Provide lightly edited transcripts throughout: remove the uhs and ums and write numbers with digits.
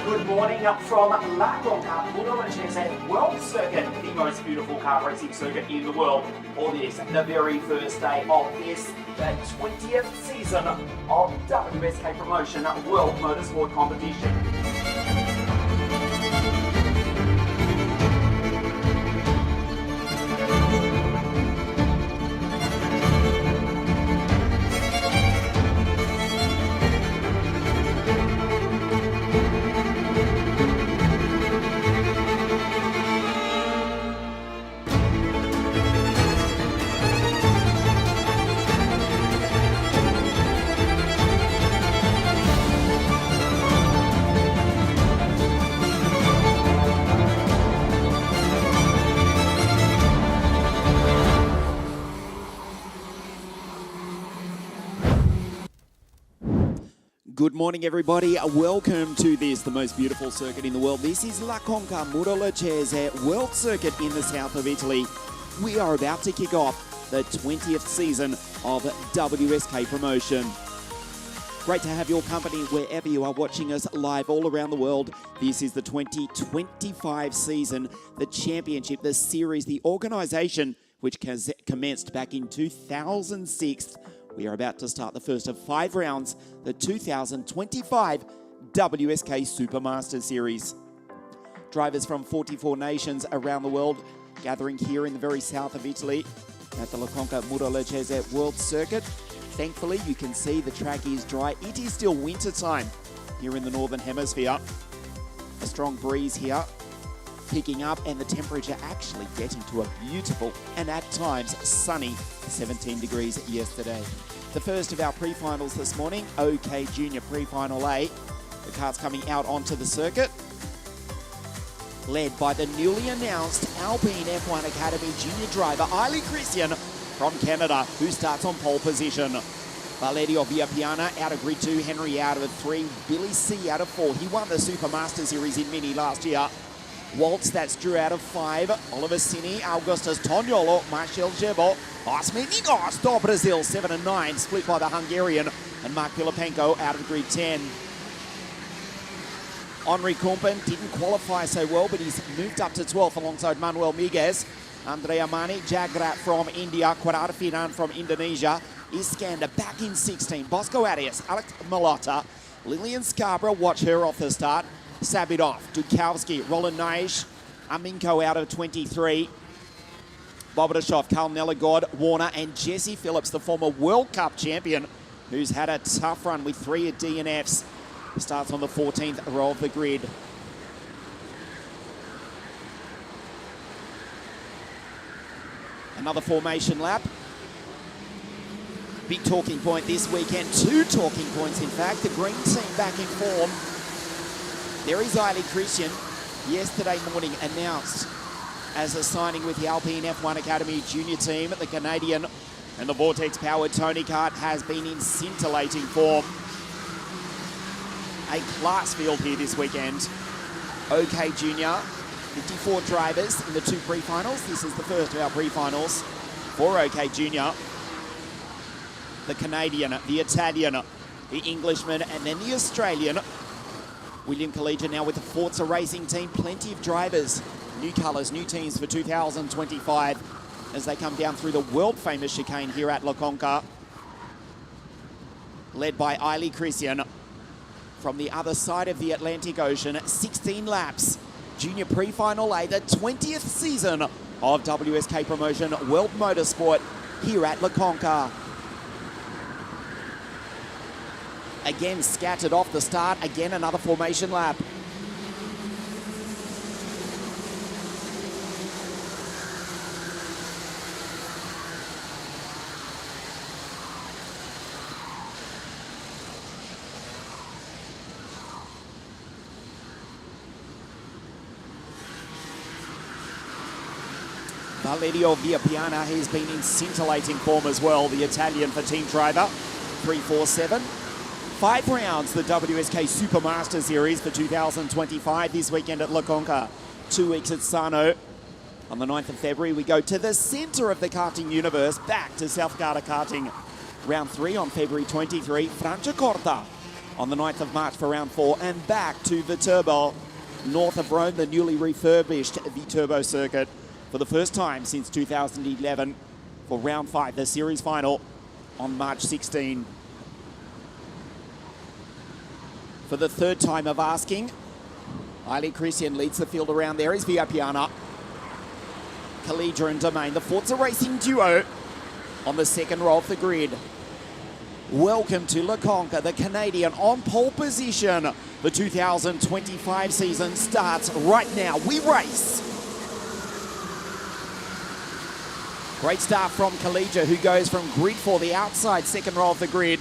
Good morning from La CONCA World Circuit, the most beautiful car racing circuit in the world. For this, the very first day of this, the 20th season of WSK Promotion World Motorsport Competition. Good morning, everybody. Welcome to this, the most beautiful circuit in the world. This is La CONCA World Circuit in the south of Italy. We are about to kick off the 20th season of WSK Promotion. Great to have your company wherever you are watching us live all around the world. This is the 2025 season, the championship, the series, the organisation which commenced back in 2006. We are about to start the first of 5 rounds, the 2025 WSK Supermaster Series. Drivers from 44 nations around the world gathering here in the very south of Italy at the La CONCA World Circuit. Thankfully, you can see the track is dry. It is still winter time here in the Northern Hemisphere. A strong breeze here picking up, and the temperature actually getting to a beautiful and at times sunny 17 degrees yesterday. The first of our pre-finals this morning, OK Junior Pre-Final A. The carts coming out onto the circuit, led by the newly announced Alpine F1 Academy junior driver, Eiley Christian from Canada, who starts on pole position. Valerio Villapiana out of grid 2, Henry out of 3, Billy C out of 4. He won the Supermaster Series in Mini last year. Waltz, that's Drew out of 5. Oliver Cini, Augustus Toniolo, Marcel Jebo, Osmenigos do Brazil 7 and 9, split by the Hungarian, and Mark Pilipenko out of grid 10. Henri Kumpen didn't qualify so well, but he's moved up to 12th alongside Manuel Miguez. Andrea Mani, Jagrat from India, Quararfinan from Indonesia, Iskander back in 16, Bosco Arias, Alex Malota, Lillian Scarborough, watch her off the start. Sabidov, Dukowski, Roland Naish, Aminko out of 23. Bobadashov, Carl Nelligord, Warner, and Jesse Phillips, the former World Cup champion, who's had a tough run with 3 DNFs. Starts on the 14th row of the grid. Another formation lap. Big talking point this weekend. 2 talking points, in fact. The green team back in form. There is Eiley Christian, yesterday morning announced as a signing with the Alpine F1 Academy junior team. The Canadian and the Vortex-powered Tony Kart has been in scintillating form. A class field here this weekend. OK Junior, 54 drivers in the 2 pre-finals. This is the first of our pre-finals for OK Junior. The Canadian, the Italian, the Englishman, and then the Australian. William Collegiate now with the Forza Racing team. Plenty of drivers, new colours, new teams for 2025 as they come down through the world-famous chicane here at La CONCA. Led by Eiley Christian from the other side of the Atlantic Ocean. 16 laps, Junior Pre-Final A, the 20th season of WSK Promotion World Motorsport here at La CONCA. Again, scattered off the start. Again, another formation lap. Valerio Villapiana has been in scintillating form as well. The Italian for team driver, 347. 5 rounds, the WSK Supermaster Series for 2025 this weekend at La CONCA. 2 weeks at Sano. On the 9th of February, we go to the centre of the karting universe, back to South Carter Karting. Round 3 on February 23, Franciacorta. on the 9th of March for round 4, and back to Viterbo, north of Rome, the newly refurbished Viterbo circuit for the first time since 2011 for round 5, the series final on March 16. For the third time of asking, Ali Christian leads the field around. There is Viapiana, Kalija and Domain, the Forza Racing duo on the second row of the grid. Welcome to La Conca, the Canadian on pole position. The 2025 season starts right now. We race. Great start from Kalija, who goes from grid 4, the outside second row of the grid,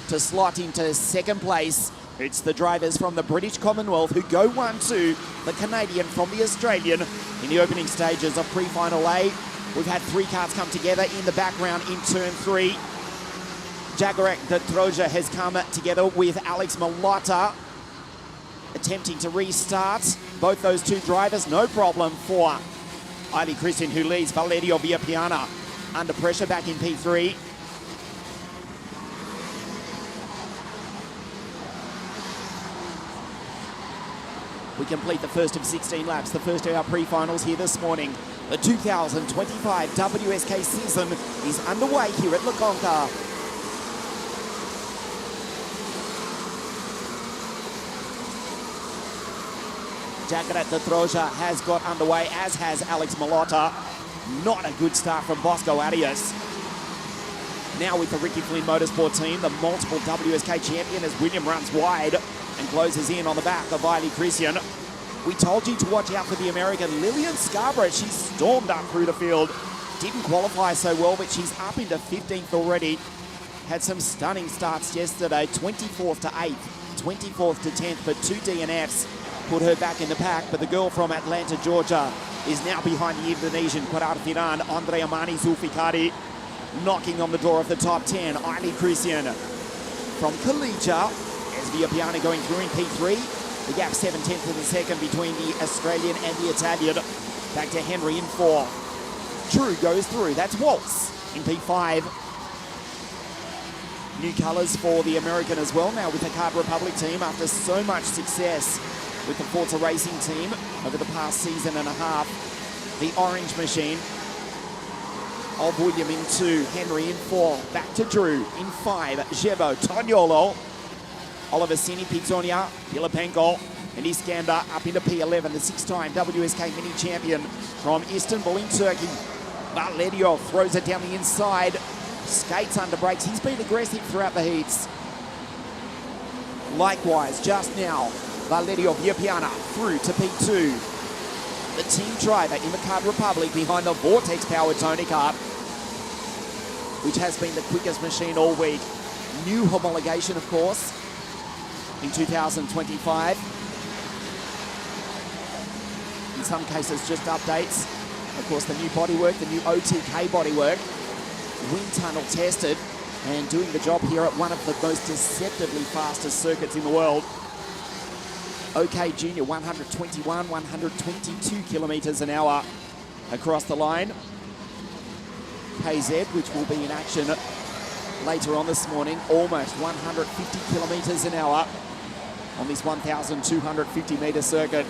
to slot into second place. It's the drivers from the British Commonwealth who go 1-2, the Canadian from the Australian in the opening stages of pre-final A. We've had 3 cars come together in the background in turn 3. Jagorek de Troja has come together with Alex Malata, attempting to restart. Both those two drivers, no problem for Ivy Christian, who leads Valerio Viapiana under pressure back in P3. We complete the first of 16 laps, the first of our pre-finals here this morning. The 2025 WSK season is underway here at La Conca. Jagorek de Troja has got underway, as has Alex Malota. Not a good start from Bosco Arias. Now with the Ricky Flynn Motorsport team, the multiple WSK champion, as William runs wide and closes in on the back of Viley Christian. We told you to watch out for the American Lillian Scarborough. She stormed up through the field. Didn't qualify so well, but she's up into 15th already. Had some stunning starts yesterday, 24th to 8th, 24th to 10th, but 2 DNFs put her back in the pack. But the girl from Atlanta, Georgia, is now behind the Indonesian Quadar Firan, Andrea Mani Zulfikari, knocking on the door of the top 10. Aili Christian from Kalija, as Viapiana going through in P3. The gap 7/10 of a second between the Australian and the Italian. Back to Henry in 4. Drew goes through. That's Waltz in P5. New colours for the American as well now with the Card Republic team after so much success with the Forza Racing team over the past season and a half. The orange machine of William in 2, Henry in 4, back to Drew in 5, Jebo, Toniolo, Oliver Sini, Pizzonia, Filipenko, and Iskander up into P11, the 6-time WSK mini champion from Istanbul in Turkey. Valerio throws it down the inside, skates under brakes. He's been aggressive throughout the heats. Likewise, just now, Valerio Viapiana through to P2. The team driver in the Card Republic behind the Vortex-powered Tony Kart, which has been the quickest machine all week. New homologation, of course, in 2025. In some cases, just updates. Of course, the new bodywork, the new OTK bodywork, wind tunnel tested, and doing the job here at one of the most deceptively fastest circuits in the world. OK Junior, 121, 122 kilometres an hour across the line. KZ, which will be in action later on this morning, almost 150 kilometres an hour on this 1,250 metre circuit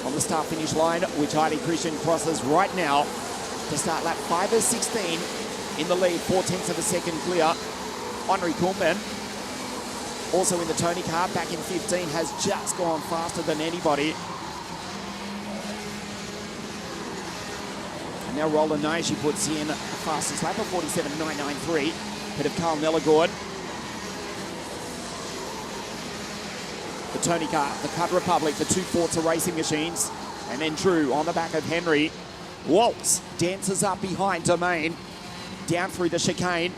on the start-finish line, which Heidi Christian crosses right now to start lap 5 of 16 in the lead, 4/10 of a second clear. Henri Kuhlmann, also in the Tony Kart, back in 15, has just gone faster than anybody. And now Roland Nagy puts in the fastest lap of 47.993. Bit of Carl Nellegård. The Tony Kart, the Card Republic, the 2 Forza Racing machines. And then Drew on the back of Henry. Waltz dances up behind Domain. Down through the chicane.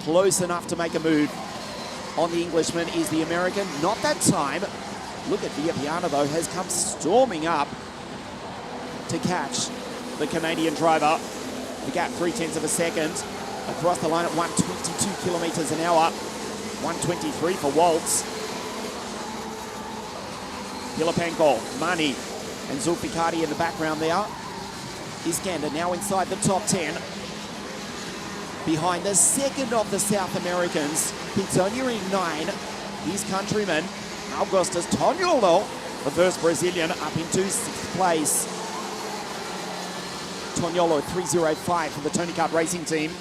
Close enough to make a move. On the Englishman is the American. Not that time. Look at Viapiana, though, has come storming up to catch the Canadian driver. The gap 3/10 of a second. Across the line at 122 kilometres an hour. 123 for Waltz. Filipenko, Mani, and Zulfikari in the background there. Iskander now inside the top 10. Behind the second of the South Americans, Pizzonia in 9, his countryman, Augustus Toniolo, the first Brazilian, up into 6th place. Toniolo 3:05 for the Tony Kart Racing Team.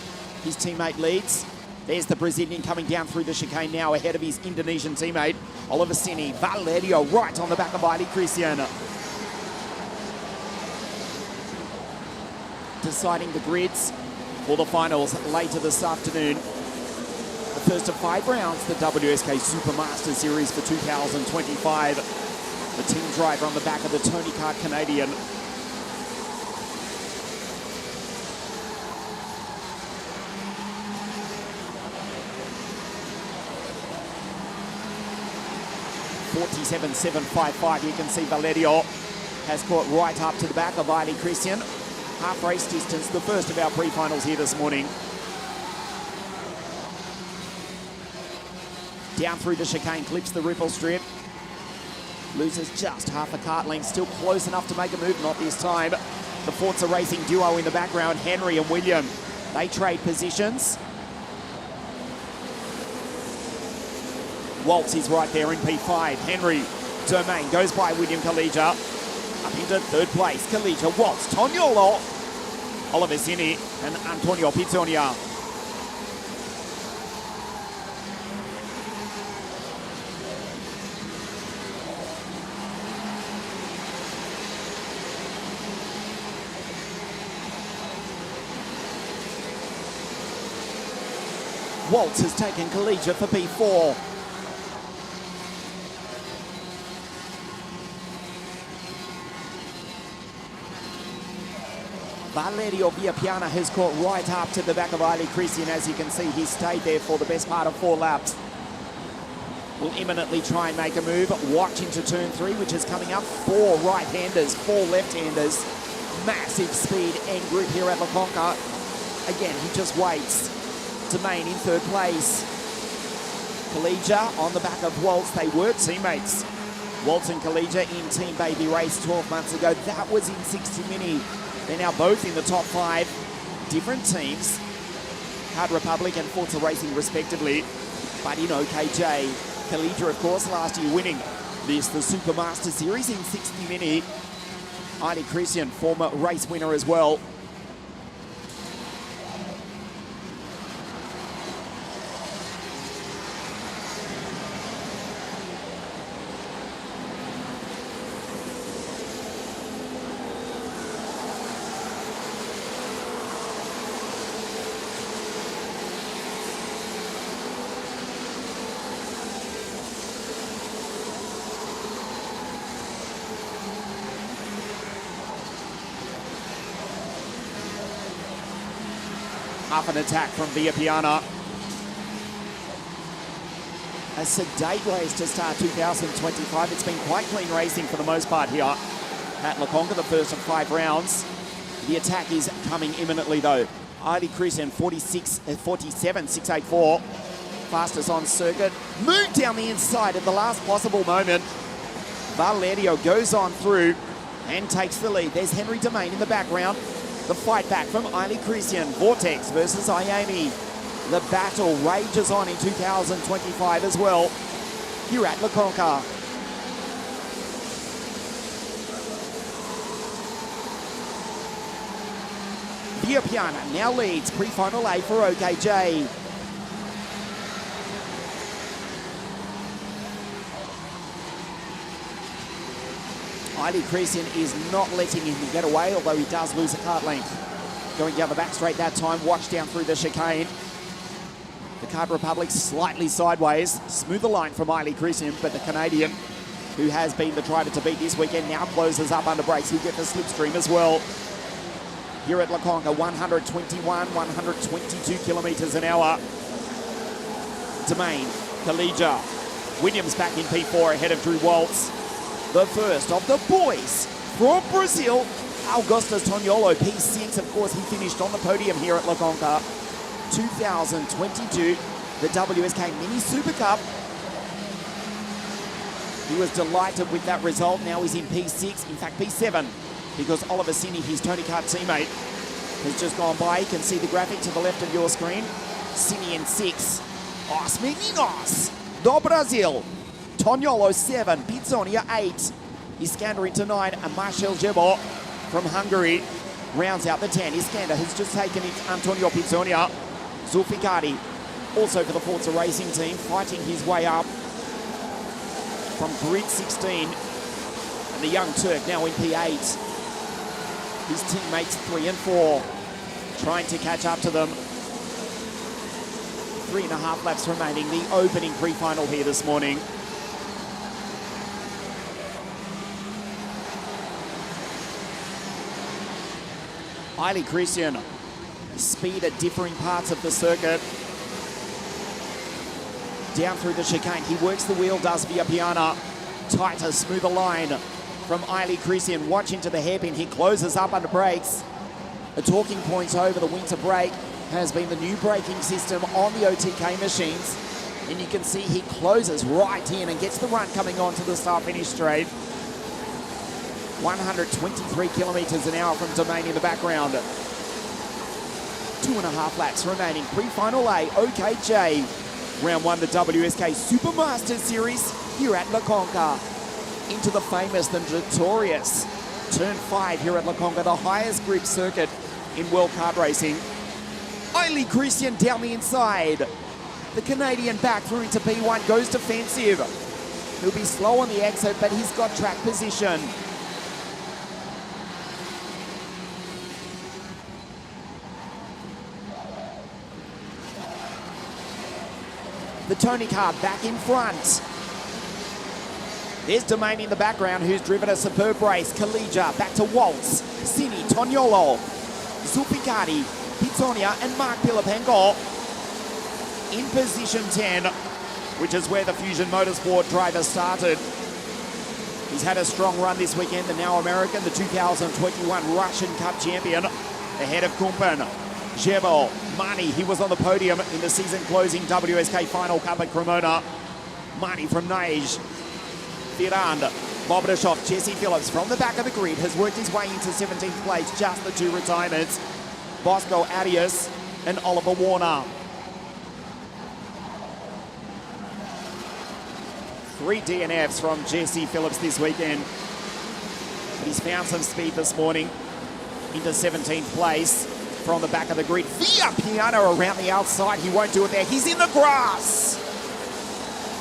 His teammate leads. There's the Brazilian coming down through the chicane now ahead of his Indonesian teammate, Oliver Sini. Valerio right on the back of Wiley Christian. Deciding the grids for the finals later this afternoon. The first of 5 rounds, the WSK Supermaster Series for 2025. The team driver on the back of the Tony Kart Canadian. .47.755. You can see Valerio has caught right up to the back of Wiley Christian. Half race distance, the first of our pre-finals here this morning. Down through the chicane, clips the ripple strip. Loses just half a kart length, still close enough to make a move, not this time. The Forza Racing duo in the background, Henry and William. They trade positions. Waltz is right there in P5. Henry Domain goes by William Kalija. Up into 3rd place, Kalija, Waltz, Toniolo, Oliver Sini and Antonio Pizzonia. Waltz has taken Kalija for P4. Valerio Villapiana has caught right up to the back of Wiley Christian. As you can see, he stayed there for the best part of 4 laps. Will imminently try and make a move. Watch into turn 3, which is coming up. 4 right-handers, 4 left-handers. Massive speed and grip here at La Conca. Again, he just waits. Domain in 3rd place. Kalija on the back of Waltz. They were teammates. Waltz and Kalija in Team Baby Race 12 months ago. That was in 60 Mini. They're now both in the top 5. Different teams. Kart Republic and Forza Racing respectively. But in OKJ. Kalija, of course, last year winning the Supermaster Series in 60 Mini. Wiley Christian, former race winner as well. Up an attack from Villapiana. A sedate race to start 2025. It's been quite clean racing for the most part here at La Conca, the first of 5 rounds. The attack is coming imminently though. Wiley Christian 47.684. Fastest on circuit. Moved down the inside at the last possible moment. Valerio goes on through and takes the lead. There's Henry Domain in the background. The fight back from Wiley Christian. Vortex versus Iami. The battle rages on in 2025 as well here at La Conca. Villapiana now leads pre-final A for OKJ. Wiley Christian is not letting him get away, although he does lose a kart length. Going down the back straight that time, watch down through the chicane. The Kart Republic slightly sideways. Smoother line from Wiley Christian, but the Canadian, who has been the driver to beat this weekend, now closes up under brakes. He'll get the slipstream as well. Here at La Conca, 121, 122 kilometres an hour. Domain, Kalija. Williams back in P4 ahead of Drew Waltz. The first of the boys from Brazil, Augustus Toniolo, P6. Of course, he finished on the podium here at La Conca. 2022, the WSK Mini Super Cup. He was delighted with that result. Now he's in P6, in fact P7, because Oliver Sini, his Tony Kart teammate, has just gone by. You can see the graphic to the left of your screen. Sini in 6. Os meninos! do Brazil. Toniolo 7, Pizzonia 8, Iskander into 9, and Marcel Jebo from Hungary rounds out the 10. Iskander has just taken it, Antonio Pizzonia. Zulfikari, also for the Forza Racing team, fighting his way up from grid 16. And the young Turk now in P8. His teammates 3 and 4, trying to catch up to them. 3.5 laps remaining, the opening pre-final here this morning. Eiley Christian, speed at differing parts of the circuit. Down through the chicane, he works the wheel, does Viapiana. Tighter, smoother line from Eiley Christian. Watch into the hairpin, he closes up under brakes. A talking point over the winter break has been the new braking system on the OTK machines. And you can see he closes right in and gets the run coming on to the start-finish straight. 123 kilometers an hour from Domain in the background. 2.5 laps remaining. Pre-final A, OKJ. Round 1, the WSK Supermasters Series here at La Conca. Into the famous and notorious Turn 5 here at La Conca, the highest grip circuit in World Kart racing. Eiley Christian down the inside. The Canadian back through into P1, goes defensive. He'll be slow on the exit, but he's got track position. The Tony car back in front. There's Domain in the background, who's driven a superb race. Kalija back to Waltz, Cini, Toniolo, Zulfikari, Pizzonia, and Mark Pilipenko in position 10, which is where the Fusion Motorsport driver started. He's had a strong run this weekend, the now American, the 2021 Russian Cup champion, ahead of Kumpan. Jebo, Mani, he was on the podium in the season-closing WSK Final Cup at Cremona. Mani from Niege. Firand, Bobdashov, Jesse Phillips from the back of the grid has worked his way into 17th place, just the 2 retirements. Bosco Arias and Oliver Warner. 3 DNFs from Jesse Phillips this weekend. But he's found some speed this morning into 17th place. From the back of the grid, Viapiana around the outside. He won't do it there. He's in the grass.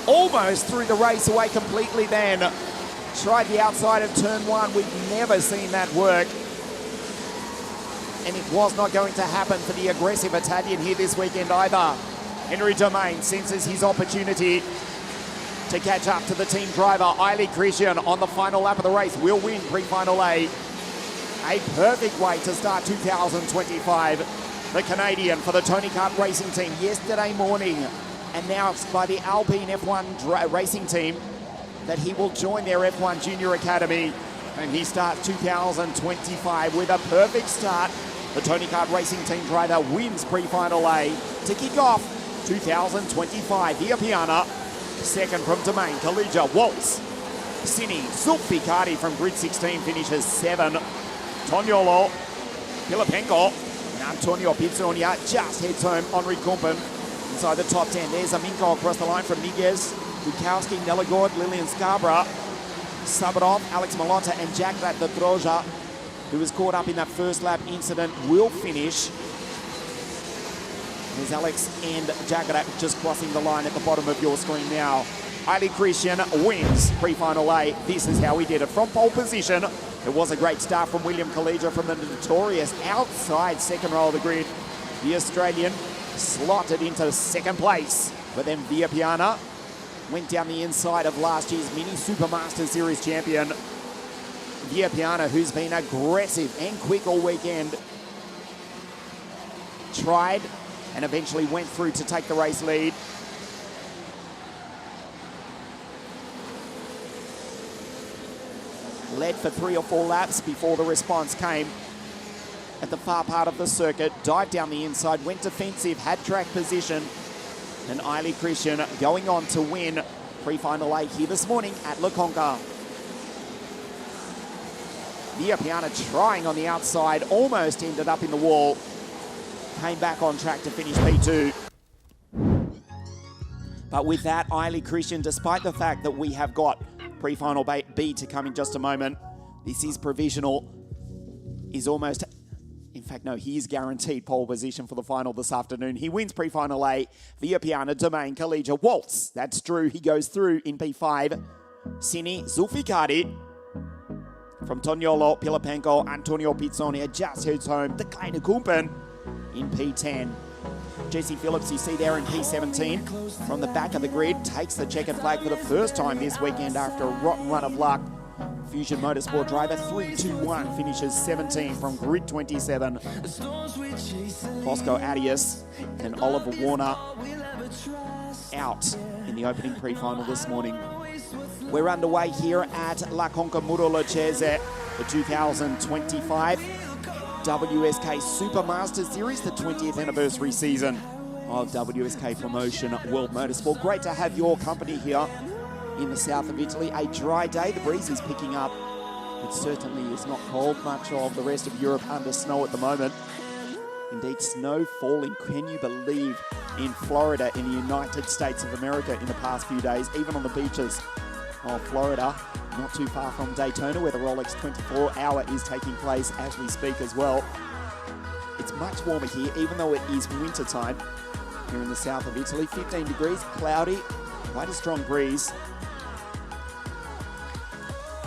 Almost threw the race away completely then. Tried the outside of turn 1. We've never seen that work. And it was not going to happen for the aggressive Italian here this weekend either. Henry Domain senses his opportunity to catch up to the team driver. Eiley Christian on the final lap of the race will win pre-final A. A perfect way to start 2025. The Canadian for the Tony Kart racing team yesterday morning announced by the Alpine F1 racing team that he will join their F1 Junior Academy, and he starts 2025 with a perfect start. The Tony Kart racing team driver wins pre-final A to kick off 2025. Viapiana, second from Domain. Kalija, Waltz, Cini, Zulfikari from grid 16 finishes 7. Toniolo, Pilipenko, and Antonio Pizzonia just heads home. Henri Kumpen inside the top 10. There's Aminko across the line from Niguez, Bukowski, Nelligord, Lillian Scarborough, Sabadov, Alex Malota, and Jack the Droja, who was caught up in that first lap incident, will finish. There's Alex and Jagrat just crossing the line at the bottom of your screen now. Eiley Christian wins pre-final A. This is how he did it from pole position. It was a great start from William Kalija from the notorious outside second row of the grid. The Australian slotted into second place, but then Viapiana went down the inside of last year's Mini Supermaster Series champion. Viapiana, who's been aggressive and quick all weekend, tried and eventually went through to take the race lead. Led for 3 or 4 laps before the response came at the far part of the circuit. Dived down the inside, went defensive, had track position. And Eiley Christian going on to win pre-final A here this morning at La Conca. Viapiana trying on the outside, almost ended up in the wall. Came back on track to finish P2. But with that, Eiley Christian, despite the fact that we have got pre-final B to come in just a moment, this is provisional, is almost, in fact, no, he is guaranteed pole position for the final this afternoon. He wins pre-final A via Piana, Domain, Collegia, Waltz. That's Drew. He goes through in P5. Sini, Zulfikari. From Toniolo, Pilapenko, Antonio Pizzoni just heads home. The Kleine Kumpen in P10. Jesse Phillips, you see there in P17, from the back of the grid, takes the checkered flag for the first time this weekend after a rotten run of luck. Fusion Motorsport driver 3-2-1 finishes 17 from grid 27. Bosco Adius and Oliver Warner out in the opening pre-final this morning. We're underway here at La Conca Muro Lucchese, the 2025 WSK Supermaster Series, the 20th anniversary season of WSK Promotion World Motorsport. Great to have your company here in the south of Italy. A dry day, the breeze is picking up. It certainly is not cold. Much of the rest of Europe under snow at the moment. Indeed, snow falling, can you believe, in Florida in the United States of America in the past few days, even on the beaches of Florida, not too far from Daytona, where the Rolex 24-hour is taking place as we speak as well. It's much warmer here, even though it is winter time here in the south of Italy. 15 degrees, cloudy, quite a strong breeze,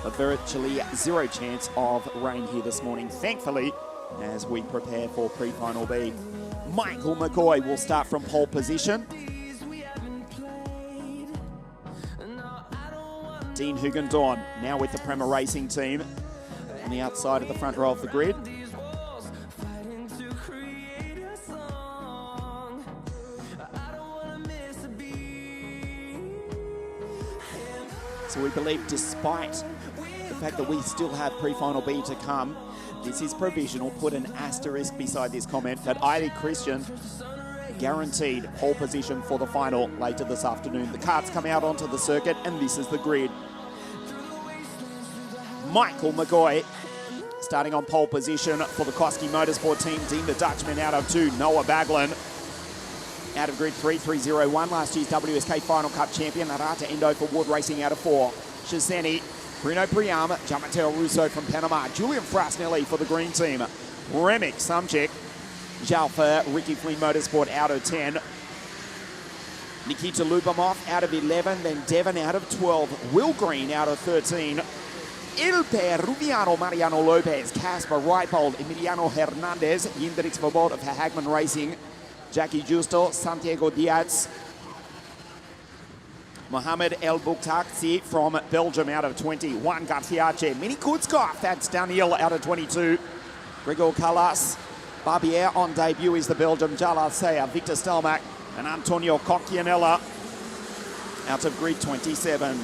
but virtually zero chance of rain here this morning, thankfully, as we prepare for pre-final B. Michael McCoy will start from pole position. Dean Hugendorn now with the Prema Racing team on the outside of the front row of the grid. So we believe, despite the fact that we still have pre-final B to come, this is provisional. Put an asterisk beside this comment, but Eiley Christian guaranteed pole position for the final later this afternoon. The carts come out onto the circuit, and this is the grid. Michael McCoy starting on pole position for the Koski Motorsport team. Dean the Dutchman out of 2. Noah Baglin out of grid 3, 301. Last year's WSK Final Cup champion. Arata Endo for Wood Racing out of 4. Shazeni, Bruno Priam, Gianmatteo Russo from Panama. Julian Frasnelli for the green team. Remick Sumchik. Zhao Fe, Ricky Flynn Motorsport out of 10. Nikita Lubomov out of 11. Then Devon out of 12. Will Green out of 13. Il Peruviano Mariano Lopez, Casper Reipold, Emiliano Hernandez, Jindrix Verbot of Hagman Racing, Jackie Justo, Santiago Diaz, Mohamed El Bouktaksi from Belgium out of 20, Juan Garciache, Mini Kutzkov, that's Daniel out of 22, Gregor Callas, Barbier on debut is the Belgium, Jalal Seya, Victor Stelmach, and Antonio Cocchianella out of grid 27.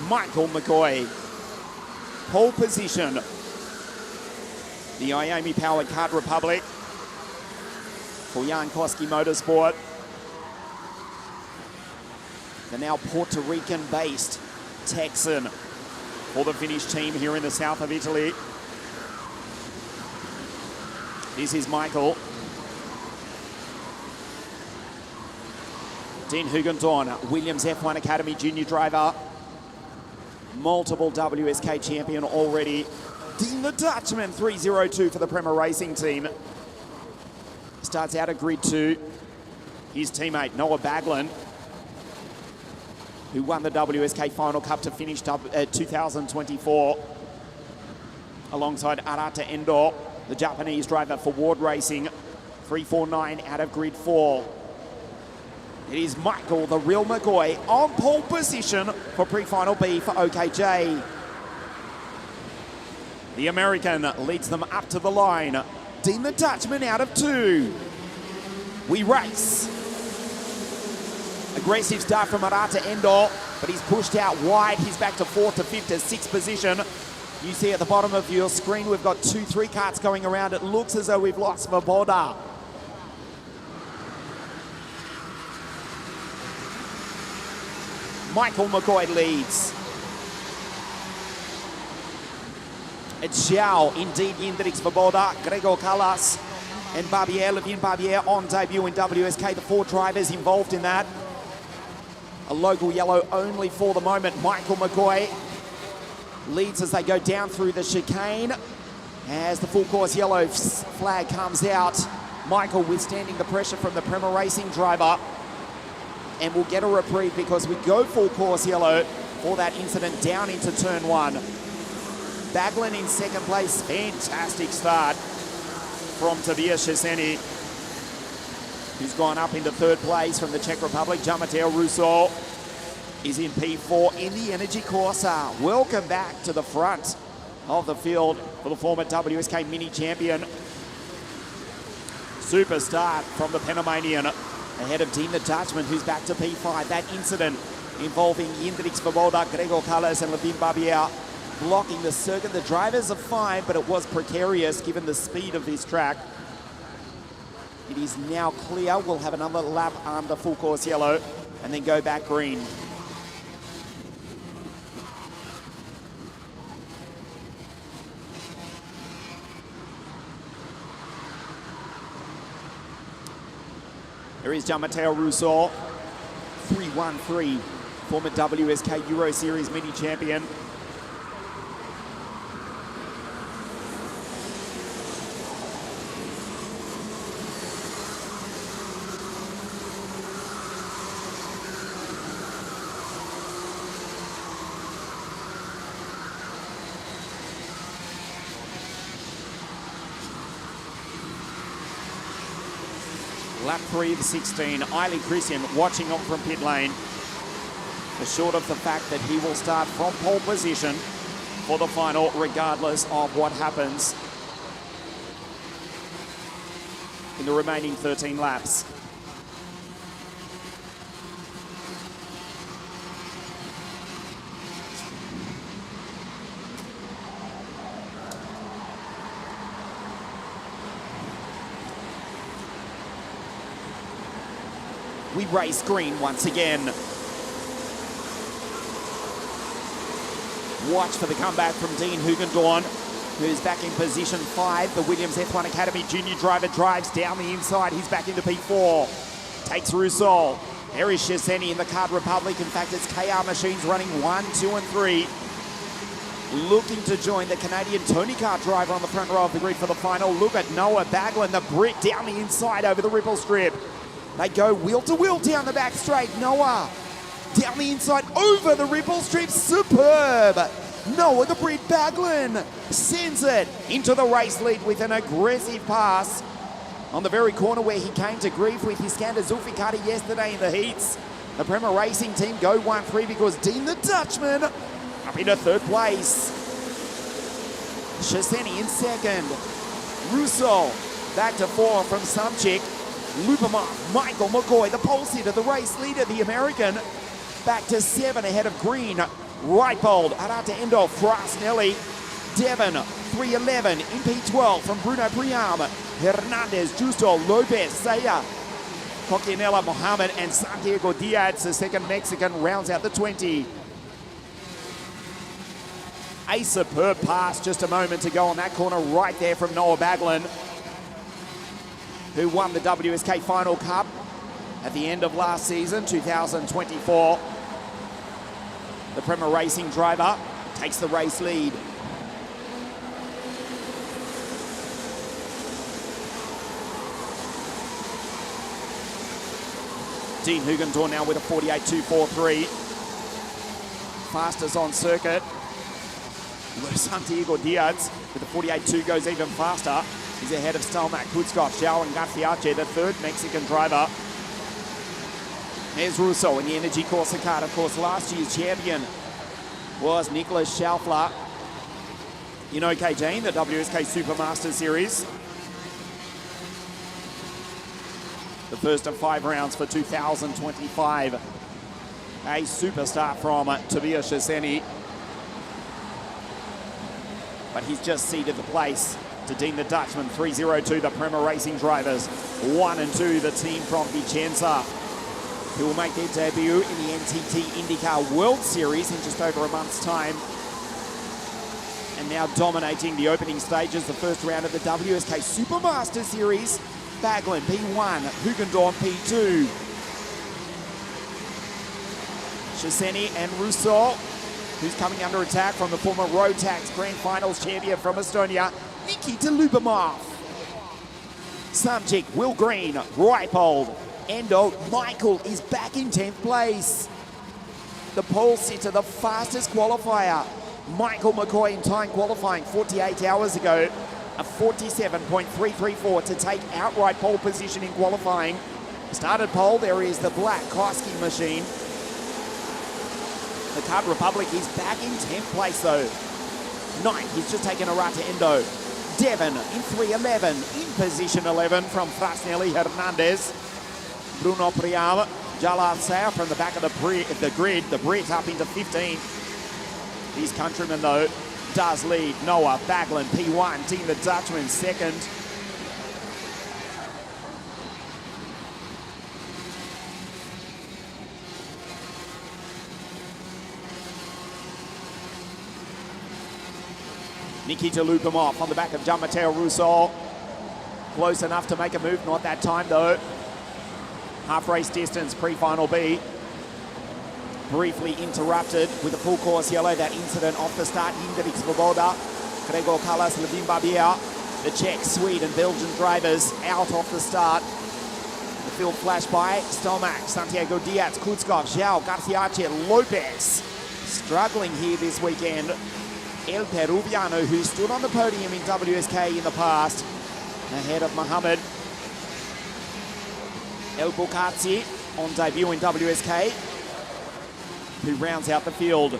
Michael McCoy, pole position. The Miami-powered Kart Republic for Jan Koski Motorsport. The now Puerto Rican-based Texan for the Finnish team here in the south of Italy. This is Michael. Dean Hugendorn, Williams F1 Academy junior driver. Multiple WSK champion already. Dean the Dutchman, 302 for the Prema Racing team. Starts out at grid 2. His teammate Noah Baglin, who won the WSK Final Cup to finish 2024. Alongside Arata Endo, the Japanese driver for Ward Racing, 349 out of grid 4. It is Michael, the real McCoy, on pole position for pre-final B for OKJ. The American leads them up to the line. Dean the Dutchman out of 2. We race. Aggressive start from Arata Endo, but he's pushed out wide. He's back to 4th to 5th to 6th position. You see at the bottom of your screen, we've got 2-3 carts going around. It looks as though we've lost Svoboda. Michael McCoy leads. It's Xiao, indeed Jindrix Svoboda, Gregor Callas, and Barbier, Levin Barbier on debut in WSK. The 4 drivers involved in that. A local yellow only for the moment. Michael McCoy leads as they go down through the chicane. As the full course yellow flag comes out, Michael withstanding the pressure from the Prema Racing driver, and will get a reprieve because we go full course yellow for that incident down into turn 1. Baglin in second place. Fantastic start from Tobias Szczesny, who's gone up into third place from the Czech Republic. Jean-Mathieu Rousseau is in P4 in the Energy Corsa. Welcome back to the front of the field for the former WSK mini champion. Super start from the Panamanian ahead of Dean the Dutchman, who's back to P5. That incident involving Jindrik Svoboda, Gregor Carlos and Levin Barbier blocking the circuit. The drivers are fine, but it was precarious given the speed of this track. It is now clear. We'll have another lap under full course yellow and then go back green. There is Jean-Mathieu Rousseau, 3-1-3, former WSK Euro Series mini champion. Lap 3 of 16, Eiley Christian watching on from pit lane, assured of the fact that he will start from pole position for the final regardless of what happens in the remaining 13 laps. We race green once again. Watch for the comeback from Dean Hugendorn, who's back in position 5. The Williams F1 Academy junior driver drives down the inside. He's back into P4. Takes Rousseau. There is Szczesny in the Card Republic. In fact, it's KR Machines running 1, 2 and 3. Looking to join the Canadian Tony Kart driver on the front row of the grid for the final. Look at Noah Baglin, the Brit, down the inside over the ripple strip. They go wheel to wheel down the back straight. Noah down the inside over the ripple strip. Superb. Noah the Brit Baglin sends it into the race lead with an aggressive pass on the very corner where he came to grief with Iskander Zulfikati yesterday in the heats. The Prema Racing team go 1-3 because Dean the Dutchman up into third place. Szczesny in second. Rousseau back to 4 from Samchik. Lupamov, Michael McCoy, the pole sitter, the race leader, the American, back to 7 ahead of Green. Reipold, Arata Endo, Frasnelli, Devon, 3-11, in P12 from Bruno Priam, Hernandez, Justo, Lopez, Saya, Coquinella, Mohammed, and Santiago Diaz, the second Mexican, rounds out the 20. A superb pass just a moment ago on that corner right there from Noah Baglin, who won the WSK Final Cup at the end of last season, 2024. The Prema Racing driver takes the race lead. Dean Hugendorn now with a 48.243. Fastest on circuit. Santiago Diaz with a 48.2 goes even faster. He's ahead of Stelmack, Kutzkov, Xiao and Garfiache, the third Mexican driver. There's Rousseau in the Energy Corsa card. Of course, last year's champion was Nicholas Schaufler in OKJ in the WSK Supermaster Series. The first of 5 rounds for 2025. A superstar from Tobias Szczesny. But he's just ceded the place to Dean the Dutchman. 3-0-2, the Prema Racing drivers. 1 and 2, the team from Vicenza, who will make their debut in the NTT IndyCar World Series in just over a month's time. And now dominating the opening stages, the first round of the WSK Supermaster Series. Baglin, P1, Hugendorf, P2. Cheseni and Rousseau, who's coming under attack from the former Rotax Grand Finals champion from Estonia, Nikita Lubomov. Samjic, Will Green, Reipold, Endo, Michael is back in 10th place. The pole sitter, the fastest qualifier. Michael McCoy in time qualifying 48 hours ago, a 47.334 to take outright pole position in qualifying. Started pole, there is the black Koski machine. The Card Republic is back in 10th place though. 9th, he's just taken a run to Endo. Devon in 3:11, in position 11 from Frasnelli Hernandez. Bruno Priam, Jalal Sayar from the back of the grid, the Brit up into 15th. His countryman though does lead. Noah Baglin, P1, Team the Dutchman second. Nikita Lubomov on the back of Jean-Matteo Rousseau. Close enough to make a move, not that time though. Half race distance, pre-final B. Briefly interrupted with a full course yellow, that incident off the start. Indrik Svoboda, Gregor Callas, Levin Barbier. The Czech, Swede and Belgian drivers out off the start. The field flash by Stomac, Santiago Diaz, Kutskov, Zhao, Garciache, Lopez. Struggling here this weekend. El Peruviano, who stood on the podium in WSK in the past, ahead of Mohammed. El Bukatsi on debut in WSK, who rounds out the field.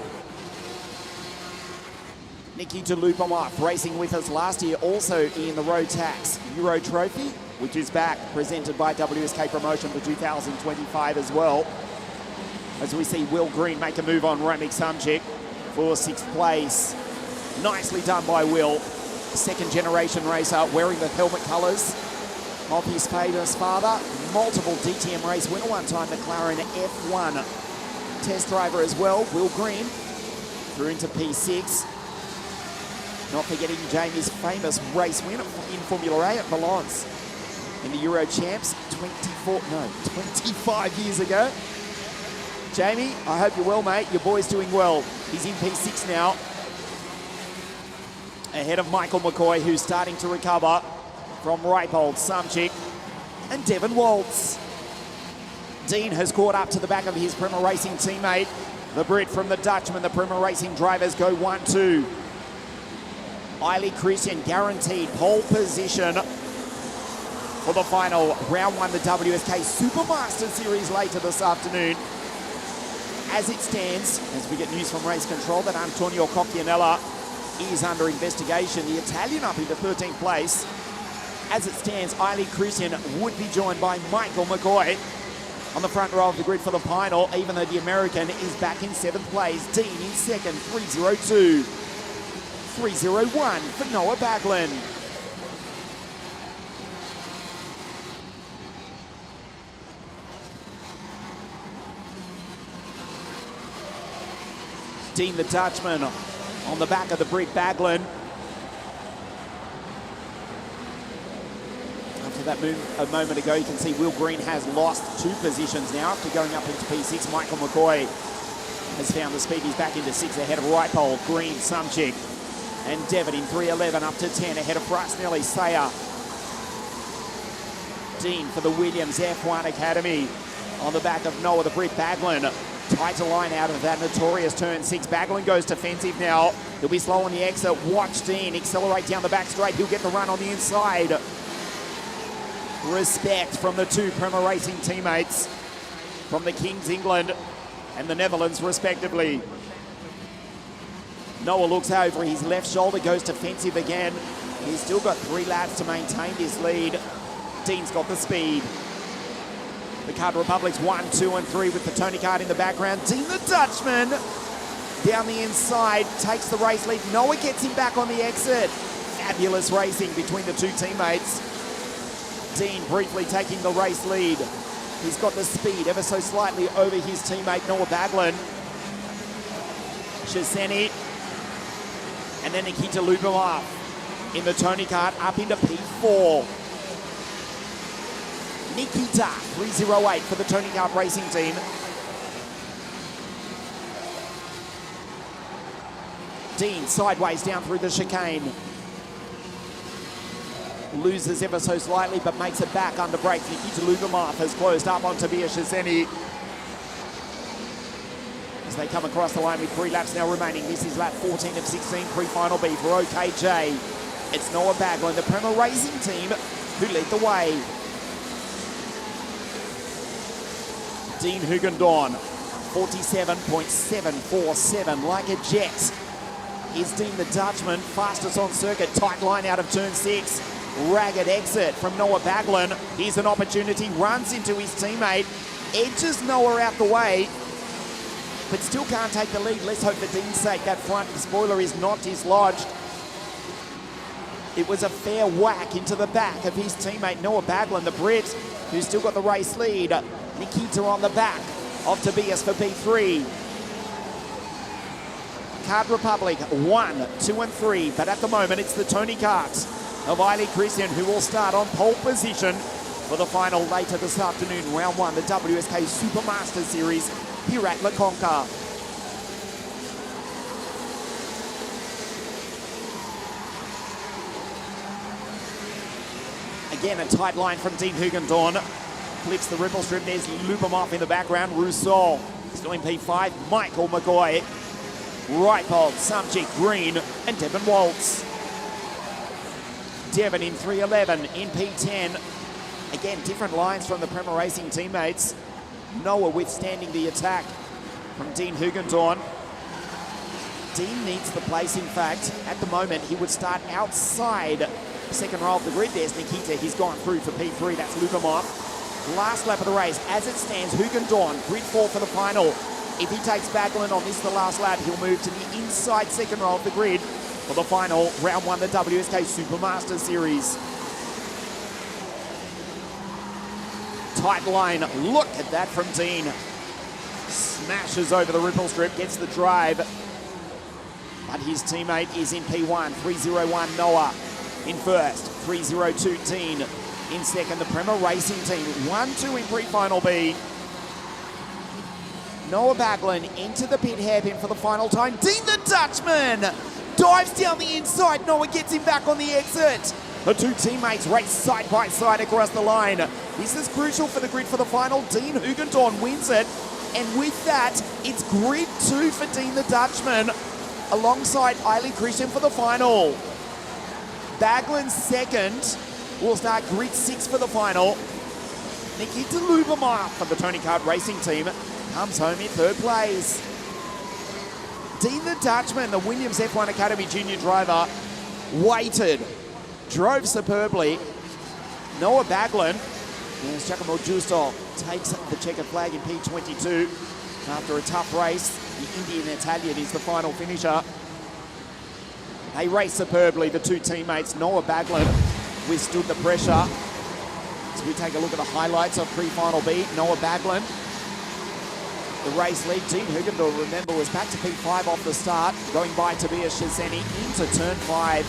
Nikita Lubomov racing with us last year, also in the Rotax Euro Trophy, which is back, presented by WSK Promotion for 2025 as well. As we see Will Green make a move on Romik Samjic for 6th place. Nicely done by Will. Second generation racer wearing the helmet colours of his famous father. Multiple DTM race winner, one time McLaren F1 test driver as well. Will Green through into P6. Not forgetting Jamie's famous race win in Formula A at Valence in the Euro Champs 25 years ago. Jamie, I hope you're well, mate. Your boy's doing well. He's in P6 now. Ahead of Michael McCoy, who's starting to recover from Reipold, Samjic and Devon Waltz. Dean has caught up to the back of his Prema Racing teammate. The Brit from the Dutchman, the Prema Racing drivers go 1-2. Eiley Christian guaranteed pole position for the final. Round 1, the WSK Supermaster Series later this afternoon. As it stands, as we get news from race control that Antonio Cocchianella is under investigation, the Italian up into 13th place. As it stands, Eiley Christian would be joined by Michael McCoy on the front row of the grid for the final, even though the American is back in 7th place. Dean in 2nd, 3:02. 3:01 for Noah Baglin. Dean the Dutchman on the back of the Brit Baglin. After that move a moment ago, you can see Will Green has lost 2 positions now after going up into P6. Michael McCoy has found the speed. He's back into 6 ahead of Reipold, Green, Samjic and Devon in 3:11 up to 10 ahead of Frasnelli, Sayer. Dean for the Williams F1 Academy on the back of Noah the Brit Baglin. Tighter line out of that notorious turn 6. Baglin goes defensive now. He'll be slow on the exit. Watch Dean accelerate down the back straight. He'll get the run on the inside. Respect from the 2 Prema Racing teammates from the Kings England and the Netherlands respectively. Noah looks over his left shoulder, goes defensive again. He's still got 3 laps to maintain this lead. Dean's got the speed. The Card Republic's 1, 2 and 3 with the Tony Card in the background. Dean the Dutchman down the inside takes the race lead. Noah gets him back on the exit. Fabulous racing between the 2 teammates. Dean briefly taking the race lead. He's got the speed ever so slightly over his teammate Noah Baglin. Cheseni And then Nikita Lubomov in the Tony Kart up into P4. Nikita, 308 for the Tony Kart racing team. Dean sideways down through the chicane. Loses ever so slightly, but makes it back under brakes. Nikita Lubomov has closed up on Tobias Shizeni as they come across the line with 3 laps now remaining. This is lap 14 of 16, pre-final B for OKJ. It's Noah Baglan, the Prema Racing team, who lead the way. Dean Hugendorn, 47.747, like a jet. Is Dean the Dutchman, fastest on circuit, tight line out of turn 6. Ragged exit from Noah Baglan. Here's an opportunity, runs into his teammate, edges Noah out the way, but still can't take the lead. Let's hope for Dean's sake that front spoiler is not dislodged. It was a fair whack into the back of his teammate Noah Baglan, the Brit, who's still got the race lead. Nikita on the back of Tobias for P3. Kart Republic 1, 2 and 3, but at the moment it's the Tony Kart of Eiley Christian who will start on pole position for the final later this afternoon, round 1, the WSK Supermaster Series here at La Conca. Again, a tight line from Dean Hugendorn. Flips the ripple strip. There's Lubomov in the background. Rousseau still in P5. Michael McGoy, Reipold, Samchik, Green, and Devon Waltz. Devon in 311 in P10. Again, different lines from the Prema Racing teammates. Noah withstanding the attack from Dean Hugendorn. Dean needs the place, in fact. At the moment, he would start outside second row of the grid. There's Nikita. He's gone through for P3. That's Lubomov. Last lap of the race. As it stands, Hugendorn, grid 4 for the final. If he takes Baglan on this the last lap, he'll move to the inside second row of the grid for the final round 1, the WSK Supermaster Series. Tight line, look at that from Dean. Smashes over the ripple strip, gets the drive. But his teammate is in P1, 301 Noah in first, 302 Dean in second. The Prema Racing team, 1-2 in pre-final B. Noah Baglan into the pit hairpin for the final time. Dean the Dutchman dives down the inside. Noah gets him back on the exit. The two teammates race side by side across the line. This is crucial for the grid for the final. Dean Hugendorn wins it. And with that, it's grid 2 for Dean the Dutchman alongside Eiley Christian for the final. Baglan second. Will start grid 6 for the final. Nikita Lubomov for the Tony Kart Racing team comes home in third place. Dean the Dutchman, the Williams F1 Academy junior driver, waited, drove superbly. Noah Baglan, as Giacomo Giusto takes the checkered flag in P22 after a tough race. The Indian Italian is the final finisher. They race superbly, the two teammates. Noah Baglan withstood the pressure. As we take a look at the highlights of pre-final B, Noah Baglan, the race lead. Dean Hugendorn, remember, was back to P5 off the start, going by Tobias Shizeni into turn 5.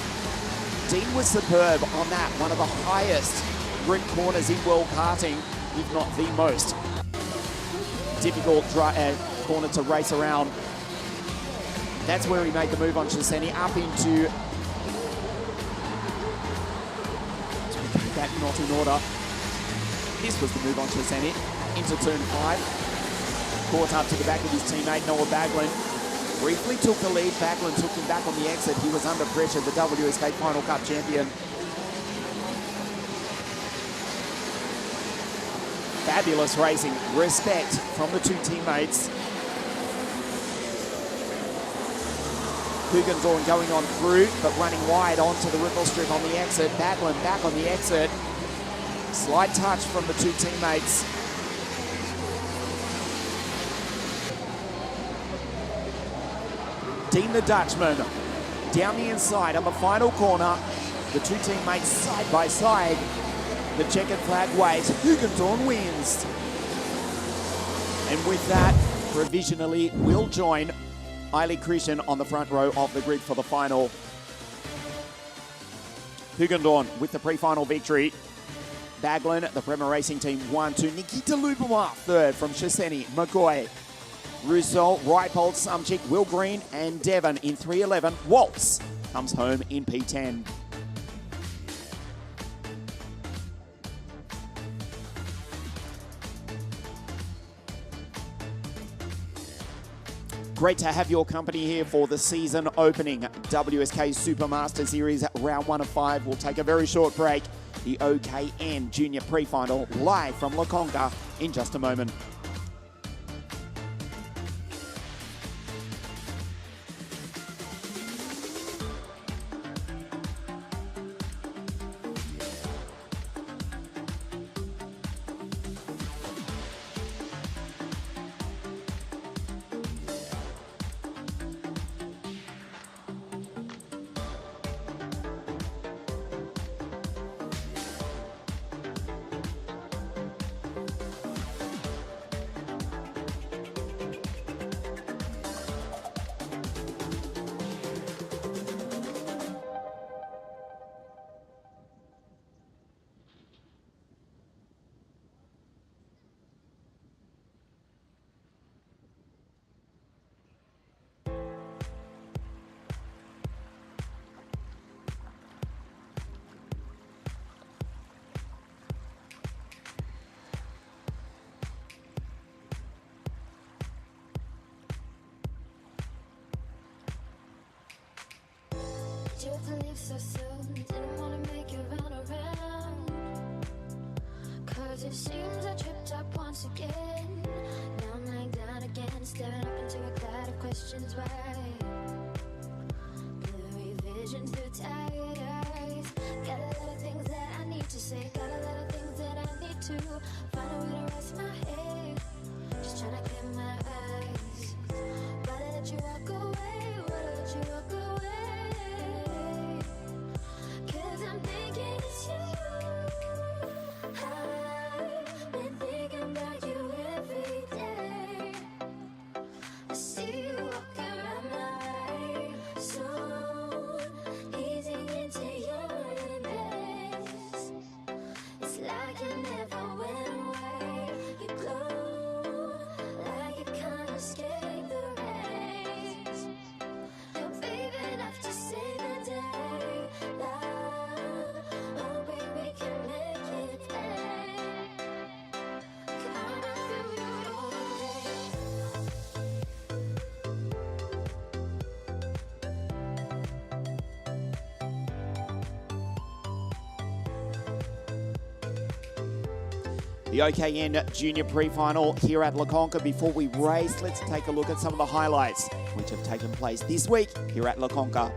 Dean was superb on that, one of the highest grid corners in world karting, if not the most difficult corner to race around. That's where he made the move on Shizeni, up into, that not in order. This was the move on Shizeni, into turn 5. Caught up to the back of his teammate, Noah Baglan. Briefly took the lead. Baglan took him back on the exit. He was under pressure, the WSK Final Cup champion. Fabulous racing. Respect from the two teammates. Hugendorn going on through, but running wide onto the ripple strip on the exit. Baglan back on the exit. Slight touch from the two teammates. Dean the Dutchman down the inside on the final corner. The two teammates side by side. The checkered flag waves. Hugendorn wins. And with that, provisionally will join Eiley Christian on the front row of the grid for the final. Hugendorn with the pre-final victory. Baglin, the Bremer Racing Team, 1-2. Nikita Lupama, third from Shiseni, McCoy, Russo, Reipold, Sumchik, Will Green, and Devon in 3:11. Waltz comes home in P10. Great to have your company here for the season opening WSK Supermaster Series round 1 of 5. We'll take a very short break. The OKN Junior Pre-Final live from La Conca in just a moment. You have to leave so soon, didn't wanna make you run around. Cause it seems I tripped up once again. Now I'm lying down again, staring up into a cloud of questions why. Blurry visions through tired eyes. Got a lot of things that I need to say, got a lot of things that I need to find a way to rest my head. Just trying to clear my eyes. Why did I let you walk away? Why did I let you walk away? I'm thinking it's you. I've been thinking about you every day. I see you walking around my way, so easing into your embrace. It's like you never went away. You glow like you can't escape the rays. You're brave enough to save the day. The OKN Junior Pre-Final here at La Conca. Before we race, let's take a look at some of the highlights which have taken place this week here at La Conca.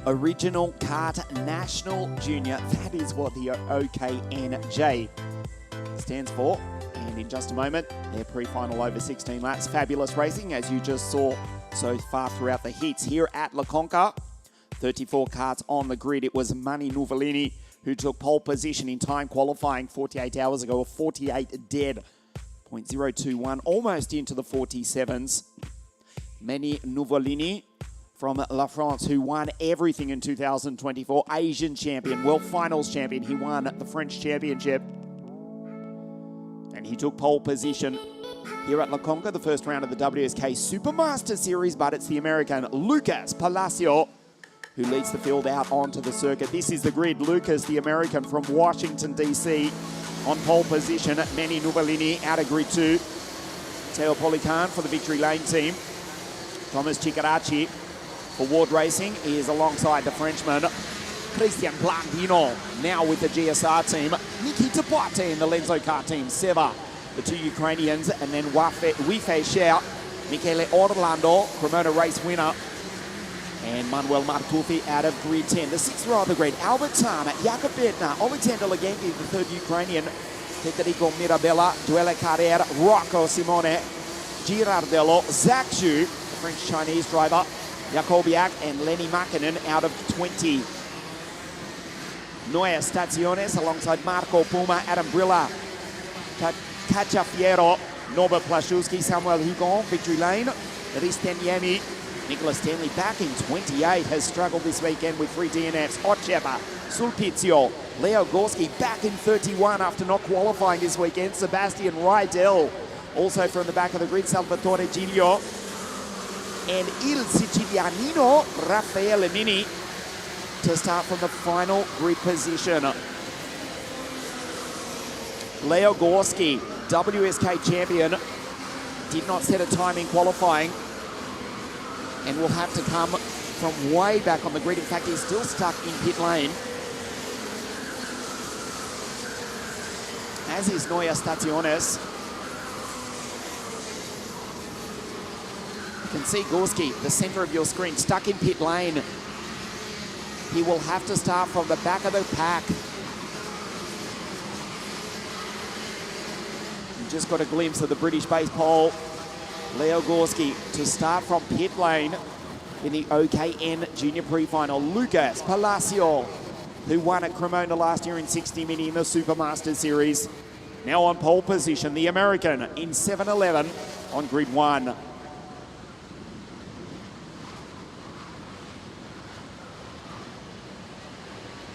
Original Kart National Junior. That is what the OKNJ stands for. And in just a moment, their pre-final over 16 laps. Fabulous racing, as you just saw so far throughout the heats here at La Conca. 34 karts on the grid. It was Mani Nuvolini who took pole position in time qualifying 48 hours ago, a 48 dead, 0.021, almost into the 47s. Mani Nuvolini from La France, who won everything in 2024. Asian champion, World Finals champion. He won the French Championship. And he took pole position here at La CONCA, the first round of the WSK Supermaster Series, but it's the American Lucas Palacio who leads the field out onto the circuit. This is the grid. Lucas, the American from Washington, D.C., on pole position. Manny Nuvolini out of grid 2. Teo Polican for the Victory Lane team. Thomas Ciccaracci for Ward Racing is alongside the Frenchman Christian Blandino, now with the GSR team. Nikita Boite in the Lenzo car team. Seva, the two Ukrainians, and then Wifei Cher, Michele Orlando, Cremona race winner, and Manuel Martufi out of grid 10. The sixth row of the grid, Albert Tama, Jakub Bednar, Alexander Legenki, the third Ukrainian, Federico Mirabella, Duele Carrera, Rocco Simone, Girardello, Zach Zhu, the French-Chinese driver, Jakobiak, and Lenny Makinen out of 20. Noia Staciones alongside Marco Puma, Adam Brilla, Katja Fierro, Norbert Plashulski, Samuel Hugon, Victory Lane, Risten Yemi, Nicholas Stanley back in 28, has struggled this weekend with 3 DNFs. Otchepa, Sulpizio, Leo Gorski back in 31 after not qualifying this weekend. Sebastian Rydell, also from the back of the grid, Salvatore Giglio, and Il Sicilianino, Raffaele Mini, to start from the final grid position. Leo Gorski, WSK champion, did not set a time in qualifying and will have to come from way back on the grid. In fact, he's still stuck in pit lane, as is Noia Staciones. You can see Gorski, the center of your screen, stuck in pit lane. He will have to start from the back of the pack. You just got a glimpse of the British base pole. Leo Gorski to start from pit lane in the OKN Junior Pre-Final. Lucas Palacio, who won at Cremona last year in 60 Mini in the Supermaster Series. Now on pole position, the American in 7-11 on grid 1.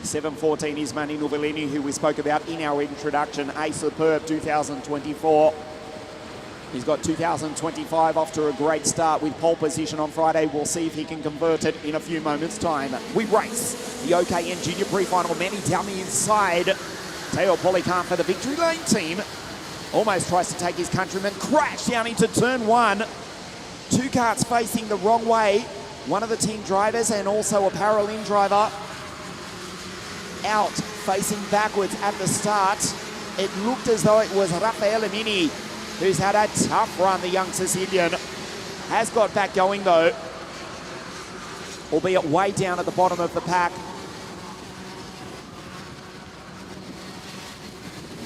$7.14 is Manny Nuvolini, who we spoke about in our introduction. A superb 2024. He's got 2025 off to a great start with pole position on Friday. We'll see if he can convert it in a few moments' time. We race the OKN Junior Pre-Final. Manny down the inside. Teo Polican for the Victory Lane team. Almost tries to take his countryman. Crash down into turn 1. 2 carts facing the wrong way. One of the team drivers and also a parallel driver out facing backwards at the start. It looked as though it was Raffaele Mini, who's had a tough run. The young Sicilian has got back going though, albeit way down at the bottom of the pack.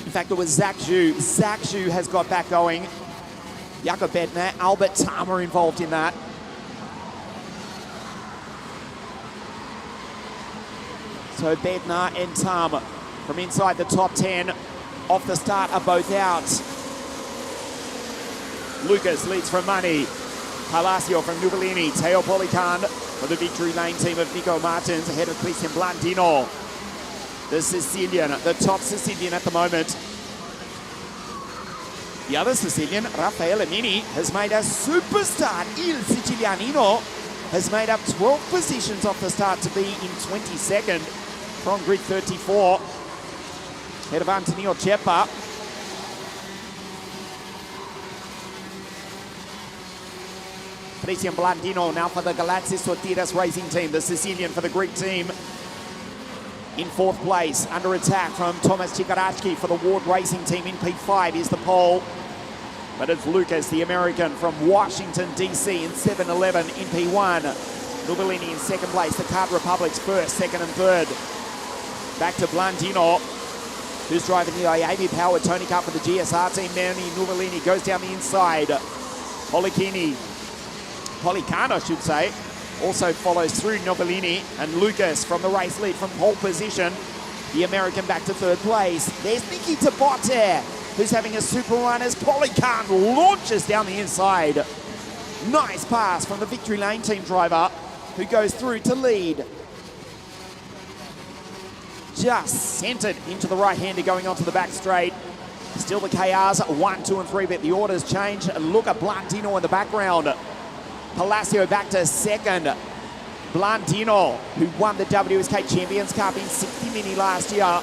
In fact, it was Zach Zhu. Zach Zhu has got back going. Jakub Bednar, Albert Tama involved in that. So Bednar and Tama from inside the top 10 off the start are both out. Lucas leads from Money. Palacio from Nuvolini. Teo Polican for the Victory Lane team of Nico Martins ahead of Christian Blandino. The Sicilian, the top Sicilian at the moment. The other Sicilian, Raffaele Mini, has made a superstar. Il Sicilianino has made up 12 positions off the start to be in 22nd from grid 34. Ahead of Antonio Cepa. Christian Blandino now for the Galazzi Sortidas racing team, the Sicilian for the Greek team. In 4th place, under attack from Thomas Ciccaracci for the Ward Racing team in P5 is the pole. But it's Lucas, the American from Washington, D.C. in 7-11 in P1. Nuvolini in 2nd place, the Card Republic's 1st, 2nd and 3rd. Back to Blandino, who's driving the Miami powered Tony Cup for the GSR team. Manny Nuvolini goes down the inside. Policano, I should say, also follows through Nuvolini, and Lucas from the race lead from pole position. The American back to 3rd place. There's Nikita Boite, who's having a super run as Polican launches down the inside. Nice pass from the Victory Lane team driver. who goes through to lead. Just centered into the right-hander going onto the back straight. Still the KRs 1, 2 and 3, but the orders change. Look at Blandino in the background. Palacio back to second. Blandino, who won the WSK Champions Cup in 60 Mini last year.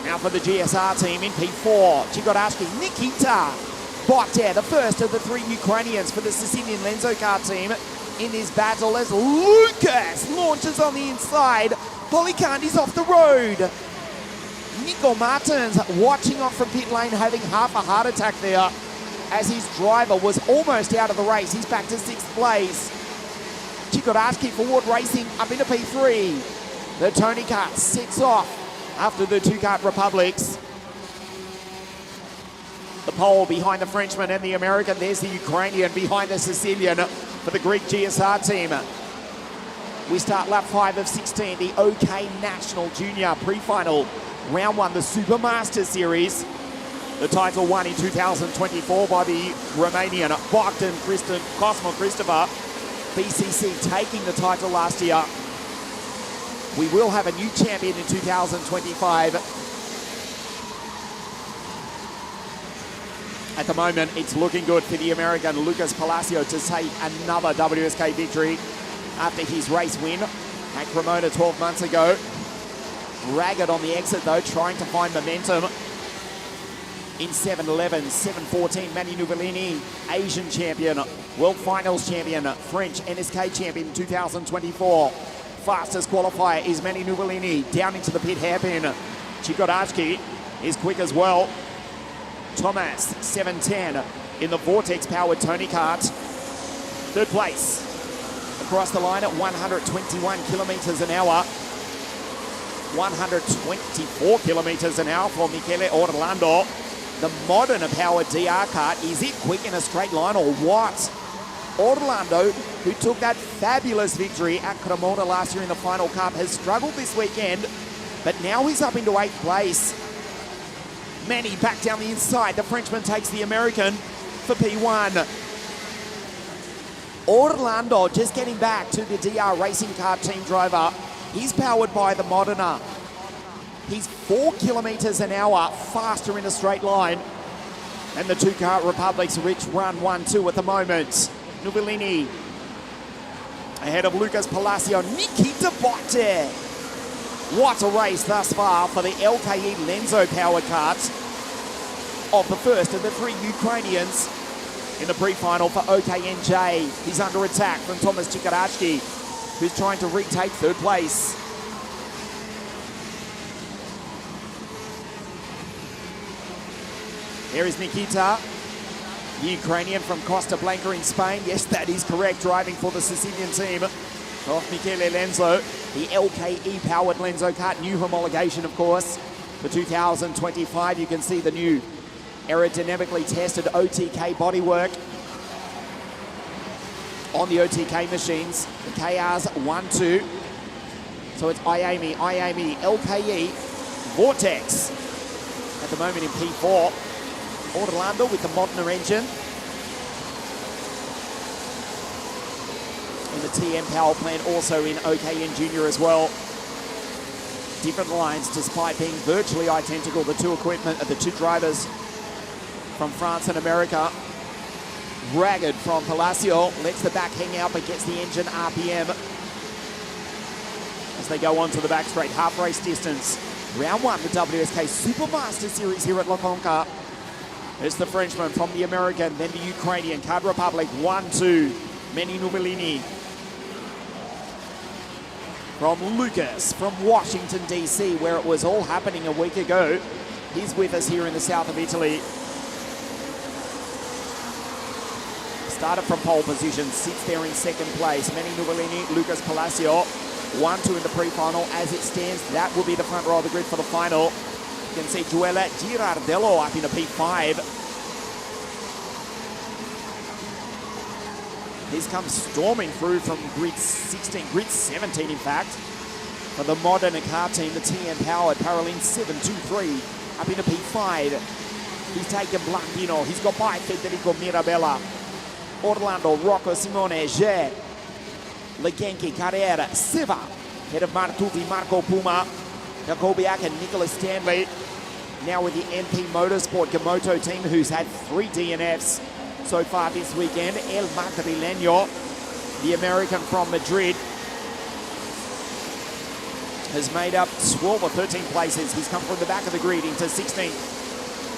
Now for the GSR team in P4. Chigodashki, Nikita Bote, the first of the 3 Ukrainians for the Sicilian Lenzo car team in this battle as Lucas launches on the inside. Polikandi's off the road. Nico Martins watching off from pit lane, having half a heart attack there as his driver was almost out of the race. He's back to 6th place. Chikodashki for Ward Racing up into P3. The Tony kart sets off after the 2 kart republics. The pole behind the Frenchman and the American. There's the Ukrainian behind the Sicilian for the Greek GSR team. We start lap 5 of 16, the OK National Junior pre-final. Round 1, the Supermaster Series. The title won in 2024 by the Romanian Bogdan Cosmo Christopher. BCC taking the title last year. We will have a new champion in 2025. At the moment, it's looking good for the American Lucas Palacio to take another WSK victory after his race win at Cremona 12 months ago. Ragged on the exit though, trying to find momentum in 7-11, 7-14. Manny Nuvolini, Asian champion, World Finals champion, French NSK champion 2024. Fastest qualifier is Manny Nuvolini, down into the pit hairpin. Chikodashki is quick as well. Thomas, 7-10 in the Vortex-powered Tony kart. 3rd place. Across the line at 121 kilometers an hour. 124 kilometers an hour for Michele Orlando. The modern powered DR kart. Is it quick in a straight line or what? Orlando, who took that fabulous victory at Cremona last year in the final cup, has struggled this weekend, but now he's up into 8th place. Manny back down the inside. The Frenchman takes the American for P1. Orlando just getting back to the DR Racing Car team driver. He's powered by the Modena. He's 4 kilometers an hour faster in a straight line. And the 2 kart republics reach run 1-2 at the moment. Nuvolini ahead of Lucas Palacio. Nikita Bote. What a race thus far for the LKE Lenzo powered kart of the first of the 3 Ukrainians in the pre-final for OKNJ. He's under attack from Thomas Chikodashki, who's trying to retake 3rd place. There is Nikita, the Ukrainian from Costa Blanca in Spain. Yes, that is correct, driving for the Sicilian team of Michele Lenzo. The LKE-powered Lenzo kart, new homologation, of course, for 2025. You can see the new aerodynamically tested OTK bodywork on the OTK machines. The KRs 1-2. So it's IAMI, LKE, Vortex. At the moment in P4. Orlando with the Modena engine. And the TM power plant also in OKN Junior as well. Different lines despite being virtually identical. The 2 equipment of the 2 drivers from France and America. Ragged from Palacio, lets the back hang out but gets the engine RPM as they go on to the back straight. Half race distance. Round 1, the WSK Supermaster Series here at CONCA. It's the Frenchman from the American, then the Ukrainian. Card Republic 1-2. Manny Nuvolini. From Lucas, from Washington, D.C., where it was all happening a week ago. He's with us here in the south of Italy. Started from pole position, sits there in 2nd place. Manny Nuvolini, Lucas Palacio. 1-2 in the pre-final. As it stands, that will be the front row of the grid for the final. You can see Joella Girardello up into P5. He's come storming through from grid 16, grid 17 in fact. For the Modena car team, the TM powered Paralin 723 up into P5. He's taken Blandino. He's got by Federico Mirabella. Orlando, Rocco Simone, Ge. Legenki, Carrera, Siva, head of Martufi, Marco Puma, Jacobiak and Nicholas Stanley. Now with the MP Motorsport Gamoto team, who's had 3 DNFs so far this weekend. El Madrileño, the American from Madrid, has made up 12 or 13 places. He's come from the back of the grid into 16th.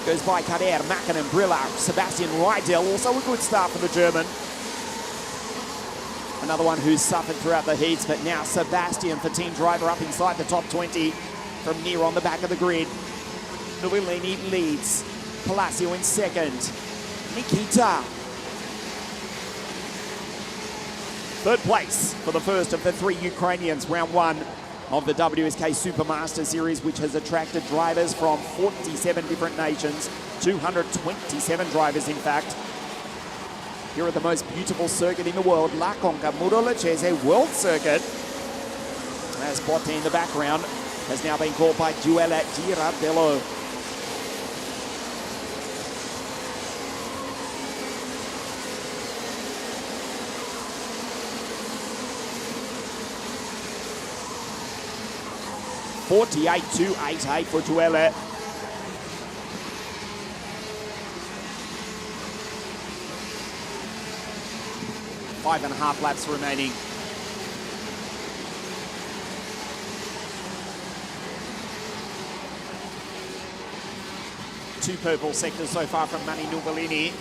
Goes by Carrera, Mackin and Brilla, Sebastian Rydell, also a good start for the German. Another one who's suffered throughout the heats, but now Sebastian for team driver up inside the top 20 from near on the back of the grid. Novellini leads, Palacio in second, Nikita. Third place for the first of the 3 Ukrainians, round 1 of the WSK Supermaster Series, which has attracted drivers from 47 different nations, 227 drivers in fact. Here at the most beautiful circuit in the world, La Conca Muro-Lecese World Circuit. As Botte in the background has now been caught by Duella Girardello. .48.288 for Duella. Five and a half laps remaining. Two purple sectors so far from Mani Novellini.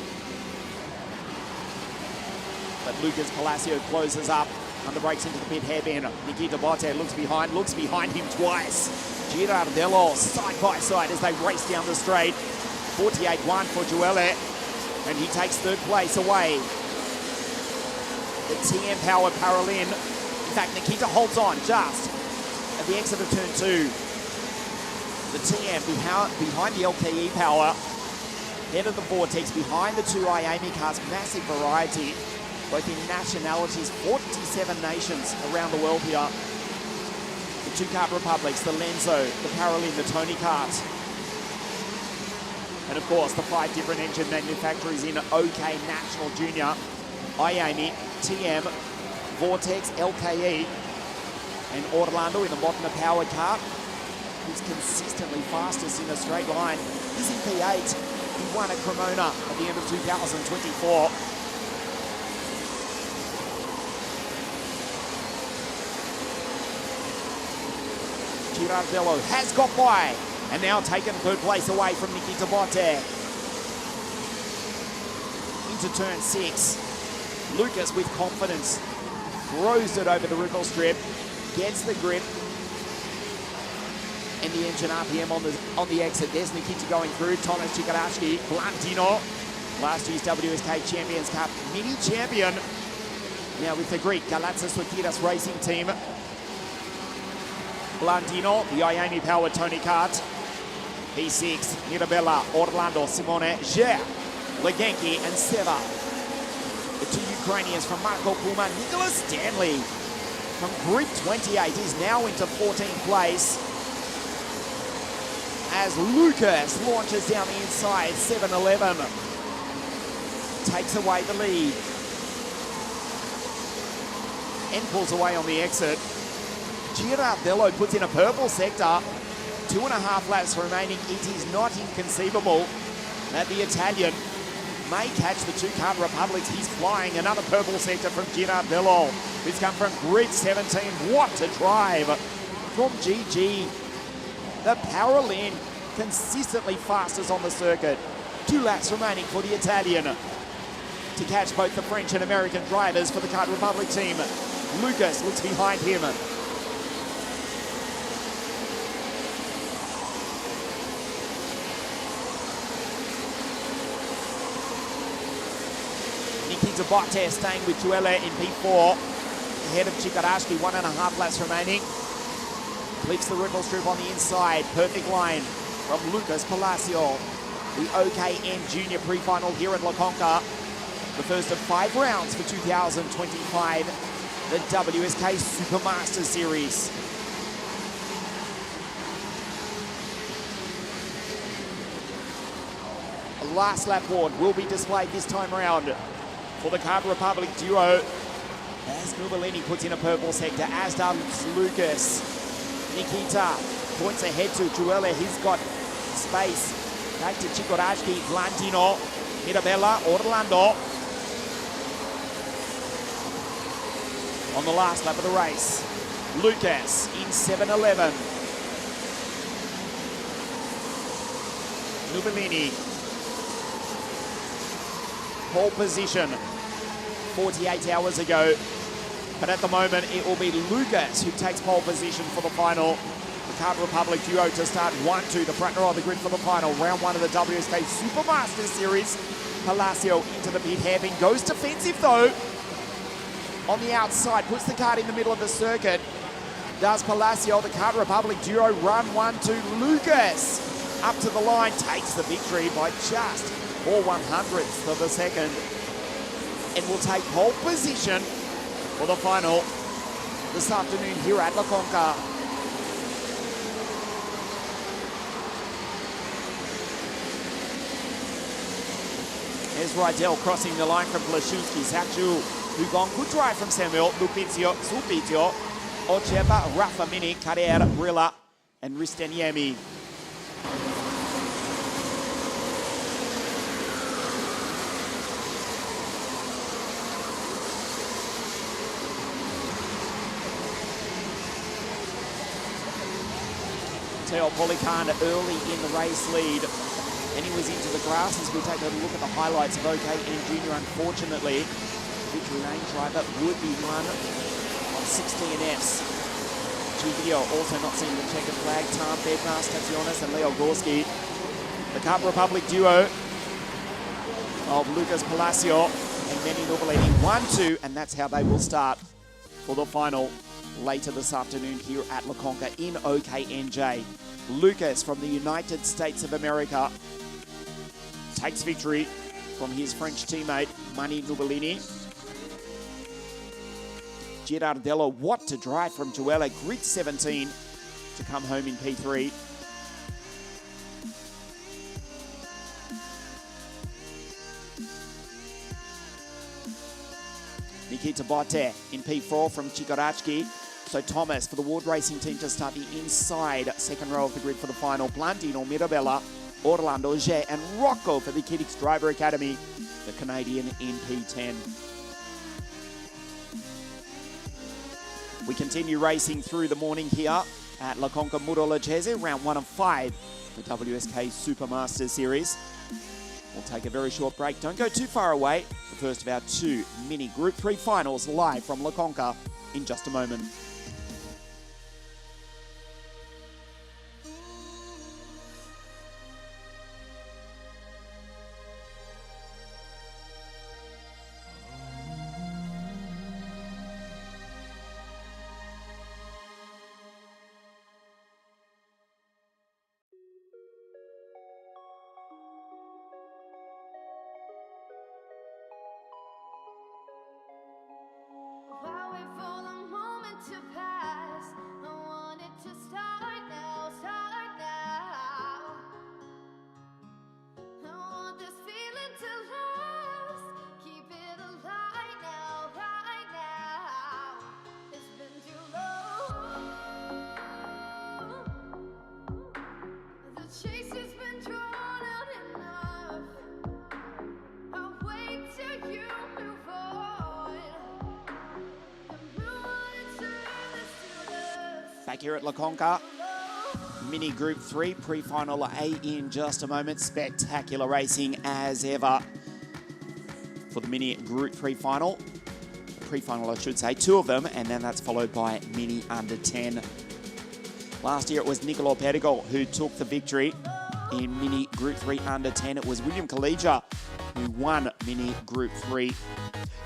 But Lucas Palacio closes up. Under brakes into the pit hairpin. Nikita Botte looks behind him twice. Girardello side by side as they race down the straight. 48.1 for Duella, and he takes third place away. The TM Power Paralin. In fact, Nikita holds on just at the exit of turn 2. The TM behind the LKE Power. Head of the Vortex behind the 2 Iami cars. Massive variety, both in nationalities, 47 nations around the world here. The 2 kart republics, the Lenzo, the Paralin, the Tony Kart. And of course, the 5 different engine manufacturers in OK National Junior, Iami, TM, Vortex, LKE, and Orlando in the Modena Power Car, who's consistently fastest in a straight line. He's in P8. He won at Cremona at the end of 2024. Girardello has got by and now taken third place away from Nikita Botte. Into turn 6. Lucas with confidence throws it over the wriggle strip, gets the grip, and the engine RPM on the exit. There's Nikita going through. Thomas Chikarashi, Blantino, last year's WSK Champions Cup mini champion. Now with the Greek Galatsa Sotiras Racing Team. Blandino, the Iami powered Tony Kart. P6, Mirabella, Orlando, Simone, Ger, Legenki, and Seva. The 2 Ukrainians from Marco Puma, Nicholas Stanley from Group 28 is now into 14th place as Lucas launches down the inside. 7-11 takes away the lead and pulls away on the exit. Girardello puts in a purple sector. 2.5 laps remaining. It is not inconceivable that the Italian may catch the 2 kart republics. He's flying. Another purple sector from Girardello, who's come from grid 17. What a drive from GG. The Paralin consistently fastest on the circuit. 2 laps remaining for the Italian to catch both the French and American drivers for the Kart Republic team. Lucas looks behind him. Nikita Botte staying with Duella in P4. Ahead of Chikarashi, 1.5 laps remaining. Flips the wriggle strip on the inside. Perfect line from Lucas Palacio. The OKN Junior pre-final here at La Conca. The first of 5 rounds for 2025, the WSK Supermaster Series. A last lap board will be displayed this time around for the Kart Republic duo. As Nubalini puts in a purple sector, as does Lucas. Nikita points ahead to Joelle. He's got space. Back to Chikorajki, Blandino, Mirabella, Orlando. On the last lap of the race, Lucas in 7:11. Nubalini, pole position 48 hours ago. But at the moment, it will be Lucas who takes pole position for the final. The Card Republic duo to start 1-2, the front row of the grid for the final. Round 1 of the WSK Supermasters Series. Palacio into the pit hairpin, goes defensive though. On the outside, puts the card in the middle of the circuit. Does Palacio, the Card Republic duo, run 1-2. Lucas up to the line, takes the victory by just 4/100ths of a second. And will take pole position for the final this afternoon here at La Conca. There's Rydell crossing the line from Blaszewski, Zakju, Hugon, good drive from Samuel, Lupizio, Sulpizio, Ocheba, Rafa Mini, Kader, Rilla, and Risteniemi. Teo Polican early in the race lead, and he was into the grass as we take a look at the highlights of OKN Junior. Unfortunately, victory lane driver would be one of 6 DNFs. Giglio also not seeing the checkered flag. Tam Bednar, Staciones, and Leo Gorski. The Card Republic duo of Lucas Palacio and Benny Nubalini 1-2, and that's how they will start for the final later this afternoon here at La Conca in OKNJ. Lucas from the United States of America takes victory from his French teammate Mani Nubalini. Girardello, what to drive from Joella, grid 17 to come home in P3. Nikita Botte in P4 from Chikorachki. So Thomas for the Ward Racing team to start the inside second row of the grid for the final. Blandino, Mirabella, Orlando, Ge, and Rocco for the Kiddix Driver Academy, the Canadian in P10. We continue racing through the morning here at La Conca Murolachese, round 1 of 5, the WSK Supermasters Series. We'll take a very short break. Don't go too far away. The first of our 2 mini Group 3 finals live from La Conca in just a moment. While we for the moment to pass, I want it to start now, start now. I want this feeling to last, keep it alive now, right now. It's been too long. The chase has been drawn out enough. I'll wait till you move on. Back here at La Conca, mini Group 3 pre-final A in just a moment. Spectacular racing as ever for the mini Group 3 final. Pre-final, I should say, 2 of them, and then that's followed by mini under 10. Last year it was Nicolo Perigol who took the victory in mini Group 3 under 10. It was William Collegia who won mini Group 3.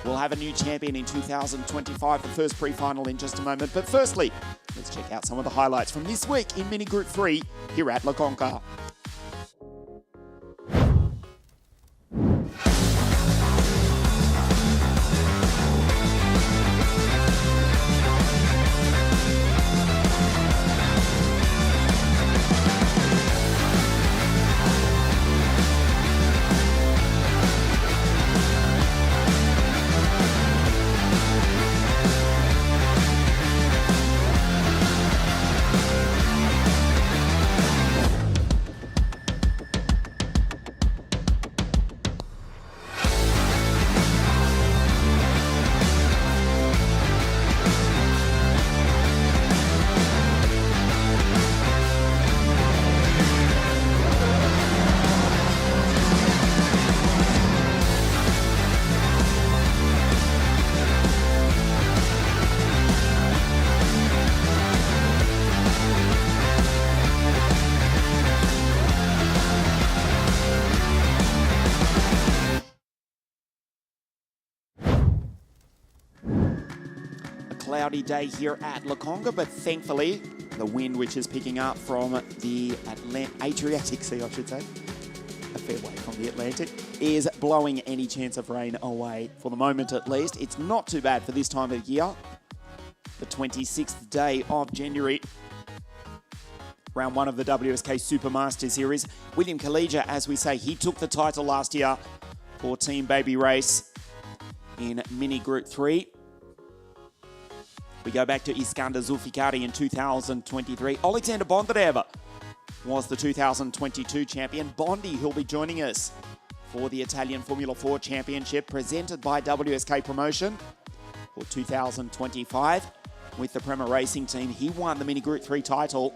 We'll have a new champion in 2025, the first pre-final in just a moment. But firstly, let's check out some of the highlights from this week in mini Group 3 here at La Conca. cloudy day here at CONCA, but thankfully the wind, which is picking up from the Adriatic Sea, I should say, a fair way from the Atlantic, is blowing any chance of rain away for the moment at least. It's not too bad for this time of year. The 26th day of January. Round 1 of the WSK Supermaster Series. William Kalija, as we say, he took the title last year for Team Baby Race in Mini Group 3. We go back to Iskander Zulfikari in 2023. Alexander Bondarev was the 2022 champion. Bondi, who'll be joining us for the Italian Formula 4 Championship presented by WSK Promotion for 2025 with the Prema Racing team. He won the Mini Group 3 title.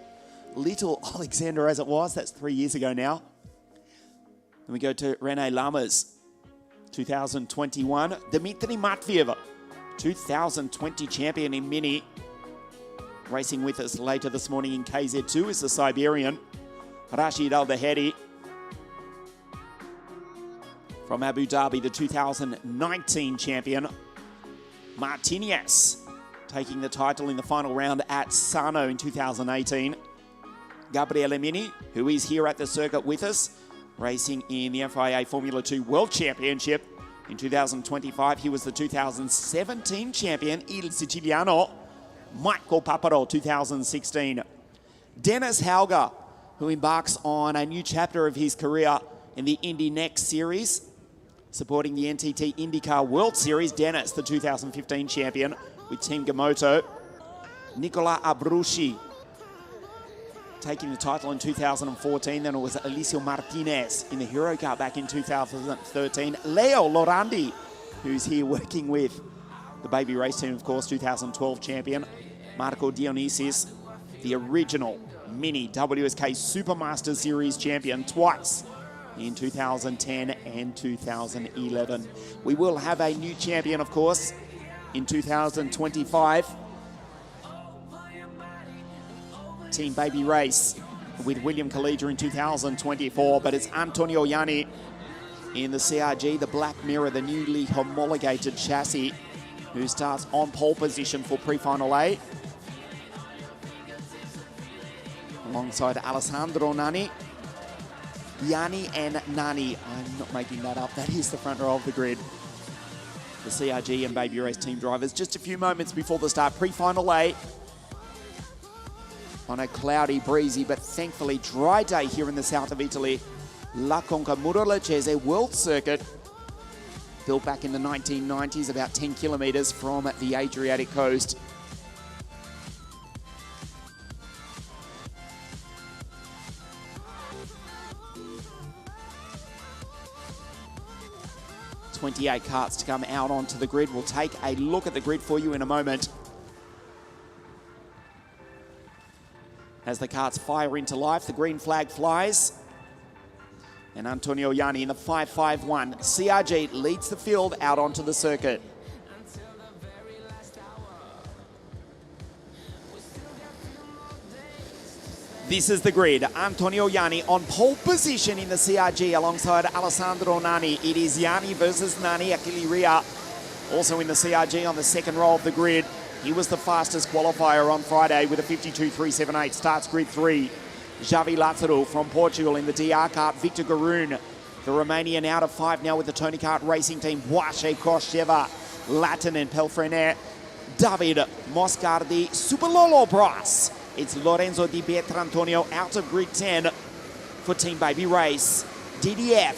Little Alexander as it was, that's 3 years ago now. Then we go to Rene Lammers, 2021. Dmitry Matviev, 2020 champion in Mini. Racing with us later this morning in KZ2 is the Siberian. Rashid Al-Dahedi from Abu Dhabi, the 2019 champion. Martinez taking the title in the final round at Sano in 2018. Gabriele Mini, who is here at the circuit with us, racing in the FIA Formula 2 World Championship in 2025. He was the 2017 champion, Il Siciliano. Michael Paparo, 2016. Dennis Hauger, who embarks on a new chapter of his career in the Indy Next Series, supporting the NTT IndyCar World Series. Dennis, the 2015 champion with Team Gamoto. Nicola Abruzzi, taking the title in 2014. Then it was Alicio Martinez in the Hero Car back in 2013. Leo Lorandi, who's here working with the Baby Race team, of course, 2012 champion. Marco Dionysis, the original Mini WSK Supermaster Series champion twice in 2010 and 2011. We will have a new champion, of course, in 2025. Team Baby Race with William Kalija in 2024, but it's Antonio Yanni in the CRG, the Black Mirror, the newly homologated chassis, who starts on pole position for pre-final A, alongside Alessandro Nani. Yanni and Nani, I'm not making that up, that is the front row of the grid. The CRG and Baby Race team drivers just a few moments before the start. Pre-final A on a cloudy, breezy, but thankfully dry day here in the south of Italy. La Conca Murolacese World Circuit, built back in the 1990s, about 10 kilometres from the Adriatic coast. "28 karts to come out onto the grid." We'll take a look at the grid for you in a moment, as the karts fire into life. The green flag flies, and Antonio Yanni in the 551 CRG leads the field out onto the circuit. This is the grid. Antonio Yanni on pole position in the CRG alongside Alessandro Nani. It is Yanni versus Nani. Achille Ria also in the CRG on the second row of the grid. He was the fastest qualifier on Friday with a 52.378. Starts grid 3. Javi Lazaro from Portugal in the DR kart. Victor Garoon, the Romanian, out of 5 now with the Tony Kart Racing team. Boache Kosheva, Latin and Pelfrenet. David Moscardi, Superlolo Bros. It's Lorenzo Di Pietrantonio out of grid 10 for Team Baby Race. DDF,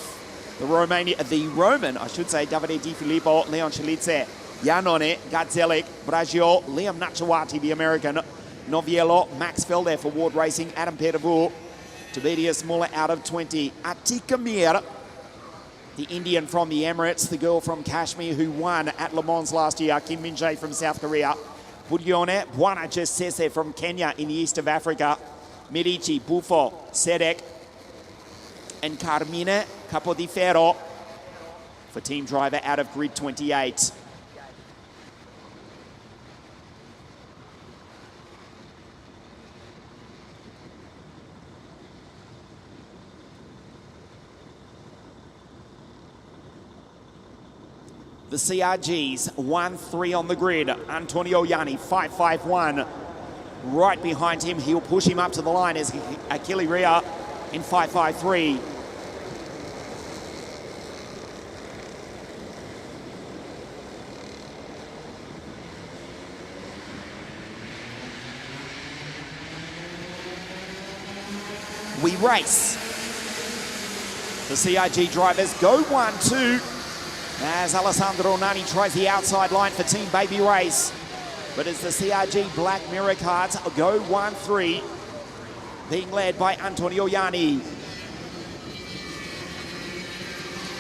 the Roman, Davide Di Filippo, Leon Chilice, Janone, Gadzelik, Bragio, Liam Nachawati, the American, Noviello, Max Felder for Ward Racing, Adam Petavur, Tobias Muller out of 20, Atika Mir, the Indian from the Emirates, the girl from Kashmir who won at Le Mans last year, Kim Min-jae from South Korea, Budione, Bwana Jesese from Kenya in the east of Africa, Mirici, Buffo, Sedek, and Carmine Capodiferro for team driver out of grid 28. The CRGs 1-3 on the grid. Antonio Yanni 5-5-1. Right behind him, he'll push him up to the line as Achille Ria in 5-5-3. We race. The CRG drivers go 1-2 as Alessandro Nani tries the outside line for Team Baby Race. But as the CRG Black Mirror cards go 1-3, being led by Antonio Yanni.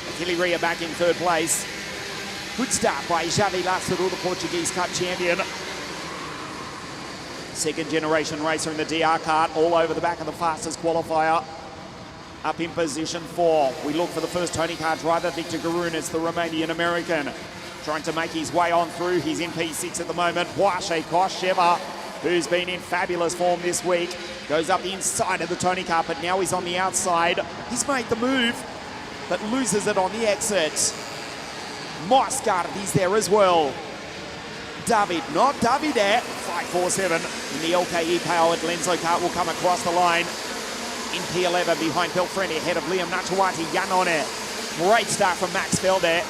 Achille Ria back in third place. Good start by Javi Lazzaro, the Portuguese Cup champion. Second generation racer in the DR kart, all over the back of the fastest qualifier. Up in position 4. We look for the first Tony Kart driver, Victor Garoon. It's the Romanian-American. Trying to make his way on through. He's in P6 at the moment. Błażej Koszeva, who's been in fabulous form this week, goes up the inside of the Tony Kart, but now he's on the outside. He's made the move, but loses it on the exit. Moscard, he's there as well. David, not Davide, 5-4-7 in the LKE powered Lenzo kart will come across the line in P11 behind Pelfreni, ahead of Liam Natuati, Janone. Great start from Max Felder,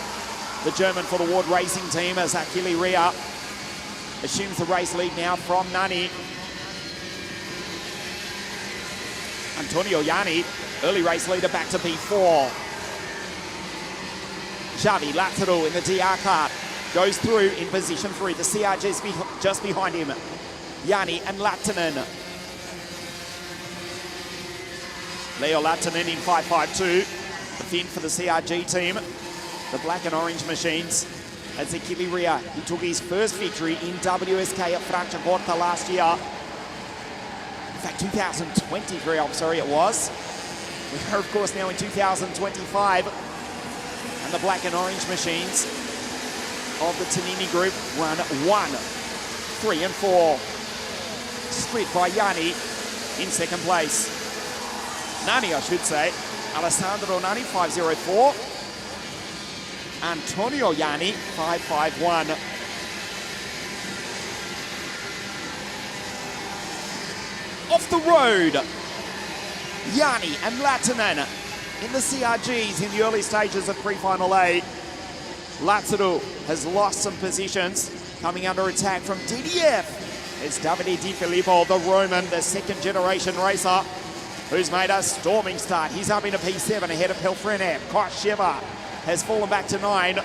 the German for the Ward Racing team, as Achille Ria assumes the race lead now from Nani. Antonio Yanni, early race leader, back to P4. Javi Lazzaro in the DR kart goes through in position 3. The CRG's just behind him. Yanni and Lattinen. Leo Lattinen in 5-5-2. The Finn for the CRG team. The black and orange machines. As Achille Ria, he took his first victory in WSK at Franciacorta last year. In fact, 2023, I'm sorry, it was. We are, of course, now in 2025. And the black and orange machines of the Tonini Group run 1, 3 and 4. Split by Yanni in second place. Nani, I should say. Alessandro Nani, 5-0-4. Antonio Yanni, 5-5-1. Off the road, Yanni and Lattinen in the CRGs in the early stages of pre-final A. Lazzaro has lost some positions, coming under attack from DDF. It's Davide Di Filippo, the Roman, the second generation racer, who's made a storming start. He's up into P7 ahead of Pelfrene. Kosheva has fallen back to 9.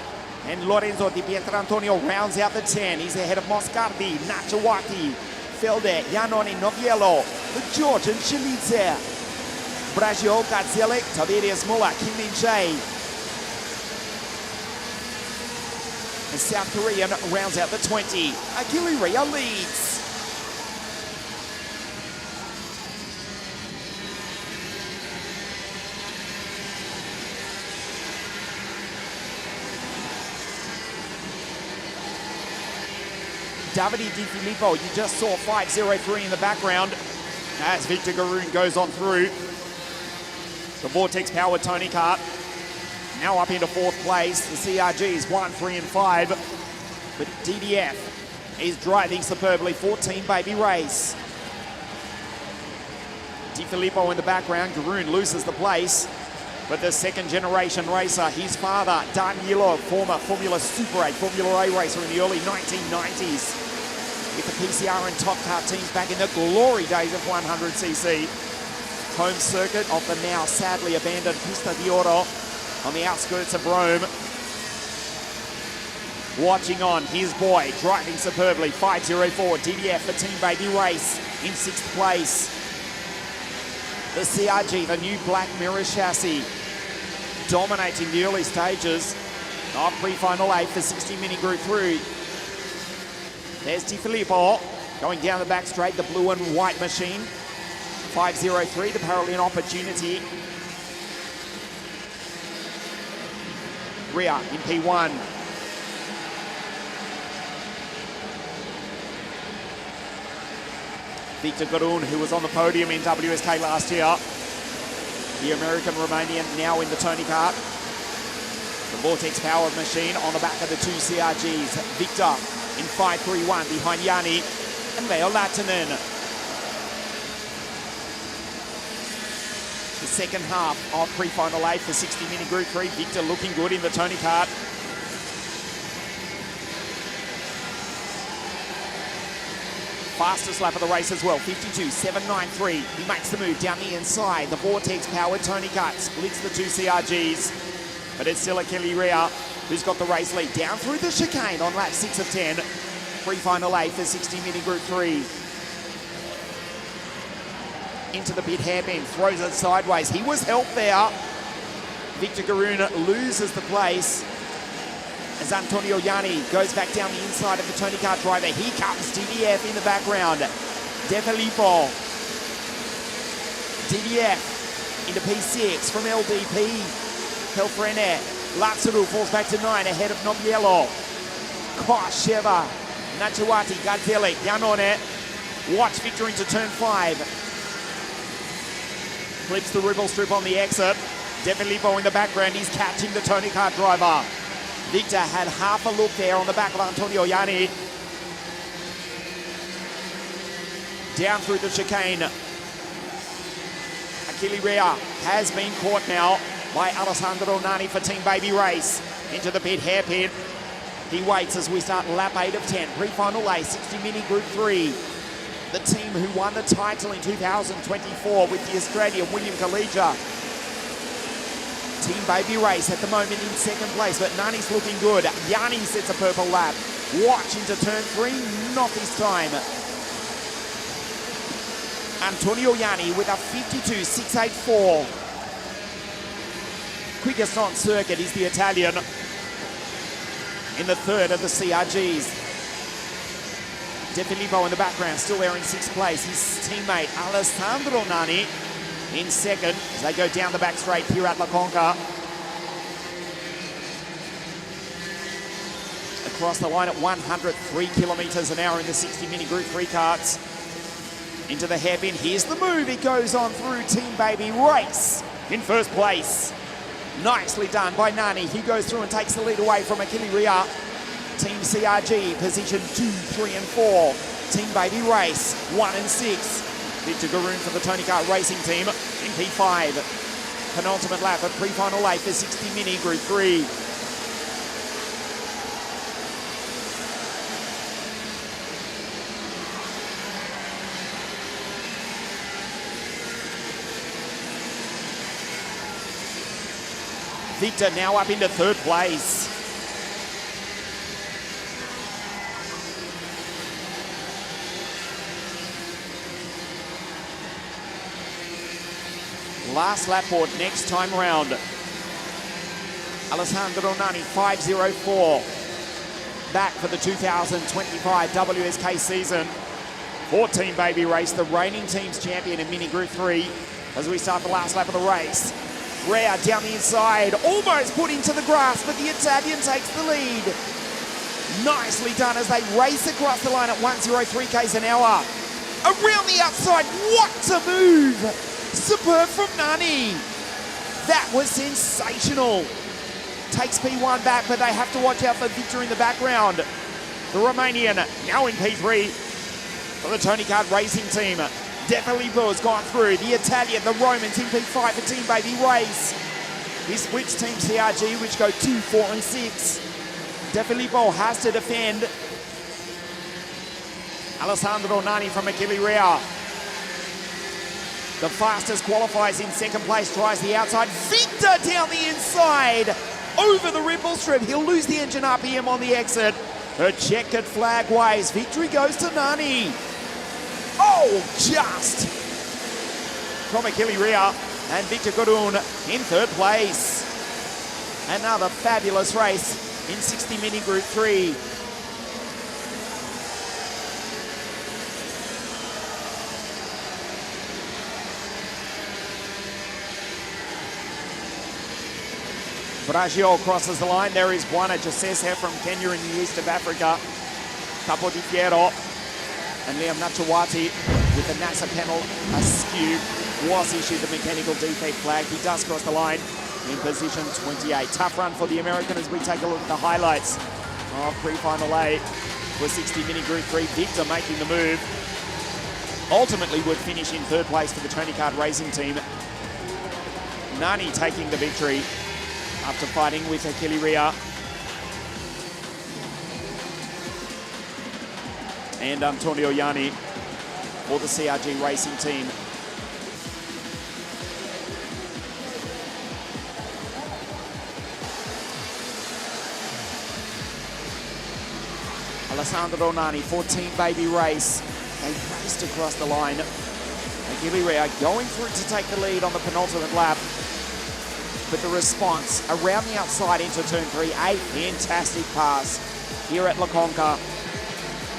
And Lorenzo Di Pietrantonio rounds out the 10. He's ahead of Moscardi, Nachawati, Felder, Janoni, Noviello, the Georgian Chilice, Bragio, Gazelek, Tiberius Muller, Kim Min Jae. And South Korean rounds out the 20. Achille Ria leads. Davide Di Filippo, you just saw 5-0-3 in the background as Victor Garoon goes on through. The Vortex powered Tony Kart now up into 4th place. The CRGs 1, 3 and 5. But DDF is driving superbly for Team Baby Race. Di Filippo in the background. Garoon loses the place. But the second generation racer, his father, Danilo, former Formula Super 8, Formula A racer in the early 1990s. With the PCR and Top Car teams back in the glory days of 100cc. Home circuit of the now sadly abandoned Pista di Oro on the outskirts of Rome. Watching on, his boy, driving superbly, 5-0-4, DDF for Team Baby Race in 6th place. The CRG, the new Black Mirror chassis, dominating the early stages of pre-final A for 60 Mini Group 3. There's Di Filippo going down the back straight, the blue and white machine. 5-0-3, the Paralympic opportunity. Ria in P1. Victor Garoon, who was on the podium in WSK last year. The American-Romanian now in the Tony Kart. The Vortex powered machine on the back of the two CRGs. Victor in 5-3-1 behind Yanni and Leo Lattinen. The second half of pre-final 8 for 60-minute Group 3. Victor looking good in the Tony Kart. Fastest lap of the race as well, 52.793. He makes the move down the inside. The Vortex-powered Tony Kart splits the two CRGs, but it's still Achille Rea who's got the race lead. Down through the chicane on lap 6 of 10. Pre-final 8 for 60-minute Group 3. Into the pit hairpin, throws it sideways. He was helped there. Victor Garoon loses the place as Antonio Yanni goes back down the inside of the Tony Kart driver. Here comes DDF in the background. De Filippo. DDF into P6 from LDP. Pelfrene. Latsuru falls back to 9 ahead of Nobiello. Kosheva. Nachawati. Gazelle down on it. Watch Victor into turn 5. Flips the Ribble strip on the exit. De Filippo in the background. He's catching the Tony Kart driver. Victor had half a look there on the back of Antonio Yanni. Down through the chicane. Achille Rea has been caught now by Alessandro Nani for Team Baby Race. Into the pit hairpin. He waits as we start lap 8 of 10. Pre-final A, 60-minute Group 3. The team who won the title in 2024 with the Australian William Collegia. Team Baby Race at the moment in second place, but Nani's looking good. Yanni sets a purple lap. Watch into turn 3, not this time. Antonio Yanni with a 52.684. Quickest on circuit is the Italian in the third of the CRGs. De Filippo in the background, still there in 6th place. His teammate Alessandro Nani in second as they go down the back straight here at La Conca. Across the line at 103 kilometres an hour in the 60-minute Group 3 karts. Into the hairpin, here's the move. He goes on through Team Baby Race in first place. Nicely done by Nani. He goes through and takes the lead away from Achille Rea. Team CRG, position 2, 3 and 4. Team Baby Race, 1 and 6. Victor Garoon for the Tony Kart Racing team in P5. Penultimate lap of pre-final 8 for 60-minute Group 3. Victor now up into third place. Last lap board next time round. Alessandro Nani, 5.04. Back for the 2025 WSK season. 14 Baby Race, the reigning team's champion in Mini Group 3 as we start the last lap of the race. Rea down the inside, almost put into the grass, but the Italian takes the lead. Nicely done as they race across the line at 103 k's an hour. Around the outside, what a move! Superb from Nani. That was sensational. Takes P1 back, but they have to watch out for Victor in the background. The Romanian now in P3 for the Tony Kart Racing team. De Filippo has gone through. The Italian, the Romans in P5 for Team Baby Race. He splits Team CRG, which go 2, 4 and 6. De Filippo has to defend. Alessandro Nani from Achille Rea. The fastest qualifies in second place, tries the outside. Victor down the inside, over the Ribble strip. He'll lose the engine RPM on the exit. A checkered flag waves. Victory goes to Nani. Oh, just from Achille Rea and Victor Garoon in third place. Another fabulous race in 60-minute Group 3. Bragio crosses the line. There is Bwana Josese from Kenya in the east of Africa. Capo Di Fiero and Liam Nachawati with the NASA panel askew was issued the mechanical defect flag. He does cross the line. in position 28. Tough run for the American as we take a look at the highlights of pre-final 8 for 60 mini group 3. Victor making the move. Ultimately would finish in third place for the Tony Kart racing team. Nani taking the victory after fighting with Achille Ria. And Antonio Yanni for the CRG racing team. Alessandro Nani for Team Baby Race. They raced across the line. Achille Ria going through to take the lead on the penultimate lap. But the response around the outside into turn 3, a fantastic pass here at La Conca.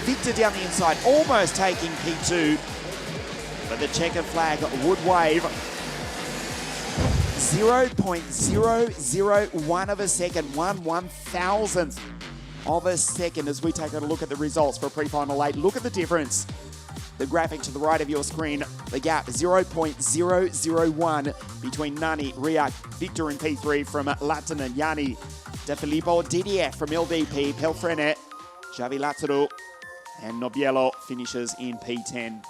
Victor down the inside, almost taking P2, but the checkered flag would wave. 0.001 of a second, 1/1000th of a second as we take a look at the results for pre-final 8. Look at the difference. The graphic to the right of your screen, the gap 0.001 between Nani, Ria, Victor in P3 from Lattinen, Yanni, De Filippo, Didier from LDP, Pelfrene, Xavi Lazzaro, and Nobiello finishes in P10.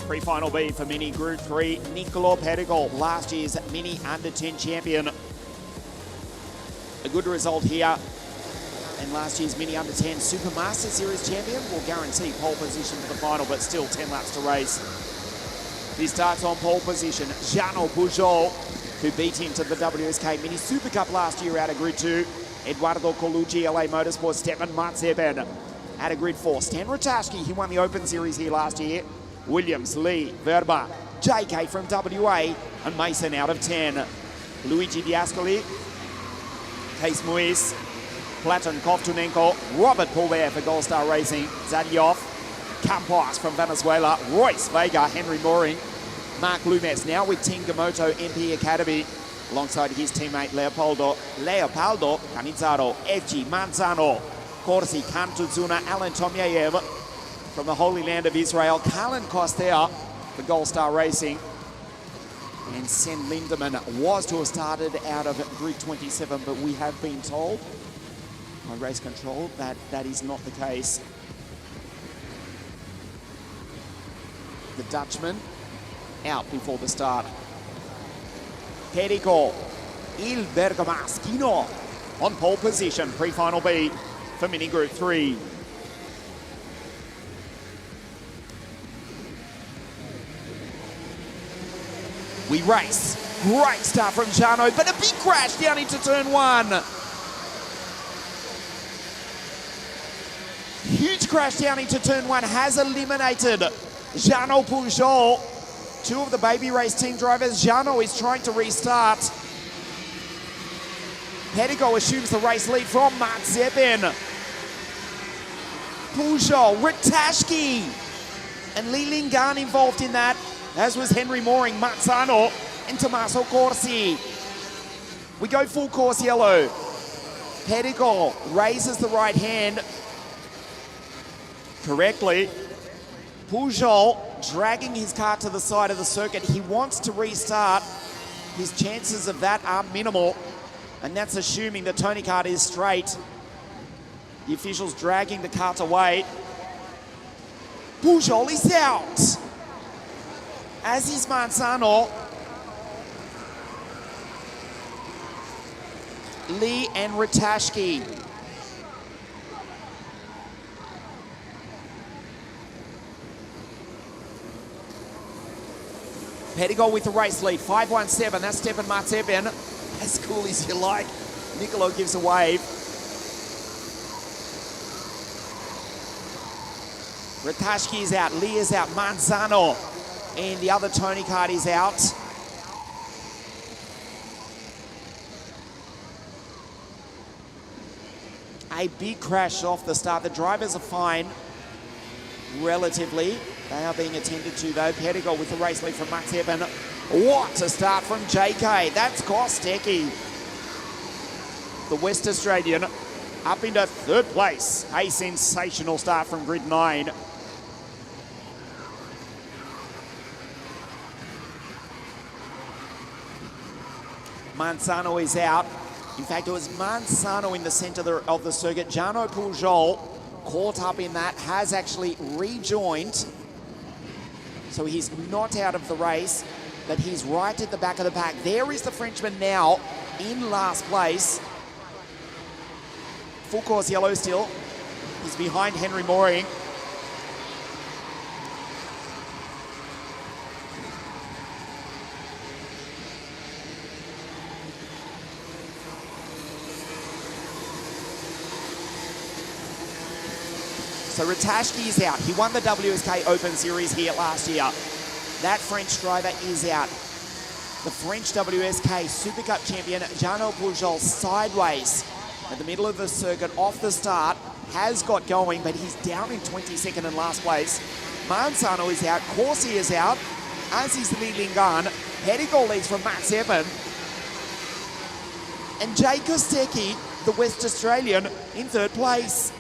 Pre-final B for Mini Group 3, Niccolo Perigol, last year's Mini Under-10 champion. A good result here. And last year's Mini Under-10 Supermaster Series champion will guarantee pole position for the final, but still 10 laps to race. He starts on pole position, Jean Pujol, who beat him to the WSK Mini Super Cup last year out of Grid 2. Eduardo Colucci, LA Motorsport, Stefan Matzeben out of Grid 4. Stan Ratajski, he won the Open Series here last year. Williams, Lee, Verba, JK from WA, and Mason out of 10. Luigi Diascoli, Case Muiz, Platon Kovtunenko, Robert Paulbert for Gold Star Racing, Zadioff, Campos from Venezuela, Royce Vega, Henry Mooring, Mark Lumes now with Team Gamoto MP Academy, alongside his teammate Leopoldo Canizzaro, FG Manzano, Corsi Kantuzuna, Alan Tomyayev, from the Holy Land of Israel, Carlin Costea for Gold Star Racing. And Sen Lindemann was to have started out of Grid 27, but we have been told by race control that that is not the case. The Dutchman out before the start. Perico, Il Bergamaschino on pole position, pre-final B for Mini Group 3. We race. Great start from Jano, but a big crash down into turn 1. Huge crash down into turn 1 has eliminated Jano Pujol. Two of the Baby Race team drivers. Jano is trying to restart. Pedigo assumes the race lead from Matzeben. Pujol, Ratajski, and Li Lingan involved in that, as was Henry Mooring, Mazzano, and Tommaso Corsi. We go full course yellow. Pedigo raises the right hand correctly. Pujol dragging his car to the side of the circuit. He wants to restart. His chances of that are minimal, and that's assuming the Tony Kart is straight. The officials dragging the cart away. Pujol is out, as is Manzano. Lee and Ratajski. Pettigol with the race lead, 5-1-7. That's Stepan Matsepin. As cool as you like. Nicolo gives a wave. Ratashki is out, Lee is out, Manzano and the other Tony Kart is out. A big crash off the start. The drivers are fine, relatively. They are being attended to though. Pettigol with the race lead from Matsepin. What a start from JK. That's Kostecki. The West Australian up into third place. A sensational start from grid 9. Manzano is out. In fact, it was Manzano in the centre of the circuit. Jarno Pujol caught up in that, has actually rejoined. So he's not out of the race, but he's right at the back of the pack. There is the Frenchman now in last place. Full course yellow still. He's behind Henry Mooring. So Ratashki is out. He won the WSK Open Series here last year. That French driver is out. The French WSK Super Cup champion, Jarno Pujol, sideways at the middle of the circuit off the start, has got going, but he's down in 22nd and last place. Manzano is out. Corsi is out, as is Li Lingan. Pettigol leads from Matsepin. And Jay Kostecki, the West Australian, in third place.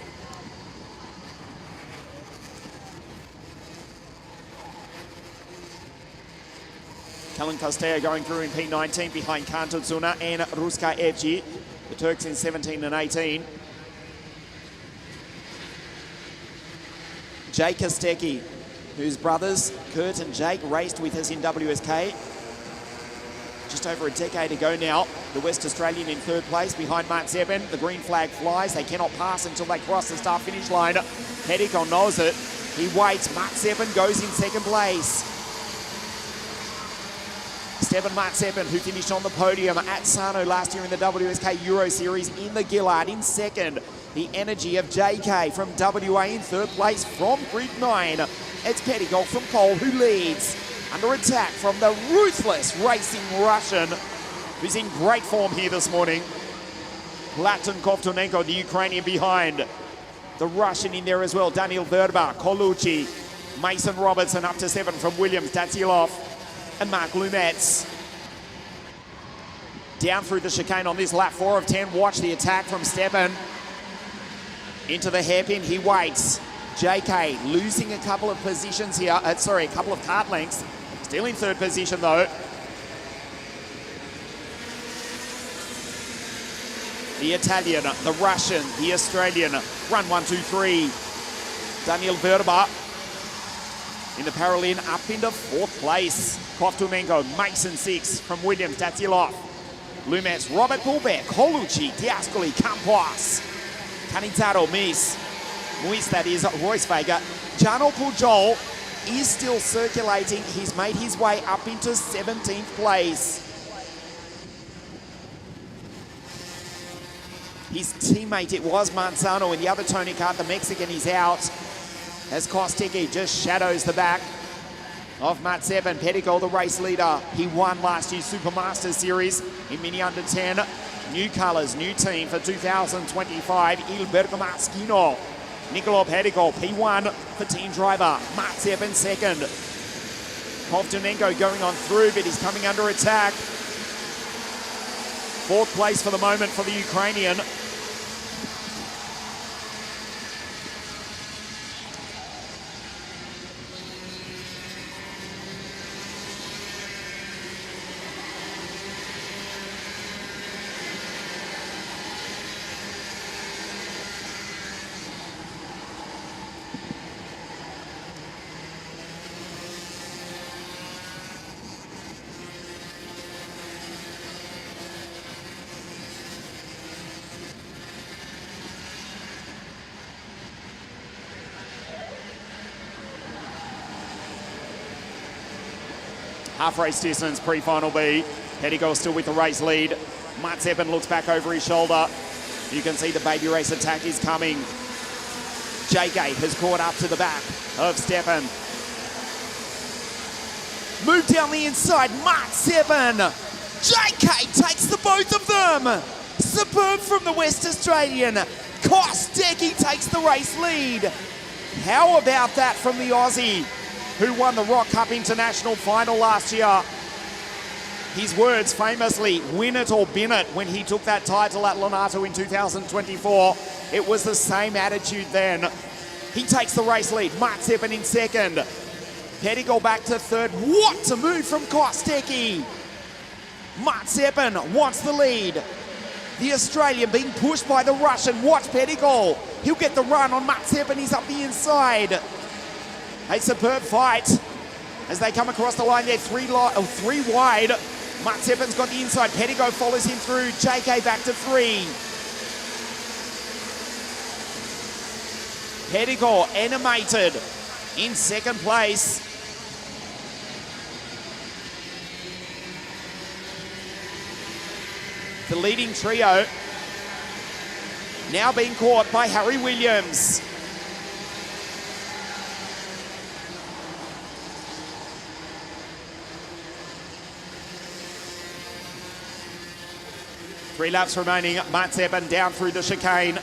Kellen Costeo going through in P19 behind Kantotsuna and Ruska Evci. The Turks in 17 and 18. Jake Kostecki, whose brothers Kurt and Jake raced with us in WSK just over a decade ago now. The West Australian in third place behind Matsepin. The green flag flies. They cannot pass until they cross the start-finish line. Pettigol knows it. He waits. Matsepin goes in second place. Stepan Matsepin, who finished on the podium at Sano last year in the WSK Euro Series in the Gillard in second. The energy of JK from WA in third place from grid 9. It's Pettigol from Cole who leads. Under attack from the ruthless racing Russian, who's in great form here this morning. Platon Kovtunenko, the Ukrainian behind. The Russian in there as well, Daniel Verba, Colucci, Mason Robertson up to 7 from Williams, Datsilov, and Mark Lumetz. Down through the chicane on this lap 4 of 10. Watch the attack from Stepan. Into the hairpin, he waits. JK losing a couple of positions here. A couple of kart lengths. Still in third position though. The Italian, the Russian, the Australian. Run 1, 2, 3. Daniel Verba in the Paralympic up into fourth place. Kovtunenko, Mason 6 from Williams, Datsilov. Lumetz, Robert Bulbeck, Colucci, Diascoli, Campos, Canitaro, Muis, that is, Royce Vega. Jarno Pujol is still circulating. He's made his way up into 17th place. His teammate, it was Manzano in the other Tony Kart, the Mexican, is out. As Kostecki just shadows the back of Matsepin. Pettigol, the race leader. He won last year's Supermaster Series in Mini Under 10. New colours, new team for 2025. Il Bergamaschino. Nicolo Pettigol, P1 for team driver. Matsepin second. Kovtunenko going on through, but he's coming under attack. Fourth place for the moment for the Ukrainian. Half race distance, pre-final B. Pettigo still with the race lead. Matt Seppen looks back over his shoulder. You can see the baby race attack is coming. JK has caught up to the back of Steppen. Move down the inside, Matt Seppen. JK takes the both of them. Superb from the West Australian. Kostecki takes the race lead. How about that from the Aussie, who won the Rock Cup International final last year? His words famously, win it or bin it, when he took that title at Lonato in 2024. It was the same attitude then. He takes the race lead. Matt Seppen in second. Pettigo back to third. What a move from Kostecki. Matt Seppen wants the lead. The Australian being pushed by the Russian. Watch Pettigo. He'll get the run on Matt Seppen. He's up the inside. A superb fight as they come across the line there. Three wide. Matt Seppen's got the inside. Pettigo follows him through. JK back to three. Pettigo animated in second place. The leading trio now being caught by Harry Williams. Three laps remaining. Matt Seppen down through the chicane.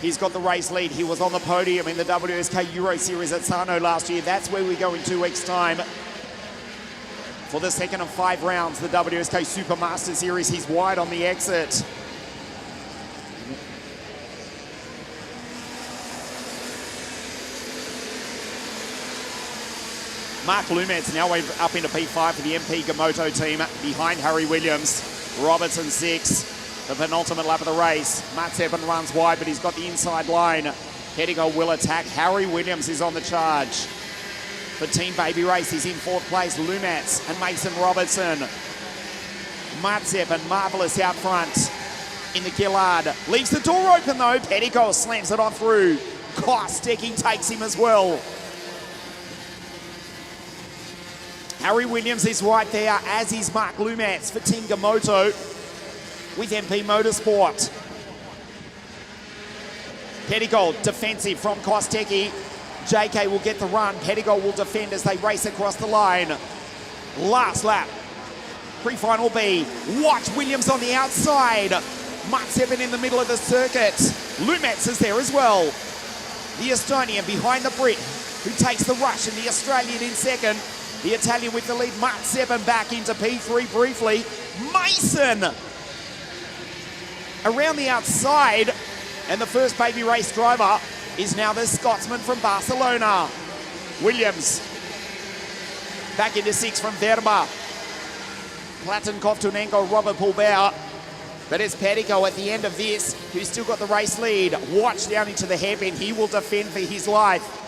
He's got the race lead. He was on the podium in the WSK Euro Series at Sarno last year. That's where we go in 2 weeks' time. For the second of 5 rounds, the WSK Supermaster Series, he's wide on the exit. Mark Lumetz now up into P5 for the MP Gamoto team behind Harry Williams. Robertson 6, the penultimate lap of the race. Matt Seppen runs wide, but he's got the inside line. Pettigo will attack. Harry Williams is on the charge. For Team Baby Race, he's in 4th place. Lumetz and Mason Robertson. Matt Seppen, marvellous out front in the Gillard. Leaves the door open though. Pettigo slams it on through. Kostecki takes him as well. Harry Williams is right there, as is Mark Lumetz for Team Gamoto with MP Motorsport. Pettigo defensive from Kostecki. JK will get the run. Pettigo will defend as they race across the line. Last lap. Pre-final B. Watch Williams on the outside. Matt Seppen in the middle of the circuit. Lumetz is there as well. The Estonian behind the Brit, who takes the rush, and the Australian in second. The Italian with the lead. Matt Seppen back into P3 briefly. Mason around the outside. And the first Baby Race driver is now the Scotsman from Barcelona. Williams back into 6 from Verba. Platonkov, Tunenko, Robert Pulbauer. But it's Pettigo at the end of this, who's still got the race lead. Watch down into the hairpin. He will defend for his life.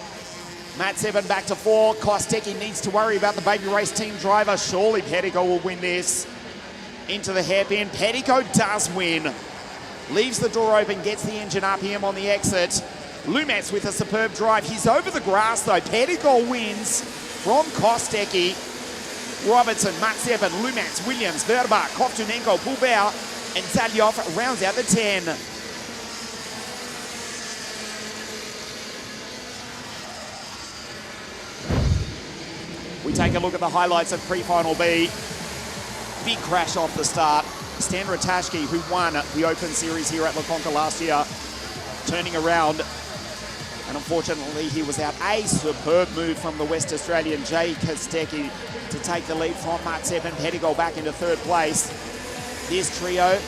Matt Seppen back to 4. Kostecki needs to worry about the Baby Race team driver. Surely Pettigo will win this. Into the hairpin. Pettigo does win. Leaves the door open, gets the engine RPM on the exit. Lumetz with a superb drive. He's over the grass though. Pettigo wins from Kostecki. Robertson, Matt Seppen, Lumetz, Williams, Verba, Kovtunenko, Pulbauer, and Zalyov rounds out the 10. We take a look at the highlights of pre-final B. Big crash off the start. Stan Ratajski, who won the Open Series here at CONCA last year, turning around. And unfortunately, he was out. A superb move from the West Australian, Jay Kostecki, to take the lead from Matt Seppen. Pettigo back into 3rd place. This trio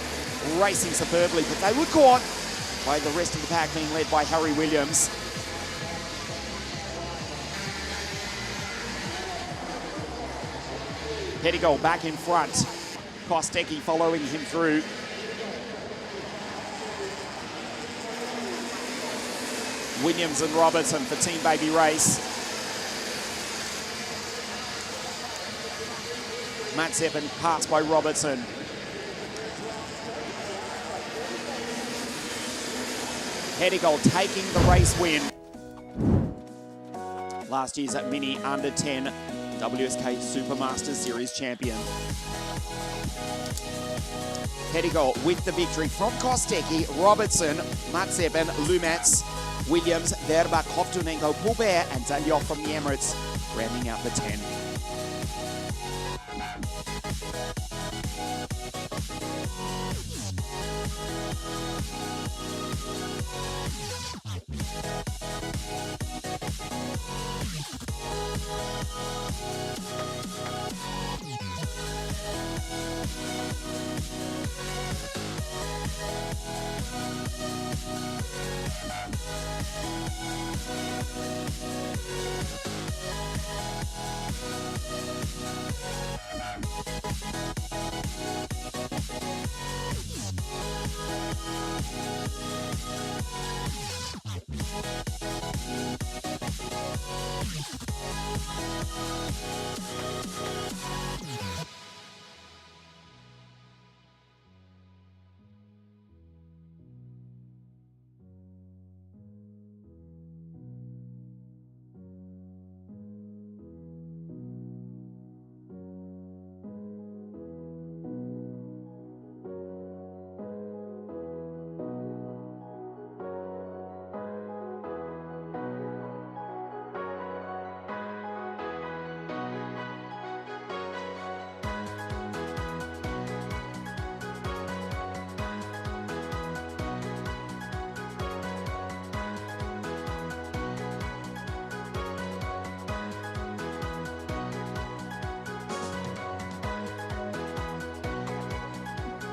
racing superbly, but they were caught by the rest of the pack being led by Harry Williams. Pettigo back in front. Kostecki following him through. Williams and Robertson for Team Baby Race. Matt Seppen passed by Robertson. Pettigo taking the race win. Last year's Mini Under 10 WSK Supermaster Series champion. Pedigal with the victory from Kostecki, Robertson, Matsepen, Lumets, Williams, Verbach, Hovtunenko, Poubert, and Dalyov from the Emirates, rounding out the 10.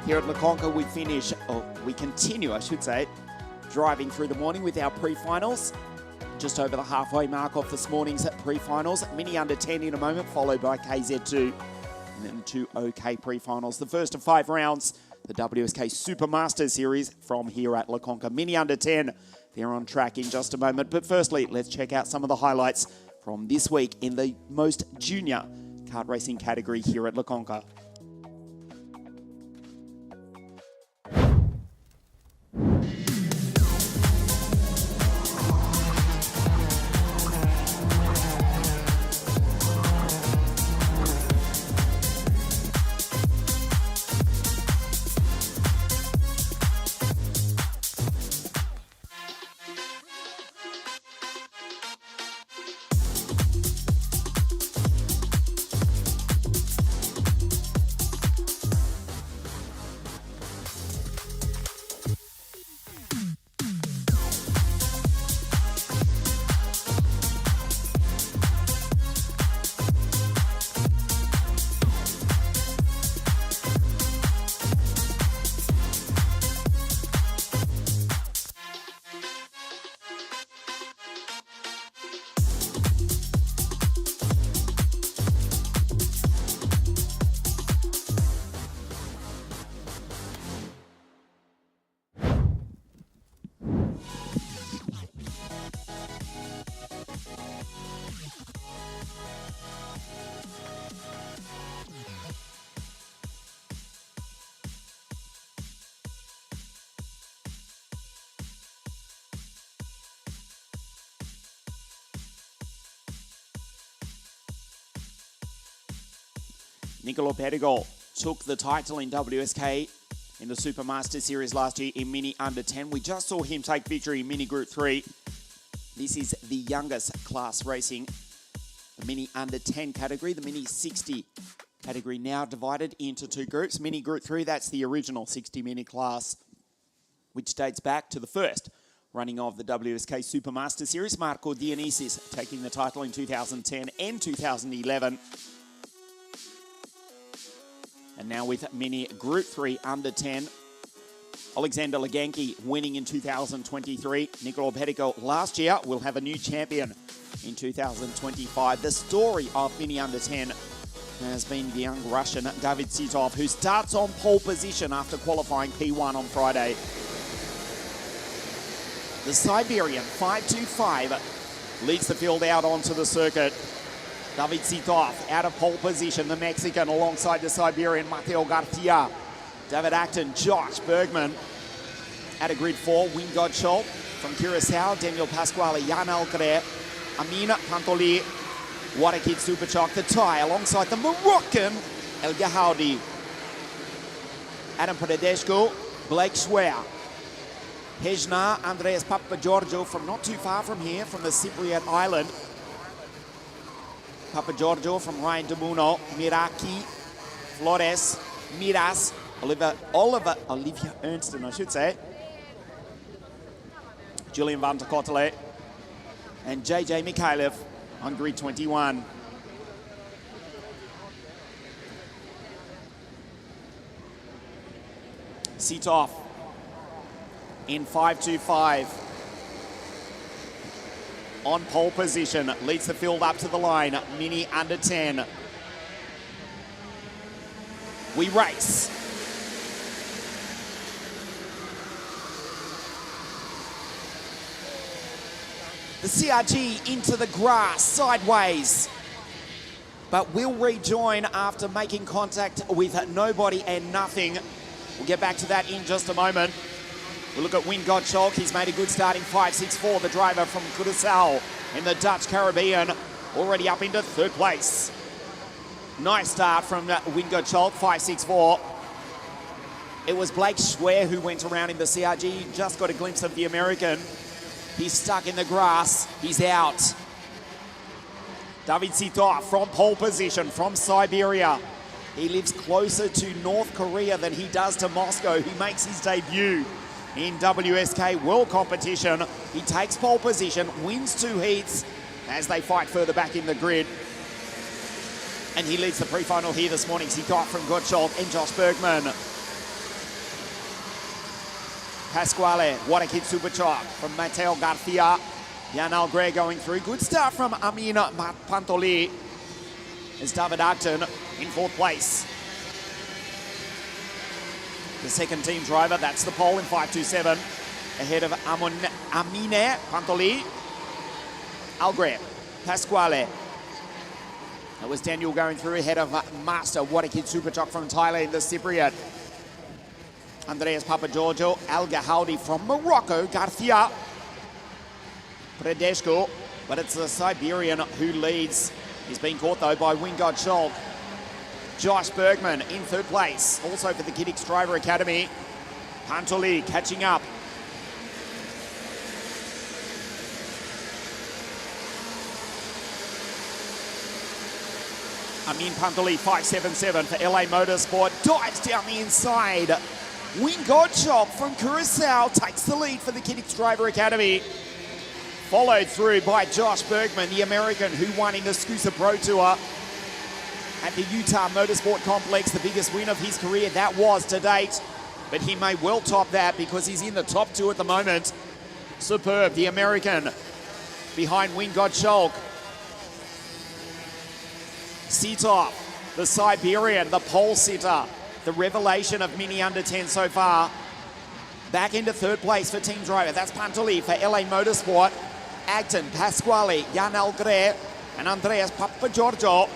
Here at CONCA, we continue, driving through the morning with our pre-finals. Just over the halfway mark of this morning's pre-finals. Mini under 10 in a moment, followed by KZ2. And then 2 OK pre-finals. The first of 5 rounds, the WSK Supermaster Series from here at CONCA. Mini under 10, they're on track in just a moment. But firstly, let's check out some of the highlights from this week in the most junior kart racing category here at CONCA. Nicola Pedigal took the title in WSK in the Supermaster Series last year in Mini Under 10. We just saw him take victory in Mini Group 3. This is the youngest class racing, the Mini Under 10 category, the Mini 60 category now divided into 2 groups. Mini Group 3, that's the original 60 Mini class, which dates back to the first running of the WSK Supermaster Series. Marco Dionysis taking the title in 2010 and 2011. And now with Mini Group 3 Under 10, Alexander Leganki winning in 2023. Nicola Pedigal last year will have a new champion in 2025. The story of Mini Under 10 has been the young Russian David Sitov, who starts on pole position after qualifying P1 on Friday. The Siberian 525 leads the field out onto the circuit. David Sitov out of pole position. The Mexican alongside the Siberian Mateo Garcia. David Acton, Josh Bergman at a grid 4. Wingard Scholl from Curacao. Daniel Pasquale, Jan Alcaret, Amina Pantoli, What a Kid Superchalk, the Thai alongside the Moroccan El Gahoudi. Adam Prodeshko, Blake Schwer. Hejna, Andreas Papagiorgio from not too far from here, from the Cypriot island. Papagiorgio from Ryan Demuno, Miraki, Flores, Miras, Olivia Ernston, I should say. Julian Van der Kotele and JJ Mikhailov on grid 21. Sitov in 5.25. On pole position, leads the field up to the line. Mini under 10. We race. The CRG into the grass, sideways. But will rejoin after making contact with nobody and nothing. We'll get back to that in just a moment. We'll look at Wingod Schalk. He's made a good start in 5.64. The driver from Curaçao in the Dutch Caribbean, already up into third place. Nice start from Wingod Schalk, 5.64. It was Blake Schwer who went around in the CRG. Just got a glimpse of the American. He's stuck in the grass. He's out. David Sitov from pole position from Siberia. He lives closer to North Korea than he does to Moscow. He makes his debut in WSK World Competition. He takes pole position, wins 2 heats as they fight further back in the grid. And he leads the pre-final here this morning. Sitov from Gottschalk and Josh Bergman. Pasquale, what a Kid Superchalk from Mateo Garcia. Jan Algre going through. Good start from Amin Pantoli. As David Acton in 4th place. The second team driver, that's the pole in 5.27. Ahead of Amine Pantoli. Algre, Pasquale. That was Daniel going through ahead of Master, what a Kid Superchalk from Thailand, the Cypriot. Andreas Papagiorgio, El Gahoudi from Morocco, Garcia, Prodeshko, but it's the Siberian who leads. He's been caught though by Wingod Schalk. Josh Bergman in 3rd place, also for the Kiddix Driver Academy. Pantoli catching up. Amin Pantoli, 5.77 for LA Motorsport, dives down the inside. Wingod Schalk from Curaçao takes the lead for the Kiddix Driver Academy. Followed through by Josh Bergman, the American who won in the Scusa Pro Tour at the Utah Motorsport Complex, the biggest win of his career that was to date. But he may well top that because he's in the top 2 at the moment. Superb, the American behind Wingod Schalk. Sitov, the Siberian, the pole sitter. The revelation of Mini under 10 so far. Back into 3rd place for team driver. That's Pantoli for LA Motorsport. Acton, Pasquale, Jan Algre, and Andreas Papagiorgio.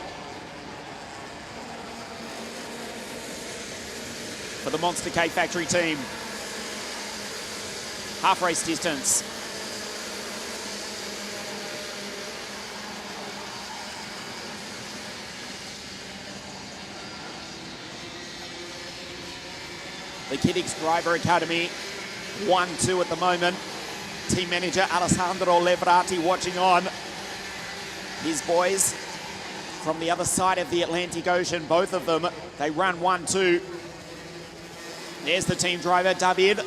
For the Monster K Factory team. Half race distance. The Kiddix Driver Academy, 1-2 at the moment. Team manager Alessandro Levrati watching on. His boys from the other side of the Atlantic Ocean, both of them, they run 1-2. There's the team driver, David,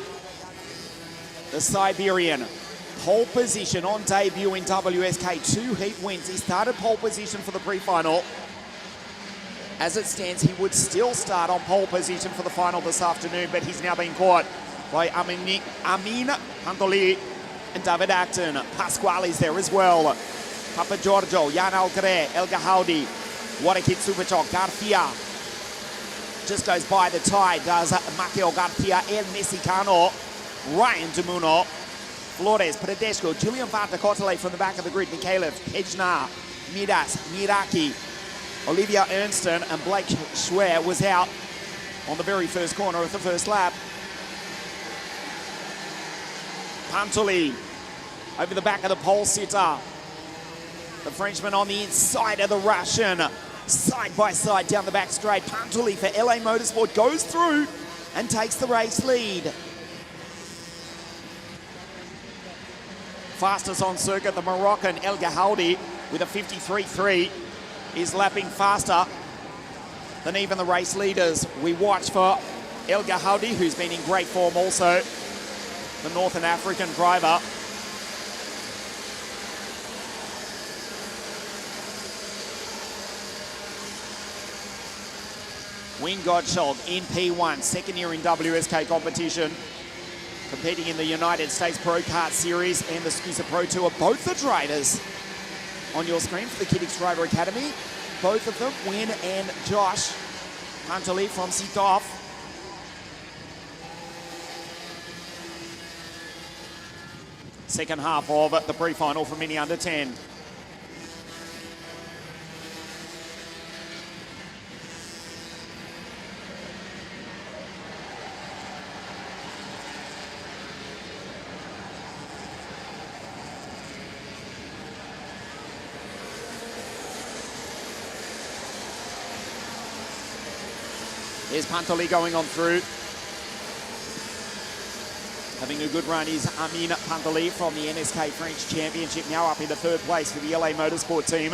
the Siberian. Pole position on debut in WSK, 2 heat wins. He started pole position for the pre-final. As it stands, he would still start on pole position for the final this afternoon, but he's now been caught by Amin Pantoli and David Acton. Pasquale's there as well. Papagiorgio, Jan Algre, El Gahoudi, what a Kid Superchalk, Garcia. Just goes by the tie, does Matteo Garcia, El Mexicano, Ryan Demuno, Flores, Prodeshko, Julian Van der Kotele from the back of the grid, Mikhailov, Hejna, Midas, Miraki, Olivia Ernston, and Blake Schwer was out on the very first corner of the first lap. Pantoli over the back of the pole sitter. The Frenchman on the inside of the Russian. Side by side down the back straight. Pantuli for LA Motorsport goes through and takes the race lead. Fastest on circuit, the Moroccan El Gahoudi with a 53.3 is lapping faster than even the race leaders. We watch for El Gahoudi, who's been in great form also, the Northern African driver. Win Gottschalk in P1, second year in WSK competition, competing in the United States Pro Kart Series and the SCUSA Pro Tour. Both the drivers on your screen for the Kiddix Driver Academy. Both of them, Win and Josh Pantuli from Sitov. Second half of the pre-final for Mini Under 10. Here's Pantuli going on through. Having a good run is Amin Pantuli from the NSK French Championship, now up into third place for the LA Motorsport team.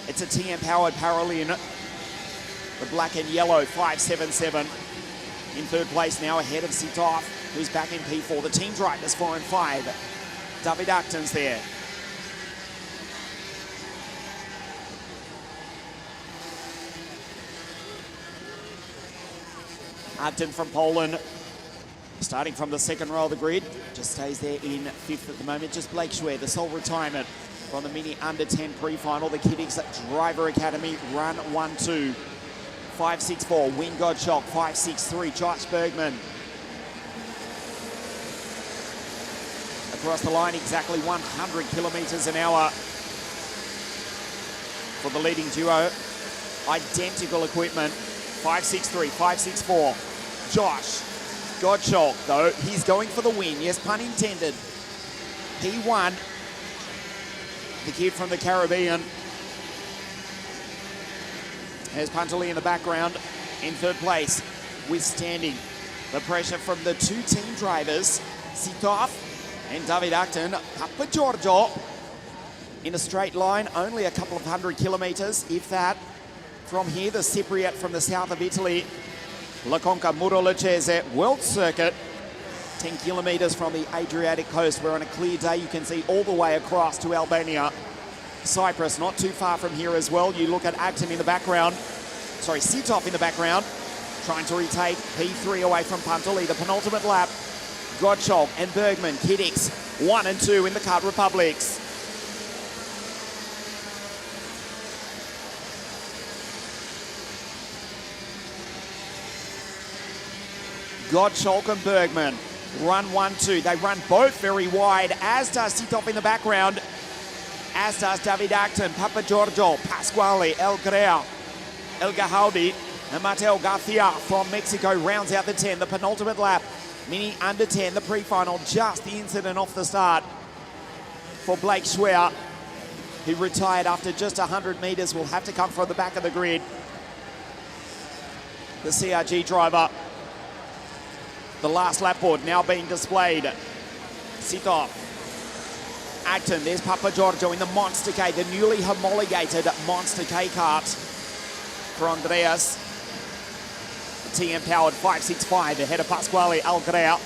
It's a TM-powered Paralin. The black and yellow 577 in third place now, ahead of Sitov, who's back in P4. The team drivers 4 and 5. David Acton's there. Acton from Poland, starting from the second row of the grid, just stays there in fifth at the moment. Just Blake Schwer, the sole retirement from the Mini Under 10 pre-final. The Kiddix Driver Academy run 1-2. 5.64, Win Gottschalk, 5.63, Josh Bergman. Across the line, exactly 100 kilometers an hour for the leading duo. Identical equipment, 5.63, 5.64. Josh Gottschalk, though, he's going for the win. Yes, pun intended. P1, the kid from the Caribbean. There's Pantuli in the background in third place, withstanding the pressure from the two team drivers, Sitov and David Acton. Papa Giorgio in a straight line, only a couple of 100 kilometers, if that. From here, the Cypriot from the south of Italy, La CONCA Muro-Lecese World Circuit, 10 kilometers from the Adriatic coast, where on a clear day you can see all the way across to Albania. Cyprus, not too far from here as well. You look at Acton in the background, sorry, Sitov in the background, trying to retake P3 away from Pantuli. The penultimate lap, Gottschalk and Bergman, Kiddix, 1 and 2 in the Kart Republics. Gottschalk and Bergman run 1-2. They run both very wide, as does Sitov in the background, as does David Acton, Papa Giorgio, Pasquale, El Grea, El Gahoudi, and Mateo Garcia from Mexico rounds out the 10. The penultimate lap, Mini Under 10, the pre-final, just the incident off the start for Blake Schwer, who retired after just 100 meters, will have to come from the back of the grid. The CRG driver. The last lap board now being displayed. Sitov, Acton, there's Papa Giorgio in the Monster K, the newly homologated Monster K kart for Andreas. TM-powered 5.65 ahead of Pasquale Algrea.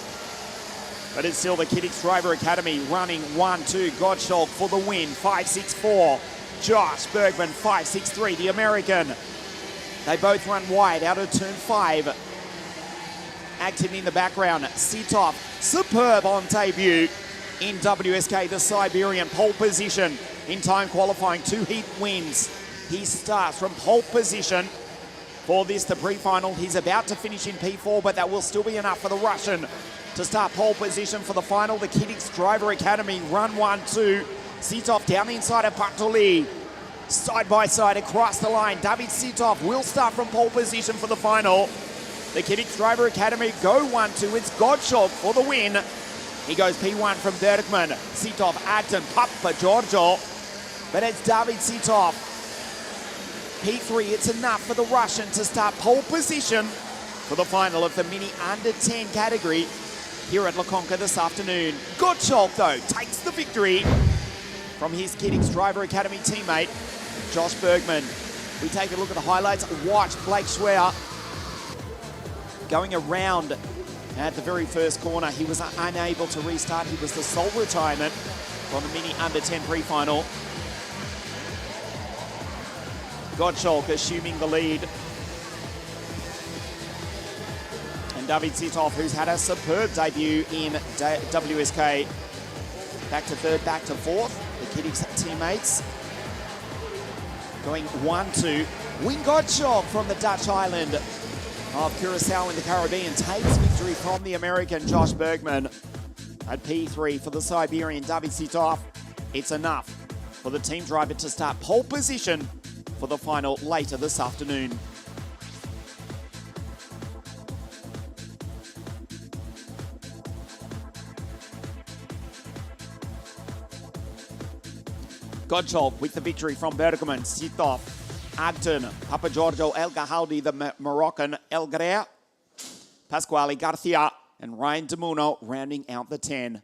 But it's still the Kiddix Driver Academy running 1-2. Gottschalk for the win, 5.64. Josh Bergman, 5.63, the American. They both run wide out of turn 5. Acton in the background, Sitov, superb on debut in WSK, the Siberian, pole position in time qualifying, 2 heat wins. He starts from pole position for this, the pre-final. He's about to finish in P4, but that will still be enough for the Russian to start pole position for the final. The Kiddix Driver Academy run 1-2. Sitov down the inside of Pantuli. Side by side across the line. David Sitov will start from pole position for the final. The Kiddix Driver Academy go 1-2. It's Gottschalk for the win. He goes P1 from Bergman. Sitov, Acton, Papa Giorgio. but it's David Sitov. P3, it's enough for the Russian to start pole position for the final of the mini under 10 category here at La Conca this afternoon. Gottschalk, though, takes the victory from his Kiddix Driver Academy teammate, Josh Bergman. We take a look at the highlights. Watch Blake Schwer going around at the very first corner. He was unable to restart. He was the sole retirement from the mini under 10 pre-final. Gottschalk assuming the lead. And David Sitov, who's had a superb debut in WSK. Back to third, back to fourth. The Kiddix teammates going 1-2. Win Gottschalk from the Dutch island of Curacao in the Caribbean takes victory from the American Josh Bergman. At P3 for the Siberian David Sitov, it's enough for the team driver to start pole position for the final later this afternoon. Gottschalk with the victory from Bergman, Sitov, Agton, Papa Giorgio El Gahaldi, the Moroccan El Grea, Pasquale Garcia, and Ryan DeMuno rounding out the 10.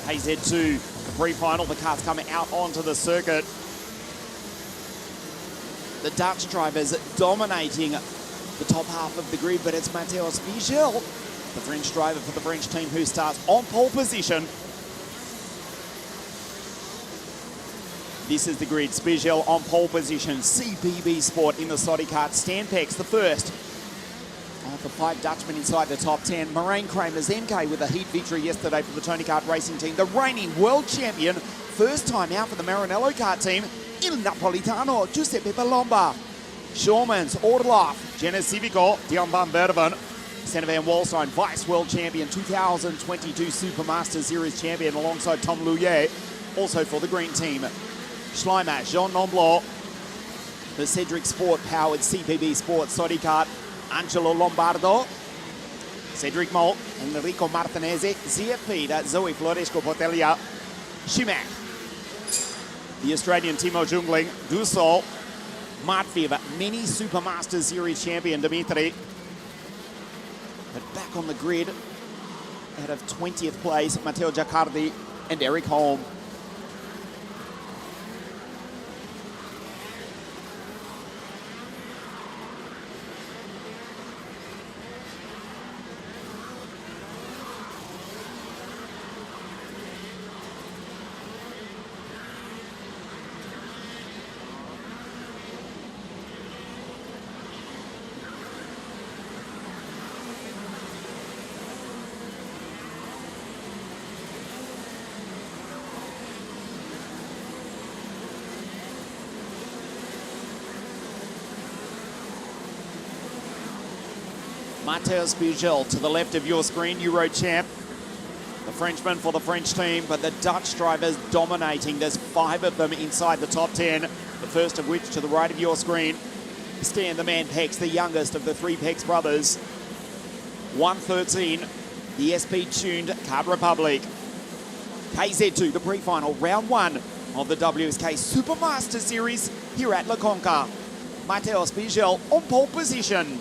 AZ2, the pre-final, the car's coming out onto the circuit. The Dutch drivers dominating the top half of the grid, but it's Matteo Spiegel, the French driver for the French team, who starts on pole position. This is the grid. Spiegel on pole position. CBB Sport in the Soddy kart. Stanpex the first of the 5 Dutchmen inside the top 10. Moraine Kramer's MK with a heat victory yesterday for the Tony Kart Racing team. The reigning world champion, first time out for the Maranello kart team, Il Napolitano, Giuseppe Palomba. Shawmans, Orloff, Jenna Civico, Dion van Berven, Senna Van Walstein, Vice World Champion, 2022 Supermaster Series Champion alongside Tom Louye, also for the green team. Schleimer, Jean Nomblot, the Cedric Sport powered CPB Sport Sodi Kart, Angelo Lombardo, Cedric Molt, Enrico Martinezzi, ZFP, that's Zoe Floresco Portelia, Shimak, the Australian Timo Jungling, Dussault, Martfiv, mini Supermaster Series champion Dimitri. But back on the grid, out of 20th place, Matteo Giacardi and Eric Holm. Matteo Spiegel to the left of your screen, Euro champ. The Frenchman for the French team, but the Dutch drivers dominating. There's 5 of them inside the top 10. The first of which to the right of your screen, Stan the Man Pex, the youngest of the 3 Pex brothers. 113, the SP-tuned Card Republic. KZ2, the pre-final, round 1 of the WSK Supermaster Series here at La Conca. Matteo Spiegel on pole position.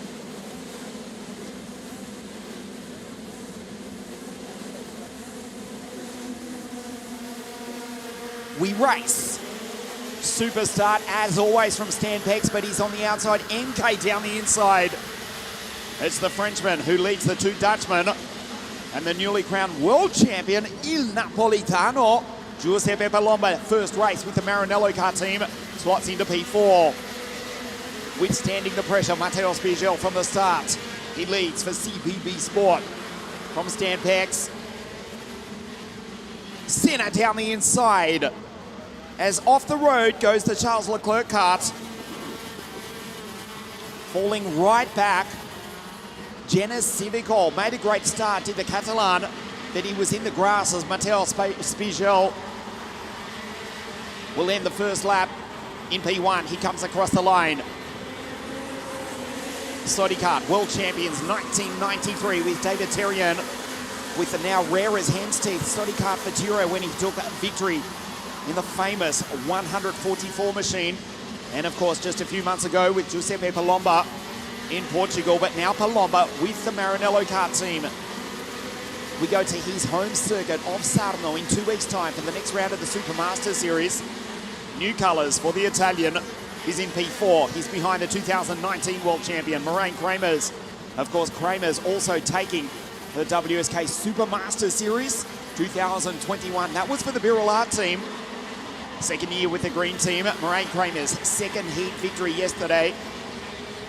We race. Super start as always from Stan Pex, but he's on the outside. MK down the inside. It's the Frenchman who leads the 2 Dutchmen. And the newly crowned world champion, Il Napolitano, Giuseppe Palomba, first race with the Maranello car team, slots into P4. Withstanding the pressure, Matteo Spiegel from the start. He leads for CPB Sport from Stan Pex. Senna down the inside. As off the road goes the Charles Leclerc kart. Falling right back. Genis Civicol made a great start, did the Catalan, that he was in the grass as Matteo Spiegel will end the first lap in P1. He comes across the line. Sodi Kart, world champions 1993 with David Terrien, with the now rare as hen's teeth Sodi Kart Futuro when he took victory in the famous 144 machine. And of course, just a few months ago with Giuseppe Palomba in Portugal, but now Palomba with the Maranello kart team. We go to his home circuit of Sarno in 2 weeks' time for the next round of the Supermaster Series. New colours for the Italian. He's in P4. He's behind the 2019 world champion, Moraine Kramers. Of course, Kramers also taking the WSK Supermaster Series 2021. That was for the Birolard team. Second year with the green team. Moraine Kramers, second heat victory yesterday.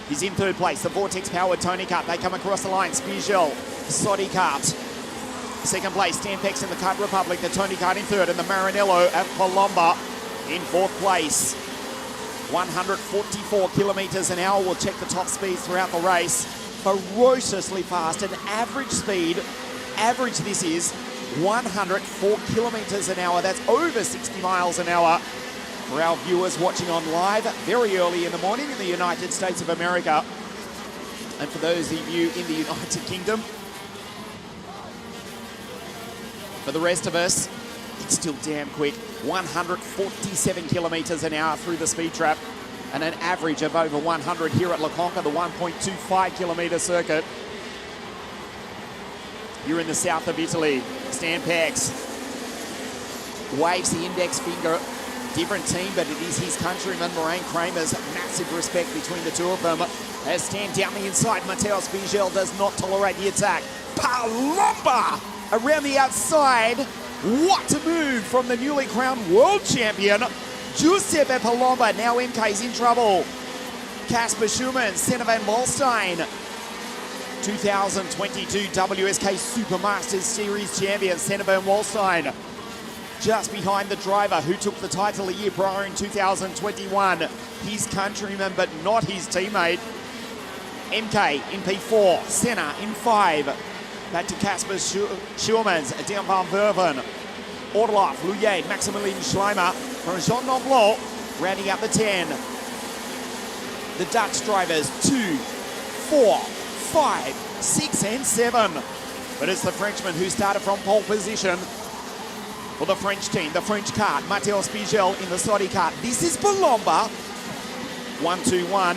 He's in 3rd place. The Vortex powered Tony Kart. They come across the line. Spiegel, Sodi Kart. Second place, Stan Pex in the Card Republic. The Tony Kart in 3rd, and the Maranello at Palomba in 4th place. 144 kilometres an hour. We'll check the top speeds throughout the race. Ferociously fast. An average speed, average this is 104 kilometres an hour. That's over 60 miles an hour. For our viewers watching on live very early in the morning in the United States of America. And for those of you in the United Kingdom, for the rest of us, it's still damn quick. 147 kilometres an hour through the speed trap, and an average of over 100 here at La Conca, the 1.25 kilometre circuit. You're in the south of Italy. Stan Pex waves the index finger. Different team, but it is his countryman, Moraine Kramers. Massive respect between the two of them. As Stan down the inside, Matteo Spiegel does not tolerate the attack. Palomba around the outside. What a move from the newly crowned world champion, Giuseppe Palomba. Now MK's in trouble. Casper Schumann, Senna Van Walstein. 2022 WSK Supermasters Series champion, Senna Van Walstein. Just behind the driver who took the title a year prior in 2021. His countryman, but not his teammate. MK in P4, Senna in 5. Back to Casper Schurmans, Dion van Verven, Orloff, Louillet, Maximilian Schleimer from Jean Noblet, rounding out the 10. The Dutch drivers 2, 4, 5, 6 and 7. But it's the Frenchman who started from pole position for the French team, the French kart. Matteo Spigel in the Saudi kart. This is Palomba. 1-2-1.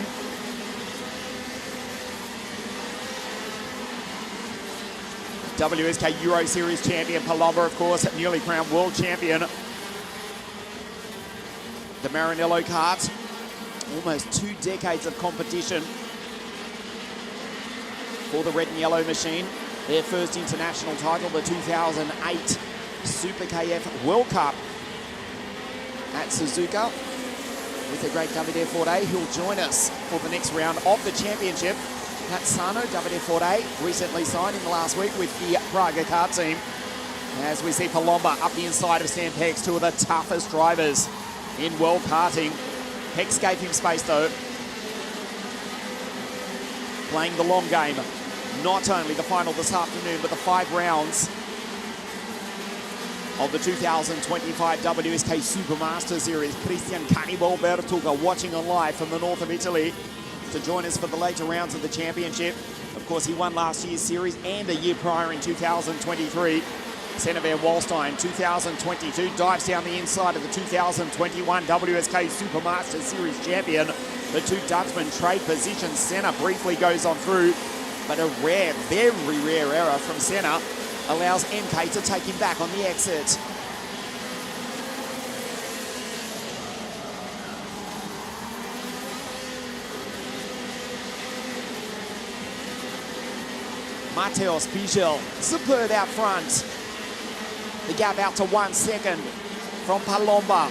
WSK Euro Series champion Palomba, of course, newly crowned world champion. The Maranello kart, almost 2 decades of competition for the red and yellow machine. Their first international title, the 2008 Super KF World Cup at Suzuka with the great Davide Forte, who'll join us for the next round of the championship. Pat Sano, Davide Forte, recently signed in the last week with the Praga kart team. As we see Palomba up the inside of Sam Pex, two of the toughest drivers in world karting. Pex gave him space though, playing the long game. Not only the final this afternoon, but the 5 rounds of the 2025 WSK Supermaster Series. Christian Cannibal Bertuga watching on live from the north of Italy to join us for the later rounds of the championship. Of course, he won last year's series and a year prior in 2023. Senna van Wallstein, 2022, dives down the inside of the 2021 WSK Supermaster Series champion. The two Dutchmen trade positions. Senna briefly goes on through, but a rare, very rare error from Senna allows MK to take him back on the exit. Matteo Spigel, superb out front. The gap out to 1 second from Palomba.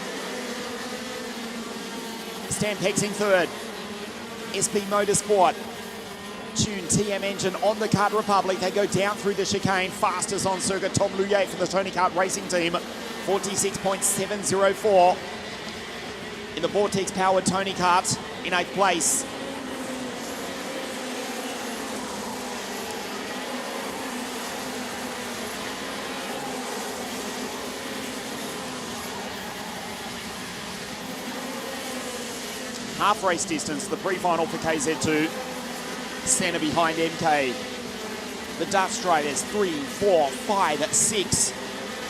Stan Pex in third. SP Motorsport. Tune TM engine on the Kart Republic. They go down through the chicane. Fastest on circuit, Tom Louillet for the Tony Kart Racing Team. 46.704. In the Vortex powered Tony Kart in 8th place. Half race distance, the pre-final for KZ2. Senna behind MK. The Dutch drivers 3, 4, 5, 6.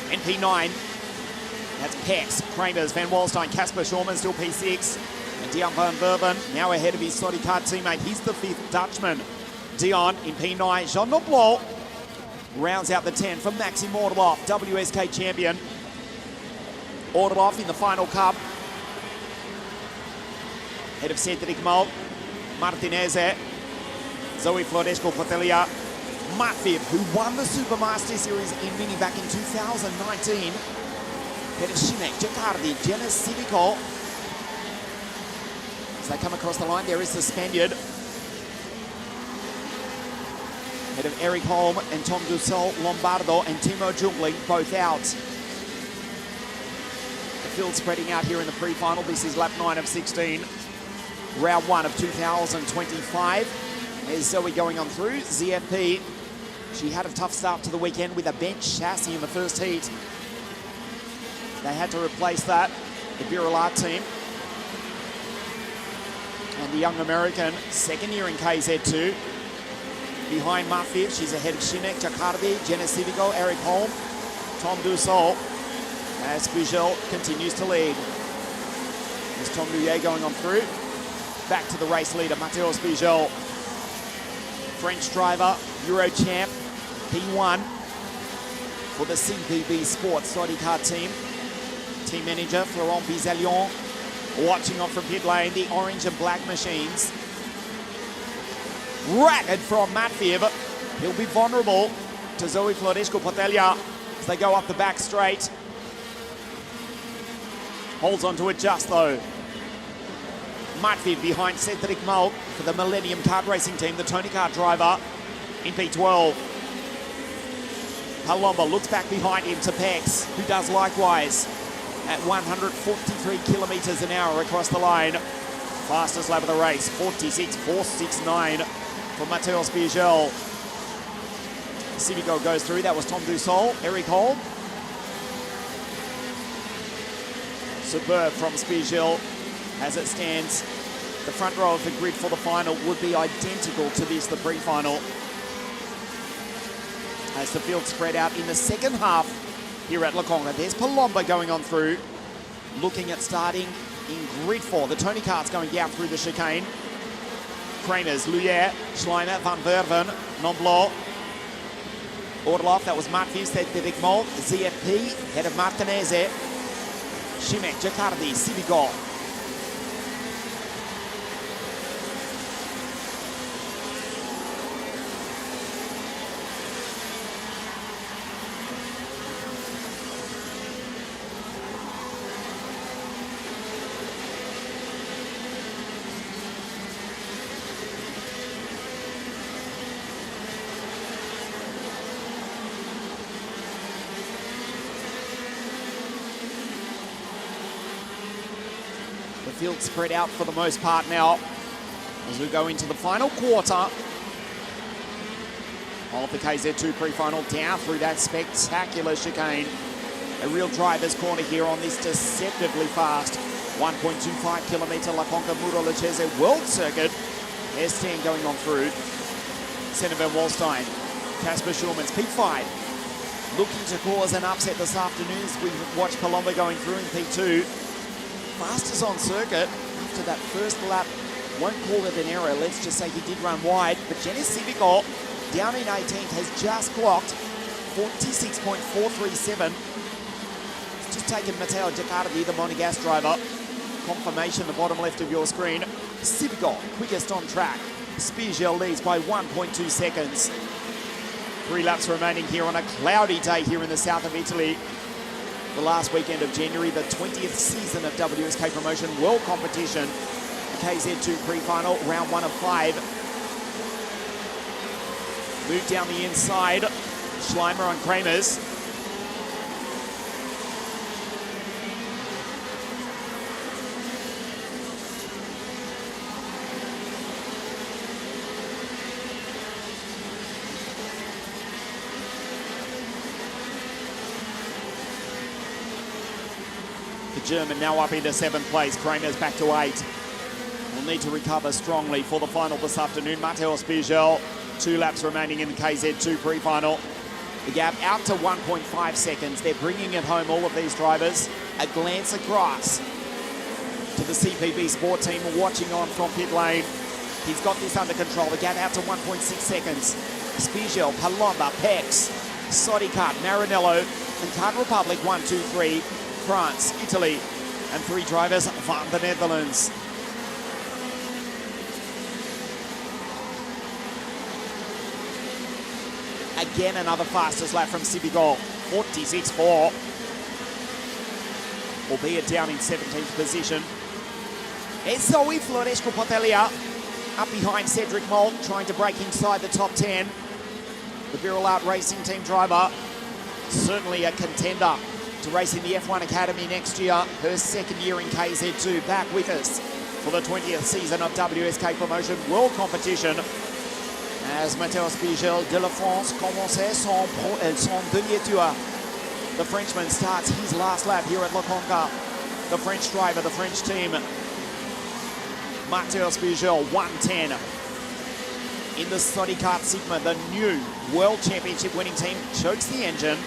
NP9. That's Pex, Kramers, Van Wallstein, Casper Schurman still P6. And Dion van Verven now ahead of his Saudi kart teammate. He's the 5th Dutchman. Dion in P9. Jean Noblet rounds out the 10 from Maxim Orloff, WSK champion. Orloff in the final cup. Head of Cedric Molt, Martinez, Zoe Floresco-Potelia, Matthew, who won the Supermaster Series in Mini back in 2019. Head of Shimek, Giacardi, Genis Civico. As they come across the line, there is the Spaniard. Head of Eric Holm and Tom Dussel, Lombardo and Timo Jungling, both out. The field spreading out here in the pre-final. This is lap 9 of 16. Round 1 of 2025. There's Zoe going on through. ZFP, she had a tough start to the weekend with a bench chassis in the first heat. They had to replace that, the Burilat team. And the young American, second year in KZ2. Behind Matthew, she's ahead of Shinek, Giacardi, Genis Civico, Eric Holm, Tom Dussel. As Spigel continues to lead. There's Tom Louillet going on through. Back to the race leader, Matteo Spigel. French driver, Euro champ, P1 for the CPB Sports Saudi kart team. Team manager, Florent Bizalion, watching on from pit lane, the orange and black machines. Ragged from Matthew. He'll be vulnerable to Zoe Floresco-Potelia as they go up the back straight. Holds onto it just though. Matthew behind Cedric Molt for the Millennium Kart Racing Team, the Tony Kart driver in P12. Palomba looks back behind him to Pex, who does likewise at 143 kilometers an hour across the line. Fastest lap of the race, 46.469. for Matteo Spiegel. Civico goes through. That was Tom Dussault. Eric Holm. Superb from Spiegel. As it stands, the front row of the grid for the final would be identical to this, the pre-final. As the field spread out in the second half here at La Conca. There's Palomba going on through. Looking at starting in grid 4. The Tony Kart's going out through the chicane. Kramers, Luyer, Schleimer, Van Verven, Nomblot, Orloff, that was Martvis, Derek Mold, ZFP, head of Martinez, Shimek, Jacardi, Civico. The field spread out for the most part now as we go into the final quarter of the KZ2 pre-final, down through that spectacular chicane. A real driver's corner here on this deceptively fast 1.25 kilometre La Conca Muro Lucchese World Circuit. There's Stan going on through. Senevan Wallstein, Casper Schulmans, P5, looking to cause an upset this afternoon as we watch Palomba going through in P2. Fastest on circuit after that first lap. Won't call it an error. Let's just say he did run wide. But Jenny Civico down in 18th has just clocked 46.437. It's just taken Matteo Giacardi, the Monegas driver. Confirmation, the bottom left of your screen. Civico, quickest on track. Spiegel leads by 1.2 seconds. 3 laps remaining here on a cloudy day here in the south of Italy. The last weekend of January, the 20th season of WSK Promotion World Competition. The KZ2 pre-final, round 1 of 5. Move down the inside. Schleimer on Kramers. The German now up into 7th place. Kramers back to 8. Will need to recover strongly for the final this afternoon. Matteo Spiegel, 2 laps remaining in the KZ2 pre-final. The gap out to 1.5 seconds. They're bringing it home, all of these drivers. A glance across to the CPB Sport team watching on from pit lane. He's got this under control. The gap out to 1.6 seconds. Spiegel, Palomba, Pex, Sodicat, Maranello, and Card Republic 1, 2, 3. France, Italy, and 3 drivers from the Netherlands. Again, another fastest lap from Civico, 46.4. Albeit down in 17th position. It's Zoe Floresco Potelia up behind Cedric Moult, trying to break inside the top 10. The Viral Art Racing Team driver, certainly a contender to race in the F1 Academy next year. Her second year in KZ2, back with us for the 20th season of WSK Promotion World Competition. As Matteo Spiegel de la France commençait son dernier tour. The Frenchman starts his last lap here at La Conca. The French driver, the French team. Matteo Spiegel, 1:10. In the Sodicat Sigma, the new World Championship winning team, chokes the engine.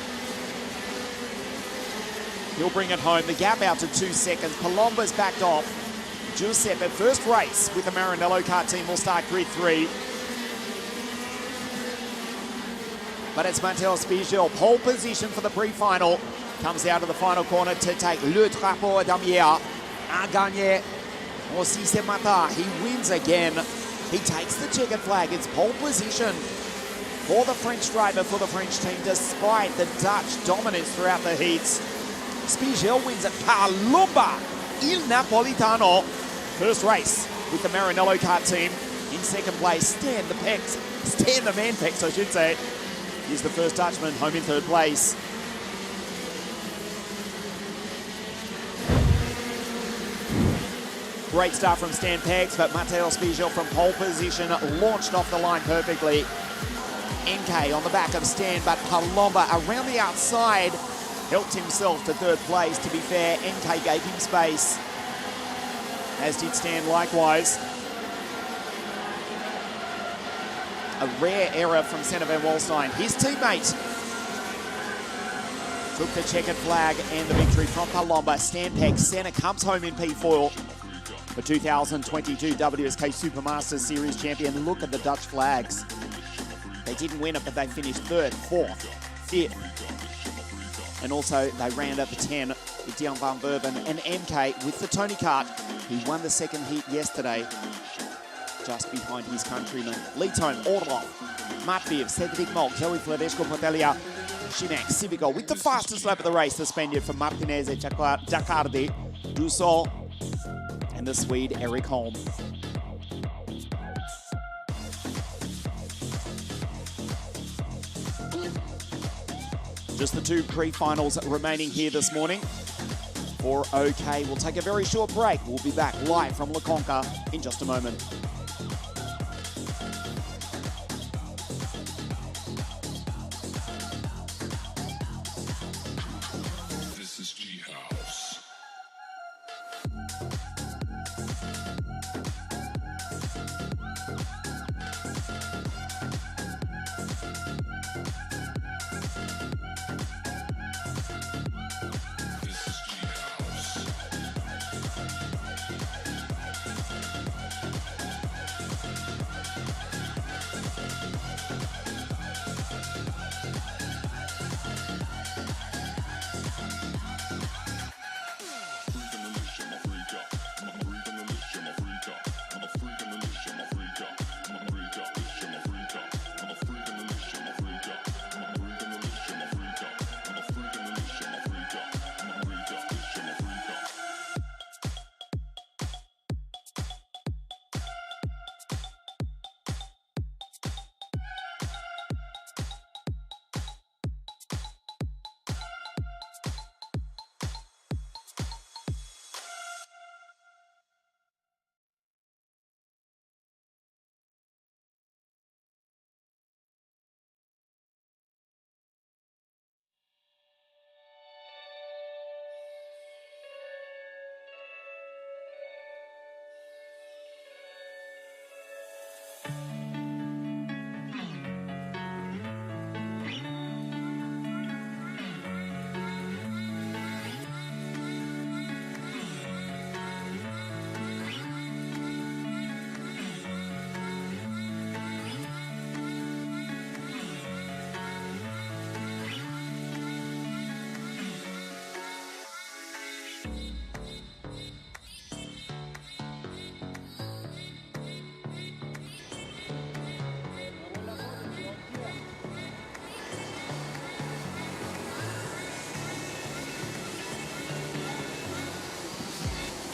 He'll bring it home. The gap out to 2 seconds. Palomba's backed off. Giuseppe, first race with the Maranello kart team, will start grid 3. But it's Matteo Spiegel, pole position for the pre-final. Comes out of the final corner to take Le Drapeau d'Amiens. A gagné aussi ce matin. He wins again. He takes the checkered flag. It's pole position for the French driver, for the French team, despite the Dutch dominance throughout the heats. Spiegel wins at Palomba, Il Napolitano. First race with the Maranello kart team. In second place, Stan the Man Pex, I should say. He's the first Dutchman, home in third place. Great start from Stan Pegs, but Matteo Spiegel from pole position launched off the line perfectly. NK on the back of Stan, but Palomba around the outside helped himself to third place. To be fair, NK gave him space, as did Stan likewise. A rare error from Senna van Walstein. His teammate took the checkered flag and the victory from Palomba. Stan Peck, Senna comes home in P4. The 2022 WSK Supermasters Series champion. Look at the Dutch flags. They didn't win it, but they finished 3rd, 4th, 5th. And also, they round up the 10 with Dion van Verven and MK with the Tony Kart, who won the second heat yesterday, just behind his countrymen. Leetone, Orlov, Matveev, Cedric Molk, Joey Fladesco, Potelia, Shimak, Civico with the fastest lap of the race, the Spaniard from Martinez, Jacardi, Dussault, and the Swede Eric Holm. Just the 2 pre-finals remaining here this morning for OK. We'll take a very short break. We'll be back live from La Conca in just a moment. This is G-House.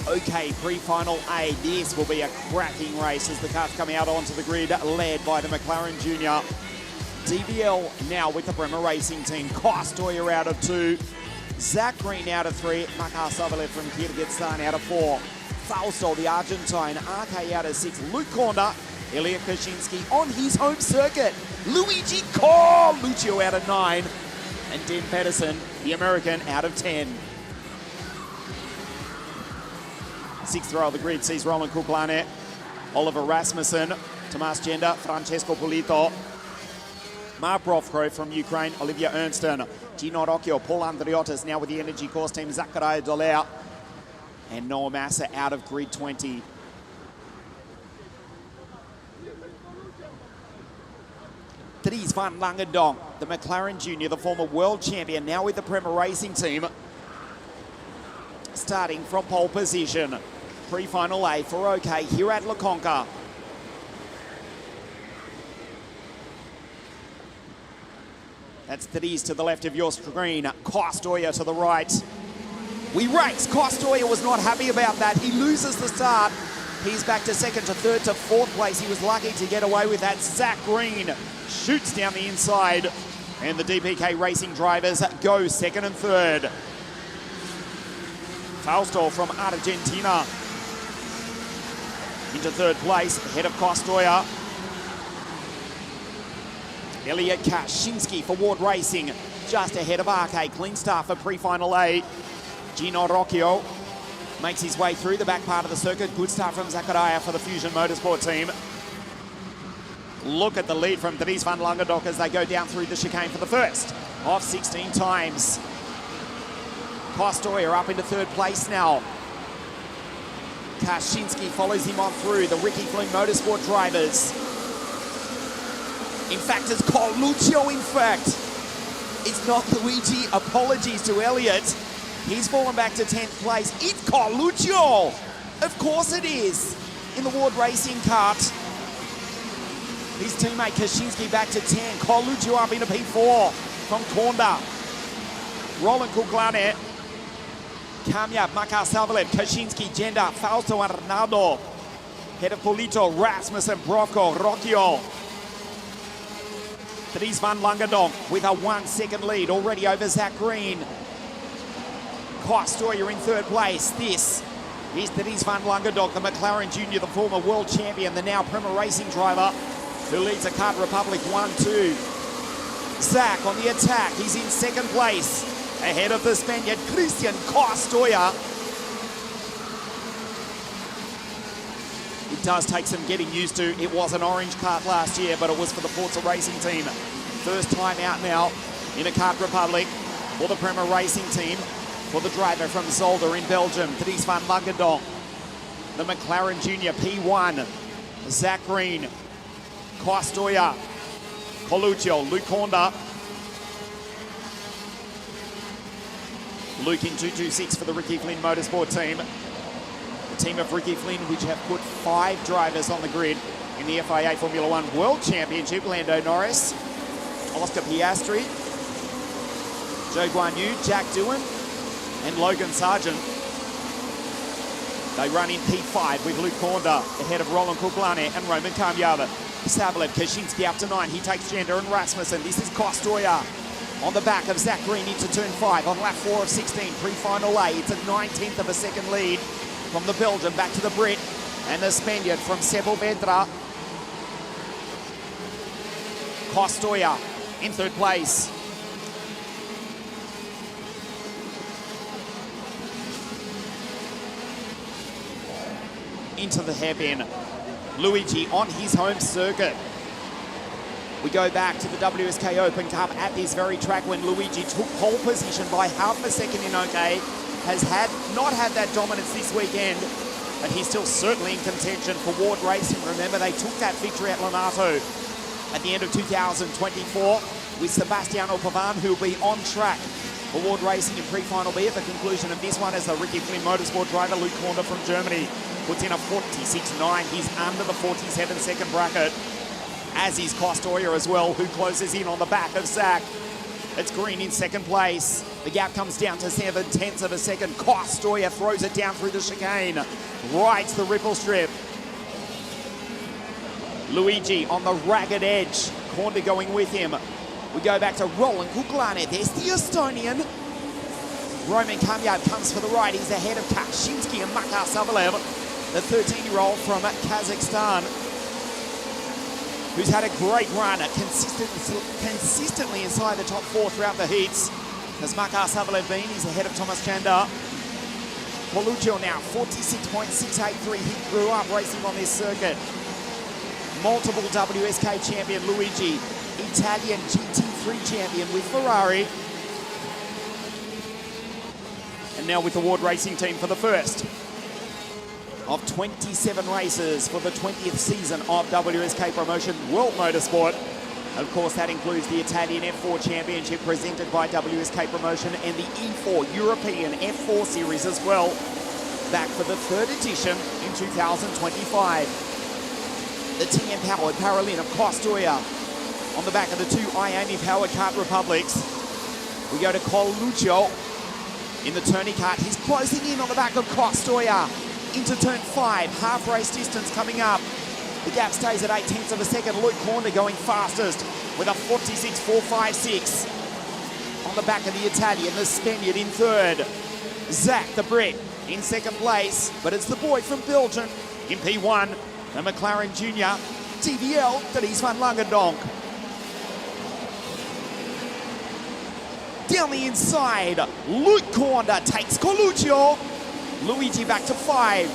OK, pre-final A. This will be a cracking race as the car's coming out onto the grid, led by the McLaren Junior. DBL now with the Bremer Racing Team. Kostoya out of 2. Zach Green out of 3. Makar Savalev from Kyrgyzstan out of 4. Fausto, the Argentine. RK out of 6. Luke Corner. Ilya Kaczynski on his home circuit. Luigi Lucio out of 9. And Dan Pedersen, the American, out of 10. 6th row of the grid sees Roman Kuklanet, Oliver Rasmussen, Tomas Genda, Francesco Pulito, Mark Brofkro from Ukraine, Olivia Ernston, Gino Rocchio, Paul Andriotis now with the Energy Course team, Zachariah Dolea, and Noah Massa out of grid 20. Dries van Langendonk, the McLaren Junior, the former world champion, now with the Bremer Racing Team, starting from pole position. Pre-final A for OK here at La Conca. That's Dries to the left of your screen, Kostoya to the right. We race. Kostoya was not happy about that. He loses the start. He's back to 2nd to 3rd to 4th place. He was lucky to get away with that. Zach Green shoots down the inside. And the DPK Racing drivers go 2nd and 3rd. Fausto from Argentina into third place, ahead of Kostoya. Elliot Kaczynski for Ward Racing, just ahead of RK. Clean start for pre-final A. Gino Rocchio makes his way through the back part of the circuit. Good start from Zachariah for the Fusion Motorsport team. Look at the lead from Dries van Langendonk as they go down through the chicane for the first of 16 times. Kostoya up into third place now. Kaczynski follows him on through the Ricky Flynn Motorsport drivers. In fact, it's Coluccio, in fact. It's not Luigi. Apologies to Elliot. He's fallen back to 10th place. It's Coluccio. Of course it is. In the Ward Racing kart. His teammate Kaczynski back to 10. Coluccio up into P4 from Konda. Roland Kuklane. Kamyab, Makar Savalev, Kaczynski, Jenda, Fausto and Ronaldo. Head of Polito, Rasmussen, Brofko, Rocchio. Dries van Langendonk with a 1 second lead already over Zach Green. Kostoya in third place. This is Dries van Langendonk, the McLaren Junior, the former world champion, the now Prema Racing driver, who leads the Kart Republic 1-2. Zach on the attack. He's in second place, ahead of the Spaniard Christian Kostoya. It does take some getting used to. It was an orange kart last year, but it was for the Forza Racing team. First time out now in a Kart Republic for the Prema Racing team, for the driver from Zolder in Belgium, Dries van Langendonk. The McLaren Junior P1, Zach Green, Kostoya, Coluccio, Luke Honda. Luke in 226 for the Ricky Flynn Motorsport team. The team of Ricky Flynn, which have put 5 drivers on the grid in the FIA Formula 1 World Championship. Lando Norris, Oscar Piastri, Zhou Guanyu, Jack Doohan, and Logan Sargent. They run in P5 with Luke Honda ahead of Roland Kuklane and Roman Kamyava. Savalev, Kaczynski up to 9. He takes Jenda and Rasmussen. This is Kostoya on the back of Zach Green into turn 5 on lap 4 of 16. Pre-final A. It's a 19th of a second lead from the Belgian back to the Brit and the Spaniard from Sepulvedra. Kostoya in third place. Into the hairpin. Luigi on his home circuit. We go back to the WSK Open Cup at this very track when Luigi took pole position by half a second in OK. Has not had that dominance this weekend, but he's still certainly in contention for Ward Racing. Remember, they took that victory at Lonato at the end of 2024 with Sebastiano Pavan, who will be on track for Ward Racing in pre-final B at the conclusion of this one as the Ricky Flynn Motorsport driver Luke Honda from Germany puts in a 46.9. He's under the 47-second bracket, as is Kostoya as well, who closes in on the back of Zach. It's Green in second place. The gap comes down to 7/10 of a second. Kostoya throws it down through the chicane, rides the ripple strip. Luigi on the ragged edge. Honda going with him. We go back to Roland Kuklane. There's the Estonian. Roman Kamyab comes for the ride. He's ahead of Kaczynski and Makar Savalev, the 13-year-old from Kazakhstan, who's had a great run, consistently inside the top 4 throughout the heats. Has Makar Savalev been? He's ahead of Thomas Janda. Coluccio now, 46.683. He grew up racing on this circuit. Multiple WSK champion Luigi, Italian GT3 champion with Ferrari. And now with the Ward Racing team for the first of 27 races for the 20th season of WSK Promotion World Motorsport. Of course, that includes the Italian F4 Championship presented by WSK Promotion and the E4 European F4 Series as well, back for the 3rd edition in 2025. The TM-powered Paralin of Kostoya on the back of the 2 Iami-powered Kart Republics. We go to Coluccio in the tourney kart. He's closing in on the back of Kostoya into turn 5. Half race distance coming up. The gap stays at 0.8 of a second. Luke Honda going fastest with a 46.456. On the back of the Italian, the Spaniard in third. Zach, the Brit, in second place, but it's the boy from Belgium, In P1, the McLaren Junior, TVL, Denise van Langendonk. Down the inside, Luke Corner takes Coluccio. Luigi back to 5.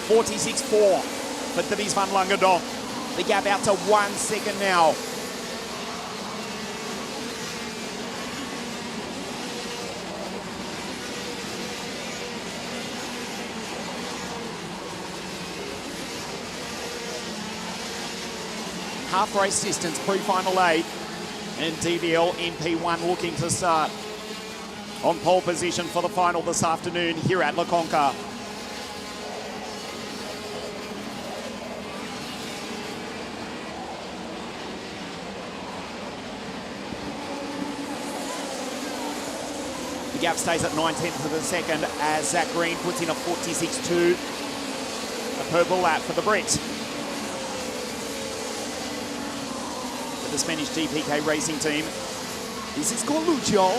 .46.4 for Denise van Langendonk. The gap out to 1 second now. Half race distance, pre-final 8. And DVL in P1 looking to start on pole position for the final this afternoon here at La Conca. The gap stays at 9/10 of a second as Zach Green puts in a 46.2. A purple lap for the Brit. The Spanish DPK racing team. This is Coluccio.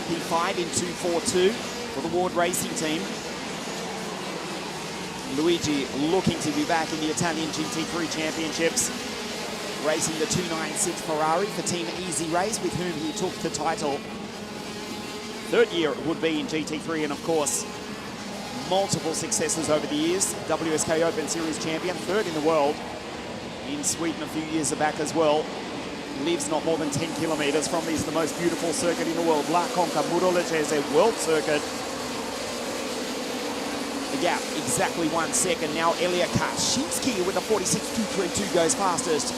P5 in 2.42 for the Ward racing team. Luigi looking to be back in the Italian GT3 Championships, racing the 296 Ferrari for Team Easy Race, with whom he took the title. 3rd year it would be in GT3, and of course, multiple successes over the years. WSK Open Series champion, 3rd in the world. In Sweden a few years back as well. Lives not more than 10 kilometers from this, the most beautiful circuit in the world, La Conca Muro Leggese World Circuit. The gap, exactly 1 second. Now Elia Kaczynski with a 46.232 goes fastest.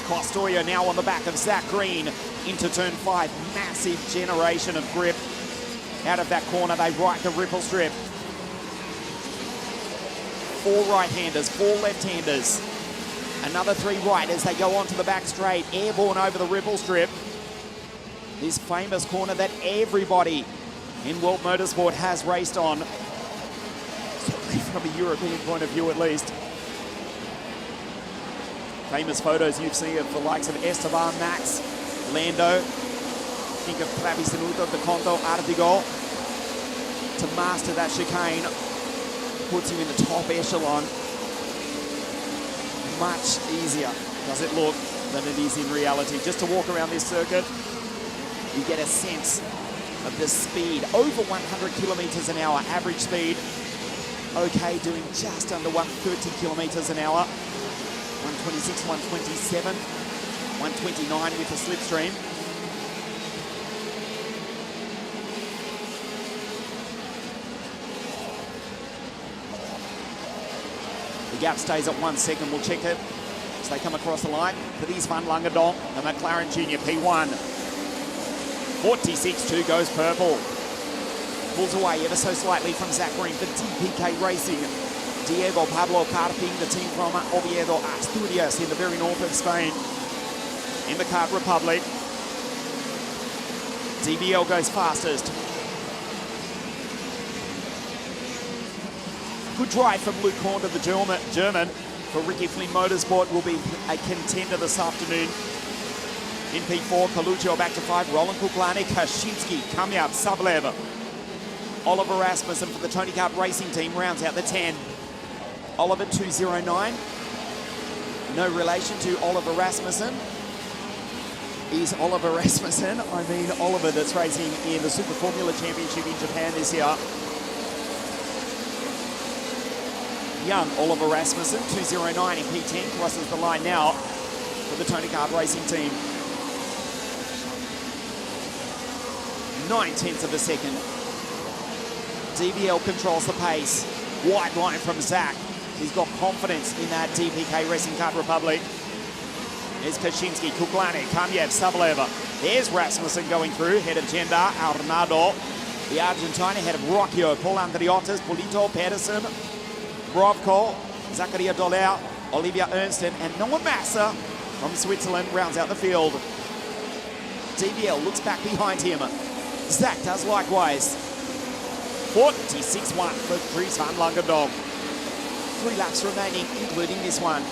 Costoya now on the back of Zach Green into turn 5. Massive generation of grip. Out of that corner, they right the ripple strip. 4 right-handers, 4 left-handers. Another 3 right as they go onto the back straight. Airborne over the ripple strip. This famous corner that everybody in World Motorsport has raced on. Certainly from a European point of view at least. Famous photos you've seen of the likes of Esteban, Max, Lando. Think of Travis Sinuto, De Conto, Ardigo. To master that chicane puts you in the top echelon. Much easier does it look than it is in reality. Just to walk around this circuit, you get a sense of the speed. Over 100 kilometers an hour average speed. Okay, doing just under 130 kilometers an hour. 126, 127, 129 with a slipstream. The gap stays at 1 second. We'll check it as they come across the line. For these Van Langendonk, the McLaren Junior P1. 46.2 goes purple. Pulls away ever so slightly from Zach Green for DPK Racing. Diego Pablo Carping, the team from Oviedo, Asturias, in the very north of Spain. In the Kart Republic. DBL goes fastest. Good drive from Luke Horner, the German, for Ricky Flynn Motorsport, will be a contender this afternoon. In P4, Coluccio back to 5, Roland Kuklani, Kaczynski, Kamyab, Sablev. Oliver Rasmussen for the Tony Kart Racing Team rounds out the 10. Oliver 209, no relation to Oliver Rasmussen. Is Oliver Rasmussen, I mean Oliver that's racing in the Super Formula Championship in Japan this year. Young Oliver Rasmussen, 209 in P10, crosses the line now for the Tony Kart Racing Team. 9/10 of a second. DVL controls the pace. Wide line from Zach. He's got confidence in that DPK Racing Kart Republic. There's Kaczynski, Kuklani, Kamyev, Sabaleva. There's Rasmussen going through, head of Gendar, Arnado. The Argentine ahead of Rocchio, Paul Andriotis, Polito, Pedersen, Brovko, Zakaria Dolau, Olivia Ernston, and Noah Massa from Switzerland rounds out the field. DVL looks back behind him. Zach does likewise. 46.1 for Dries Van Langendonk. 3 laps remaining, including this one.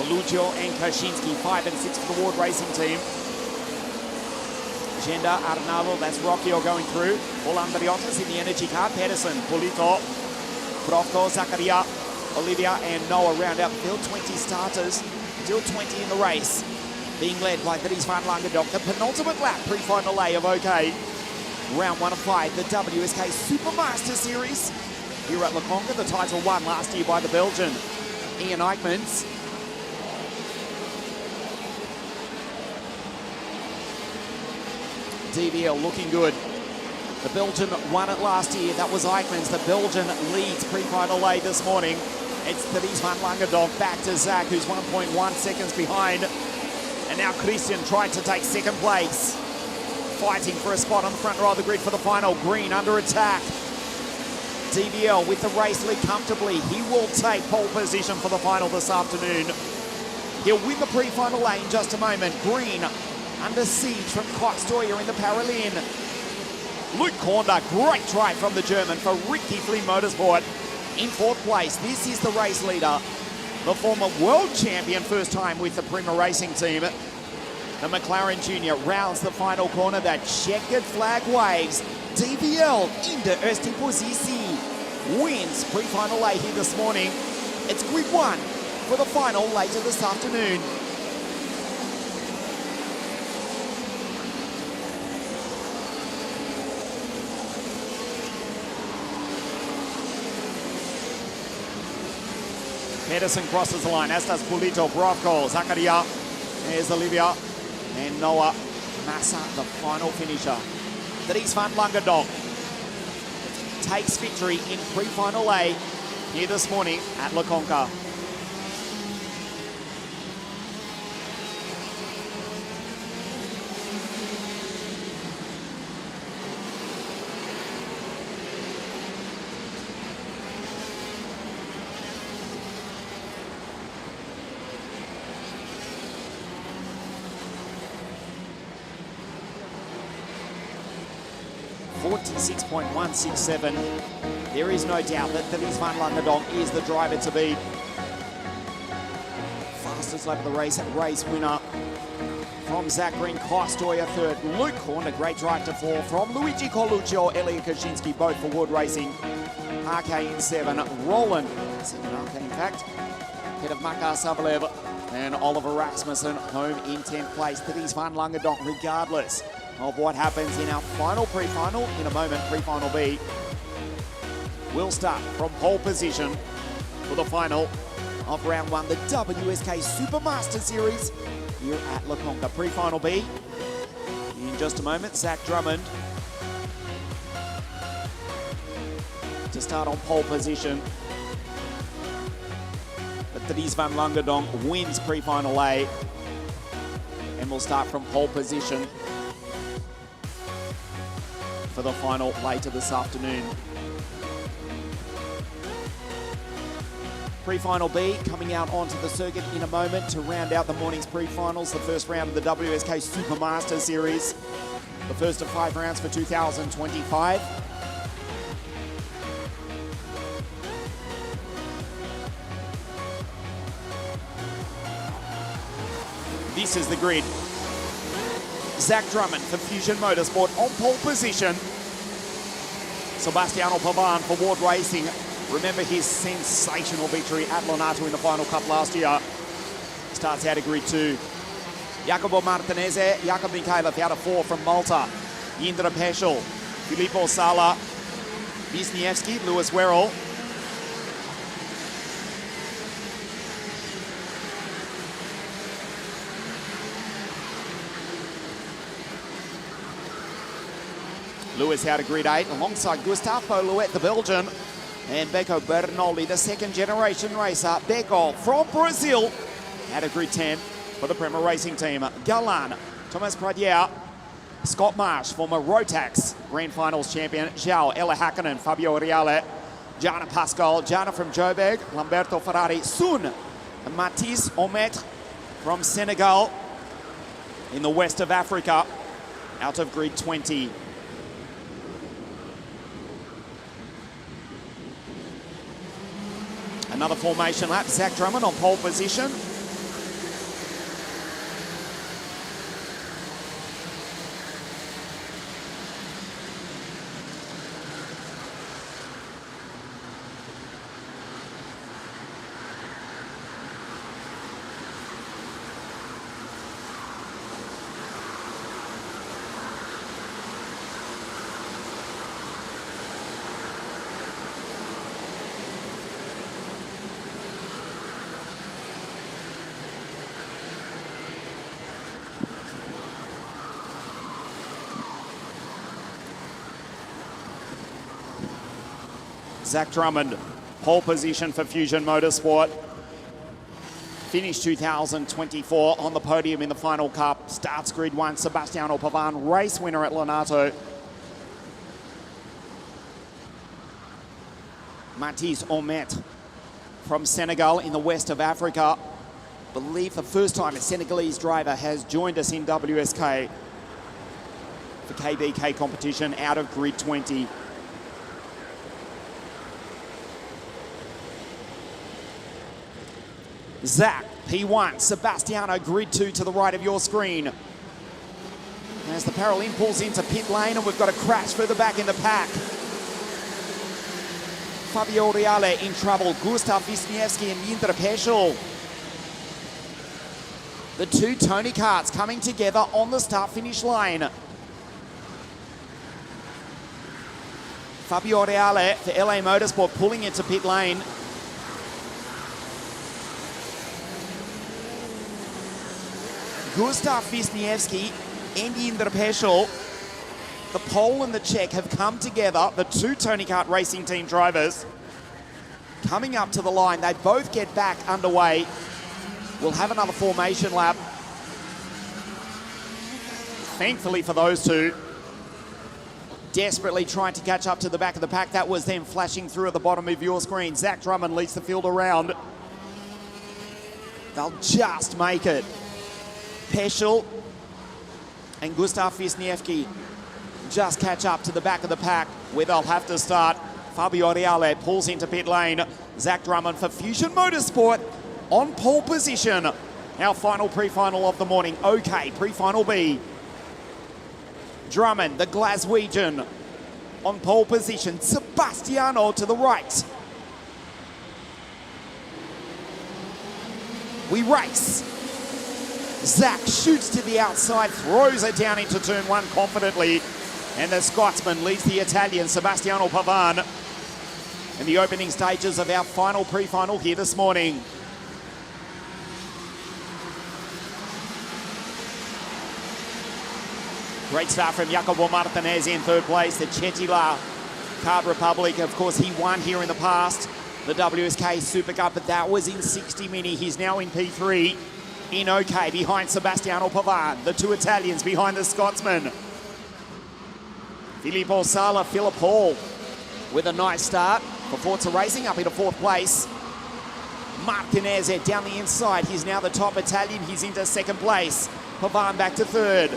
Coluccio and Kaczynski, 5 and 6 for the Ward Racing team. Genda, Arnaldo, that's Rocky are going through. All Andriotis in the energy car. Pedersen, Polito, Brovko, Zakaria, Olivia and Noah round out the field. 20 starters, still 20 in the race. Being led by Dries van Langendonk. The penultimate lap, pre-final A of OK. Round 1 of 5, the WSK Supermaster Series. Here at Le Conca, the title won last year by the Belgian Ian Eichmans. DVL looking good. The Belgian won it last year. That was Eichmans. The Belgian leads pre-final A this morning. It's Dries van Langendonk back to Zach, who's 1.1 seconds behind. And now Christian tried to take second place. Fighting for a spot on the front row of the grid for the final. Green under attack. DVL with the race lead comfortably. He will take pole position for the final this afternoon. He'll win the pre-final A in just a moment. Green under siege from Koch-Steuer in the Paralyn. Luke Kornder, great try from the German for Rick Kiefling Motorsport in 4th place. This is the race leader, the former world champion, first time with the Prima Racing team. The McLaren Junior rounds the final corner. That checkered flag waves. DVL in the erste Position wins pre-final A here this morning. It's grid 1 for the final later this afternoon. Pedersen crosses the line, as does Polito, Brovko, Zakaria. There's Olivia and Noah Massa, the final finisher. Dries van Langendonk takes victory in pre-final A here this morning at Le Conca. .167. There is no doubt that Dries van Langendonk is the driver to beat. Fastest lap of the race winner from Zach Green, Koch-Steuer 3rd. Luke Kornder, great drive to 4 from Luigi Coluccio, Elliot Kaczynski, both for Ward Racing. RK in 7, Roland, 2nd RK in fact, head of Makar Savalev and Oliver Rasmussen, home in 10th place. Dries van Langendonk, regardless of what happens in our final pre-final in a moment, pre-final B, will start from pole position for the final of round 1, the WSK Supermaster Series here at Le Conca. Pre-final B in just a moment. Zach Drummond to start on pole position. But Dries van Langendonk wins pre-final A and will start from pole position for the final later this afternoon. Pre-final B coming out onto the circuit in a moment to round out the morning's pre-finals. The first round of the WSK Supermaster Series. The first of 5 rounds for 2025. This is the grid. Zach Drummond for Fusion Motorsport on pole position. Sebastiano Pavan for Ward Racing. Remember his sensational victory at Lonato in the Final Cup last year. Starts out of grid 2. Jacopo Martinezzi, Jakob Mikhailov out of 4 from Malta. Indra Peschel, Filippo Sala, Wisniewski, Lewis Werrell. Lewis out of grid 8 alongside Gustavo Louet, the Belgian, and Beco Bernoulli, the second generation racer. Beco from Brazil out of grid 10 for the Prema Racing team. Galan, Thomas Pradier, Scott Marsh, former Rotax Grand Finals champion. João Ella Hakkinen, Fabio Reale, Jana Pascal, Jana from Joburg, Lamberto Ferrari, Sun, Matisse Omet from Senegal in the west of Africa out of grid 20. Another formation lap, Zach Drummond on pole position. Zach Drummond, pole position for Fusion Motorsport. Finished 2024 on the podium in the final cup. Starts grid 1, Sebastiano Pavan, race winner at Lonato. Matisse Omet from Senegal in the west of Africa. Believe the first time a Senegalese driver has joined us in WSK for KBK competition out of grid 20. Zach, P1, Sebastiano, grid 2 to the right of your screen. As the Paralymp pulls into pit lane, and we've got a crash further back in the pack. Fabio Reale in trouble, Gustav Wisniewski and Jindra Peschel. The two Tony karts coming together on the start-finish line. Fabio Reale for LA Motorsport pulling into pit lane. Gustav Wisniewski and Jindra Peschel, the Pole and the Czech have come together, the two Tony Kart Racing Team drivers. Coming up to the line, they both get back underway. We'll have another formation lap. Thankfully for those two, desperately trying to catch up to the back of the pack. That was them flashing through at the bottom of your screen. Zach Drummond leads the field around. They'll just make it. Peschel and Gustav Wisniewski just catch up to the back of the pack where they'll have to start. Fabio Reale pulls into pit lane. Zach Drummond for Fusion Motorsport on pole position. Our final pre-final of the morning. Okay, pre-final B. Drummond, the Glaswegian, on pole position. Sebastiano to the right. We race. Zach shoots to the outside, throws it down into turn 1 confidently. And the Scotsman leads the Italian, Sebastiano Pavan, in the opening stages of our final pre-final here this morning. Great start from Jacopo Martinez in third place. The Chetila Kart Republic, of course, he won here in the past, the WSK Super Cup, but that was in 60 Mini. He's now in P3 in OK behind Sebastiano Pavan. The two Italians behind the Scotsman. Filippo Sala, Philip Hall with a nice start for Forza Racing up into fourth place. Martinez down the inside. He's now the top Italian. He's into second place. Pavan back to third.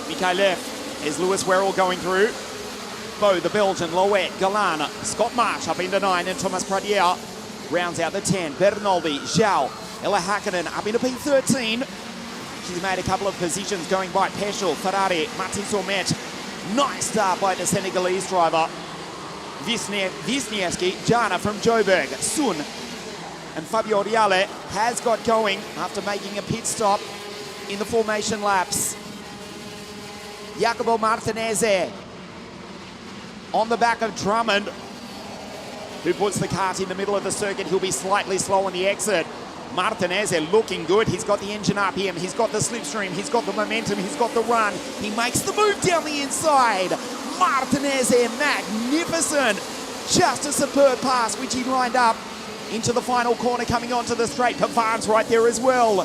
Mikhailov is Lewis Werrell going through. Bo, the Belgian, Loet, Galan, Scott Marsh up into 9, and Thomas Pradier rounds out the 10. Bernoldi, Zhao, Ella Hakkinen up into P13. She's made a couple of positions going by Peschel, Ferrari, Matisse Omet. Nice start by the Senegalese driver. Wisniewski, Jana from Joburg, Sun. And Fabio Reale has got going after making a pit stop in the formation laps. Jacopo Martinez on the back of Drummond, who puts the kart in the middle of the circuit. He'll be slightly slow on the exit. Martinez looking good. He's got the engine RPM, he's got the slipstream, he's got the momentum, he's got the run. He makes the move down the inside. Martinez magnificent. Just a superb pass, which he lined up into the final corner coming onto the straight. Pavan's right there as well.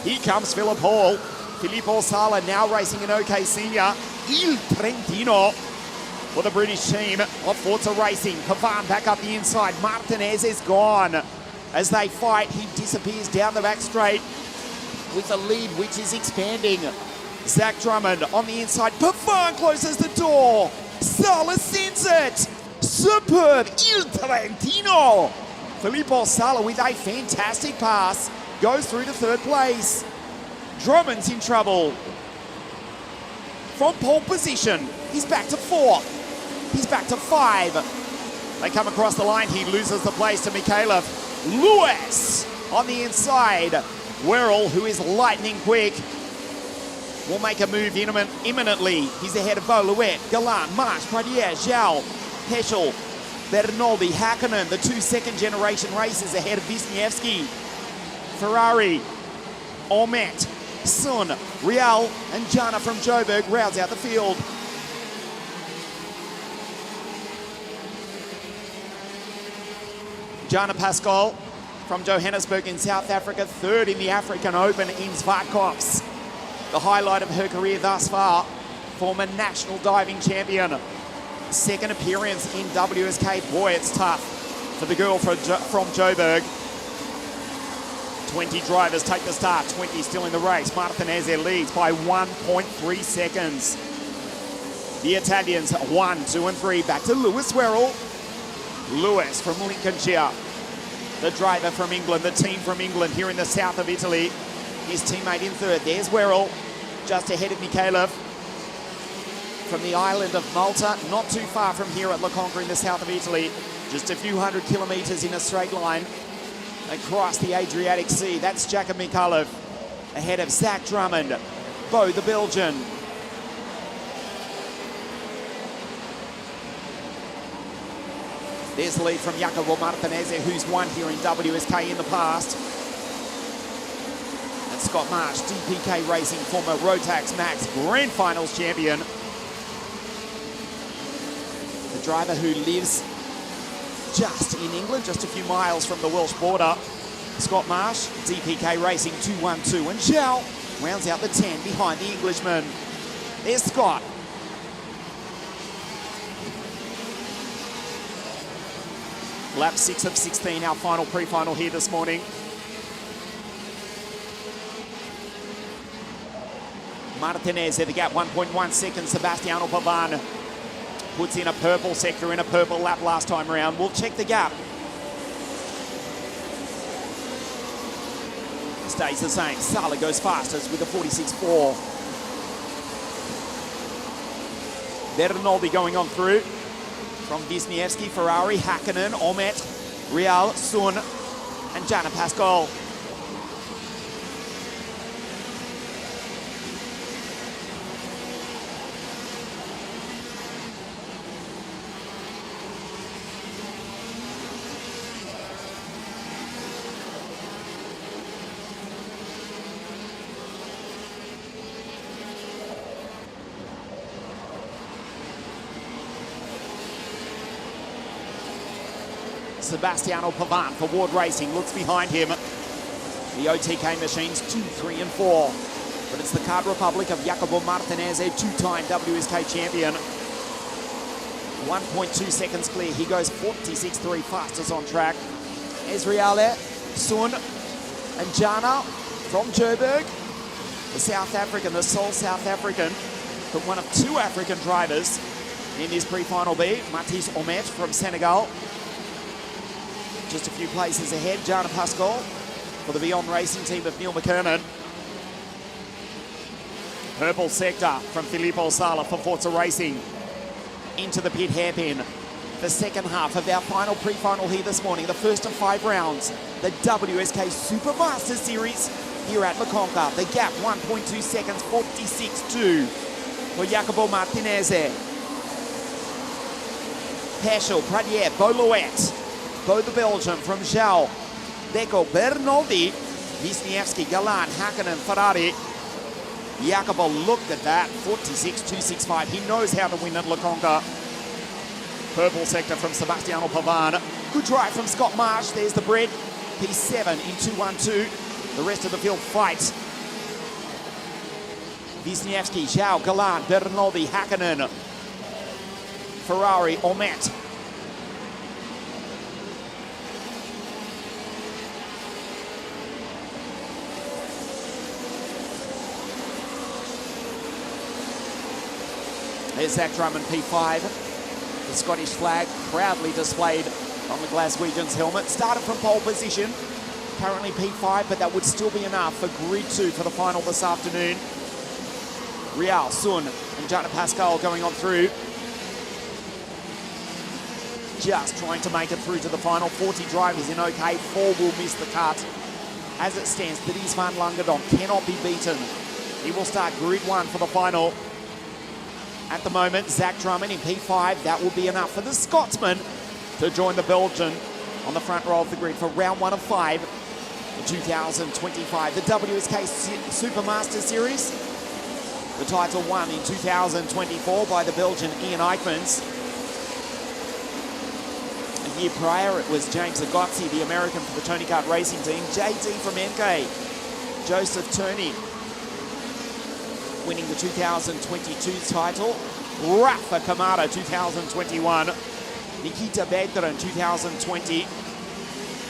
Here comes Philip Hall. Filippo Sala now racing in OK Senior. Il Trentino for the British team of Forza Racing. Pavan back up the inside. Martinez is gone. As they fight, he disappears down the back straight with a lead which is expanding. Zach Drummond on the inside. Pavan closes the door. Sala sends it. Superb. Il Trentino. Filippo Sala with a fantastic pass goes through to third place. Drummond's in trouble. From pole position, he's back to 4. He's back to 5. They come across the line. He loses the place to Mikhailov. Lewis on the inside. Werrell, who is lightning quick, will make a move imminently. He's ahead of Bo, Louet, Galan, Marsh, Pradier, Zhao, Peschel, Bernoldi, Hakkinen, the two second-generation racers ahead of Wisniewski. Ferrari, Omet, Sun, Real, and Jana from Joburg rounds out the field. Jana Pascal from Johannesburg in South Africa, third in the African Open in Zwartkops. The highlight of her career thus far, former national diving champion. Second appearance in WSK. Boy, it's tough for the girl from Joburg. 20 drivers take the start, 20 still in the race. Martinez leads by 1.3 seconds. The Italians 1, 2 and 3. Back to Lewis Werrell. Lewis from Lincolnshire. The driver from England, the team from England here in the south of Italy. His teammate in third. There's Werrell, just ahead of Mikhailov. From the island of Malta, not too far from here at CONCA in the south of Italy. Just a few hundred kilometres in a straight line across the Adriatic Sea. That's Jakub Mikhailov ahead of Zach Drummond, Bo the Belgian. There's the lead from Jacopo Martinez, who's won here in WSK in the past. And Scott Marsh, DPK Racing, former Rotax Max Grand Finals champion. The driver who lives just in England, just a few miles from the Welsh border. Scott Marsh, DPK Racing 212, and Zhao rounds out the 10 behind the Englishman. There's Scott. Lap 6 of 16, our final pre-final here this morning. Martinez at the gap, 1.1 seconds. Sebastiano Pavan puts in a purple sector in a purple lap last time around. We'll check the gap. Stays the same. Sala goes fastest with a 46.4. Bernoldi going on through. From Wisniewski, Ferrari, Hakkinen, Omet, Real, Sun, and Jana Pascal. Sebastiano Pavan for Ward Racing looks behind him. The OTK machines 2, 3 and 4. But it's the Card Republic of Jacopo Martinez, a two-time WSK champion. 1.2 seconds clear. He goes 46.3 fastest on track. Ezriale, Sun and Jana from Joburg. The South African, the sole South African, but one of two African drivers in this pre-final B. Mathis Omet from Senegal. Just a few places ahead. Jana Pascal for the Beyond Racing team of Neil McKernan. Purple sector from Filippo Sala for Forza Racing. Into the pit hairpin. The second half of our final pre-final here this morning. The first of 5 rounds. The WSK Supermaster Series here at CONCA. The gap 1.2 seconds, 46.2 for Jacopo Martinez. Peschel, Pradier, Boluet. Bo the Belgian from Zhao, Deco, Bernoldi, Wisniewski, Galan, Hakkinen, Ferrari. Jacopo looked at that, 46.265. He knows how to win at CONCA. Purple sector from Sebastiano Pavan. Good drive from Scott Marsh. There's the bread. P7 in 212. The rest of the field fights. Wisniewski, Zhao, Galan, Bernoldi, Hakkinen, Ferrari, Omet. There's Zach Drummond, P5. The Scottish flag proudly displayed on the Glaswegians' helmet. Started from pole position, currently P5, but that would still be enough for Grid 2 for the final this afternoon. Real, Sun, and Jana Pascal going on through. Just trying to make it through to the final. 40 drivers in OK, 4 will miss the cut. As it stands, Didier van Langedonk cannot be beaten. He will start Grid 1 for the final. At the moment, Zach Drummond in P5. That will be enough for the Scotsman to join the Belgian on the front row of the grid for round 1 of 5 in 2025. The WSK Supermaster Series. The title won in 2024 by the Belgian Ian Eichmans. And year prior, it was James Agozzi, the American for the Tony Kart Racing Team. JT from MK, Joseph Turney, winning the 2022 title. Rafa Kamada, 2021. Nikita Bedran, 2020.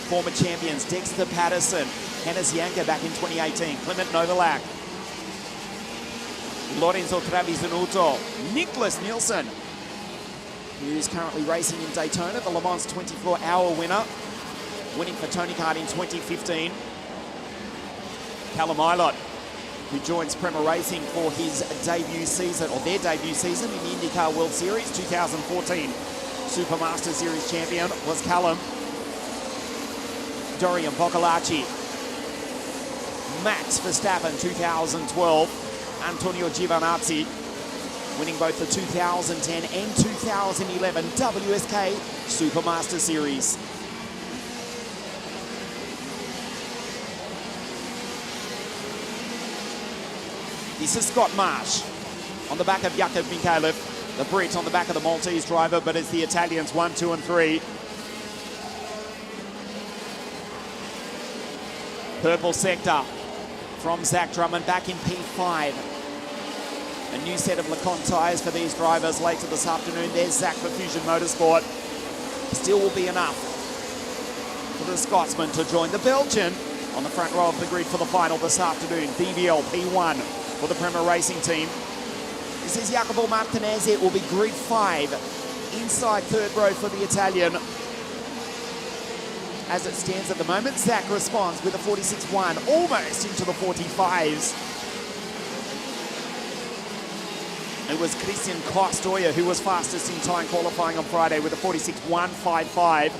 Former champions Dexter Patterson, Hannes Janka back in 2018. Clement Novalak, Lorenzo Travisanuto, Nicholas Nielsen, who's currently racing in Daytona, the Le Mans 24-hour winner, winning for Tony Kart in 2015. Callum Ilott, who joins Prema Racing for his debut season, or their debut season in the IndyCar World Series. 2014 Supermaster Series champion was Callum. Dorian Boccolacci, Max Verstappen, 2012. Antonio Giovinazzi, winning both the 2010 and 2011 WSK Supermaster Series. This is Scott Marsh on the back of Jakub Michalev, the Brit on the back of the Maltese driver, but it's the Italians 1, 2 and 3. Purple sector from Zach Drummond back in P5. A new set of Lacon tyres for these drivers later this afternoon. There's Zach for Fusion Motorsport. Still will be enough for the Scotsman to join the Belgian on the front row of the grid for the final this afternoon. BVL P1 for the Prema Racing team. This is Jacopo Martinez. It will be grid 5. Inside third row for the Italian. As it stands at the moment, Zach responds with a 46.1, almost into the 45s. It was Christian Kostoya who was fastest in time qualifying on Friday with a 46.155.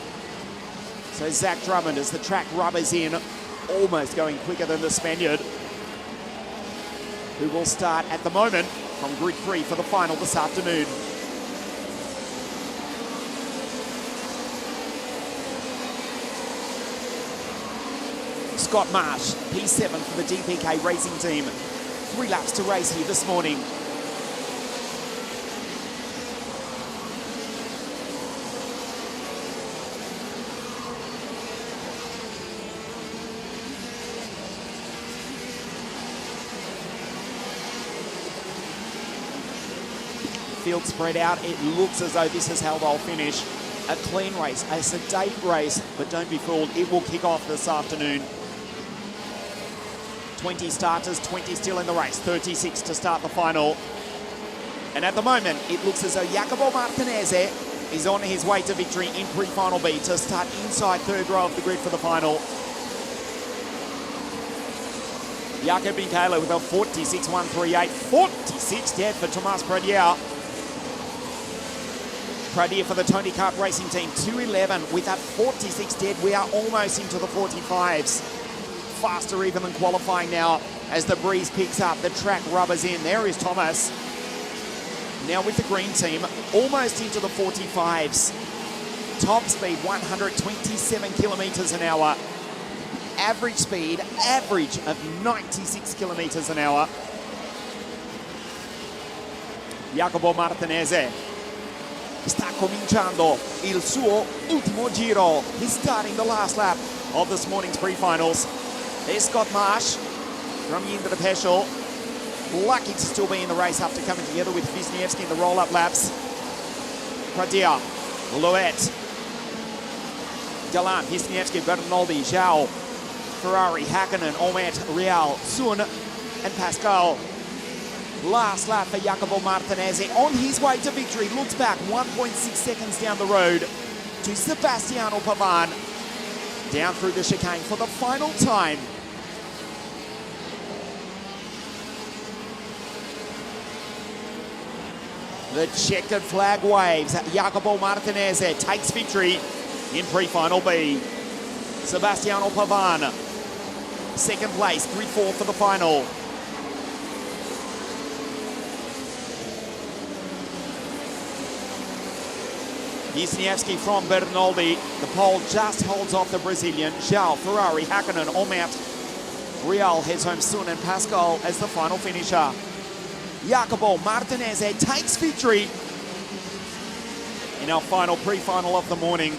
So Zach Drummond, as the track rubbers in, almost going quicker than the Spaniard, who will start at the moment from grid 3 for the final this afternoon. Scott Marsh, P7 for the DPK Racing Team. 3 laps to race here this morning. Field spread out. It looks as though this is how they'll finish. A clean race, a sedate race, but don't be fooled, it will kick off this afternoon. 20 starters, 20 still in the race, 36 to start the final. And at the moment, it looks as though Jacopo Martinez is on his way to victory in pre-final B to start inside third row of the grid for the final. Jakob Michalev with a 46.138, 46 dead for Tomas Pradier. Pradier for the Tony Kart Racing Team, 2.11 with that 46 dead. We are almost into the 45s. Faster even than qualifying now as the breeze picks up, the track rubbers in. There is Thomas. Now with the green team, almost into the 45s. Top speed, 127 kilometers an hour. Average speed, average of 96 kilometers an hour. Jacopo Martinez sta cominciando il suo ultimo giro. He's starting the last lap of this morning's pre-finals. There's Scott Marsh from Yindra Peschel. Lucky to still be in the race after coming together with Wisniewski in the roll-up laps. Pradier, Louette, Galan, Wisniewski, Bernoldi, Zhao, Ferrari, Hakkinen, Omet, Real, Sun, and Pascal. Last lap for Jacopo Martinez on his way to victory. Looks back 1.6 seconds down the road to Sebastiano Pavan. Down through the chicane for the final time. The checkered flag waves. Jacopo Martinez takes victory in pre-final B. Sebastiano Pavan, second place, 3-4 for the final. Wisniewski from Bernoldi. The pole just holds off the Brazilian. Zhao, Ferrari, Hakkinen, Omet. Real heads home soon, and Pascal as the final finisher. Jacopo Martinez takes victory in our final pre-final of the morning.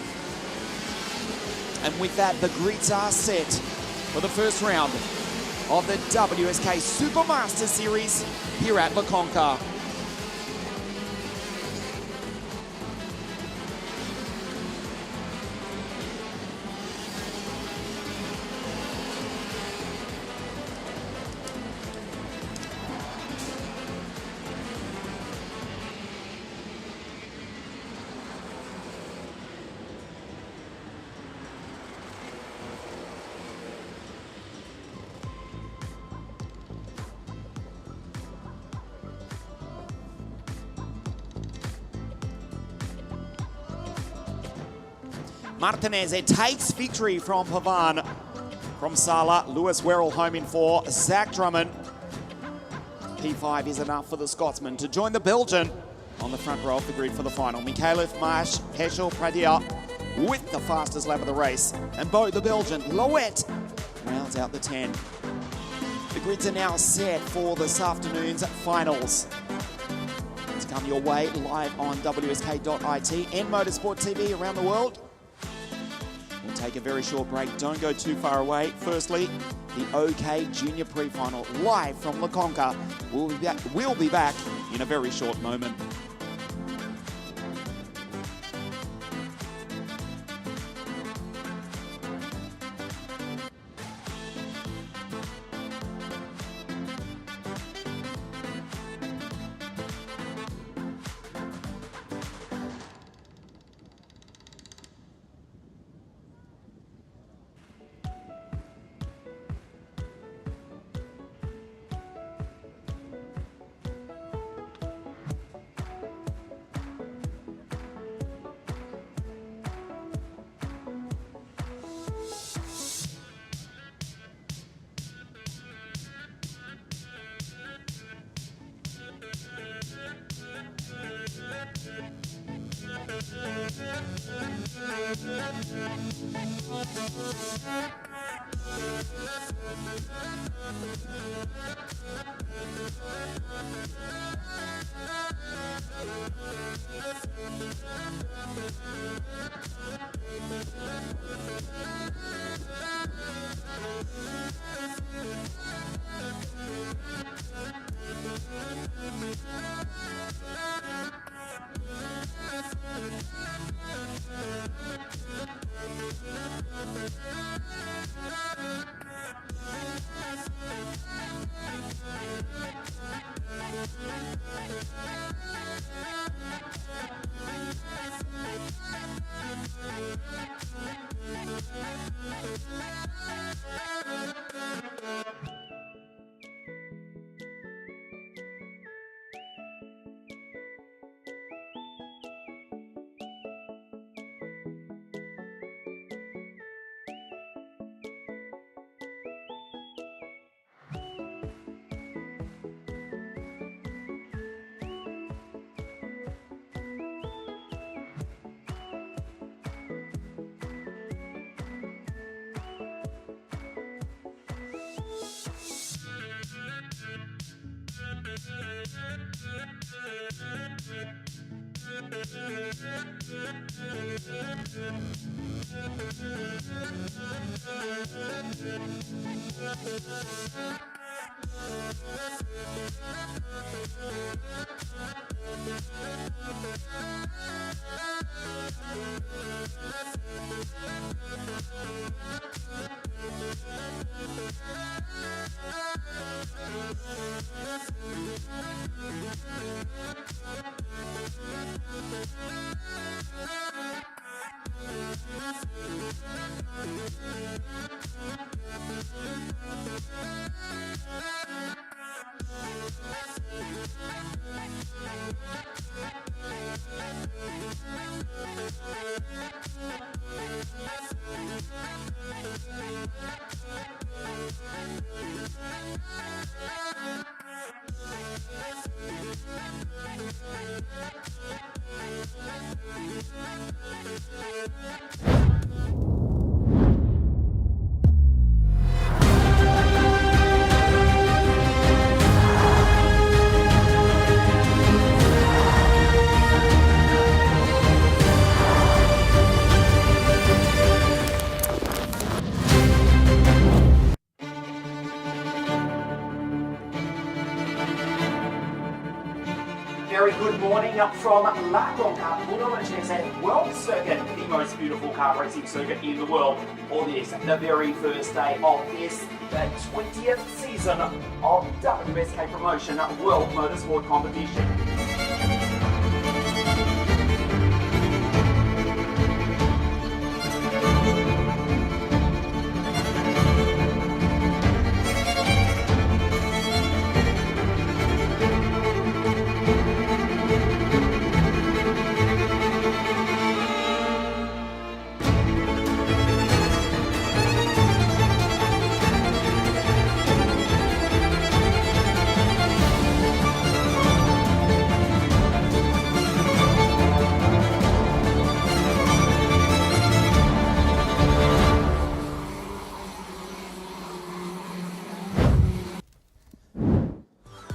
And with that, the grids are set for the first round of the WSK Supermaster Series here at La CONCA. Martinez takes victory from Pavan. From Sala, Lewis Werrell home in 4, Zach Drummond. P5 is enough for the Scotsman to join the Belgian on the front row of the grid for the final. Mikhailov, Marsh, Heschel, Pradia with the fastest lap of the race. And Bo, the Belgian, Loet, rounds out the 10. The grids are now set for this afternoon's finals. It's come your way live on WSK.it and Motorsport TV around the world. We'll take a very short break. Don't go too far away. Firstly, the OK Junior Pre-Final live from La CONCA. We'll be back in a very short moment. morning from La CONCA Budapest World Circuit, the most beautiful car racing circuit in the world. For this, the very first day of this, the 20th season of WSK Promotion World Motorsport Competition.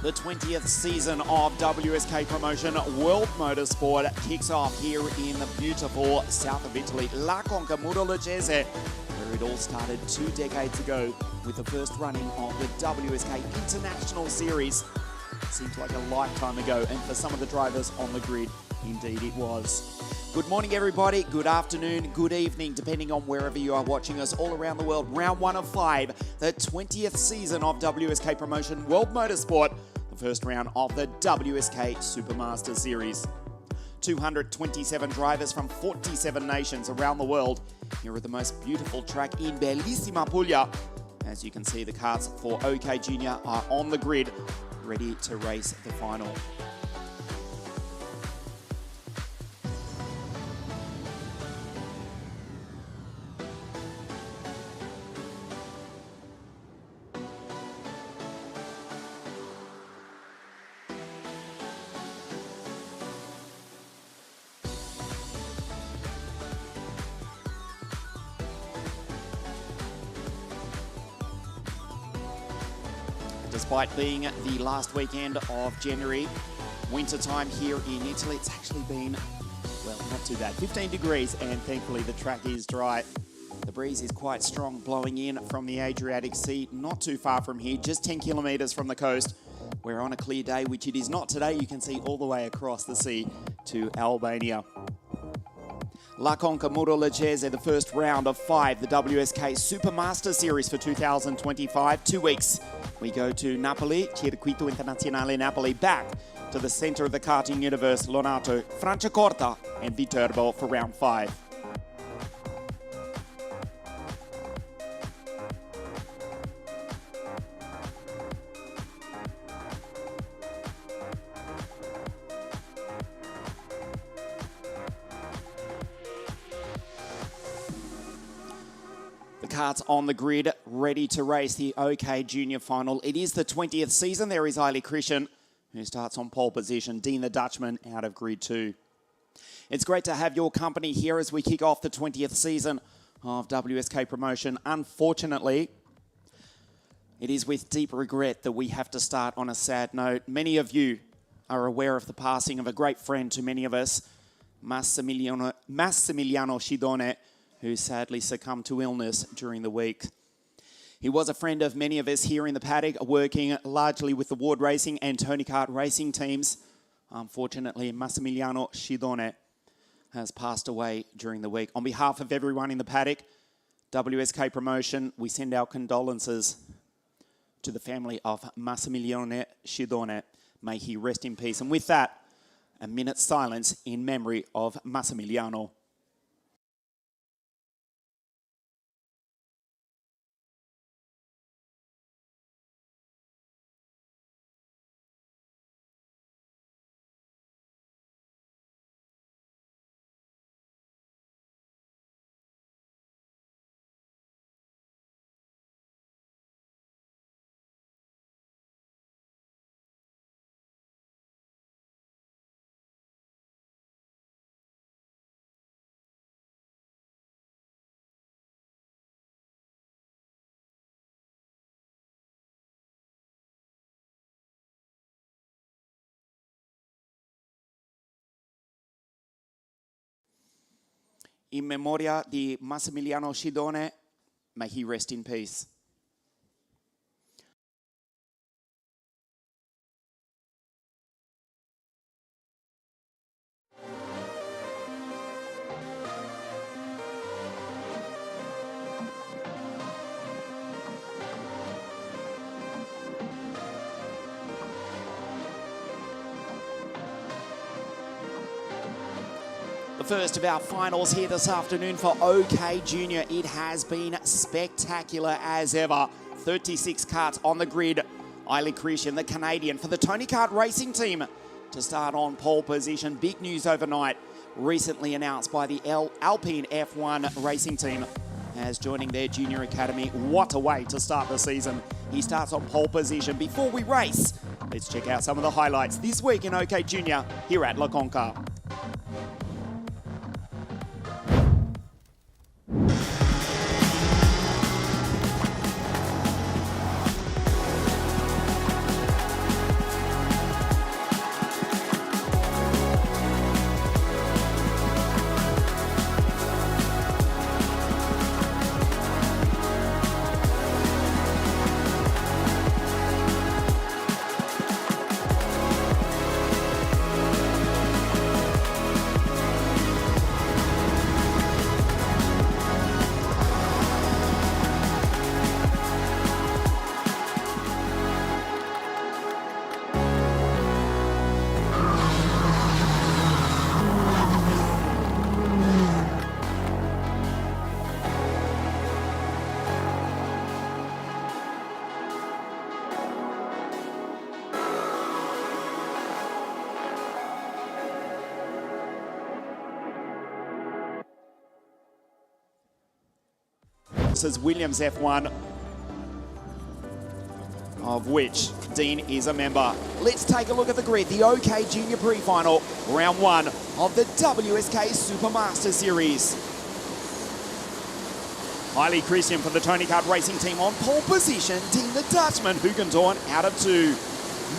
The 20th season of WSK Promotion World Motorsport kicks off here in the beautiful south of Italy, La CONCA Budapest, where it all started 2 decades ago with the first running of the WSK International Series. Seems like a lifetime ago, and for some of the drivers on the grid, indeed it was. Good morning, everybody. Good afternoon, good evening, depending on wherever you are watching us all around the world. Round 1 of 5, the 20th season of WSK Promotion World Motorsport, the first round of the WSK Supermaster Series. 227 drivers from 47 nations around the world here at the most beautiful track in Bellissima Puglia. As you can see, the karts for OK Junior are on the grid, ready to race the final. Despite being the last weekend of January, winter time here in Italy, it's actually been, well, not too bad. 15 degrees, and thankfully the track is dry. The breeze is quite strong, blowing in from the Adriatic Sea, not too far from here, just 10 kilometres from the coast. We're on a clear day, which it is not today. You can see all the way across the sea to Albania. La CONCA Budapest, the first round of 5, the WSK Supermaster Series for 2025. 2 weeks. We go to Napoli, Circuito Internazionale Napoli, back to the center of the karting universe, Lonato, Franciacorta, and Viterbo for round 5. Karts on the grid, ready to race the OK Junior final. It is the 20th season. There is Eiley Christian, who starts on pole position. Dean the Dutchman out of grid 2. It's great to have your company here as we kick off the 20th season of WSK Promotion. Unfortunately, it is with deep regret that we have to start on a sad note. Many of you are aware of the passing of a great friend to many of us, Massimiliano Scidone, who sadly succumbed to illness during the week. He was a friend of many of us here in the paddock, working largely with the Ward Racing and Tony Kart racing teams. Unfortunately, Massimiliano Scidone has passed away during the week. On behalf of everyone in the paddock, WSK Promotion, we send our condolences to the family of Massimiliano Scidone. May he rest in peace. And with that, a minute's silence in memory of Massimiliano. In memoria di Massimiliano Scidone, may he rest in peace. first of our finals here this afternoon for OK Junior. It has been spectacular as ever. 36 karts on the grid. Eiley Christian, the Canadian, for the Tony Kart racing team to start on pole position. Big news overnight, recently announced by the Alpine F1 racing team as joining their junior academy. What a way to start the season. He starts on pole position. Before we race, let's check out some of the highlights this week in OK Junior here at La CONCA. This is Williams F1, of which Dean is a member. Let's take a look at the grid. The OK Junior Pre-Final, round one of the WSK Supermaster Series. Eiley Christian for the Tony Kart racing team on pole position. Dean the Dutchman, Hoogendoorn out of 2.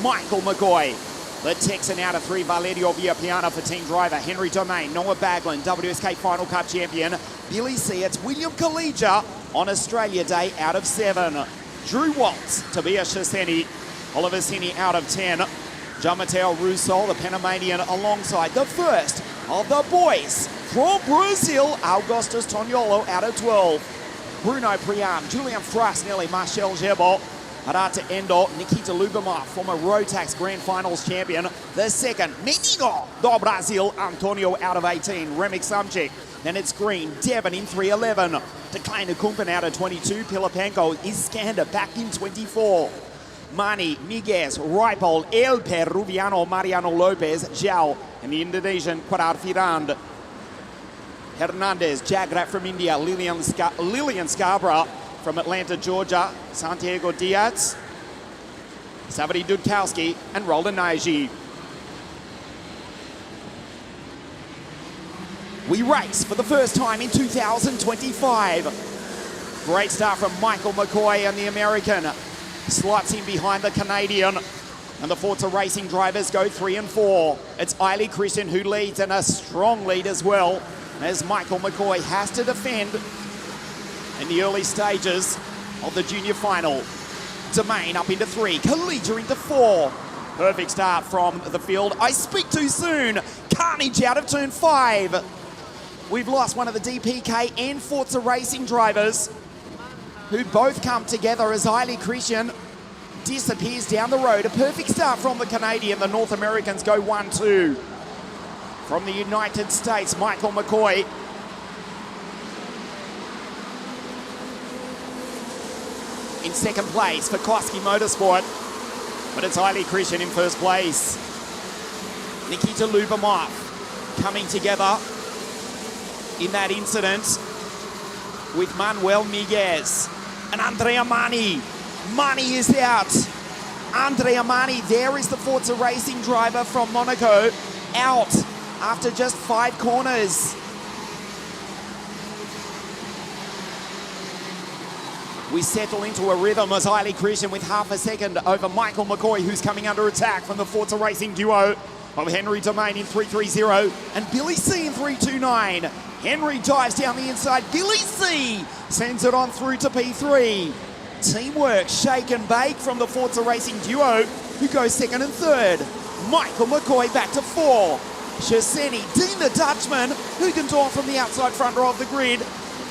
Michael McCoy, the Texan out of 3. Valerio Villapiana for team driver. Henry Domain, Noah Baglan, WSK Final Cup champion. Billy C, it's William Kalija on Australia Day out of 7. Drew Waltz, Tobias Cheseni, Oliver Cini out of 10. Gianmatteo Russo, the Panamanian, alongside the first of the boys from Brazil, Augustus Toniolo out of 12. Bruno Priam, Julian Frasnelli, Marcel Gerbo, Arata Endo, Nikita Lubomir, former Rotax Grand Finals champion. The second, Menino do Brasil, Antonio out of 18. Remix Samchik. Then it's Green, Devon in 3:11. Declane Kumpan out of 22. Pilapenko, Iskander back in 24. Mani, Miguez, Ripoll, El Peruviano, Mariano Lopez, Zhao, and the Indonesian Quadar Firand. Hernandez, Jagrat from India, Lillian Scarborough from Atlanta, Georgia, Santiago Diaz, Savary Dudkowski, and Roland Nagy. We race for the first time in 2025. Great start from Michael McCoy and the American. Slots in behind the Canadian. And the Forza Racing drivers go 3 and 4. It's Eiley Christian who leads, and a strong lead as well, as Michael McCoy has to defend in the early stages of the junior final. Domain up into 3, Kalija into 4. Perfect start from the field. I speak too soon. Carnage out of turn 5. We've lost one of the DPK and Forza Racing drivers who both come together as Eiley Christian disappears down the road. A perfect start from the Canadian. The North Americans go 1-2. From the United States, Michael McCoy. In second place for Koski Motorsport, but it's Eiley Christian in first place. Nikita Lubomir coming together in that incident with Manuel Miguez and Andrea Mani. Mani is out. Andrea Mani, there is the Forza Racing driver from Monaco, out after just 5 corners. We settle into a rhythm as Eiley Christian with half a second over Michael McCoy, who's coming under attack from the Forza Racing duo of Henry Domain in 3:30 and Billy C in 3:29. Henry dives down the inside. Billy C sends it on through to P3. Teamwork, shake and bake from the Forza Racing duo, who goes second and third. Michael McCoy back to 4. Cheseni, Dean the Dutchman, Hoogendoorn from the outside front row of the grid,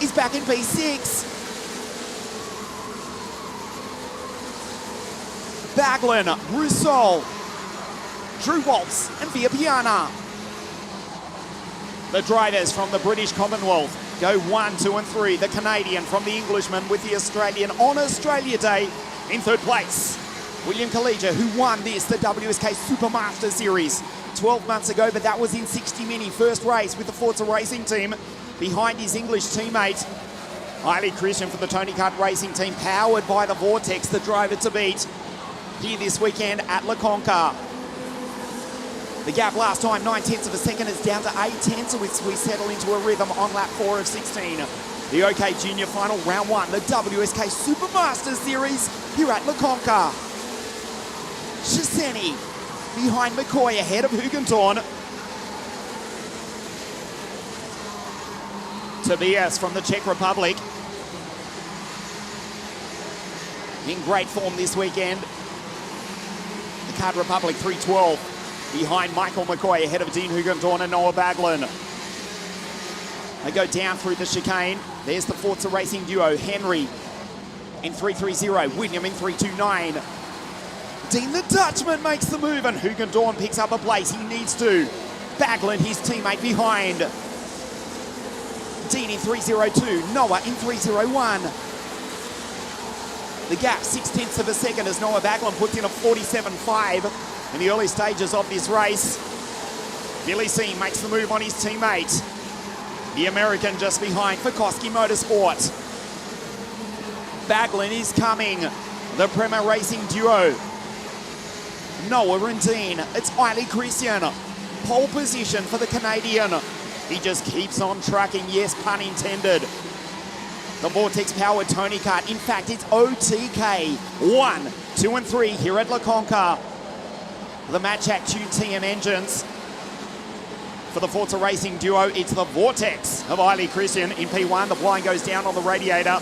is back in P6. Baglan, Rousseau, Drew Waltz, and Villapiana. The drivers from the British Commonwealth go 1, 2 and 3. The Canadian from the Englishman with the Australian on Australia Day in third place. William Collegia, who won the WSK Supermaster Series 12 months ago, but that was in 60 Mini. First race with the Forza Racing team behind his English teammate. Haile Christian for the Tony Kart Racing team, powered by the Vortex, the driver to beat here this weekend at La Conca. The gap last time, 9/10 of a second, is down to 8/10, so we settle into a rhythm on lap 4 of 16. The OK Junior Final, round 1, the WSK Supermaster Series here at La Conca. Shiseni behind McCoy, ahead of Hugentorn. Tobias from the Czech Republic, in great form this weekend. The Card Republic 312 behind Michael McCoy, ahead of Dean Hugentorn and Noah Baglin. They go down through the chicane. There's the Forza Racing duo, Henry in 330, William in 329. Dean the Dutchman makes the move and Hugentorn picks up a place. He needs to. Baglin, his teammate, behind. Dean in 302, Noah in 301. The gap, 6/10 of a second as Noah Baglin puts in a 47.5 in the early stages of this race. Billy C makes the move on his teammate. The American just behind for Koski Motorsport. Baglin is coming. The Prema Racing duo. Noah and Dean. It's Haile Christian. Pole position for the Canadian. He just keeps on trucking, yes, pun intended. The Vortex-powered Tony Kart. In fact, it's OTK 1, 2 and 3 here at La Conca. The Matchak tuned TM engines. For the Forza Racing duo, it's the Vortex of Haile Christian in P1. The blind goes down on the radiator.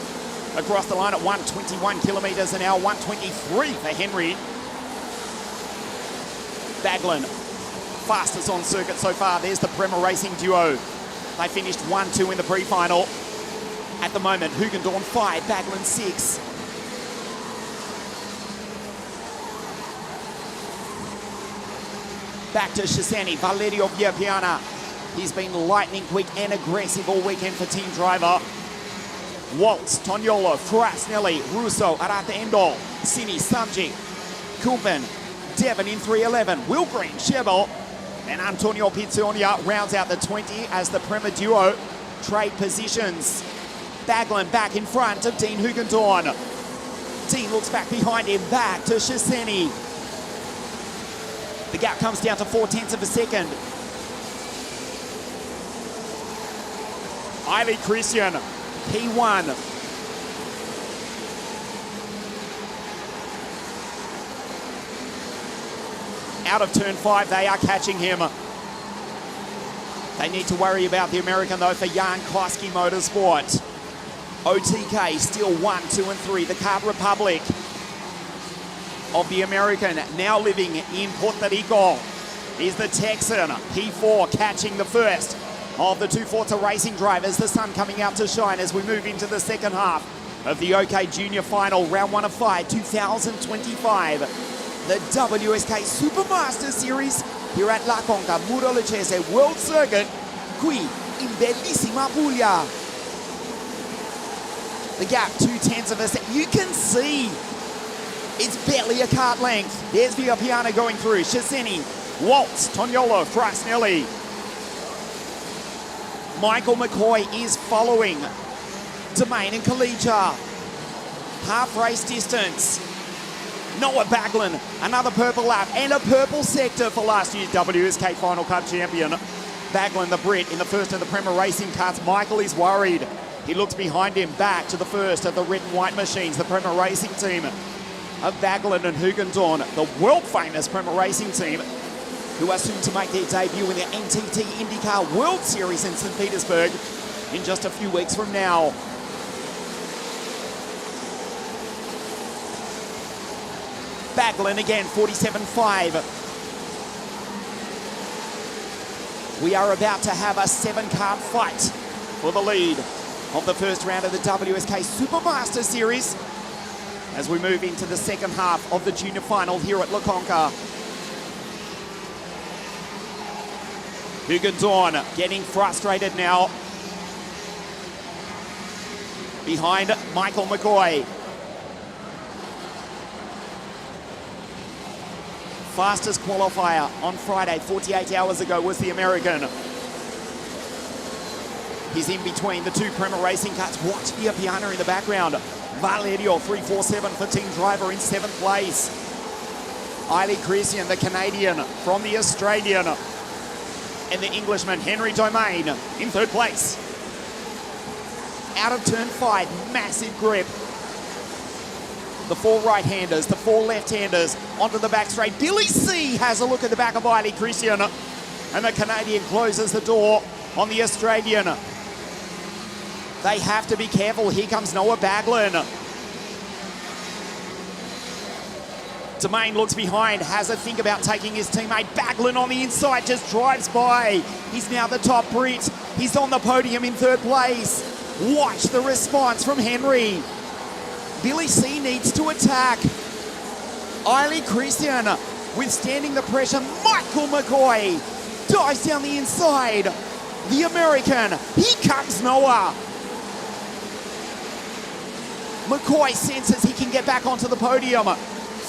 Across the line at 121 kilometres an hour, 123 for Henry. Baglin, fastest on circuit so far. There's the Prema Racing duo. They finished 1-2 in the pre-final. At the moment, Hugentorn 5, Baglin 6. Back to Shiseni, Valerio Villapiana. He's been lightning quick and aggressive all weekend for team driver. Waltz, Tognolo, Frasnelli, Russo, Arata Endol, Sini, Samji, Kumpen, Devon in 311, Will Green, Shebel, and Antonio Pizzonia rounds out the 20 as the Prema duo trade positions. Baglin back in front of Dean Hugentorn. Dean looks back behind him, back to Shiseni. The gap comes down to 4/10 of a second. Haile Christian, P1. Out of turn 5, they are catching him. They need to worry about the American though for Jan Koski Motorsport. OTK still 1, 2 and 3. The Card Republic of the American now living in Puerto Rico is the Texan, P4, catching the first of the two Forza Racing drivers. The sun coming out to shine as we move into the second half of the OK Junior Final, round 1 of 5, 2025. The WSK Supermaster Series here at La Conca Muro Lecese World Circuit, qui in bellissima Puglia. The gap, 2/10 of a second. You can see it's barely a kart length. There's Villapiana going through. Shiseni, Waltz, Tognolo, Frasnelli. Michael McCoy is following. Domain and Collegia. Half race distance. Noah Baglin, another purple lap and a purple sector for last year's WSK Final Cup champion. Baglin, the Brit, in the first of the Prema Racing carts. Michael is worried. He looks behind him, back to the first of the red and white machines, the Prema Racing team of Baglin and Hugentorn, the world-famous Prema Racing team, who are soon to make their debut in the NTT IndyCar World Series in St. Petersburg in just a few weeks from now. Baglin again, 47.5. We are about to have a 7-car fight for the lead of the first round of the WSK Supermaster Series as we move into the second half of the junior final here at La Conca. Hugendorn getting frustrated now. Behind Michael McCoy. Fastest qualifier on Friday, 48 hours ago, was the American. He's in between the two Prema Racing cars. Watch the piano in the background. Valerio 347 for team driver in 7th place. Eiley Christian, the Canadian from the Australian. And the Englishman, Henry Domain, in 3rd place. Out of turn 5, massive grip. The 4 right-handers, the 4 left-handers onto the back straight. Billy C has a look at the back of Eiley Christian. And the Canadian closes the door on the Australian. They have to be careful. Here comes Noah Baglin. Domain looks behind, has a think about taking his teammate. Baglin on the inside, just drives by. He's now the top Brit. He's on the podium in 3rd place. Watch the response from Henry. Billy C needs to attack. Eiley Christian withstanding the pressure. Michael McCoy dives down the inside. The American, here comes Noah. McCoy senses he can get back onto the podium.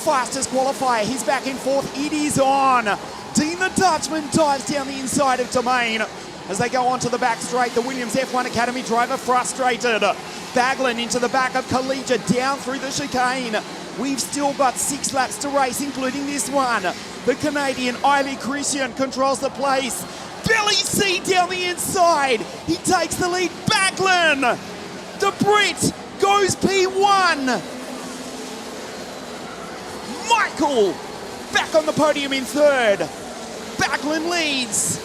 Fastest qualifier, he's back in 4th. It is on. Dean the Dutchman dives down the inside of Domain as they go onto the back straight. The Williams F1 Academy driver frustrated. Baglin into the back of Collegiate, down through the chicane. We've still got 6 laps to race, including this one. The Canadian Eiley Christian controls the place. Billy C down the inside. He takes the lead. Baglin, the Brit, goes P1. Michael back on the podium in 3rd. Baglin leads.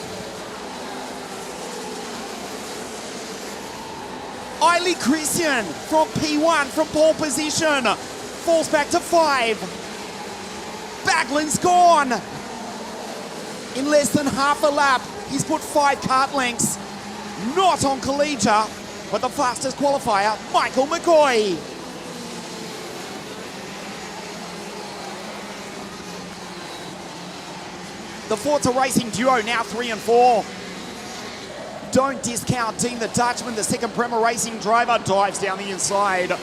Eiley Christian from P1, from pole position, falls back to 5. Baglin's gone. In less than half a lap, he's put 5 kart lengths. Not on Collegiate, but the fastest qualifier, Michael McCoy. The Forza Racing duo now 3 and 4. Don't discount Dean the Dutchman, the 2nd Prema Racing driver, dives down the inside.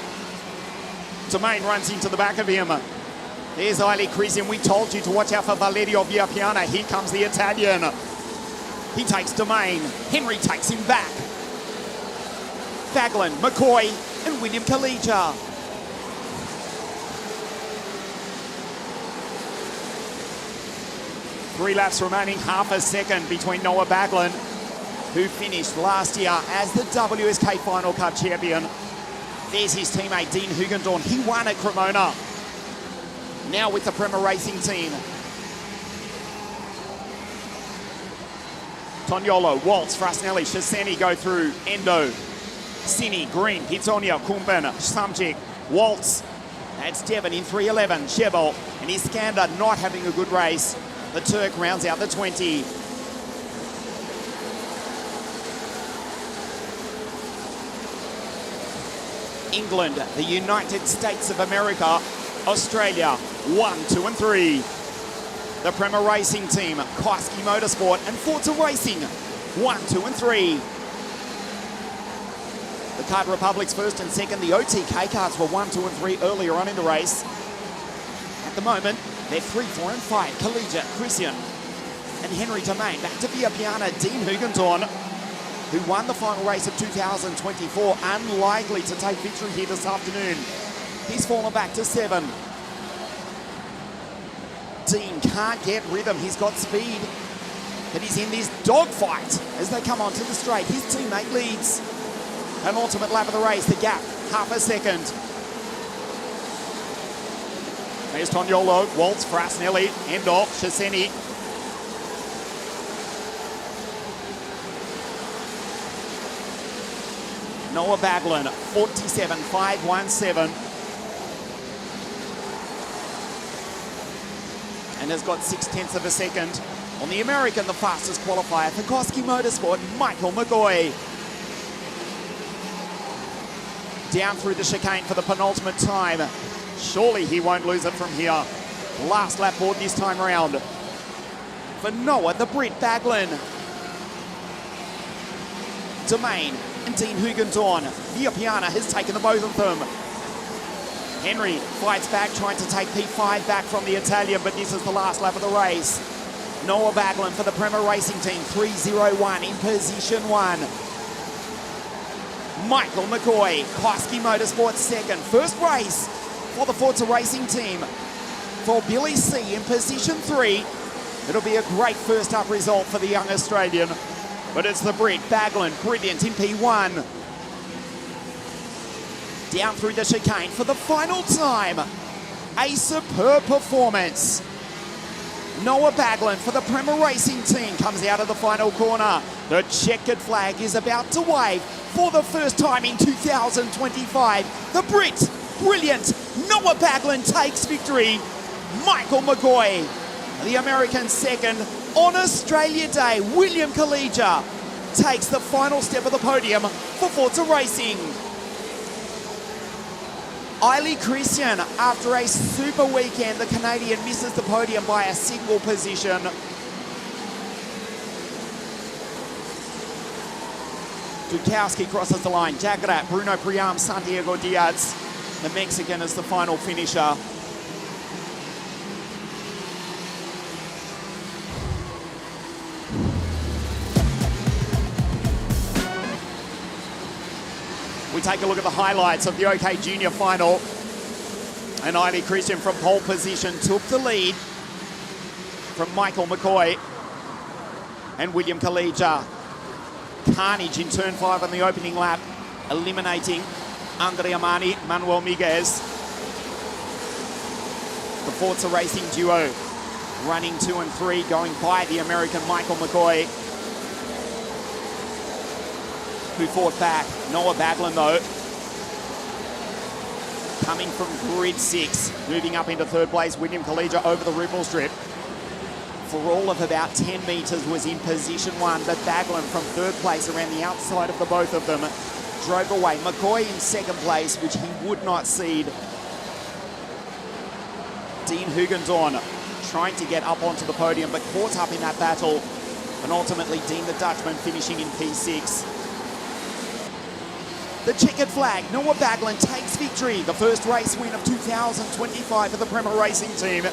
Domain runs into the back of him. There's Eiley Christian. We told you to watch out for Valerio Villapiana. Here comes the Italian. He takes Domain. Henry takes him back. Baglin, McCoy, and William Collegiate. Three laps remaining, half a second between Noah Baglin, who finished last year as the WSK Final Cup champion. There's his teammate, Dean Hugendorn. He won at Cremona. Now with the Prema Racing team. Toniolo, Waltz, Frasnelli, Shaseni go through. Endo, Cini, Green, Pitonia, Kumban, Samjic, Waltz. That's Devon in 3:11. Shebel and Iskander not having a good race. The Turk rounds out the 20. England, the United States of America, Australia, 1, 2 and 3. The Prema Racing team, Koski Motorsport and Forza Racing, 1, 2 and 3. The Kart Republic's 1st and 2nd, the OTK karts were 1, 2 and 3 earlier on in the race. At the moment, they're 3, 4 and 5. Collegiate, Christian and Henry Domain. Back to Villapiana, Dean Hugendorn, who won the final race of 2024. Unlikely to take victory here this afternoon. He's fallen back to 7. Dean can't get rhythm. He's got speed, but he's in this dogfight as they come onto the straight. His teammate leads. An ultimate lap of the race. The gap, half a second. There's Toniolo, Waltz, Frasnelli, Endorf, Shaseni. Noah Baglin, 47.517. And has got 0.6 of a second on the American, the fastest qualifier for Koski Motorsport, Michael McCoy. Down through the chicane for the penultimate time. Surely he won't lose it from here. Last lap board this time round. For Noah, the Brit Baglin. Domain and Dean Hugendorn. Viapiana has taken the both of them. Henry fights back, trying to take P5 back from the Italian, but this is the last lap of the race. Noah Baglan for the Prema Racing Team, 3:01 in position 1. Michael McCoy, Koski Motorsports second. First race for the Forza Racing Team for Billy C in position 3. It'll be a great first up result for the young Australian, but it's the Brit Baglan, brilliant in P1. Down through the chicane for the final time. A superb performance. Noah Baglan for the Prema Racing Team comes out of the final corner. The checkered flag is about to wave for the first time in 2025. The Brit, brilliant. Noah Baglan takes victory. Michael McCoy, the American second. On Australia Day, William Kalija takes the final step of the podium for Forza Racing. Eiley Christian, after a super weekend, the Canadian misses the podium by a single position. Dukowski crosses the line. Jagarat, Bruno Priam, Santiago Diaz. The Mexican is the final finisher. We take a look at the highlights of the OK Junior final. And Eiley Christian from pole position took the lead from Michael McCoy and William Kalija. Carnage in turn 5 on the opening lap, eliminating Andrea Mani, Manuel Miguez. The Forza Racing duo running 2 and 3, going by the American Michael McCoy, who fought back. Noah Baglan, though, coming from grid 6, moving up into third place. William Kalija over the Ripple Strip. For all of about 10 metres was in position 1, but Baglan from third place around the outside of the both of them drove away. McCoy in second place, which he would not cede. Dean Hugendorn trying to get up onto the podium, but caught up in that battle. And ultimately, Dean the Dutchman finishing in P6. The checkered flag, Noah Baglan takes victory. The first race win of 2025 for the Prema Racing Team.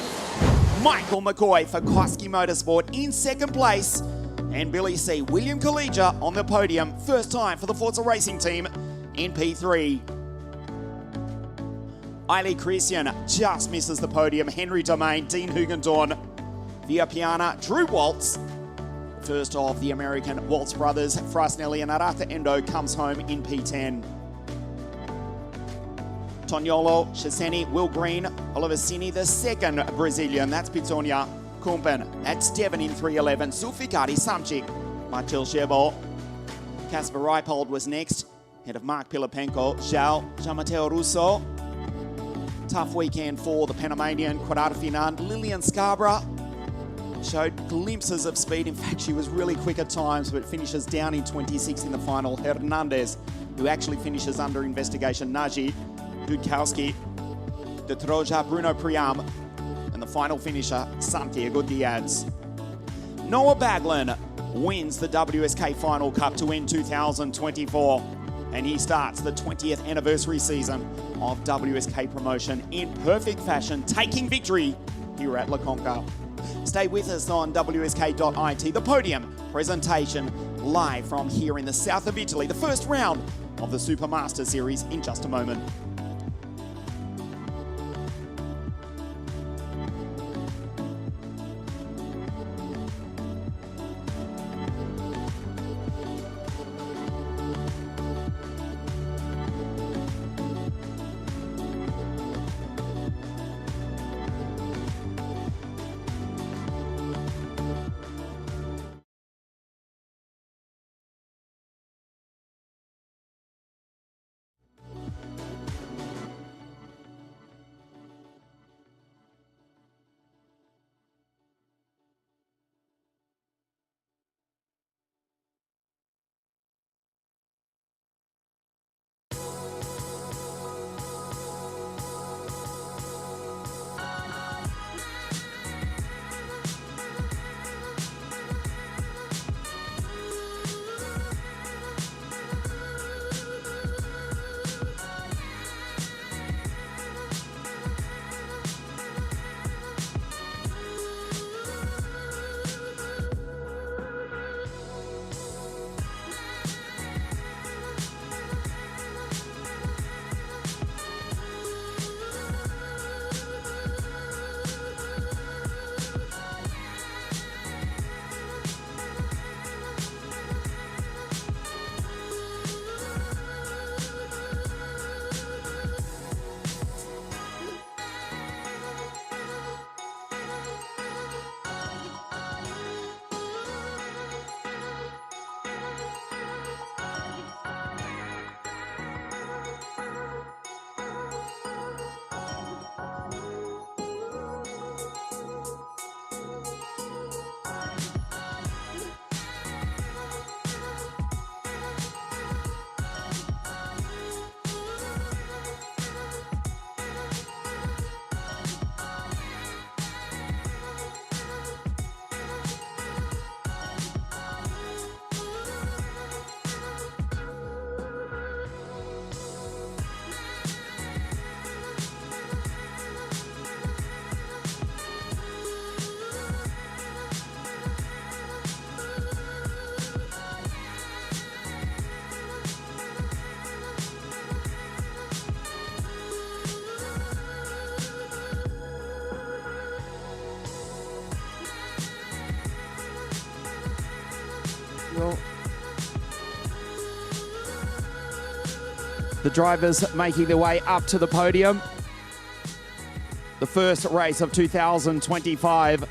Michael McCoy for Koski Motorsport in second place. And Billy C. William Kalija on the podium. First time for the Forza Racing Team in P3. Eiley Christian just misses the podium. Henry Domain, Dean Hugendorn, Viapiana, Drew Waltz. First of the American Waltz brothers, Frasnelli and Arata Endo, comes home in P10. Toniolo, Cheseni, Will Green, Oliver Cini, the second Brazilian. That's Pitonia, Kumpen. That's Devon in 311. Sulfikari, Samchik, Martil Shebo. Kasper Reipold was next, ahead of Mark Pilipenko, Zhao, Jean-Matteo Russo. Tough weekend for the Panamanian, Quadrado Finan. Lillian Scarborough showed glimpses of speed. In fact, she was really quick at times, but finishes down in 26 in the final. Hernandez, who actually finishes under investigation. Nagy, Dudkowski, De Troja, Bruno Priam, and the final finisher, Santiago Diaz. Noah Baglan wins the WSK Final Cup to end 2024, and he starts the 20th anniversary season of WSK promotion in perfect fashion, taking victory here at La Conca. Stay with us on WSK.it, the podium presentation live from here in the south of Italy, the first round of the Supermaster Series in just a moment. The drivers making their way up to the podium. The first race of 2025.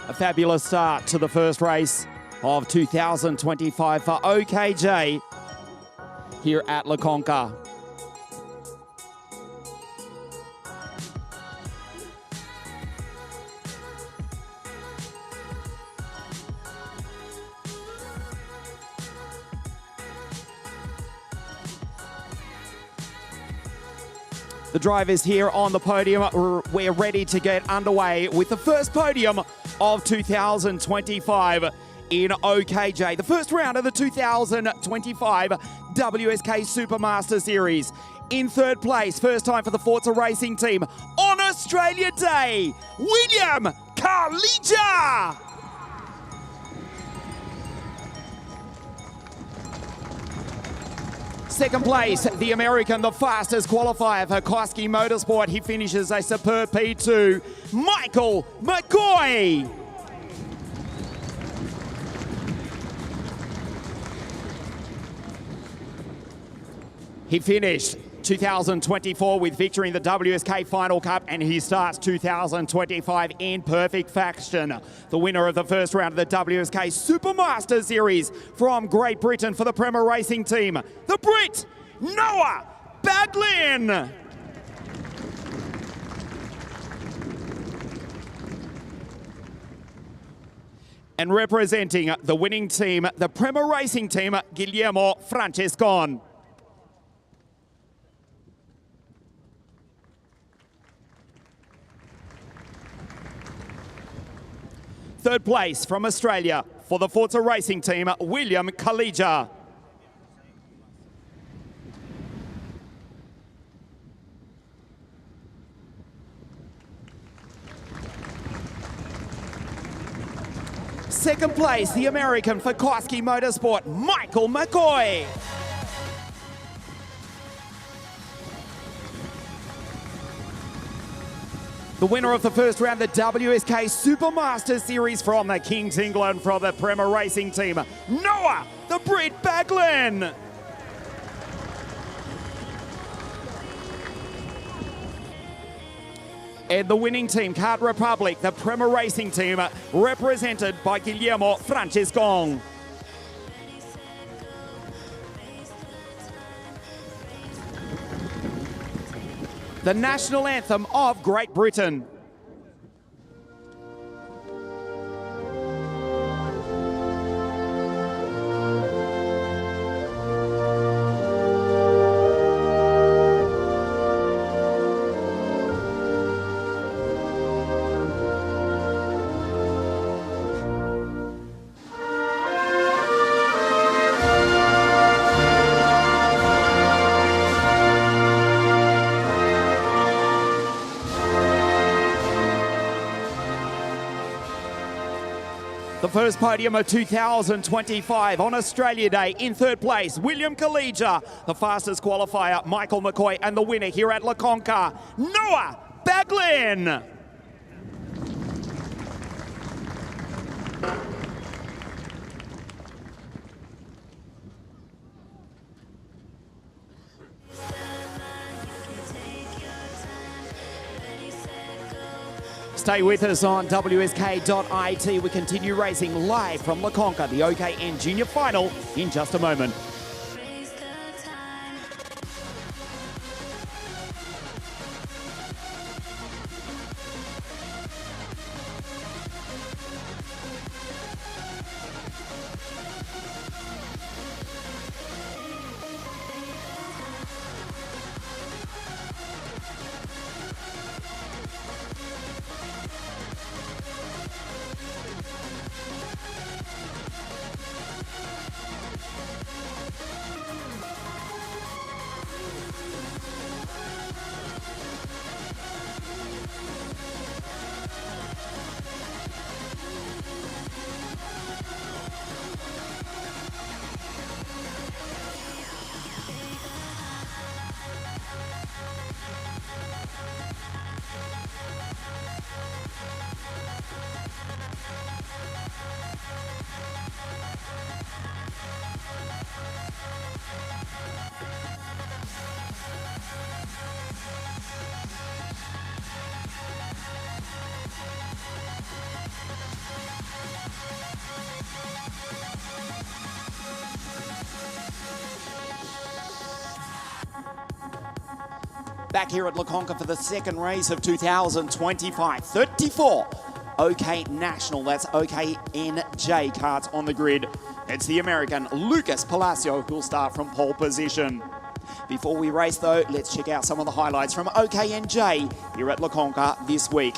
A fabulous start to the first race of 2025 for OKJ here at La CONCA. The drivers here on the podium, we're ready to get underway with the first podium of 2025 in OKJ. The first round of the 2025 WSK Supermaster Series. In third place, first time for the Forza Racing team on Australia Day, William Kalija. Second place, the American, the fastest qualifier for Koski Motorsport. He finishes a superb P2, Michael McCoy. He finished 2024 with victory in the WSK Final Cup, and he starts 2025 in perfect fashion. The winner of the first round of the WSK Supermaster Series from Great Britain for the Premier Racing team, the Brit, Noah Baglin. And representing the winning team, the Premier Racing team, Guillermo Francescon. Third place from Australia for the Forza Racing team, William Kalija. Second place, the American for Koski Motorsport, Michael McCoy. The winner of the first round, the WSK Supermaster Series from the Kings England for the Premier Racing team, Noah the Brit Baglin. And the winning team, Kart Republic, the Premier Racing team, represented by Guillermo Francescon. The national anthem of Great Britain. The first podium of 2025 on Australia Day. In third place, William Kalija. The fastest qualifier, Michael McCoy. And the winner here at La CONCA, Noah Baglin. Stay with us on WSK.it. We continue racing live from La CONCA, the OKN Junior Final, in just a moment. back here at La Conca for the second race of 2025. 34 OK National, that's OKNJ cards on the grid. It's the American Lucas Palacio who'll start from pole position. Before we race though, let's check out some of the highlights from OKNJ here at La Conca this week.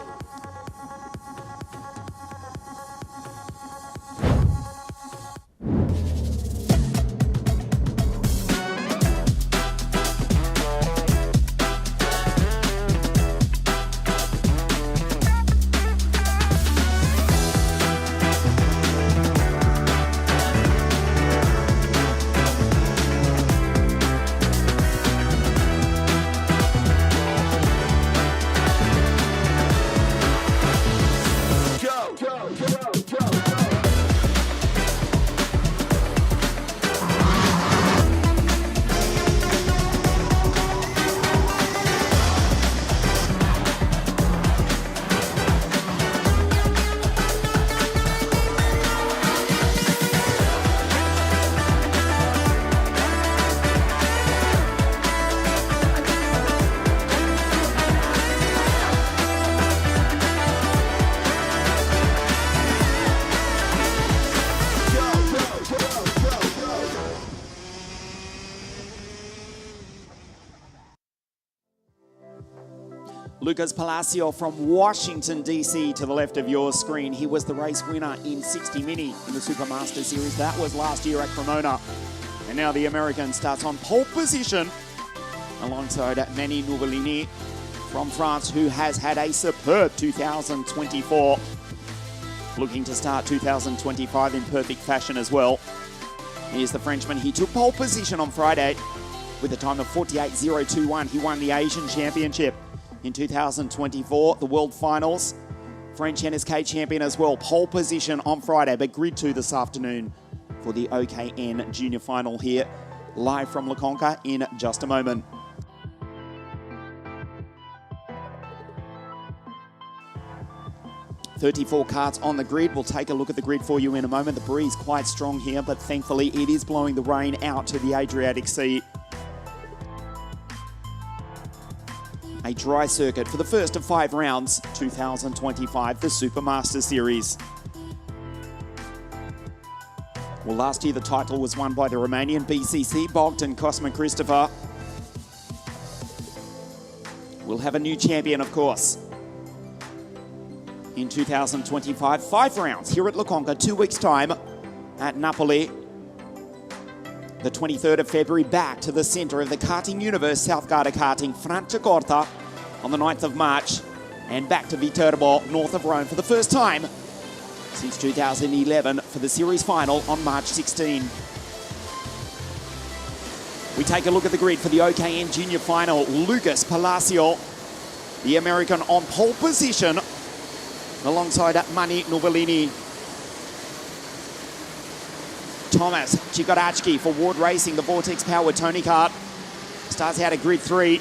Lucas Palacio from Washington, D.C. to the left of your screen. He was the race winner in 60 Mini in the Supermaster Series. That was last year at Cremona. And now the American starts on pole position alongside Manny Nouvelini from France, who has had a superb 2024. Looking to start 2025 in perfect fashion as well. Here's the Frenchman. He took pole position on Friday with a time of 48.021. He won the Asian Championship in 2024, the World Finals. French NSK champion as well. Pole position on Friday, but grid 2 this afternoon for the OKN Junior Final here, live from La Conca in just a moment. "34 carts on the grid. We'll take a look at the grid for you in a moment. The breeze quite strong here, but thankfully it is blowing the rain out to the Adriatic Sea. A dry circuit for the first of 5 rounds, 2025, the Supermaster Series. Well, last year the title was won by the Romanian BCC, Bogdan Cosmin Christopher. We'll have a new champion, of course. In 2025, 5 rounds here at La Conca, 2 weeks' time at Napoli. The 23rd of February, back to the centre of the karting universe, South Garda Karting, Franciacorta, on the 9th of March, and back to Viterbo, north of Rome, for the first time since 2011 for the series final on March 16. We take a look at the grid for the OKN Junior Final. Lucas Palacio, the American, on pole position, alongside Manny Nouvelini. Thomas Chikorachki for Ward Racing, the Vortex-powered Tony Kart, starts out at grid 3.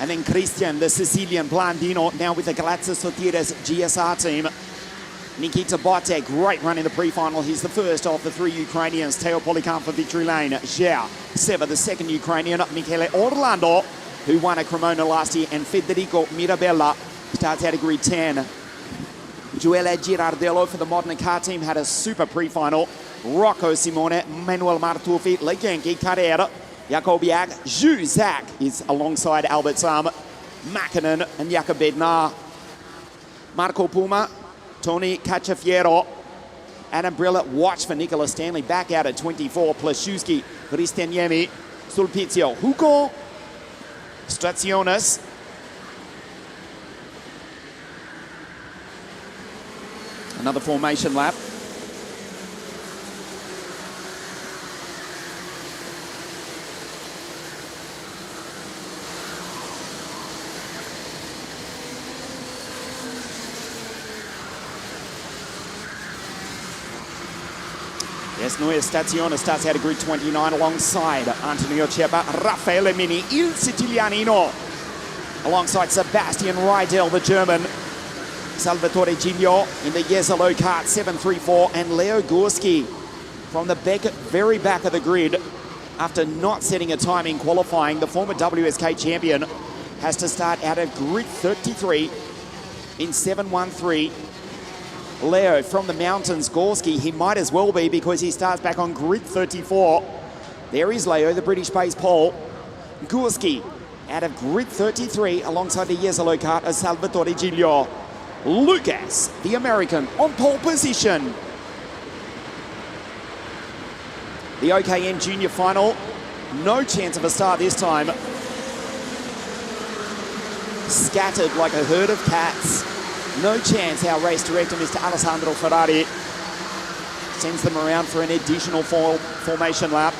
And then Christian, the Sicilian Blandino, now with the Galazza Sotiris GSR team. Nikita Botek, great run in the pre-final. He's the first of the 3 Ukrainians. Teo Polikan for victory lane. Ger Seva, the second Ukrainian. Michele Orlando, who won at Cremona last year. And Federico Mirabella starts out at grid 10. Gioele Girardello for the Modena car team had a super pre-final. Rocco Simone, Manuel Martufi, Legenki, Carrera, Jakobiak, Zach is alongside Albert Sam, Makinen and Jakob Bednar. Marco Puma, Tony Caciafiero, Adam Brilla, watch for Nicola Stanley, back out at 24, Plashewski, Christian Yemi, Sulpizio, Hugo, Strationes, another formation lap. Yes, Noia Stazione starts out of grid 29 alongside Antonio Cepa, Raffaele Mini, Il Sicilianino, alongside Sebastian Rydell, the German, Salvatore Giglio in the Yeselo kart 734, and Leo Gorski from the very back of the grid after not setting a time in qualifying. The former WSK champion has to start out of grid 33 in 7:13. Leo from the mountains, Gorski, he might as well be because he starts back on grid 34. There is Leo, the British-based pole. Gorski out of grid 33 alongside the yellow cart of Salvatore Giglio. Lucas, the American, on pole position. The OKN Junior Final, no chance of a start this time. Scattered like a herd of cats. No chance. Our race director, Mr. Alessandro Ferrari, sends them around for an additional formation lap.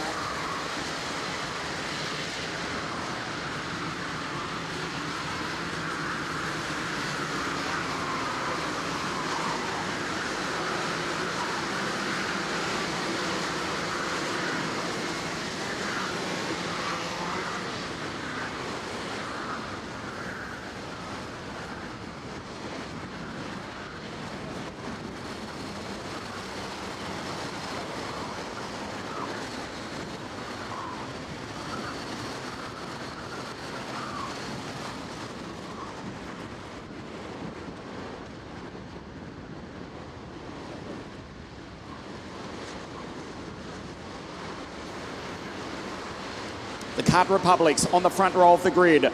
The Card Republics on the front row of the grid.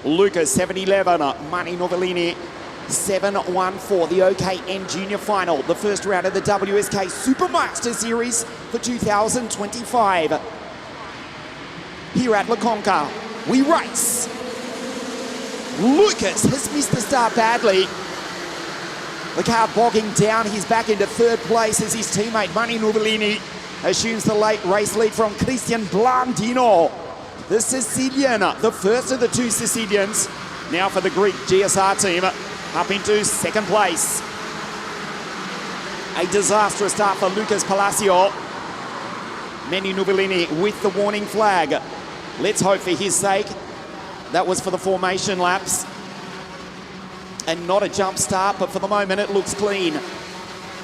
Lucas 7:11, Mani Novellini 7:14. The OKN Junior Final, the first round of the WSK Supermaster Series for 2025. Here at La Conca, we race. Lucas has missed the start badly. The car bogging down, he's back into third place as his teammate Mani Novellini assumes the late race lead from Christian Blandino. The Sicilian, the first of the two Sicilians, now for the Greek GSR team, up into second place. A disastrous start for Lucas Palacio. Mani Novellini with the warning flag. Let's hope for his sake that was for the formation laps and not a jump start, but for the moment it looks clean.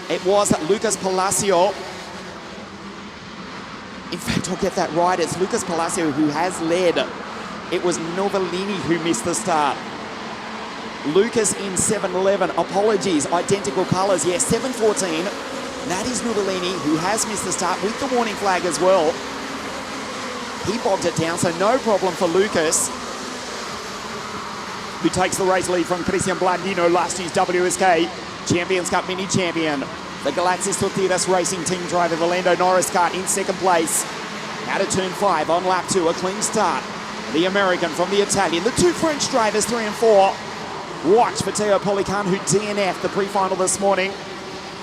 It was Lucas Palacio. In fact, I'll get that right. It's Lucas Palacio who has led. It was Novellini who missed the start. Lucas in 7:11. Apologies, identical colours. Yes, 7:14. That is Novellini who has missed the start with the warning flag as well. He bogged it down, so no problem for Lucas, who takes the race lead from Christian Blandino, last year's WSK Champions Cup mini champion. The Galaxis Tortiras Racing Team driver Valendo Norris car in second place. Out of turn 5 on lap 2, a clean start. The American from the Italian. The two French drivers, 3 and 4. Watch for Teo Polican, who DNF'd the pre-final this morning.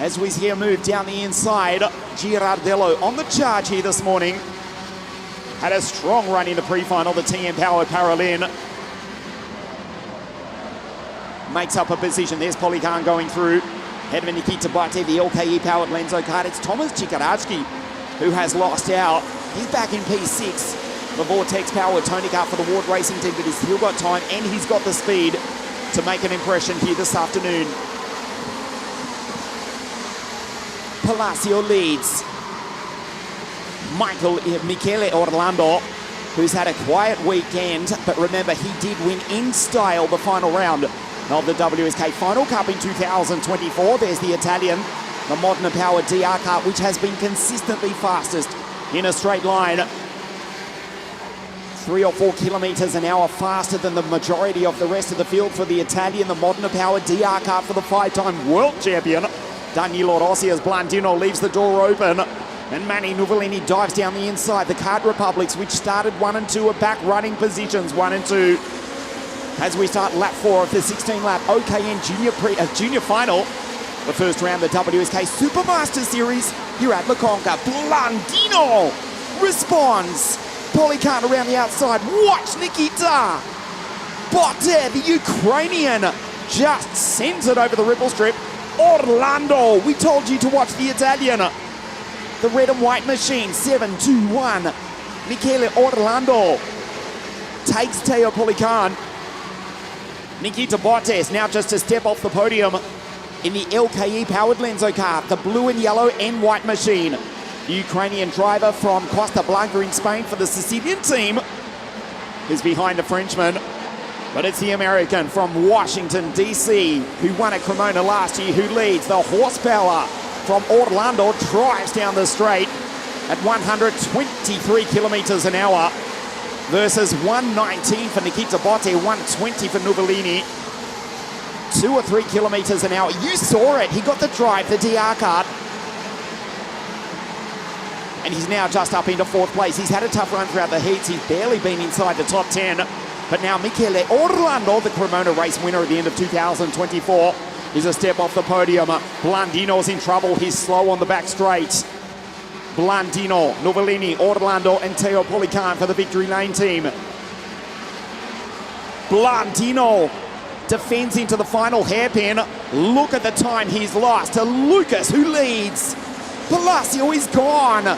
As we see him move down the inside, Girardello on the charge here this morning. Had a strong run in the pre-final, the TM-powered Paralin. Makes up a position. There's Polican going through. Head of Nikita Bate, the LKE-powered Lenzo card. It's Thomas Chikarajki who has lost out. He's back in P6. The Vortex-powered Tony car for the Ward Racing team, but he's still got time and he's got the speed to make an impression here this afternoon. Palacio leads. Michele Orlando, who's had a quiet weekend, but remember, he did win in style the final round of the WSK Final Cup in 2024. There's the Italian, the Modena-powered DR car, which has been consistently fastest in a straight line. 3 or 4 kilometres an hour faster than the majority of the rest of the field for the Italian, the Modena-powered DR car for the 5-time world champion, Danilo Rossi, as Blandino leaves the door open. And Mani Novellini dives down the inside. The Card Republics, which started 1 and 2, are back running positions 1 and 2. As we start lap 4 of the 16-lap OKN Junior Final, the first round of the WSK Supermaster Series here at La Conca. Blandino responds. Polican around the outside. Watch Nikita Bate, the Ukrainian, just sends it over the ripple strip. Orlando, we told you to watch the Italian. The red and white machine, 7-2-1. Michele Orlando takes Teo Polican. Nikita Bottas now just a step off the podium in the LKE-powered Lenzo car, the blue and yellow and white machine. The Ukrainian driver from Costa Blanca in Spain for the Sicilian team is behind the Frenchman. But it's the American from Washington, D.C., who won at Cremona last year, who leads. The horsepower from Orlando drives down the straight at 123 kilometers an hour versus 119 for Nikita Botte, 120 for Nuvolini. 2 or 3 kilometers an hour. You saw it. He got the drive, the DR card. And he's now just up into 4th place. He's had a tough run throughout the heats. He's barely been inside the top 10. But now Michele Orlando, the Cremona race winner at the end of 2024, is a step off the podium. Blandino's in trouble. He's slow on the back straight. Blandino, Nuvolini, Orlando, and Teo Polican for the Victory Lane team. Blandino defends into the final hairpin. Look at the time he's lost to Lucas, who leads. Palacio is gone.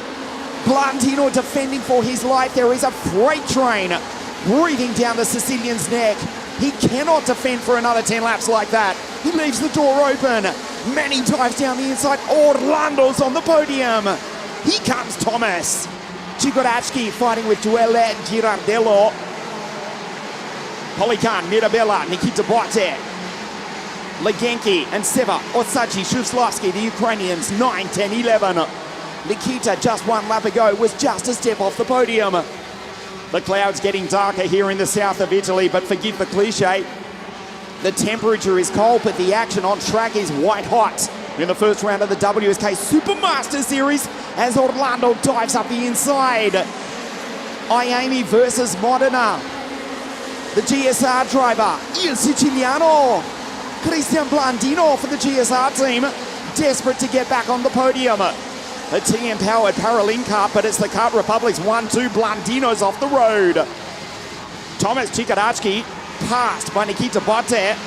Blandino defending for his life. There is a freight train breathing down the Sicilian's neck. He cannot defend for another 10 laps like that. He leaves the door open. Manny dives down the inside. Orlando's on the podium. Here comes Thomas. Chikorachki fighting with Duele Girardello. Polican, Mirabella, Nikita Botte, Legenki and Seva, Osachi, Shuslovsky, the Ukrainians, 9, 10, 11. Nikita, just 1 lap ago, was just a step off the podium. The clouds getting darker here in the south of Italy, but forgive the cliche. The temperature is cold, but the action on track is white hot. In the first round of the WSK Supermaster Series, as Orlando dives up the inside. Iami versus Modena. The GSR driver, Il Siciliano. Christian Blandino for the GSR team, desperate to get back on the podium. A TM-powered Paralink Cup, but it's the Cup Republic's 1-2. Blandino's off the road. Thomas Chikorachki passed by Nikita Botte,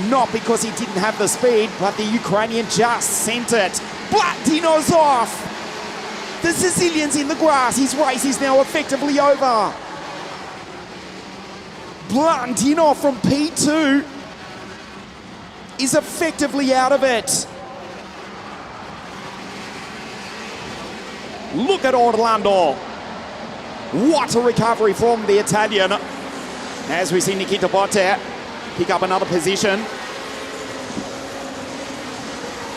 not because he didn't have the speed, but the Ukrainian just sent it. Blandino's off. The Sicilian's in the grass. His race is now effectively over. Blandino from P2 is effectively out of it. Look at Orlando. What a recovery from the Italian. As we see Nikita Botte pick up another position.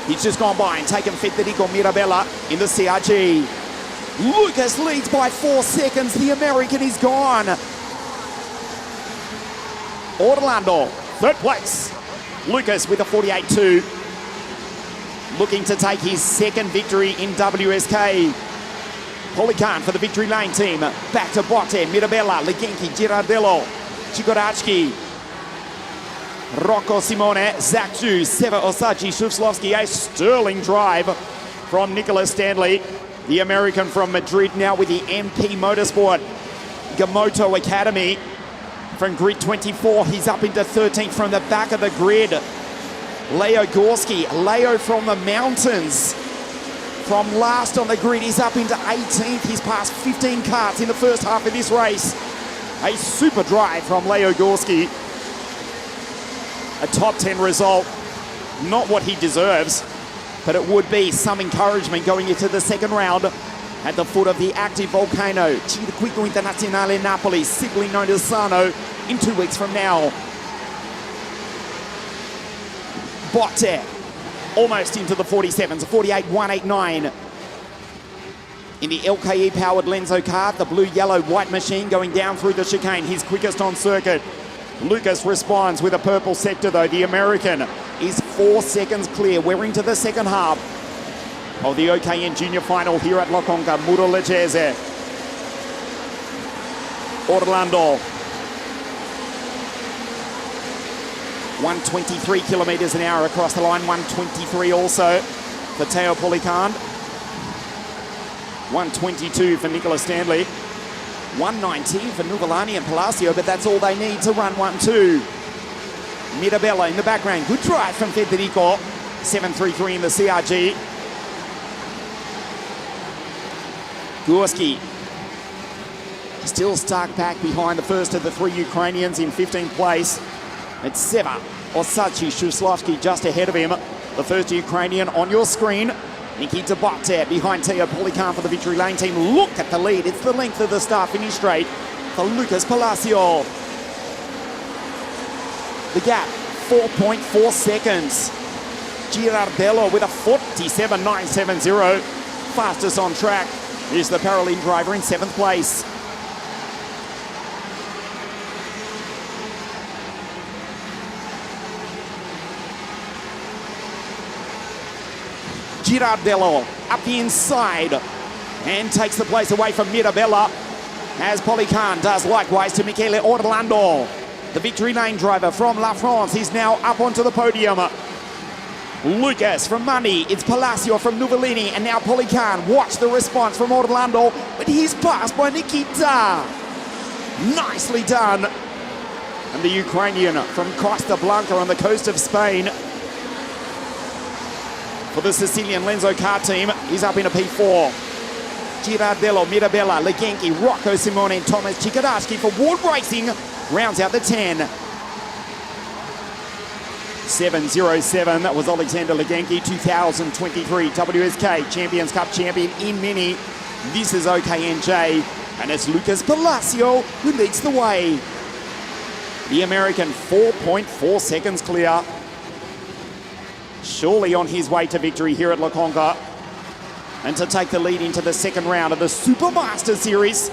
He's just gone by and taken Federico Mirabella in the CRG. Lucas leads by 4 seconds. The American is gone. Orlando, 3rd place. Lucas with a 48.2. Looking to take his 2nd victory in WSK. Polican for the Victory Lane team. Back to Botte, Mirabella, Legenki, Girardello, Chikorachki, Rocco Simone, Zakju, Seva Osachi, Shuslovsky. A sterling drive from Nicholas Stanley. The American from Madrid now with the MP Motorsport Gamoto Academy. From grid 24, he's up into 13th from the back of the grid. Leo Gorski, Leo from the mountains. From last on the grid, he's up into 18th. He's passed 15 karts in the first half of this race. A super drive from Leo Gorski. A top 10 result. Not what he deserves, but it would be some encouragement going into the 2nd round. At the foot of the active volcano, Circuito Internazionale Napoli, simply known as Sano, in 2 weeks from now. Botte, almost into the 47s, 48.189. In the LKE-powered Lenzo car, the blue, yellow, white machine going down through the chicane, his quickest on circuit. Lucas responds with a purple sector though. The American is 4 seconds clear. We're into the 2nd half of the OKN Junior Final here at La Conca, Muro Leggese. Orlando. 123 kilometers an hour across the line, 123 also for Teo Polican. 122 for Nicola Stanley. 119 for Nuvolani and Palacio, but that's all they need to run 1-2. Mirabella in the background. Good drive from Federico. 7.33 in the CRG. Gurski still stuck back behind the first of the 3 Ukrainians in 15th place. It's Seva Osachi Shuslovsky just ahead of him. The first Ukrainian on your screen. Nikita Botte behind Teo Polican for the Victory Lane team. Look at the lead. It's the length of the start finish straight for Lucas Palacio. The gap, 4.4 seconds. Girardello with a 47.970. Fastest on track is the Paralympic driver in 7th place. Girardello up the inside and takes the place away from Mirabella, as Polican does likewise to Michele Orlando. The Victory Lane driver from La France is now up onto the podium. Lucas from Mani, it's Palacio from Novellini, and now Polican. Watch the response from Orlando, but he's passed by Nikita. Nicely done. And the Ukrainian from Costa Blanca on the coast of Spain. For the Sicilian Lenzo car team, he's up in a P4. Girardello, Mirabella, Legenki, Rocco Simone, and Thomas Chikadashki for Ward Racing rounds out the 10. 7.07, that was Alexander Legenki, 2023 WSK Champions Cup champion in Mini. This is OKNJ, and it's Lucas Palacio who leads the way. The American 4.4 seconds clear. Surely on his way to victory here at La Conca. And to take the lead into the second round of the Supermaster Series.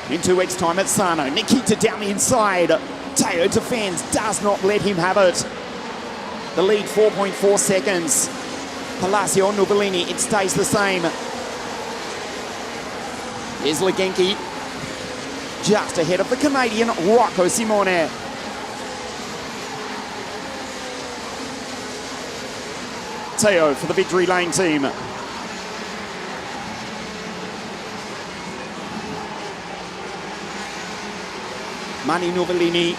In 2 weeks' time at Sano. Nikita down the inside. Teo defends, does not let him have it. The lead 4.4 seconds. Palacio, Novellini, it stays the same. Here's Legenki. Just ahead of the Canadian Rocco Simone. Teo for the Victory Lane team. Mani Novellini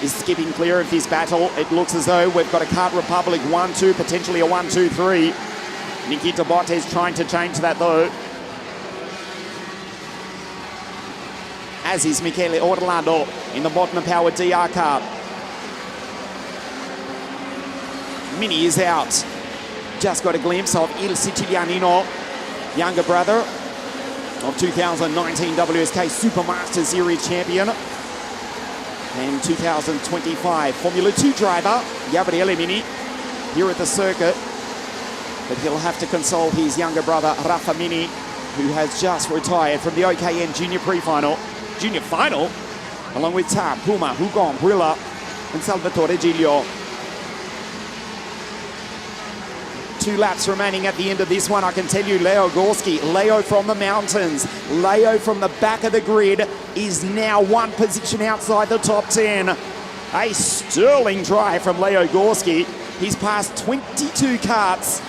is skipping clear of this battle. It looks as though we've got a Kart Republic 1-2, potentially a 1-2-3. Nikita Bottes trying to change that though. As is Michele Orlando in the Modena Power DR car. Mini is out. Just got a glimpse of Il Sicilianino, younger brother of 2019 WSK Supermaster Series champion and 2025 Formula 2 driver Gabriele Mini here at the circuit. But he'll have to console his younger brother Rafa Mini, who has just retired from the OKN Junior Final, along with Tab, Puma, Hugon, Brilla and Salvatore Giglio. 2 laps remaining at the end of this one. I can tell you Leo Gorski, Leo from the mountains, Leo from the back of the grid is now 1 position outside the top 10. A sterling drive from Leo Gorski. He's passed 22 karts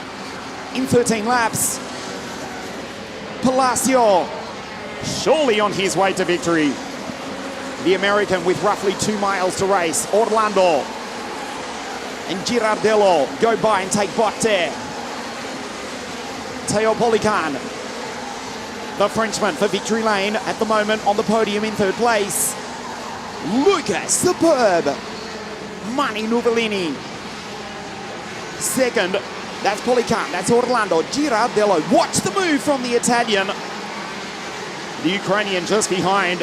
in 13 laps. Palacio, surely on his way to victory. The American with roughly 2 miles to race. Orlando and Girardello go by and take Botte. Teo Polican, the Frenchman for Victory Lane at the moment on the podium in 3rd place. Lucas, superb. Mani Novellini. 2nd, that's Polican, that's Orlando. Girardello, watch the move from the Italian. The Ukrainian just behind.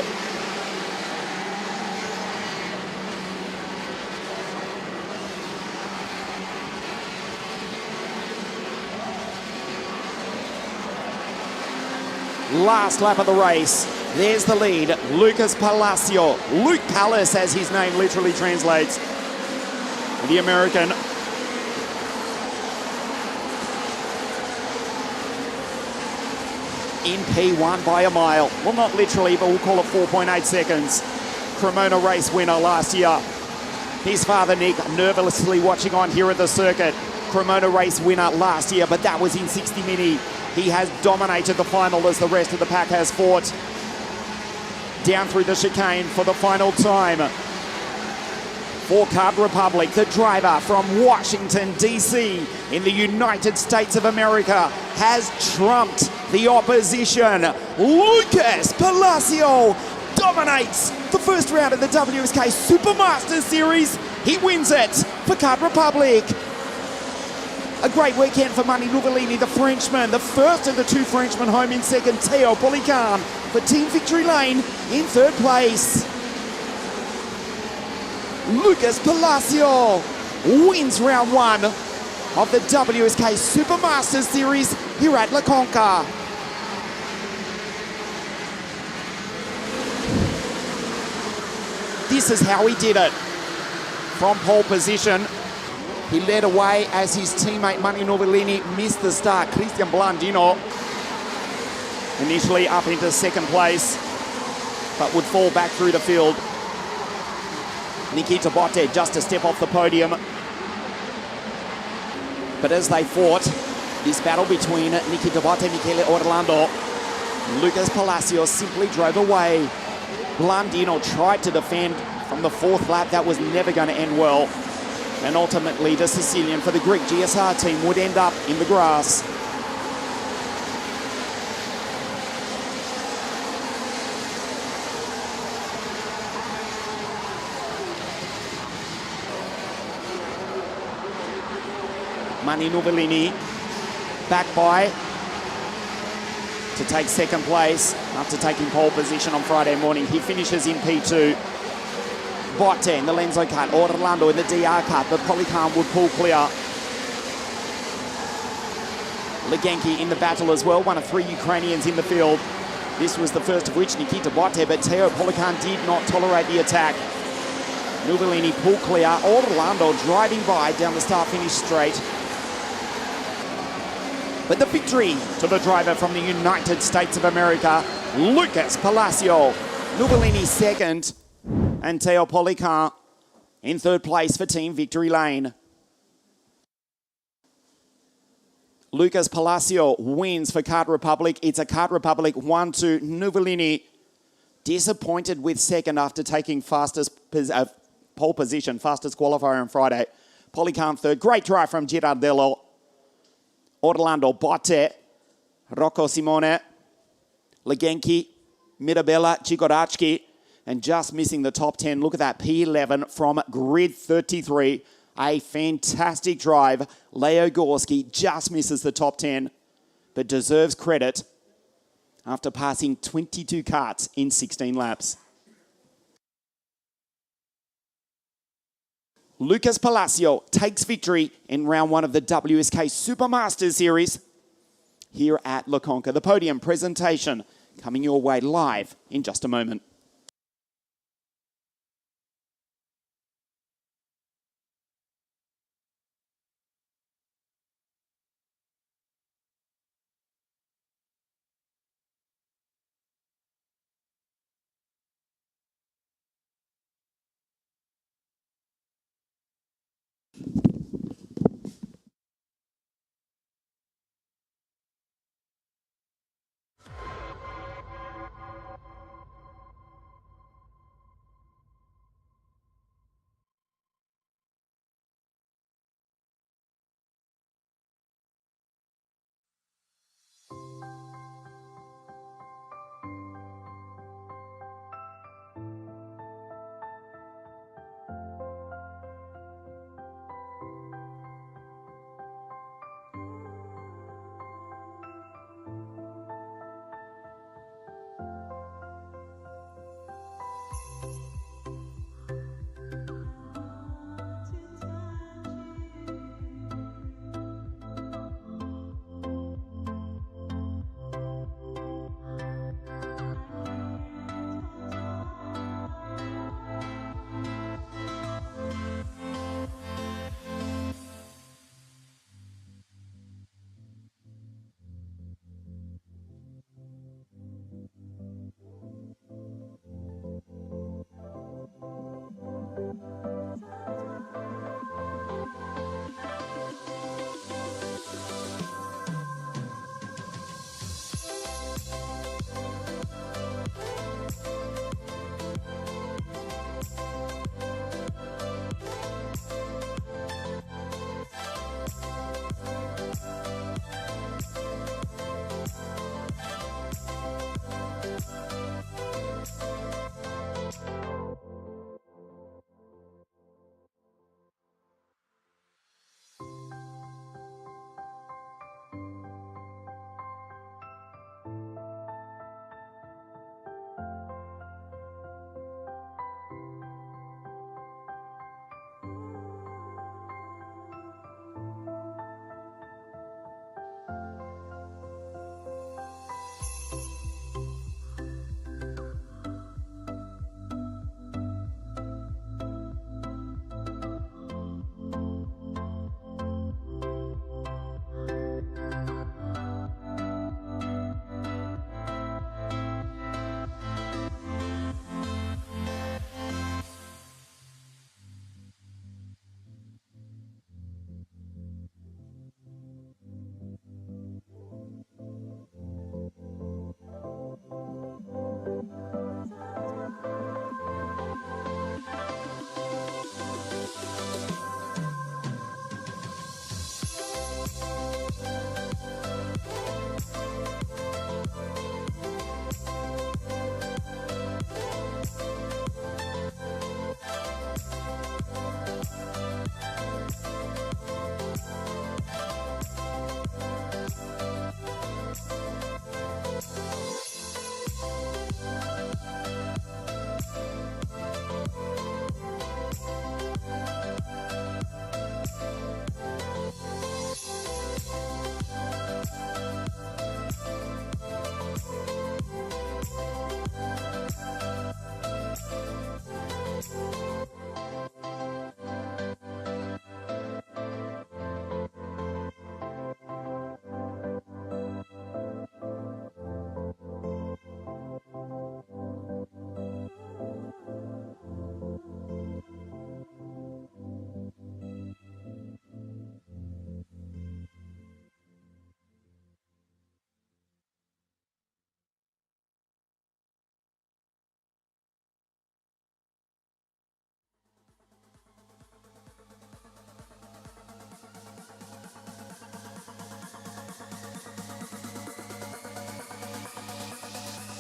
Last lap of the race. There's the lead. Lucas Palacio. Luke Palace, as his name literally translates. The American. In P1 by a mile. Well, not literally, but we'll call it 4.8 seconds. Cremona race winner last year. His father, Nick, nervously watching on here at the circuit. Cremona race winner last year, but that was in 60 Mini. He has dominated the final as the rest of the pack has fought. Down through the chicane for the final time. For Kart Republic, the driver from Washington, D.C. in the United States of America has trumped the opposition. Lucas Palacio dominates the first round of the WSK Supermaster Series. He wins it for Kart Republic. A great weekend for Mani Novellini, the Frenchman, the first of the 2 Frenchmen home in 2nd. Teo Polican for Team Victory Lane in 3rd place. Lucas Palacio wins round 1 of the WSK Supermasters Series here at La Conca. This is how he did it. From pole position, he led away as his teammate Mani Novellini missed the start. Cristian Blandino initially up into second place, but would fall back through the field. Nikita Botte just a step off the podium. But as they fought this battle between Nikita Botte and Michele Orlando, Lucas Palacio simply drove away. Blandino tried to defend from the 4th lap. That was never going to end well. And ultimately, the Sicilian for the Greek GSR team would end up in the grass. Mani Novellini back by to take second place after taking pole position on Friday morning. He finishes in P2. Botte in the Lenzo cut, Orlando in the DR cut, but Polican would pull clear. Legenki in the battle as well, one of 3 Ukrainians in the field. This was the first of which, Nikita Botte, but Teo Polican did not tolerate the attack. Novellini pull clear, Orlando driving by down the start-finish straight. But the victory to the driver from the United States of America, Lucas Palacio. Novellini second, and Teo Polican in third place for Team Victory Lane. Lucas Palacio wins for Kart Republic. It's a Kart Republic 1-2. Novellini disappointed with second after taking pole position, fastest qualifier on Friday. Polican third. Great drive from Girardello. Orlando Botte, Rocco Simone, Legenki, Mirabella, Chikorachki, and just missing the top 10. Look at that, P11 from grid 33. A fantastic drive. Leo Gorski just misses the top 10, but deserves credit after passing 22 karts in 16 laps. Lucas Palacio takes victory in round 1 of the WSK Supermasters Series here at La Conca. The podium presentation coming your way live in just a moment.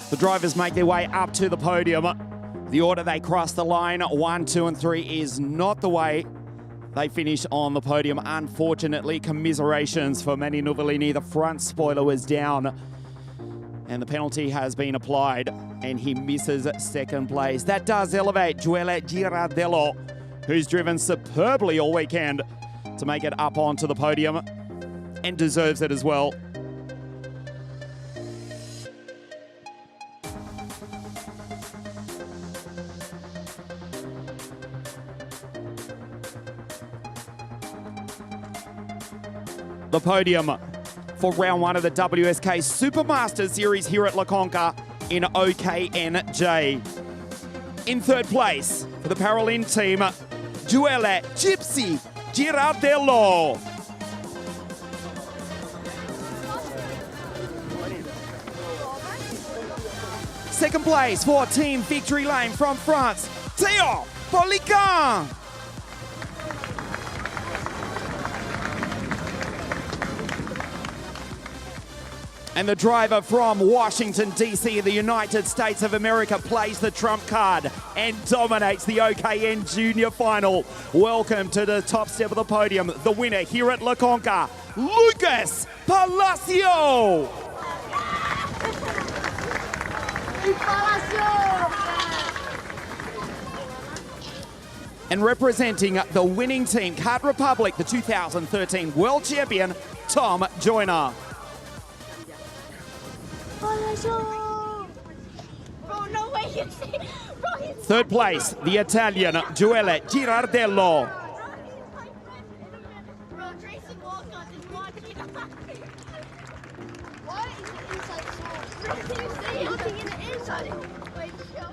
The drivers make their way up to the podium. The order they cross the line, 1, 2, and 3, is not the way they finish on the podium. Unfortunately, commiserations for Manny Nuvolini. The front spoiler was down, and the penalty has been applied, and he misses second place. That does elevate Joelle Girardello, who's driven superbly all weekend, to make it up onto the podium, and deserves it as well. The podium for round 1 of the WSK Supermaster Series here at La Conca in OKNJ. In third place for the Paralympic team, Joelle Gypsy Girardello. Second place for Team Victory Lane from France, Théo Poliquin. And the driver from Washington, D.C. in the United States of America plays the trump card and dominates the OKN Junior Final. Welcome to the top step of the podium, the winner here at La Conca, Lucas Palacio. And representing the winning team, Card Republic, the 2013 World Champion, Tom Joyner. Third place, the Italian Joelle Girardello.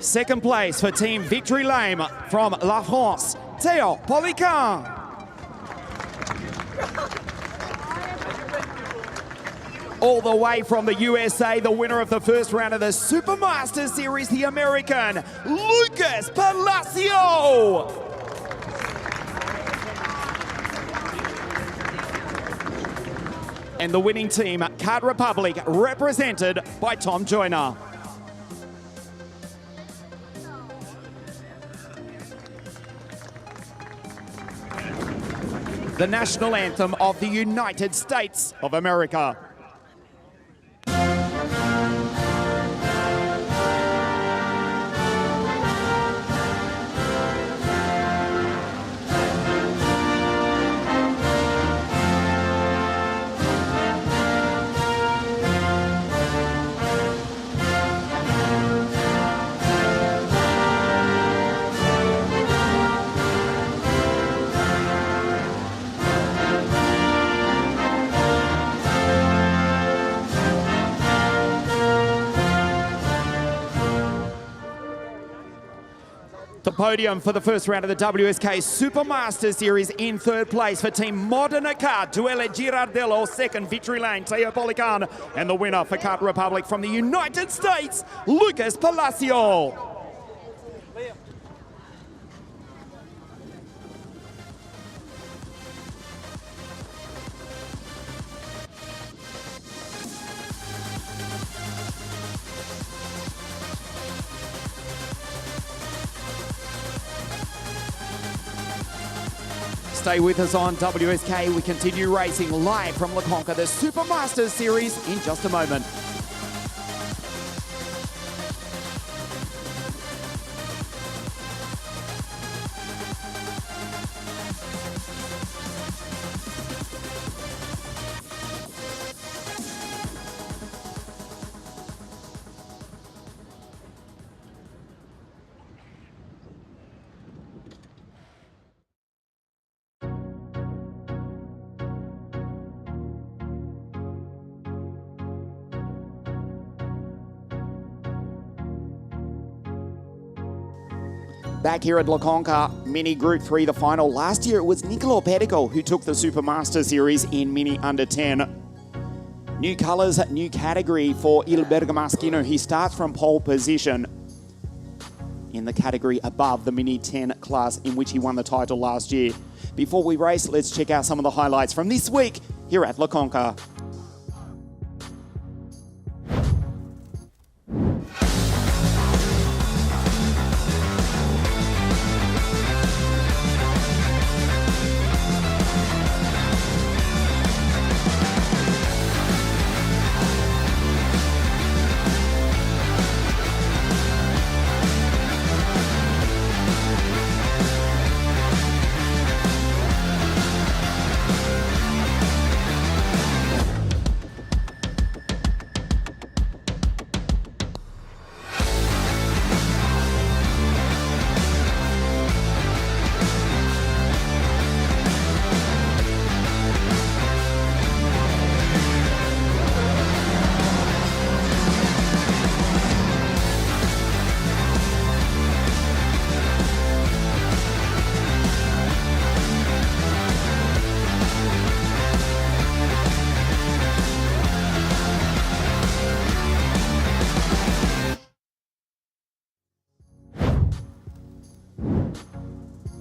Second place for Team Victory Lane from La France, Théo Poliquin. All the way from the USA, the winner of the first round of the Supermaster Series, the American, Lucas Palacio. And the winning team, Card Republic, represented by Tom Joyner. The national anthem of the United States of America. The podium for the first round of the WSK Supermaster Series. In third place for Team Modena Card, Joelle Girardello. Second, Victory Lane, Théo Poliquin. And the winner for Card Republic from the United States, Lucas Palacio. Stay with us on WSK. We continue racing live from La Conca, the Supermasters Series, in just a moment. Back here at La Conca, Mini Group 3, the final. Last year, it was Niccolo Pedico who took the Supermaster Series in Mini Under 10. New colours, new category for Il Bergamaschino. He starts from pole position in the category above the Mini 10 class in which he won the title last year. Before we race, let's check out some of the highlights from this week here at La Conca.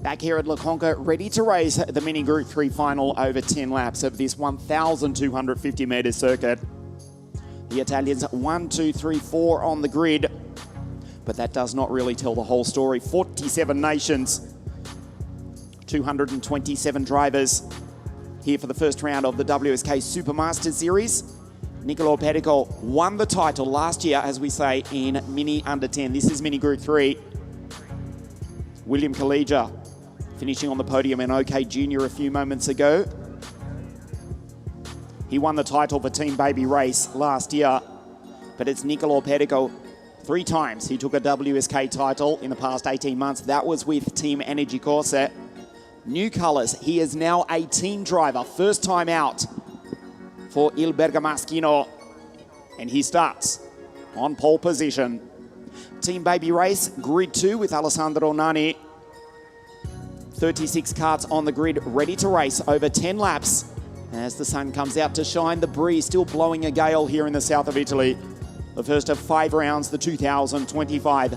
Back here at La Conca, ready to race the Mini Group 3 final over 10 laps of this 1,250 metre circuit. The Italians 1, 2, 3, 4 on the grid, but that does not really tell the whole story. 47 nations, 227 drivers here for the first round of the WSK Supermaster Series. Niccolo Pedico won the title last year, as we say, in Mini Under 10. This is Mini Group 3. William Collegia finishing on the podium in OK Junior a few moments ago. He won the title for Team Baby Race last year, but it's Niccolo Pedico. 3 times he took a WSK title in the past 18 months. That was with Team Energy Corset. New colours, he is now a team driver, first time out for Il Bergamaschino, and he starts on pole position. Team Baby Race, Grid 2 with Alessandro Nani. 36 karts on the grid, ready to race over 10 laps. As the sun comes out to shine, the breeze still blowing a gale here in the south of Italy. The first of 5 rounds, the 2025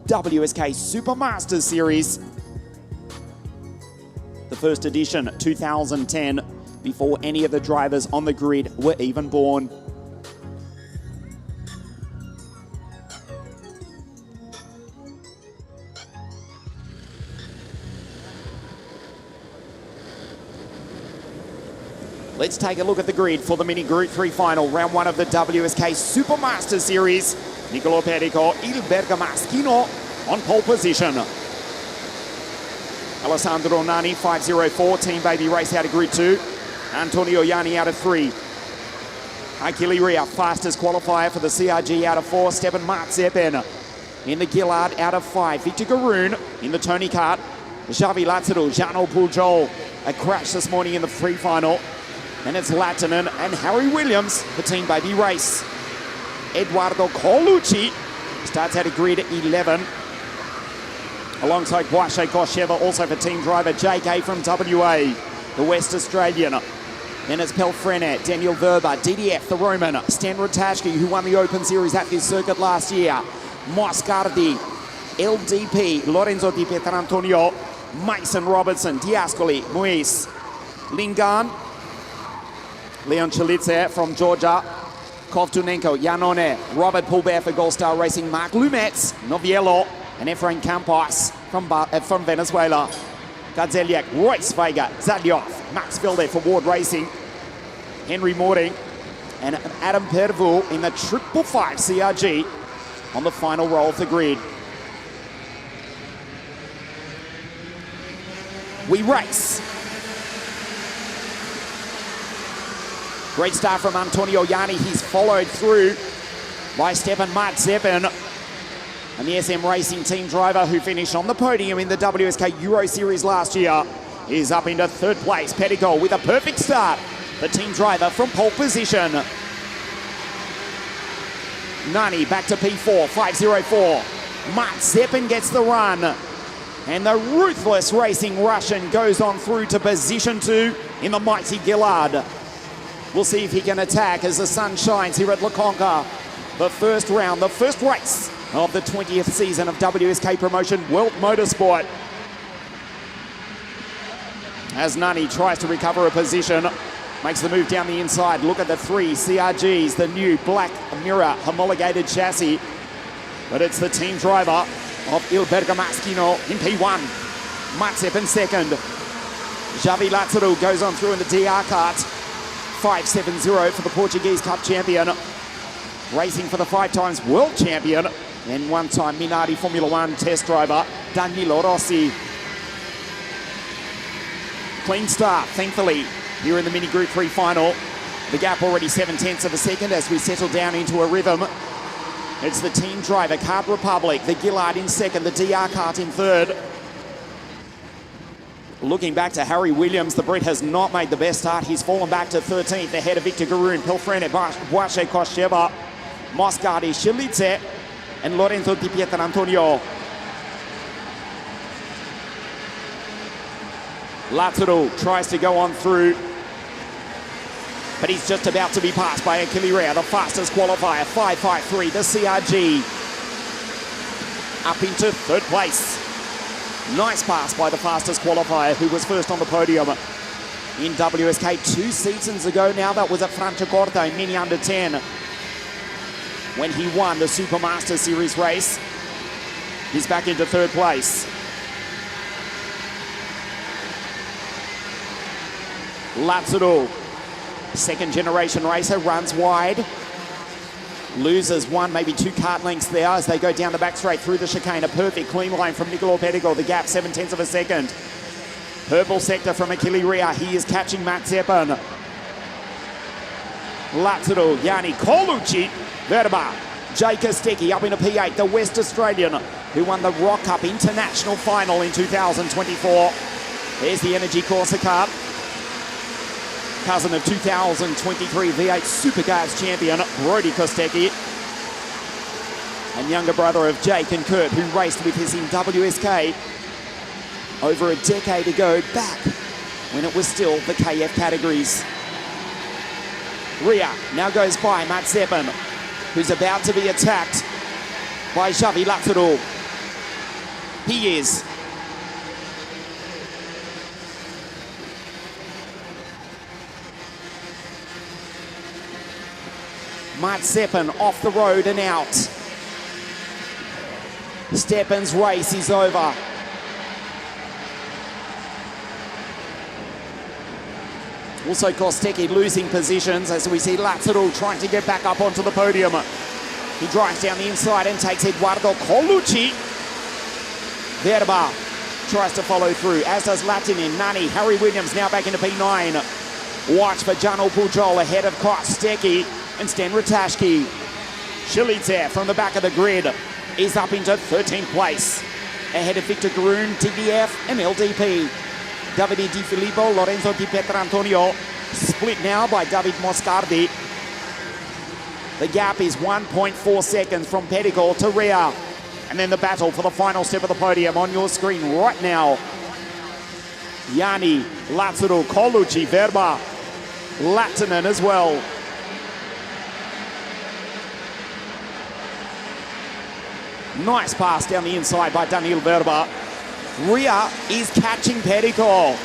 WSK Supermasters Series. The first edition, 2010, before any of the drivers on the grid were even born. Let's take a look at the grid for the Mini Group 3 final, round 1 of the WSK Supermaster Series. Niccolo Pedico, Il Bergamaschino on pole position. Alessandro Nani, 504, Team Baby Race out of Grid 2. Antonio Ianni out of 3. Achille Ria, fastest qualifier for the CRG out of 4. Stepan Mazepen in the Gillard out of 5. Victor Garoon in the Tony Kart. Xavi Lazaro, Jano Pujol, a crash this morning in the free final. And it's Latinen and Harry Williams for Team Baby Race. Eduardo Colucci starts out of grid 11. Alongside Boache Kosheva, also for team driver JK from WA, the West Australian. Then it's Pel Frenet, Daniel Verba, DDF, the Roman, Stan Ratajski, who won the Open Series at this circuit last year. Moscardi, LDP, Lorenzo Di Pietrantonio, Mason Robertson, Diascoli, Muis, Lingan, Leon Chalitze from Georgia, Kovtunenko, Janone, Robert Poulbert for Gold Star Racing, Mark Lumetz, Noviello, and Efrain Campos from Venezuela. Gadzeliak, Royce Vega, Zadliov, Max Vilde for Ward Racing, Henry Mording, and Adam Pervu in the 555 CRG on the final roll of the grid. We race. Great start from Antonio Ianni. He's followed through by Stepan Mazepen. And the SM Racing team driver who finished on the podium in the WSK Euro Series last year is up into 3rd place. Pedico with a perfect start. The team driver from pole position. Nani back to P4, 504. Mazepen gets the run. And the ruthless racing Russian goes on through to position 2 in the mighty Gillard. We'll see if he can attack as the sun shines here at La Conca. The first round, the first race of the 20th season of WSK Promotion World Motorsport. As Nani tries to recover a position, makes the move down the inside. Look at the 3 CRGs, the new black mirror homologated chassis. But it's the team driver of Il Bergamaschino in P1. Mazepin second. Javi Lazaro goes on through in the DR kart. 5.70 for the Portuguese Cup champion. Racing for the 5 times world champion and 1-time Minardi Formula 1 test driver, Danilo Rossi. Clean start, thankfully, here in the Mini Group 3 final. The gap already 7/10 of a second as we settle down into a rhythm. It's the team driver, Kart Republic, the Gillard in second, the DR kart in third. Looking back to Harry Williams, the Brit has not made the best start. He's fallen back to 13th ahead of Victor Garoon, Pilfrene, Boache Kosheva, Moscardi, Shilice, and Lorenzo Di Pietrantonio. Lazaro tries to go on through, but he's just about to be passed by Achille Rea, the fastest qualifier, 5.53, the CRG. Up into third place. Nice pass by the fastest qualifier who was first on the podium in WSK 2 seasons ago. Now that was at Franciacorta in Mini Under 10 when he won the Supermaster Series race. He's back into third place. Lazaro, second generation racer, runs wide. Loses 1, maybe 2 kart lengths there as they go down the back straight through the chicane. A perfect clean line from Nicolo Pedigo. The gap 7/10 of a second. Purple sector from Achille Rea. He is catching Mazepin. Lazaro, Yanni Colucci, Verba, Jay Kostecki up into P8, the West Australian who won the Rock Cup International Final in 2024. There's the Energy Corsa Cup. Cousin of 2023 V8 Supercars champion Brody Kostecki, and younger brother of Jake and Kurt, who raced with us in WSK over a decade ago, back when it was still the KF categories. Rea now goes by Mazepin, who's about to be attacked by Javi Lazaro. He is. Mazepin off the road and out. Steppen's race is over. Also Kostecki losing positions as we see Lazaro trying to get back up onto the podium. He drives down the inside and takes Eduardo Colucci. Verba tries to follow through, as does Latinin, Nani, Harry Williams now back into P9. Watch for Jano Pujol ahead of Kostecki and Stan Ratashki. Shilice from the back of the grid is up into 13th place. Ahead of Victor Garoon, TVF and LDP. Davide Di Filippo, Lorenzo Di Pietrantonio, split now by David Moscardi. The gap is 1.4 seconds from Pedicle to Rea. And then the battle for the final step of the podium on your screen right now. Yanni, Lazaro, Colucci, Verba, Latinen as well. Nice pass down the inside by Daniel Verba. Rea is catching Pedicle.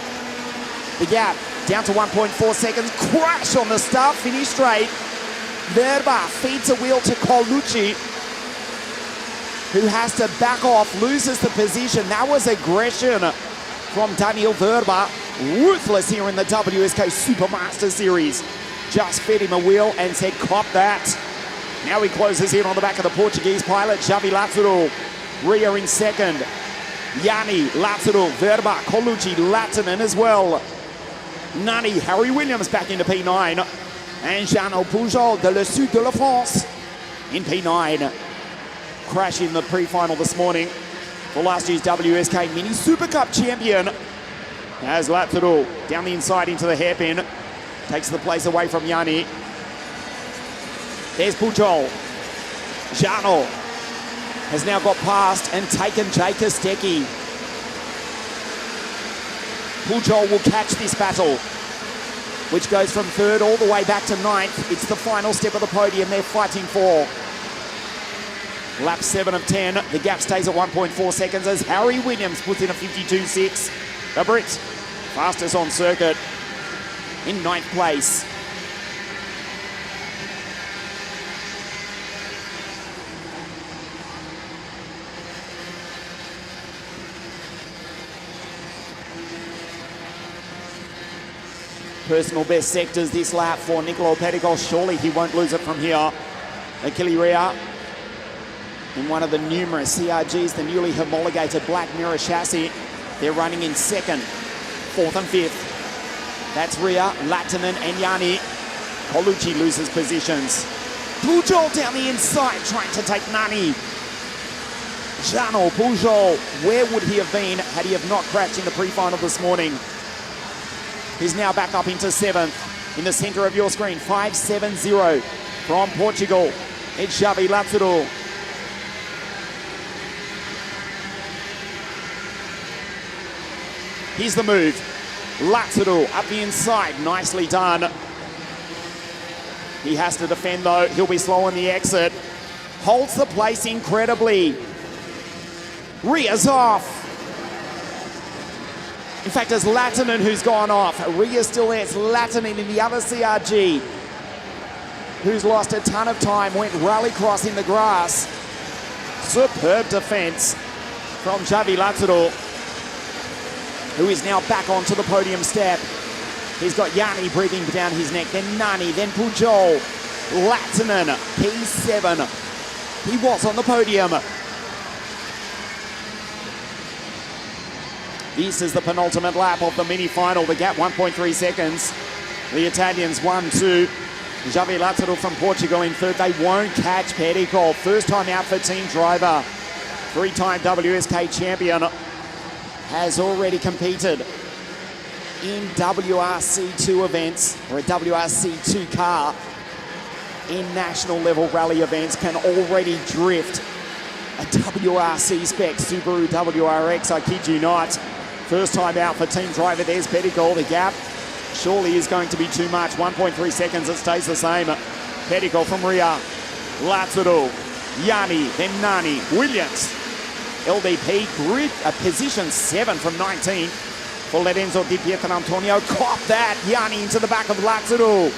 The gap down to 1.4 seconds. Crash on the start, finish straight. Verba feeds a wheel to Colucci, who has to back off, loses the position. That was aggression from Daniel Verba. Ruthless here in the WSK Supermaster Series. Just fed him a wheel and said, cop that. Now he closes in on the back of the Portuguese pilot, Javi Lazaro. Rea in second. Yanni, Lazaro, Verba, Colucci, Latinen as well. Nani, Harry Williams back into P9. And Jean-Paul Pujol de Le Sud de la France in P9. Crash in the pre-final this morning for last year's WSK Mini Super Cup champion. As Lazaro down the inside into the hairpin. Takes the place away from Yanni. There's Pujol. Jano has now got past and taken Jay Kostecki. Pujol will catch this battle, which goes from third all the way back to ninth. It's the final step of the podium they're fighting for. Lap 7 of 10. The gap stays at 1.4 seconds as Harry Williams puts in a 52.6. The Brit, fastest on circuit, in ninth place. Personal best sectors this lap for Nicolo Pedicol. Surely he won't lose it from here. Achille Rea in one of the numerous CRGs, the newly homologated Black Mirror chassis. They're running in second, fourth and fifth. That's Rea, Lattinen and Yanni. Colucci loses positions. Pujol down the inside trying to take Nani. Jano Pujol, where would he have been had he have not crashed in the pre-final this morning? He's now back up into seventh. In the center of your screen, 5.70 from Portugal. It's Xavi Lazaro. Here's the move. Lazaro up the inside, nicely done. He has to defend though, he'll be slow on the exit. Holds the place incredibly. Rea's off. In fact, it's Lattinen who's gone off. Rea's still there, it's Lattinen in the other CRG, who's lost a ton of time, went rallycross in the grass. Superb defense from Xavi Lazaro, who is now back onto the podium step. He's got Yanni breathing down his neck, then Nani, then Pujol, Lattinen, P7. He was on the podium. This is the penultimate lap of the mini-final. The gap 1.3 seconds. The Italians 1-2. Xavi Lazaro from Portugal in third. They won't catch Pedicol. First time out for team driver. Three-time WSK champion. Has already competed in WRC2 events, or a WRC2 car, in national level rally events, can already drift a WRC spec Subaru WRX, I kid you not. First time out for team driver, there's Pedicol. The gap surely is going to be too much, 1.3 seconds, it stays the same. Pedicol from Rea, Lazaro, Yanni, then Nani, Williams. LDP grid position 7 from 19 for Lorenzo Di Pietrantonio. Caught that. Yanni into the back of Lazaro.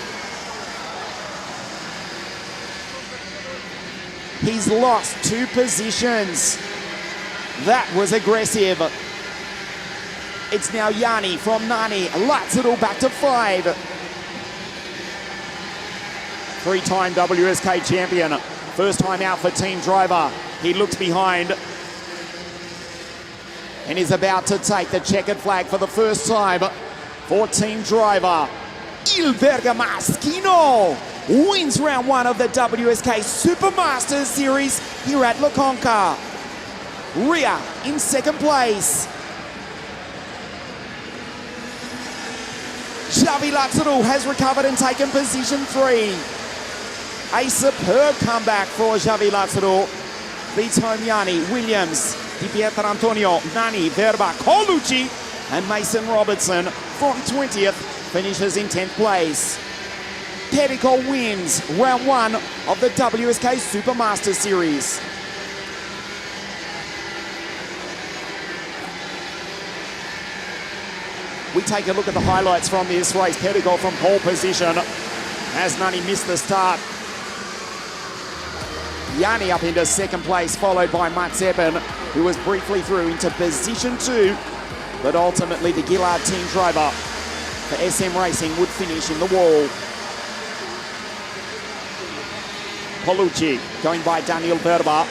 He's lost 2 positions. That was aggressive. It's now Yanni from Nani. Lazaro back to 5. 3-time WSK champion. First time out for team driver. He looks behind and is about to take the checkered flag for the first time for team driver. Il Bergamasquino wins round 1 of the WSK Supermasters Series here at La Conca. Rea in second place. Xavi Lazaro has recovered and taken position 3. A superb comeback for Xavi Lazaro. Beats home Yanni, Williams, Di Pietrantonio, Nani, Verba, Colucci, and Mason Robertson from 20th finishes in 10th place. Pedicol wins round 1 of the WSK Supermaster Series. We take a look at the highlights from this race. Pedicol from pole position as Nani missed the start. Yanni up into second place, followed by Mazepin, who was briefly through into position 2, but ultimately the Gillard team driver for SM Racing would finish in the wall. Colucci going by Daniel Verba.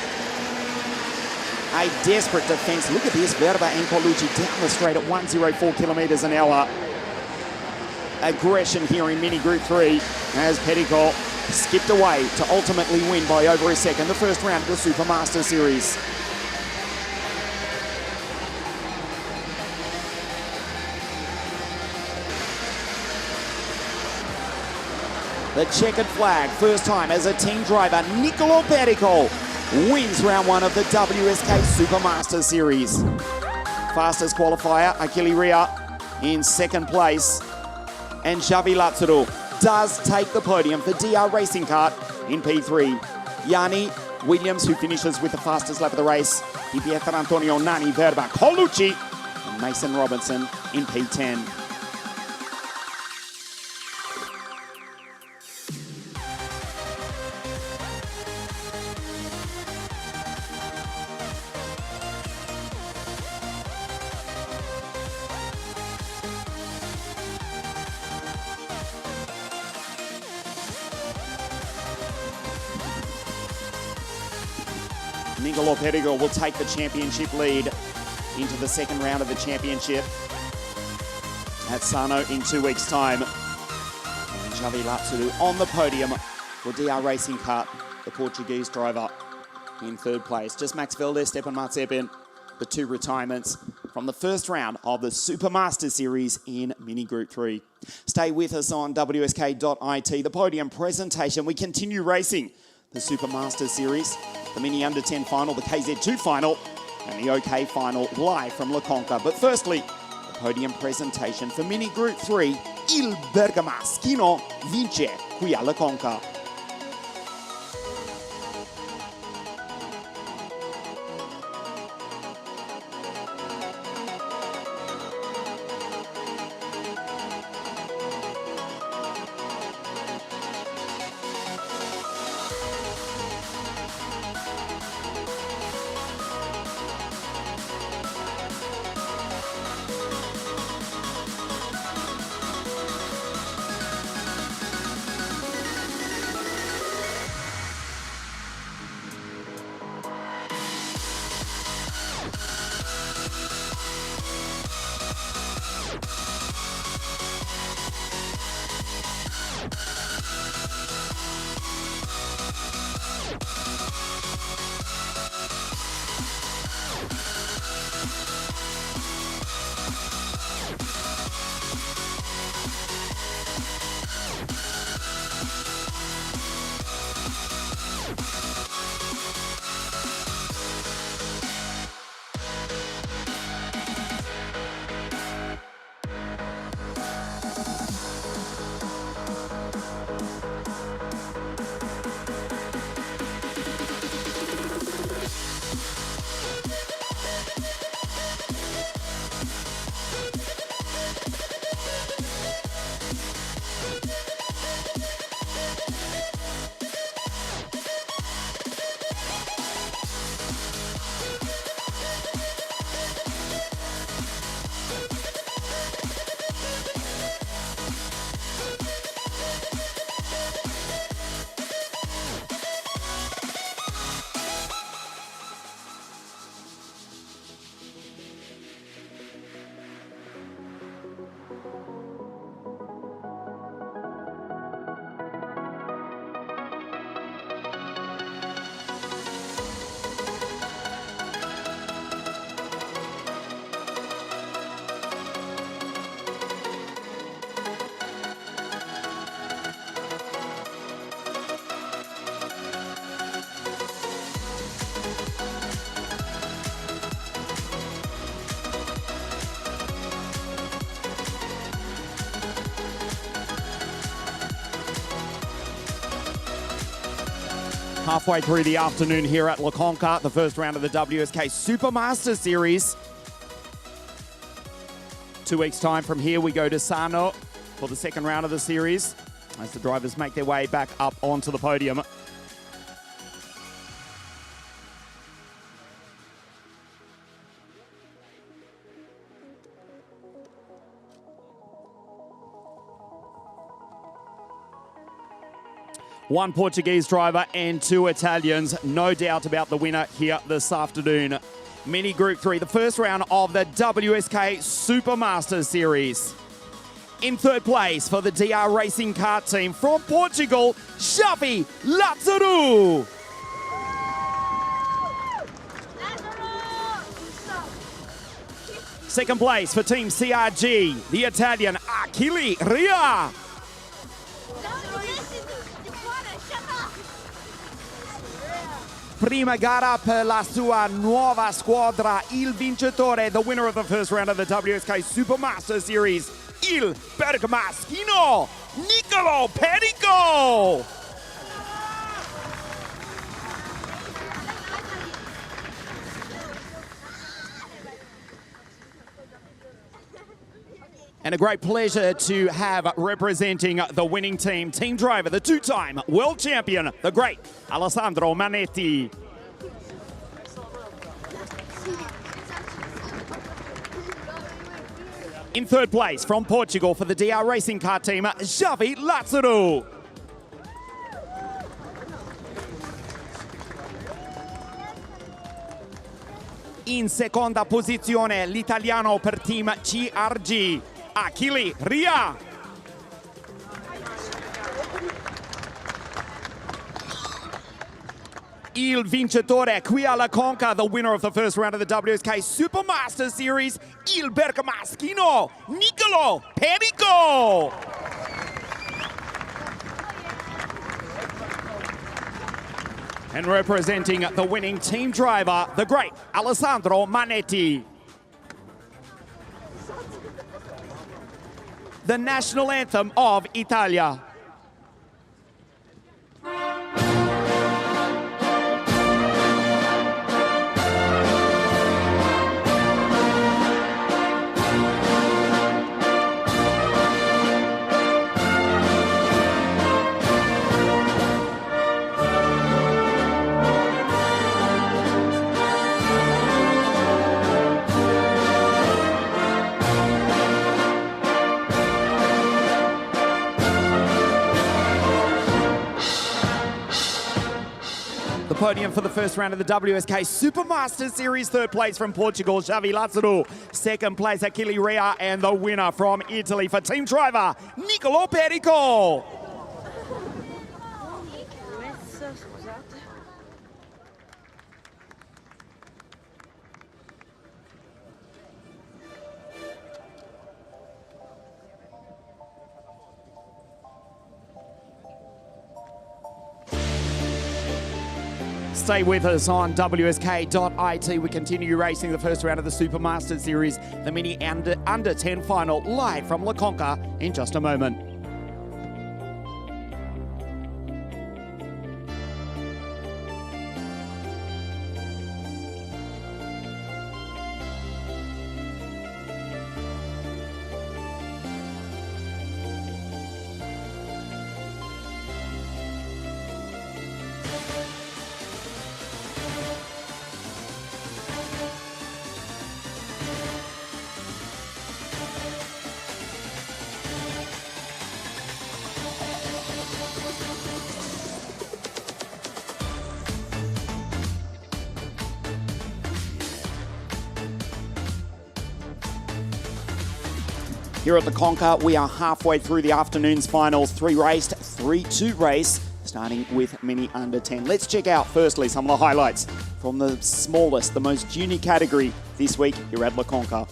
A desperate defense. Look at this, Verba and Colucci down the straight at 104 kilometers an hour. Aggression here in Mini Group 3 as Pedicol skipped away to ultimately win by over a second the first round of the Supermaster Series. The checkered flag, first time as a team driver, Nicolo Pedicol wins round 1 of the WSK Supermaster Series. Fastest qualifier, Achille Rea, in second place. And Xavi Lazaro does take the podium for DR Racing Kart in P3. Yanni Williams, who finishes with the fastest lap of the race. Di Pietro Antonio Nani Verba Colucci and Mason Robinson in P10. Nicolo Perigo will take the championship lead into the second round of the championship at Sano in 2 weeks' time. And Xavi Lazaro on the podium for DR Racing Kart, the Portuguese driver, in third place. Just Max Valdez, Stepan Marzepin, the two retirements from the first round of the Supermaster Series in Mini Group 3. Stay with us on WSK.IT, the podium presentation. We continue racing the Supermaster Series, the Mini Under 10 final, the KZ2 final, and the OK final live from La Conca. But firstly, the podium presentation for Mini Group 3, Il Bergamaschino vince qui a La Conca. Halfway through the afternoon here at La Conca, the first round of the WSK Supermaster Series. 2 weeks' time from here, we go to Sano for the second round of the series as the drivers make their way back up onto the podium. One Portuguese driver and two Italians. No doubt about the winner here this afternoon. Mini Group 3, the first round of the WSK Supermaster Series. In third place for the DR Racing Kart team from Portugal, Xavi Lazaro. Second place for Team CRG, the Italian Achille Ria. Prima gara per la sua nuova squadra, il vincitore, the winner of the first round of the WSK Supermaster Series, il bergamaschino, Niccolò Perico! And a great pleasure to have representing the winning team, team driver, the two-time world champion, the great Alessandro Manetti. In third place from Portugal for the DR Racing Car team, Xavi Lazzaro. In seconda posizione l'italiano per team CRG, Achille Ria. Il vincitore qui alla CONCA, the winner of the first round of the WSK Supermaster Series, il bergamaschino, Niccolò Perico. And representing the winning team driver, the great Alessandro Manetti. The national anthem of Italia. Podium for the first round of the WSK Supermaster Series. Third place from Portugal, Xavi Lazzaro. Second place, Achille Ria. And the winner from Italy for team driver, Niccolò Perico. Stay with us on WSK.it. We continue racing the first round of the Supermaster Series, the mini under 10 final, live from La Conca in just a moment. Here at the CONCA, we are halfway through the afternoon's finals. 3 raced, 3 to race, starting with mini under 10. Let's check out, firstly, some of the highlights from the smallest, the most junior category this week here at La CONCA.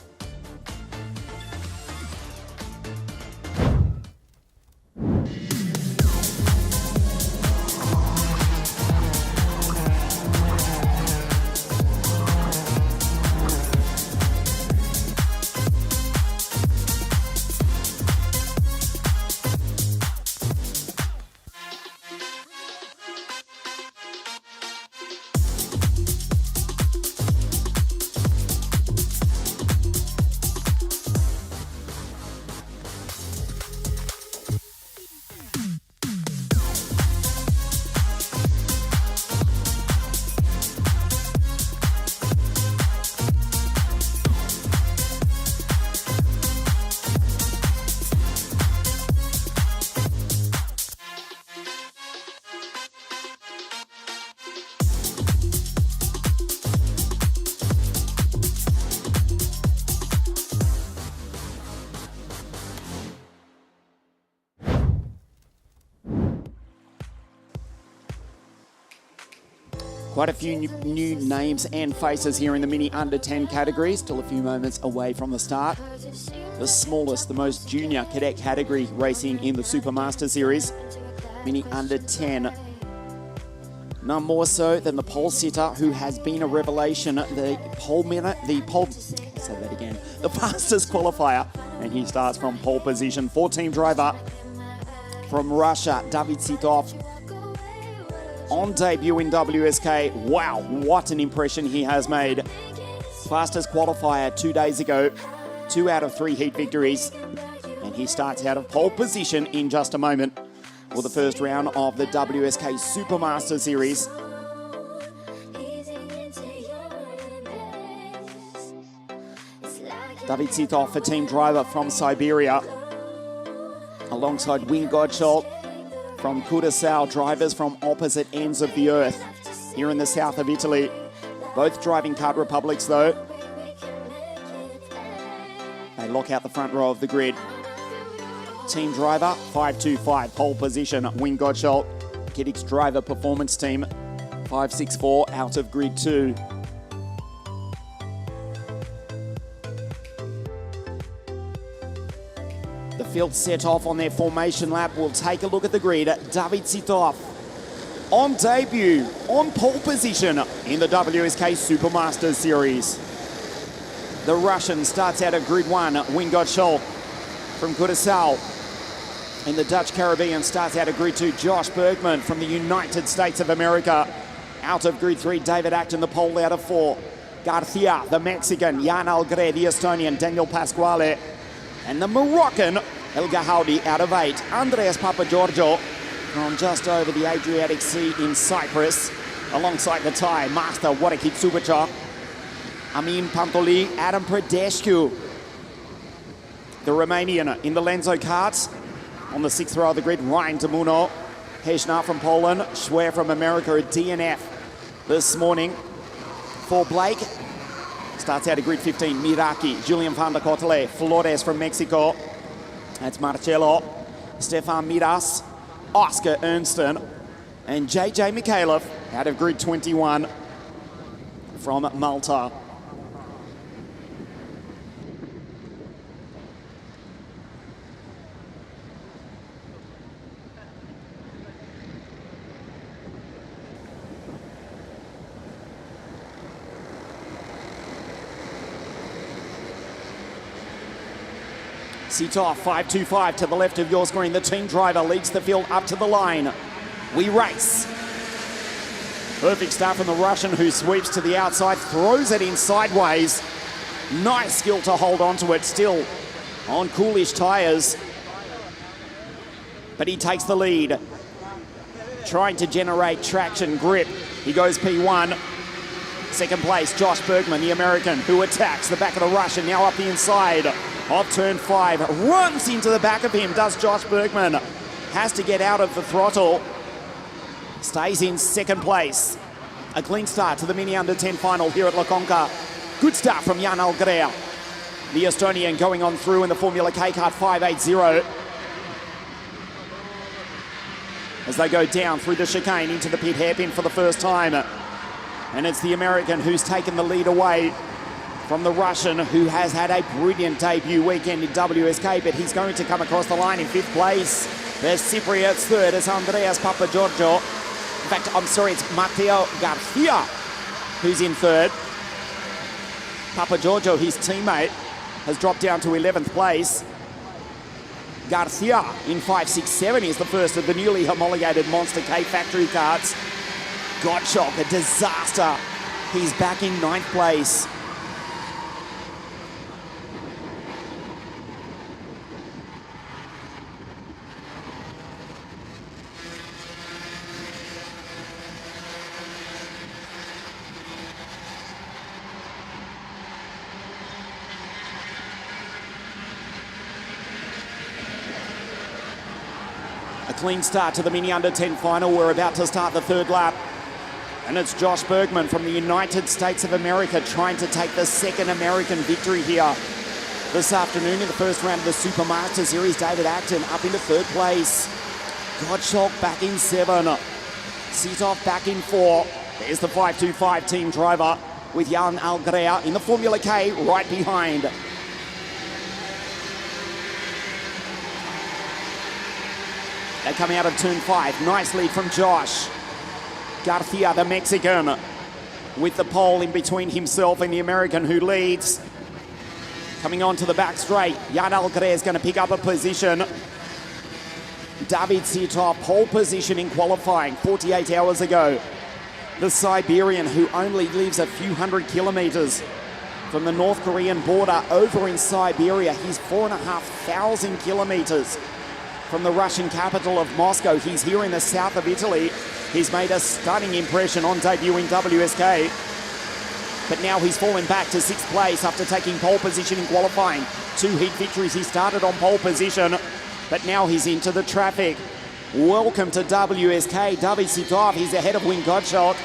Quite a few new names and faces here in the mini under 10 category. Still a few moments away from the start. The smallest, the most junior cadet category racing in the Supermaster Series. Mini under 10. None more so than the pole sitter who has been a revelation, the fastest qualifier, and he starts from pole position. 4-team driver from Russia, David Sitov, on debut in WSK. Wow, what an impression he has made. Fastest qualifier 2 days ago, 2 out of 3 heat victories, and he starts out of pole position in just a moment for the first round of the WSK Supermaster Series. David Sitov, a team driver from Siberia, alongside Wing Gottschalk from Curaçao, drivers from opposite ends of the earth here in the south of Italy. Both driving kart republics though. They lock out the front row of the grid. Team driver, 525, pole position, Wing Gottschalk. Kiddix driver performance team, 564, out of grid 2. The field set off on their formation lap. We'll take a look at the grid. David Sitov on debut, on pole position in the WSK Supermaster Series. The Russian starts out of grid 1, Wing Gottschalk from Curaçao. In the Dutch Caribbean starts out of grid 2, Josh Bergman from the United States of America. Out of grid 3, David Acton, the pole out of 4. Garcia, the Mexican, Jan Algre, the Estonian, Daniel Pasquale. And the Moroccan, El Gahoudi, out of 8. Andreas Papagiorgio from just over the Adriatic Sea in Cyprus. Alongside the Thai, Master Warakit Subachok. Amin Pantoli, Adam Predescu. The Romanian in the Lenzo karts. On the 6th row of the grid, Ryan Demuno. Hejna from Poland, Schwer from America, a DNF this morning. For Blake, starts out of grid 15, Miraki, Julian van der Kotele, Flores from Mexico. That's Marcelo, Stefan Miras, Oscar Ernston, and JJ Mikhailov out of grid 21 from Malta. Sitov, 525 to the left of your screen. The team driver leads the field up to the line. We race. Perfect start from the Russian, who sweeps to the outside, throws it in sideways. Nice skill to hold onto it, still on coolish tyres. But he takes the lead. Trying to generate traction, grip. He goes P1. Second place, Josh Bergman, the American, who attacks the back of the Russian, now up the inside of turn 5. Runs into the back of him, does Josh Bergman. Has to get out of the throttle. Stays in second place. A clean start to the Mini Under 10 final here at La Conca. Good start from Jan Algrea. The Estonian going on through in the Formula K kart 580. As they go down through the chicane into the pit hairpin for the first time. And it's the American who's taken the lead away from the Russian, who has had a brilliant debut weekend in WSK, but he's going to come across the line in 5th place. There's Cypriots third as Andreas Papagiorgio. In fact, I'm sorry, it's Mateo Garcia who's in third. Papagiorgio, his teammate, has dropped down to 11th place. Garcia in 5.67 is the first of the newly homologated Monster K factory karts. Gottschalk, a disaster. He's back in 9th place. A clean start to the Mini Under 10 final. We're about to start the third lap. And it's Josh Bergman from the United States of America trying to take the second American victory here this afternoon in the first round of the Supermaster Series. David Acton up into 3rd place. Gottschalk back in 7. Sitov back in 4. There's the 525 team driver with Jan Algrea in the Formula K right behind. They come out of turn 5. Nice lead from Josh. Garcia, the Mexican, with the pole in between himself and the American who leads. Coming on to the back straight, Jan Algre is going to pick up a position. David Sitov, pole position in qualifying 48 hours ago. The Siberian, who only lives a few hundred kilometers from the North Korean border over in Siberia. He's 4,500 kilometers from the Russian capital of Moscow. He's here in the south of Italy. He's made a stunning impression on debut in WSK. But now he's fallen back to 6th place after taking pole position in qualifying. 2 heat victories. He started on pole position, but now he's into the traffic. Welcome to WSK. David Sitov, he's ahead of Wing Godshot.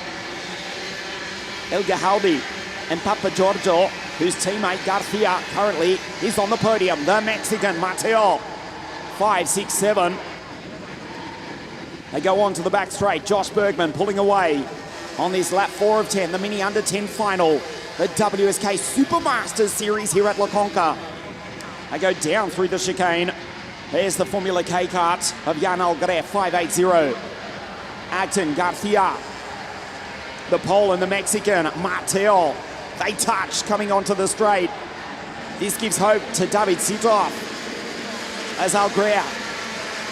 El Gahaldi and Papa Giorgio, whose teammate Garcia currently is on the podium. The Mexican, Mateo. 5, 6, 7. They go on to the back straight. Josh Bergman pulling away on this lap 4 of 10, the mini under 10 final, the WSK Supermasters Series here at La Conca. They go down through the chicane. There's the Formula K kart of Jan Algre, 580. Agton, Garcia, the Pole and the Mexican, Mateo. They touch coming onto the straight. This gives hope to David Sitov as Algre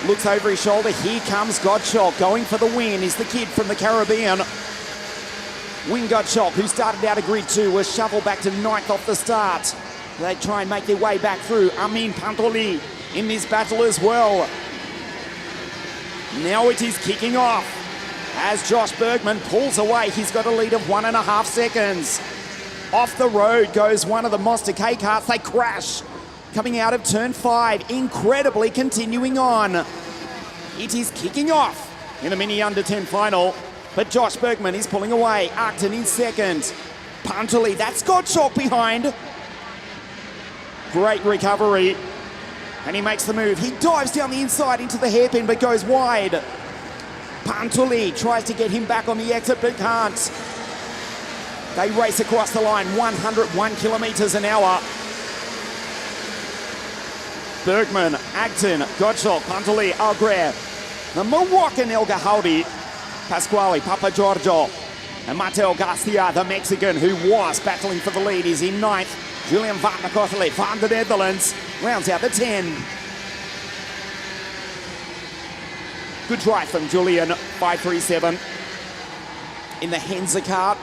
looks over his shoulder. Here comes Godshot going for the win. Is the kid from the Caribbean. Wing Godshot, who started out of grid 2, was shuffled back to 9th off the start. They try and make their way back through. Amin Pantoli in this battle as well. Now it is kicking off as Josh Bergman pulls away. He's got a lead of 1.5 seconds. Off the road goes one of the Monster K karts. They crash coming out of turn 5. Incredibly continuing on. It is kicking off in the mini under 10 final. But Josh Bergman is pulling away. Acton in second. Pantoli, that's Godshot behind. Great recovery. And he makes the move. He dives down the inside into the hairpin but goes wide. Pantoli tries to get him back on the exit but can't. They race across the line, 101 kilometers an hour. Bergman, Acton, Godshot, Pantoli, Algre, the Moroccan El Gahaldi, Pasquale, Papa Giorgio, and Mateo Garcia, the Mexican, who was battling for the lead, is in 9th. Julian van der Kottelet van the Netherlands rounds out the 10. Good drive from Julian, 537. In the Henza kart,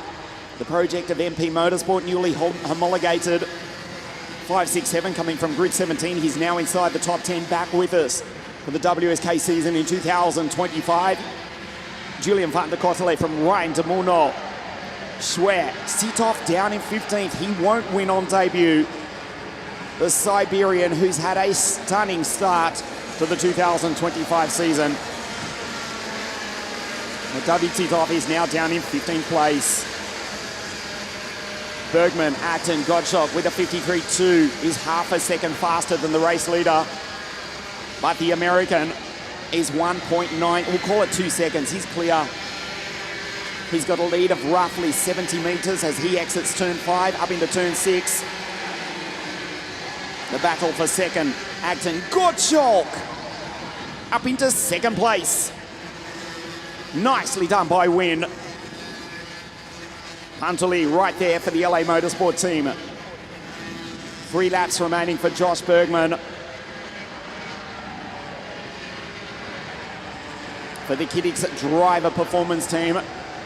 the project of MP Motorsport, newly homologated. 567 coming from grid 17. He's now inside the top 10, back with us for the WSK season in 2025. Julian van der Kottelet from Rhein de Muno. Schwer, Sitov down in 15th. He won't win on debut. The Siberian, who's had a stunning start to the 2025 season. David Sitov is now down in 15th place. Bergman, Acton, Godshot with a 53.2 is half a second faster than the race leader. But the American is 1.9, we'll call it 2 seconds. He's clear. He's got a lead of roughly 70 meters as he exits turn 5 up into turn 6. The battle for second. Acton, Godshot up into second place. Nicely done by Win. Pantoli right there for the LA Motorsport team. 3 laps remaining for Josh Bergman. For the Kiddix driver performance team,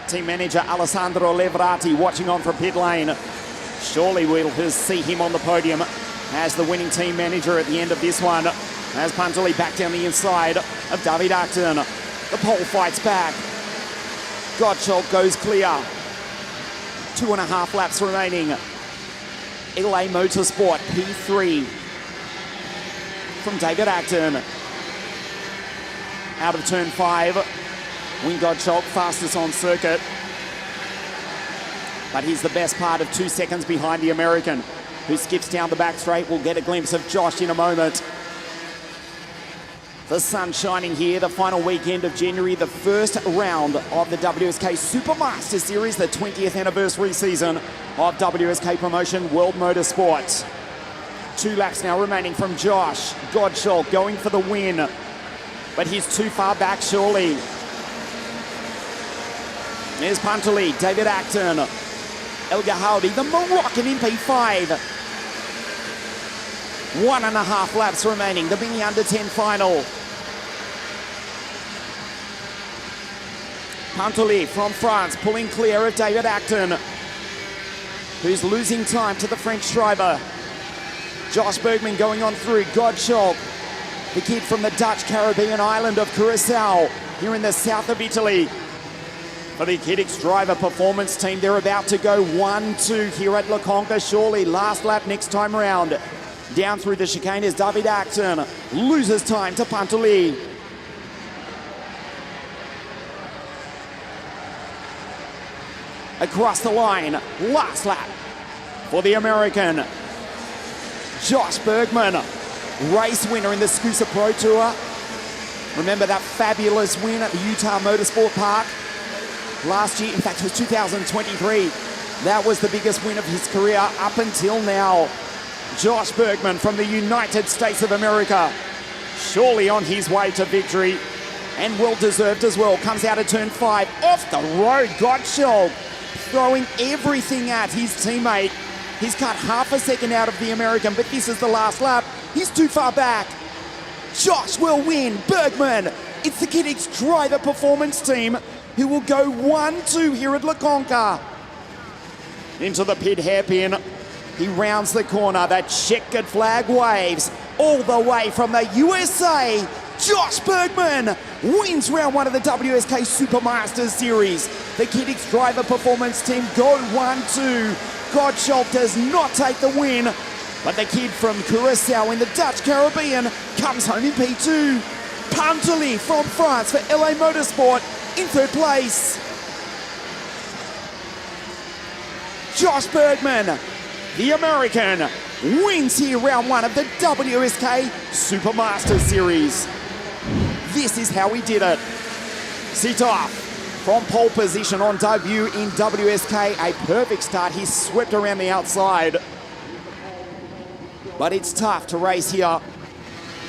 team manager Alessandro Levrati watching on from pit lane. Surely we'll see him on the podium as the winning team manager at the end of this one. As Pantoli back down the inside of David Acton. The pole fights back. Godshot goes clear. 2.5 laps remaining. LA Motorsport P3 from David Acton. Out of turn 5. Wing Godshot fastest on circuit. But he's the best part of 2 seconds behind the American, who skips down the back straight. We'll get a glimpse of Josh in a moment. The sun shining here, the final weekend of January, the first round of the WSK Supermaster Series, the 20th anniversary season of WSK Promotion World Motorsport. 2 laps now remaining from Josh. Godshot going for the win, but he's too far back surely. There's Puntoli, David Acton, El Gahoudi, the Moroccan in P5. 1.5 laps remaining, the Mini Under 10 final. Puntoli from France pulling clear of David Acton, who's losing time to the French driver. Josh Bergman going on through. Gottschalk, the kid from the Dutch Caribbean island of Curacao, here in the south of Italy. For the Kiddix driver performance team, they're about to go 1-2 here at La Conca. Surely last lap next time round. Down through the chicane is David Acton. Loses time to Puntoli. Across the line, last lap for the American. Josh Bergman, race winner in the Scusa Pro Tour. Remember that fabulous win at the Utah Motorsport Park last year? In fact, it was 2023. That was the biggest win of his career up until now. Josh Bergman from the United States of America, surely on his way to victory, and well-deserved as well. Comes out of turn 5, off the road. Gottschalk throwing everything at his teammate. He's cut half a second out of the American, but this is the last lap. He's too far back. Josh will win. Bergman, it's the Kiddix driver performance team who will go 1-2 here at La Conca. Into the pit hairpin. He rounds the corner. That checkered flag waves all the way from the USA. Josh Bergman wins round 1 of the WSK Supermasters Series. The Kiddix driver performance team go 1-2. Gottschalk does not take the win, but the kid from Curacao in the Dutch Caribbean comes home in P2. Puntoli from France for LA Motorsport in 3rd place. Josh Bergman, the American, wins here round 1 of the WSK Supermasters Series. This is how we did it. Sitov from pole position on debut in WSK. A perfect start. He swept around the outside. But it's tough to race here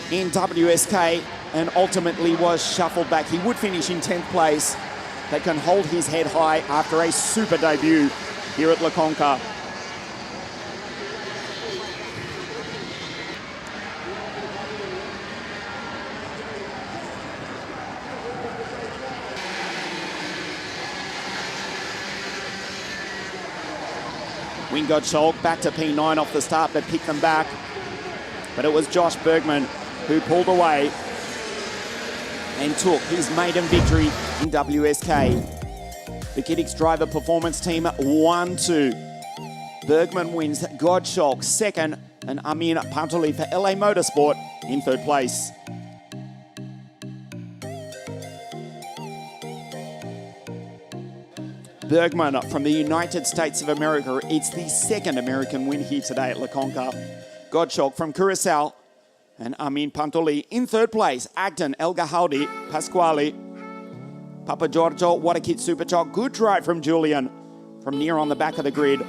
in WSK and ultimately was shuffled back. He would finish in 10th place. They can hold his head high after a super debut here at La Conca. Wing Gottschalk back to P9 off the start, but picked them back. But it was Josh Bergman who pulled away and took his maiden victory in WSK. The Kiddix driver performance team 1-2. Bergman wins, Gottschalk 2nd, and Amin Puntoli for LA Motorsport in 3rd place. Bergman from the United States of America. It's the 2nd American win here today at La Conca. Gottschalk from Curacao and Amin Puntoli in 3rd place. Acton, El Gahoudi, Pasquale, Papa Giorgio, what a kid, Superchalk. Good drive from Julian from near on the back of the grid.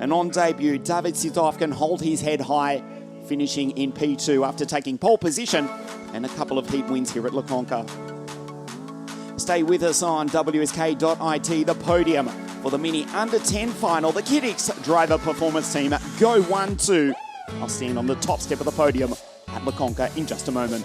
And on debut, David Sitov can hold his head high, finishing in P2 after taking pole position and a couple of heat wins here at La Conca. Stay with us on WSK.IT, the podium for the Mini Under 10 final. The Kiddix driver performance team go 1-2. I'll stand on the top step of the podium at La Conca in just a moment.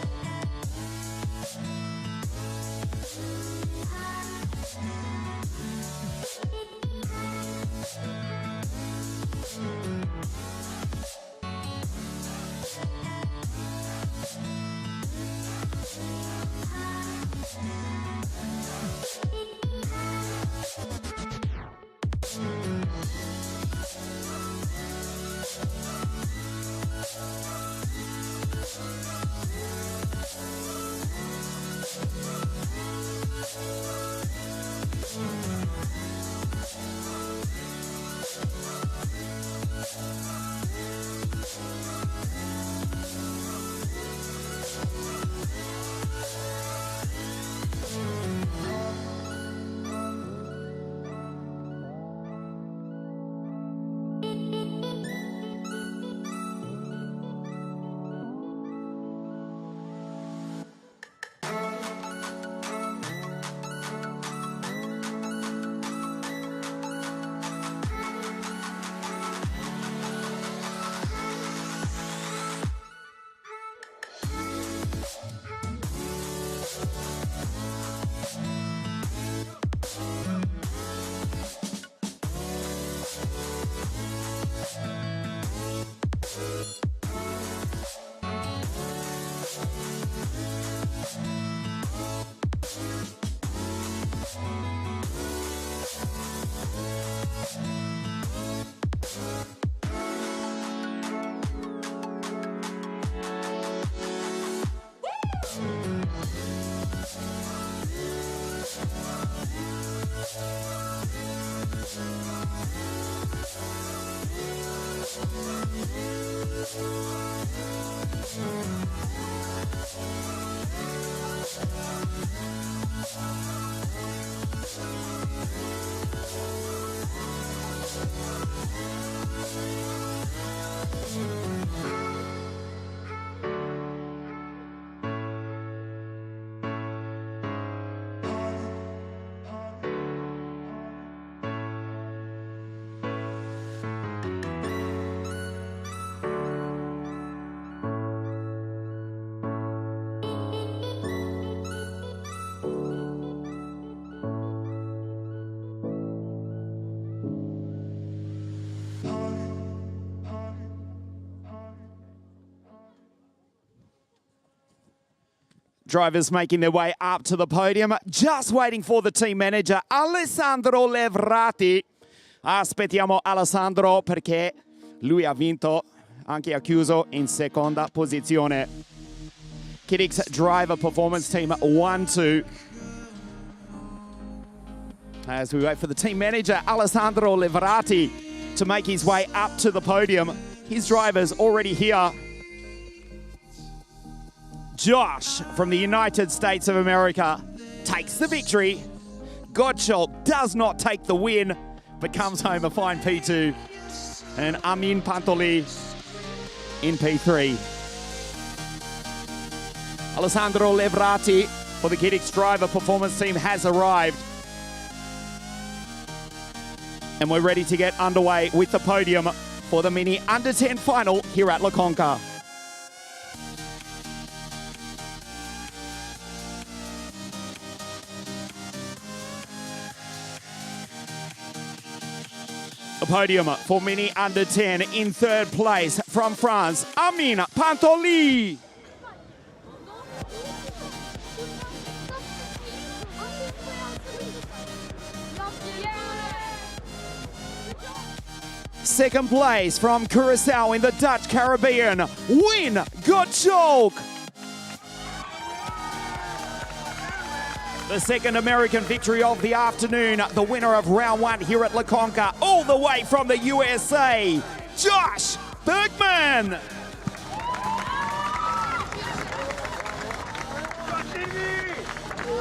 Drivers making their way up to the podium, just waiting for the team manager, Alessandro Levrati. Aspettiamo Alessandro perché lui ha vinto, anche ha chiuso in seconda posizione. Kiddix Driver Performance Team 1-2. As we wait for the team manager, Alessandro Levrati, to make his way up to the podium. His driver's already here. Josh from the United States of America takes the victory. Gottschalk does not take the win, but comes home a fine P2. And Amin Pantoli in P3. Alessandro Levrati for the Kiddix Driver Performance Team has arrived. And we're ready to get underway with the podium for the Mini Under 10 final here at La Conca. The podium for Mini Under 10 in third place from France, Amin Pantoli. Second place from Curacao in the Dutch Caribbean, Win Gottschalk. The second American victory of the afternoon, the winner of round one here at La Conca, all the way from the USA, Josh Bergman.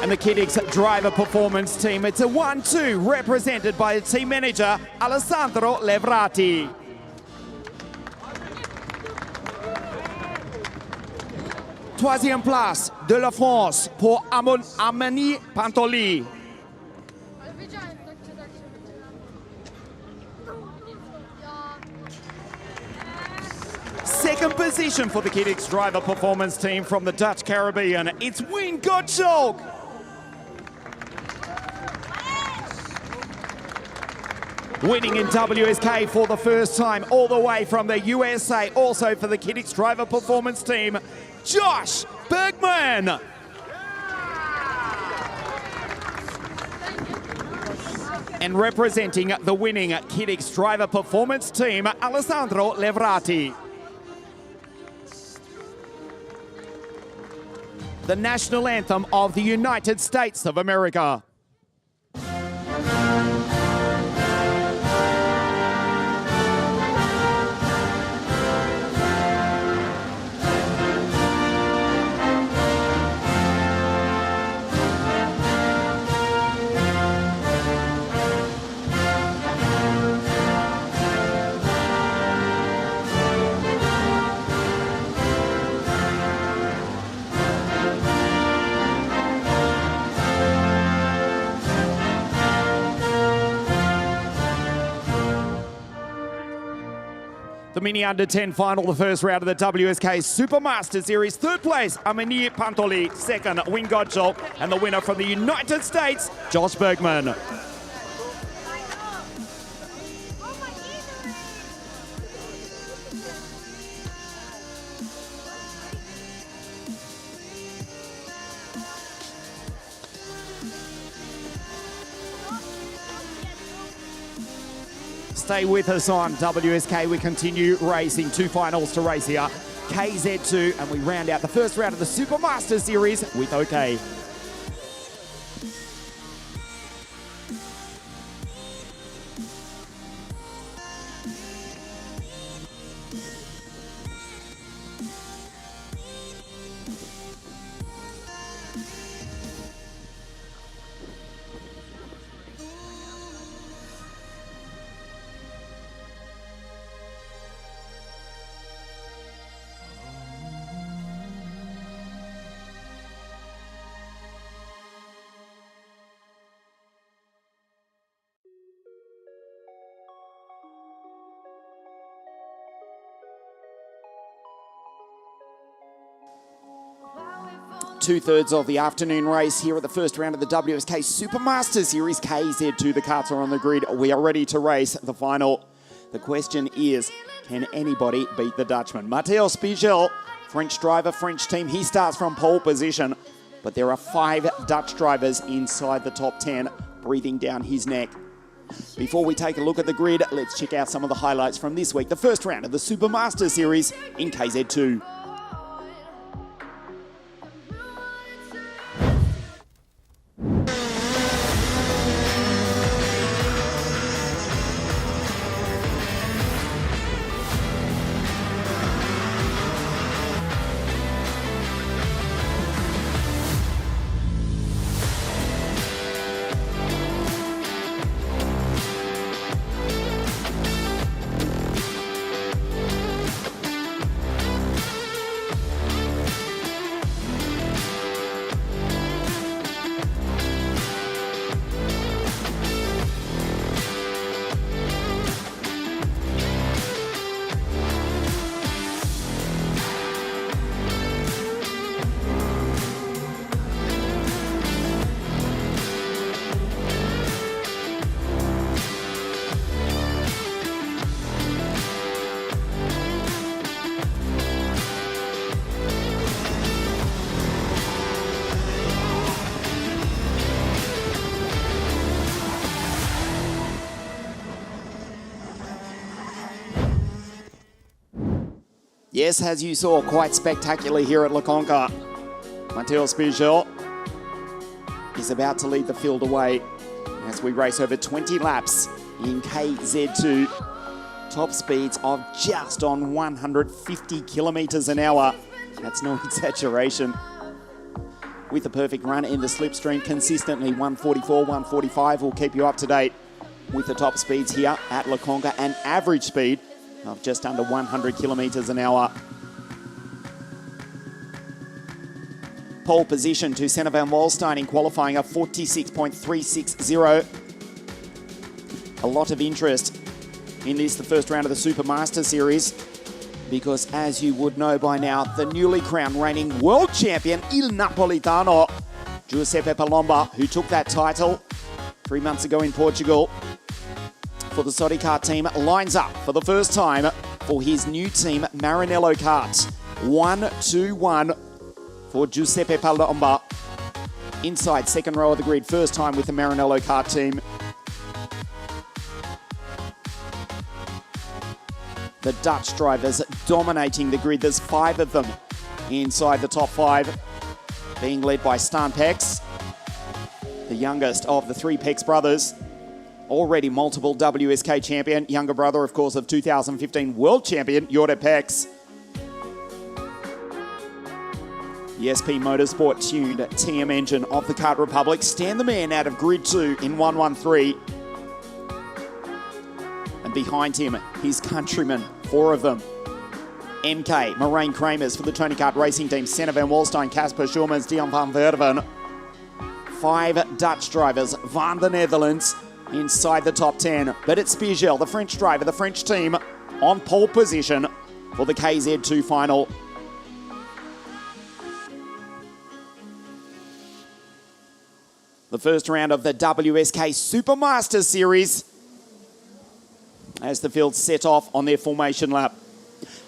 And the Kiddix Driver Performance Team, it's a 1-2 represented by the team manager, Alessandro Levrati. Troisième place de la France pour Amin Pantoli. Second position for the Kiddix Driver Performance Team from the Dutch Caribbean, it's Win Gottschalk. Winning in WSK for the first time, all the way from the USA, also for the Kiddix Driver Performance Team, Josh Bergman. And representing the winning Kiddix Driver Performance Team, Alessandro Levrati. The national anthem of the United States of America. The Mini Under 10 final, the first round of the WSK Supermaster Series. Third place, Amin Pantoli. Second, Win Gottschalk. And the winner from the United States, Josh Bergman. Stay with us on WSK. We continue racing. Two finals to race here. KZ2, and we round out the first round of the Supermaster Series with OK. 2/3 of the afternoon race here at the first round of the WSK Supermaster Series. KZ2, the carts are on the grid. We are ready to race the final. The question is, can anybody beat the Dutchman? Matteo Spiegel, French driver, French team. He starts from pole position, but there are 5 Dutch drivers inside the top 10, breathing down his neck. Before we take a look at the grid, let's check out some of the highlights from this week, the first round of the Supermaster Series in KZ2. Yes, as you saw, quite spectacular here at CONCA. Matteo Spiegel is about to lead the field away as we race over 20 laps in KZ2. Top speeds of just on 150 kilometres an hour. That's no exaggeration. With a perfect run in the slipstream consistently, 144, 145 will keep you up to date with the top speeds here at CONCA, an average speed of just under 100 kilometres an hour. Pole position to Senna van Walstein in qualifying of 46.360. A lot of interest in this, the first round of the Supermaster Series, because as you would know by now, the newly crowned reigning world champion, Il Napolitano, Giuseppe Palomba, who took that title 3 months ago in Portugal for the Sodi Kart team, lines up for the first time for his new team, Maranello Karts. 1-2-1 for Giuseppe Palomba. Inside second row of the grid, first time with the Maranello Kart team. The Dutch drivers dominating the grid. There's 5 of them inside the top 5, being led by Stan Pex, the youngest of the 3 Pex brothers. Already multiple WSK champion, younger brother, of course, of 2015 world champion, Jorge Pex. ESP Motorsport tuned TM engine of the Kart Republic. Stan the man out of grid 2 in 113. And behind him, his countrymen, 4 of them. MK, Moraine Kramers for the Tony Kart Racing Team, Senna van Walstein, Casper Schurmans, Dion van Verven. 5 Dutch drivers, van the Netherlands, inside the top 10. But it's Spiegel, the French driver, the French team, on pole position for the KZ2 final. The first round of the WSK Supermaster Series as the field set off on their formation lap.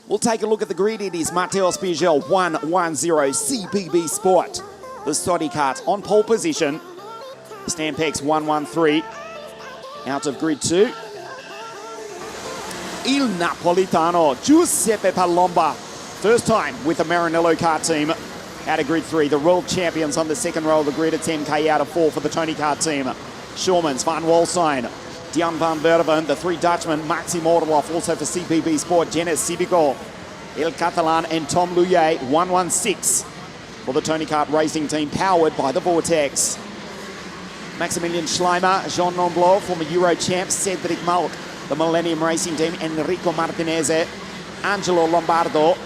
We'll take a look at the grid. It is Matteo Spiegel, 110 CPB Sport. The Sodi Kart on pole position. Stan Pex, 113. Out of grid 2. Il Napolitano, Giuseppe Palomba. First time with the Maranello Kart team. Out of grid 3, the world champions on the second row of the grid at 10k out of 4 for the Tony Kart team. Schurmans, Van Walstein, Dion van Verven, the 3 Dutchmen, Maxi Mordelhoff, also for CPB Sport, Jennis Civico, El Catalan and Tom Luye, 116 for the Tony Kart Racing team, powered by the Vortex. Maximilian Schleimer, Jean Nomblot, former Euro champ, Cedric Malk, the Millennium Racing team, Enrico Martinez, Angelo Lombardo,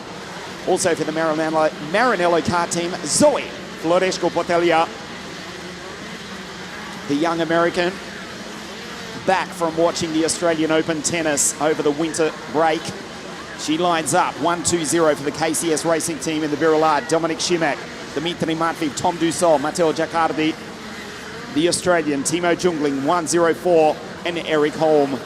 also for the Maranello Kart team, Zoe Floresco Portelia, the young American, back from watching the Australian Open tennis over the winter break. She lines up 1-2-0 for the KCS Racing team in the Virolard. Dominic Shimak, Dmitry Matveev, Tom Dussault, Matteo Giaccardi, the Australian, Timo Jungling, 104, and Eric Holm.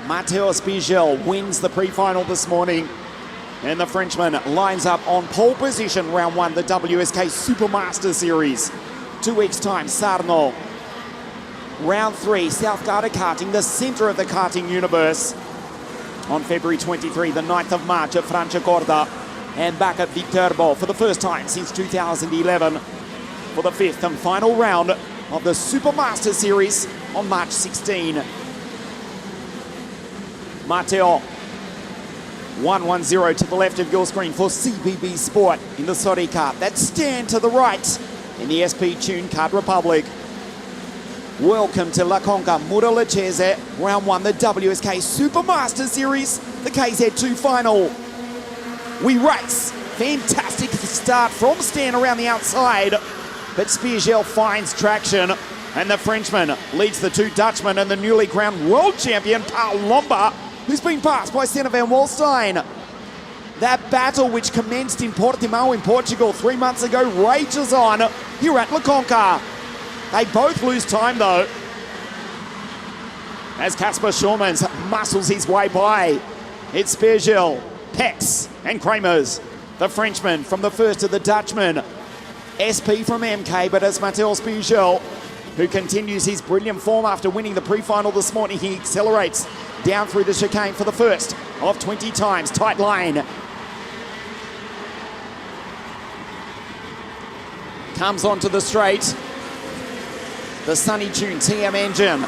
Matteo Spiegel wins the pre-final this morning, and the Frenchman lines up on pole position round one, the WSK Supermaster Series. 2 weeks' time, Sarno. Round three, South Garda karting, the center of the karting universe. On February 23, the 9th of March at Franciacorta, and back at Viterbo for the first time since 2011 for the fifth and final round of the Supermaster Series on March 16. Matteo, 110 to the left of your screen for CBB Sport in the Sodi Kart. That's Stan to the right in the SP Tune Kart Republic. Welcome to La Conca Muro Lecese, round one, the WSK Supermaster Series, the KZ2 final. We race. Fantastic start from Stan around the outside, but Spiegel finds traction, and the Frenchman leads the two Dutchmen and the newly crowned world champion, Paul Lomba, who's been passed by Senna van Walstein. That battle, which commenced in Portimão in Portugal 3 months ago, rages on here at La Conca. They both lose time though, as Kasper Schulmans muscles his way by. It's Spiegel, Pex and Kramers. The Frenchman from the first to the Dutchman. SP from MK, but it's Matteo Spiegel who continues his brilliant form after winning the pre-final this morning. He accelerates down through the chicane for the first of 20 times. Tight line. Comes onto the straight. The Sunny Tune TM engine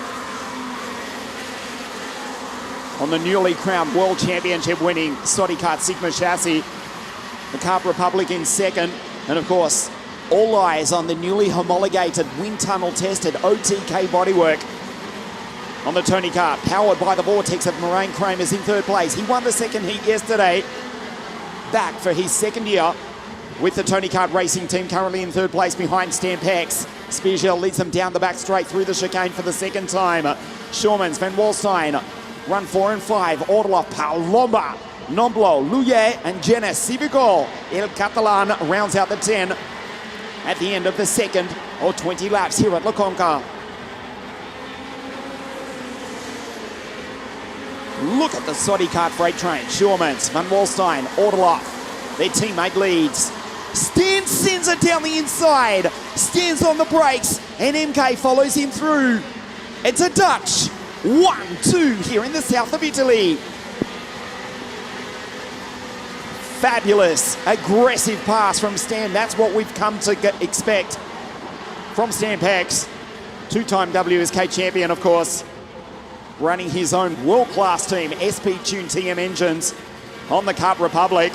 on the newly crowned World Championship winning Sodi Kart Sigma chassis. The Kart Republic in second. And of course, all eyes on the newly homologated, wind tunnel tested OTK bodywork on the Tony Kart, powered by the vortex of Moraine Kramers in third place. He won the second heat yesterday, back for his second year with the Tony Kart racing team, currently in third place behind Stan Pex. Spiegel leads them down the back straight through the chicane for the second time. Schurmans, Van Walstein, run 4 and 5. Orloff, Palomba, Nomblo, Luye and Jenna Civico. El Catalan rounds out the 10 at the end of the second or 20 laps here at La Conca. Look at the Sodi Kart freight train. Schurmans, Van Walstein, Orloff, their teammate leads. Stan sends it down the inside, stands on the brakes, and MK follows him through. It's a Dutch 1-2 here in the south of Italy. Fabulous, aggressive pass from Stan. That's what we've come to expect from Stan Pex. Two-time WSK champion, of course, running his own world-class team, SP Tune TM engines on the Kart Republic.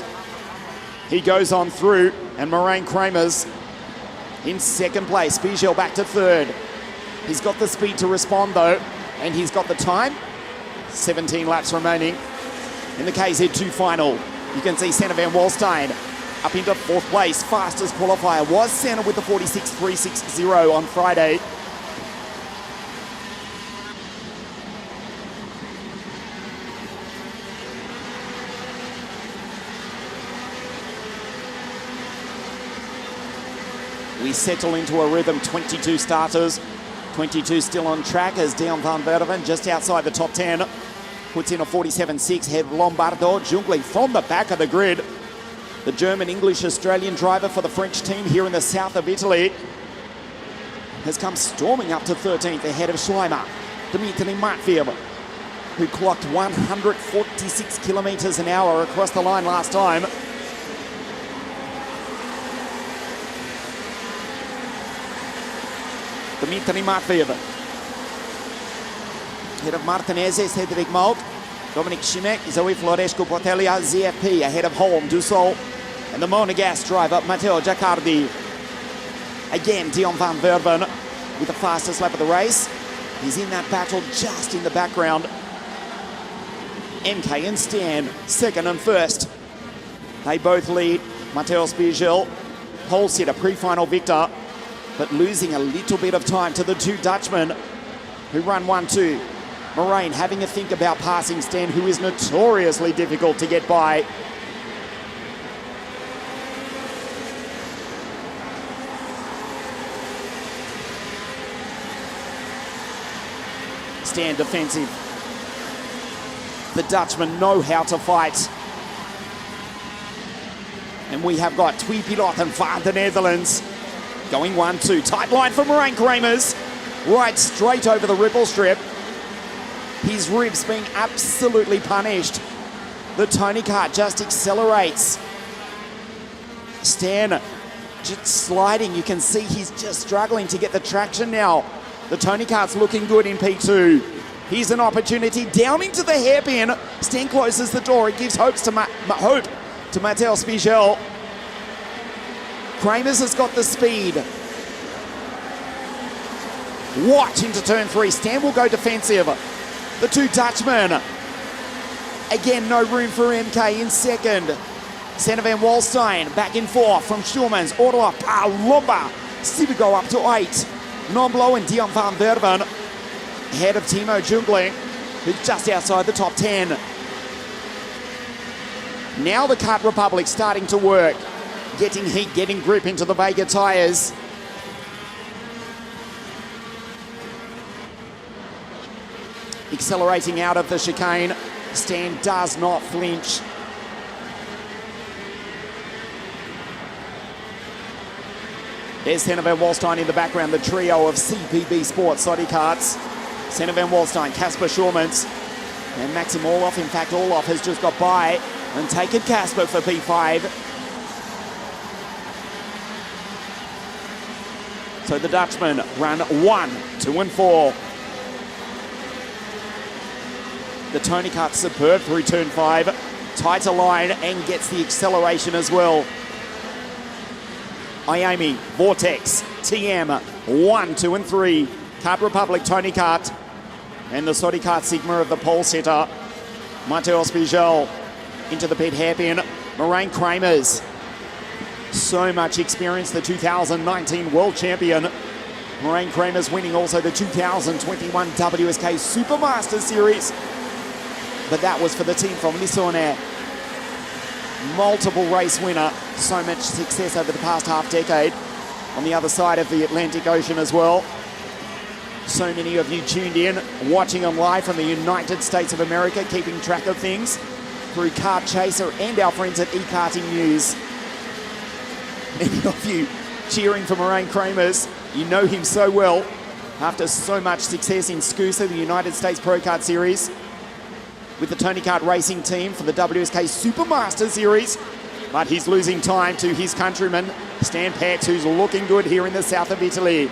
He goes on through, and Moraine Kramers in second place. Spiegel back to third. He's got the speed to respond though, and he's got the time. 17 laps remaining in the KZ2 final. You can see Senna van Walstein up into fourth place. Fastest qualifier was Senna with the 46.360 on Friday. We settle into a rhythm, 22 starters, 22 still on track as Deon van Werven just outside the top 10. Puts in a 47.6 head Lombardo. Jungling from the back of the grid. The German, English, Australian driver for the French team here in the south of Italy has come storming up to 13th ahead of Schleimer. Dmitry Matveev, who clocked 146 kilometers an hour across the line last time. Dmitry Matveev. Ahead of Martinez, Cedric Malt, Dominic Šimek, Zoe Florescu-Portelia, ZFP ahead of Holm, Dussault, and the Monegasque driver, Matteo Giacardi. Again, Dion van Verven with the fastest lap of the race. He's in that battle just in the background. MK and Stan, second and first. They both lead. Matteo Spiegel, pole sitter, pre-final victor, but losing a little bit of time to the two Dutchmen who run 1-2. Moraine having a think about passing Stan, who is notoriously difficult to get by. Stan defensive. The Dutchmen know how to fight. And we have got Twee Pilot and Van the Netherlands going 1-2. Tight line for Moraine Kramers. Right straight over the ripple strip. His ribs being absolutely punished. The Tony Kart just accelerates. Stan just sliding. You can see he's just struggling to get the traction now. The Tony Kart's looking good in P2. Here's an opportunity down into the hairpin. Stan closes the door. It gives hope to Matteo Spiegel. Kramers has got the speed. Watch into turn 3. Stan will go defensive. The two Dutchmen. Again, no room for MK in second. Sander van Walstein back in 4 from Schulmans. Orloff, Palomba. Sibigo up to 8. Nomblo and Dion van Verven. Ahead of Timo Jungling, who's just outside the top 10. Now the Kart Republic starting to work. Getting heat, getting grip into the Vega tyres. Accelerating out of the chicane. Stan does not flinch. There's Sander van Walstein in the background, the trio of CPB Sports Soddy Karts. Sander van Walstein, Casper Schulmans, and Maxim Orloff. In fact, Orloff has just got by and taken Casper for P5. So the Dutchmen run 1, 2 and 4. The Tony Kart superb through turn 5. Tighter line and gets the acceleration as well. Miami, Vortex, TM, 1, 2 and 3. Kart Republic, Tony Kart. And the Soddy Kart Sigma of the pole sitter. Matteo Spiegel into the pit hairpin. Moraine Kramers. So much experience, the 2019 world champion. Moraine Kramers winning also the 2021 WSK Supermaster Series. But that was for the team from Lissonet. Multiple race winner. So much success over the past half decade. On the other side of the Atlantic Ocean as well. So many of you tuned in, watching them live from the United States of America, keeping track of things through Kart Chaser and our friends at eKarting News. Many of you cheering for Moraine Kramers. You know him so well after so much success in SCUSA, the United States Pro Kart Series, with the Tony Kart racing team for the WSK Supermaster Series. But he's losing time to his countryman, Stan Petz, who's looking good here in the south of Italy.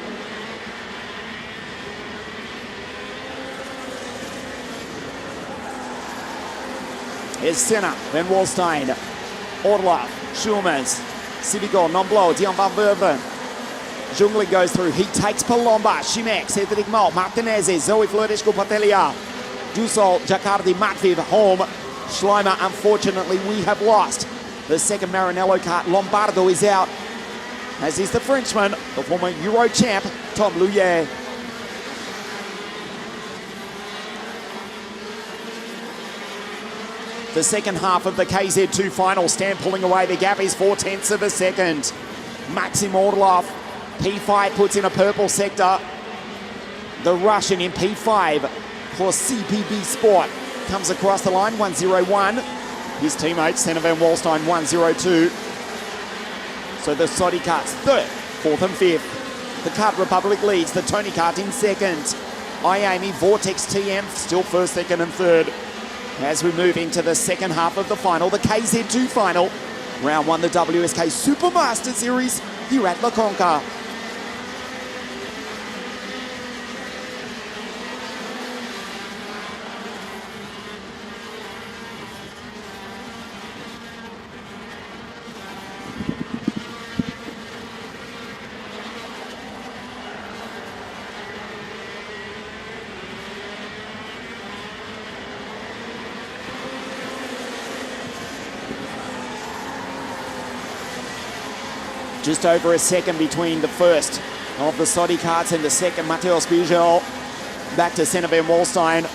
Here's Senna, Van Walstein, Orloff, Schulmans, Sibigo, Nomblo, Dion van Verven. Jungling goes through, he takes Palomba, Šimek, Cedric Malt, Martinez, Zoe Florescu-Portelia, Dussault, Giacardi, Matveev, Holm, Schleimer. Unfortunately, we have lost the second Maranello kart. Lombardo is out, as is the Frenchman, the former Euro champ, Tom Louillet. The second half of the KZ2 final. Stan pulling away. The gap is 0.4 of a second. Maxim Orlov, P5 puts in a purple sector. The Russian in P5 for CPB Sport comes across the line, 101. His teammate, Sander van Walstein, 102. So the Soddy Karts, 3rd, 4th and 5th. The Kart Republic leads, the Tony Kart in 2nd. Miami, Vortex, TM, still 1st, 2nd and 3rd. As we move into the second half of the final, the KZ2 final. Round 1, the WSK Supermaster Series here at La Conca. Just over a second between the first of the Saudi carts and the second, Matteo Spiegel. Back to Senna van Wallstein.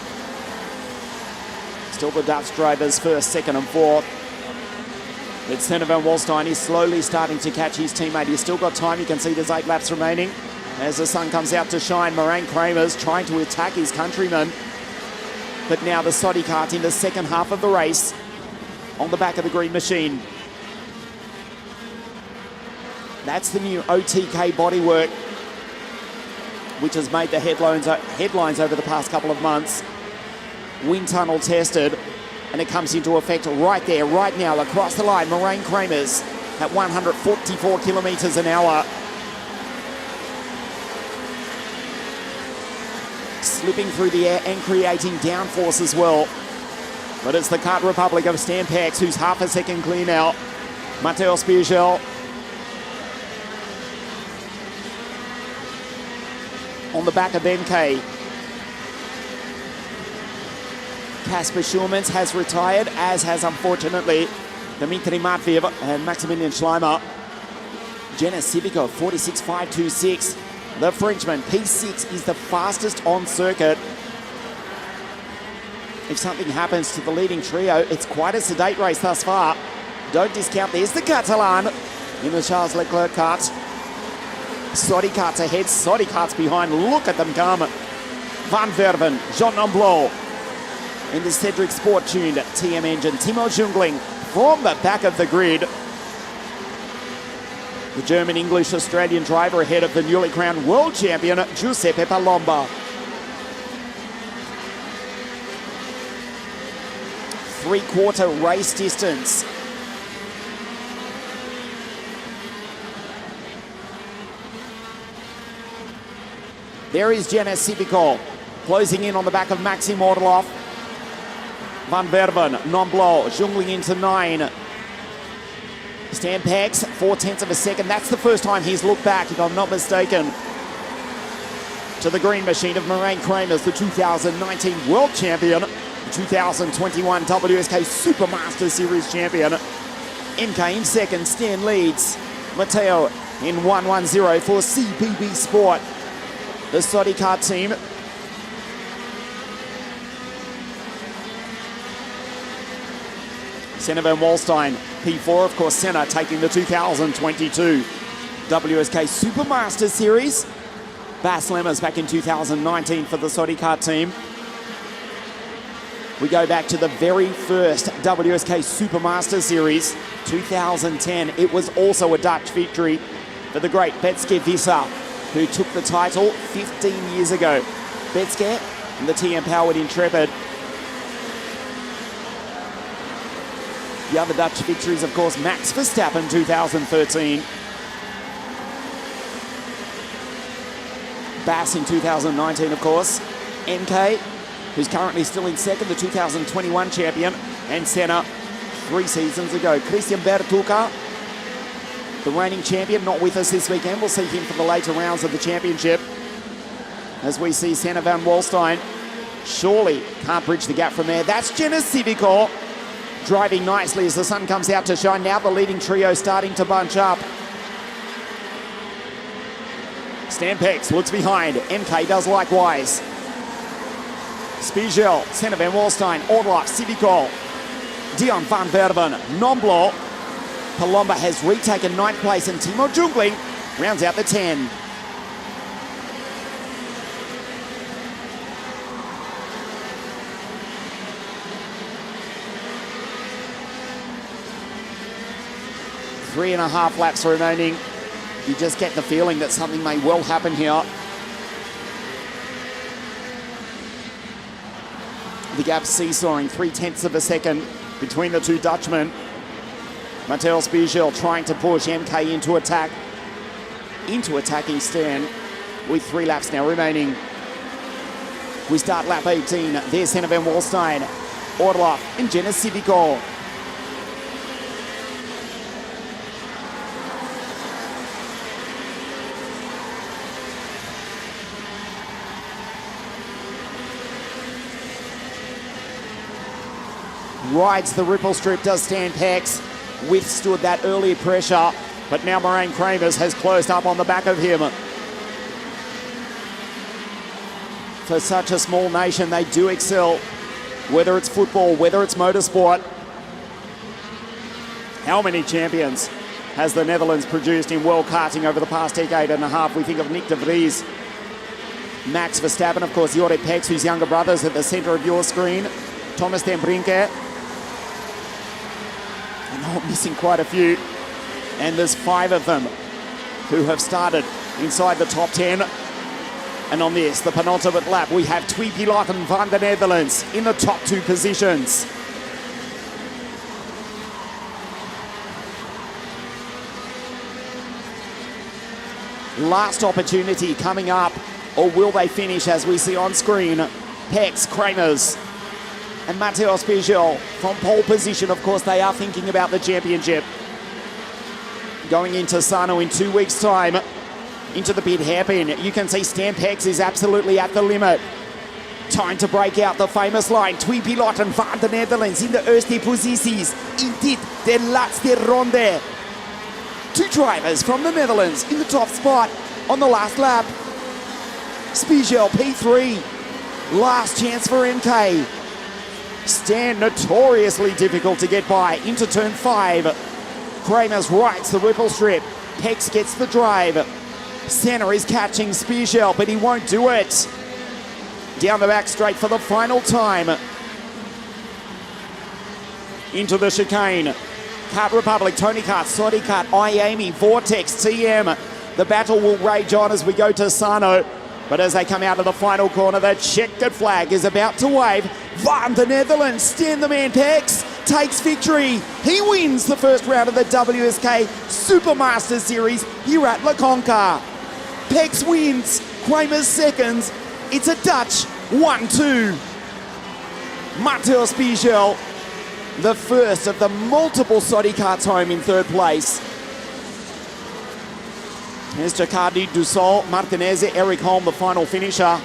Still the Dutch drivers first, second and fourth. But Senna van Wallstein is slowly starting to catch his teammate. He's still got time. You can see there's 8 laps remaining. As the sun comes out to shine, Moraine Kramer's trying to attack his countryman. But now the Saudi kart in the second half of the race on the back of the green machine. That's the new OTK bodywork, which has made the headlines over the past couple of months. Wind tunnel tested, and it comes into effect right there, right now, across the line. Moraine Kramer's at 144 kilometres an hour. Slipping through the air and creating downforce as well. But it's the Kart Republic of Stan Pex who's half a second clear now. Matteo Spiegel on the back of MK. Kasper Schulmans has retired, as has unfortunately Dimitri Matveev and Maximilian Schleimer. Jenna Civico 46.526. The Frenchman, P6, is the fastest on circuit. If something happens to the leading trio, it's quite a sedate race thus far. Don't discount, there's the Catalan in the Charles Leclerc kart. Saudi karts ahead, Saudi karts behind. Look at them come. Van Verven, Jean Nomblot. In the Cedric Sport-tuned TM engine, Timo Jungling from the back of the grid. The German, English, Australian driver ahead of the newly crowned world champion, Giuseppe Palomba. 3/4 race distance. There is Jenna Civico closing in on the back of Maxim Orlov. Van Verven, Nomblot, Jungling into 9. Stan Pex, 0.4 of a second. That's the first time he's looked back, if I'm not mistaken, to the green machine of Moraine Kramer's, the 2019 world champion, the 2021 WSK Supermaster Series champion. MK in second, Stan leads. Matteo in 110 for CPB Sport. The Saudi kart team. Senna van Wallstein, P4, of course, Senna taking the 2022 WSK Supermaster Series. Bas Lemmers back in 2019 for the Saudi kart team. We go back to the very first WSK Supermaster Series, 2010. It was also a Dutch victory for the great Betske Visser, who took the title 15 years ago. Betske and the TM-powered Intrepid. The other Dutch victories, of course, Max Verstappen 2013. Bass in 2019, of course. MK, who's currently still in second, the 2021 champion. And Senna 3 seasons ago. Christian Bertucca, the reigning champion, not with us this weekend. We'll see him for the later rounds of the championship. As we see Senna van Wallstein surely can't bridge the gap from there. That's Jenna Civico driving nicely as the sun comes out to shine. Now the leading trio starting to bunch up. Stan Pex looks behind. MK does likewise. Spiegel, Senna van Wallstein, Orloff, Civico, Dion van Verven, Nomblot. Palomba has retaken 9th place and Timo Jungling rounds out the 10. Three and a half laps remaining. You just get the feeling that something may well happen here. The gap seesawing, 0.3 of a second between the two Dutchmen. Matteo Spiegel trying to push MK into attack, into attacking Stan with 3 laps now remaining. We start lap 18. There's Senna van Wallstein, Orloff and Jenna Civico. Rides the ripple strip, does Stan Pex. Withstood that early pressure. But now Marijn Kramers has closed up on the back of him. For such a small nation, they do excel, whether it's football, whether it's motorsport. How many champions has the Netherlands produced in world karting over the past decade and a half? We think of Nick de Vries, Max Verstappen, of course, Jorrit Pex, whose younger brother's at the centre of your screen, Thomas ten Brinke, and not missing quite a few. And there's 5 of them who have started inside the top 10. And on this, the penultimate lap, we have Twee Piloten van the Netherlands in the top 2 positions. Last opportunity coming up, or will they finish as we see on screen? Pex, Kramers, and Mateo Spiegel from pole position. Of course, they are thinking about the championship. Going into Sano in 2 weeks' time, into the pit hairpin. You can see Stan Pex is absolutely at the limit. Time to break out the famous line. Twee Piloten van de Netherlands in de eerste posities in dit de laatste ronde. 2 drivers from the Netherlands in the top spot on the last lap. Spiegel P3. Last chance for NK. Stan notoriously difficult to get by into turn 5. Kramers rights the ripple strip. Pex gets the drive. Senna is catching Spiegel, but he won't do it. Down the back straight for the final time. Into the chicane. Kart Republic, Tony Kart, Sodi Kart, Iami, Vortex, TM. The battle will rage on as we go to Sano. But as they come out of the final corner, the checkered flag is about to wave. Van the Netherlands, Stan the Man Pex takes victory. He wins the first round of the WSK Supermaster Series here at La Conca. Pex wins, Kramers seconds. It's a Dutch 1-2. Mateo Spiegel, the first of the multiple Sodi Karts home in 3rd place. Here's Giacardi, Dussault, Martinez, Eric Holm, the final finisher.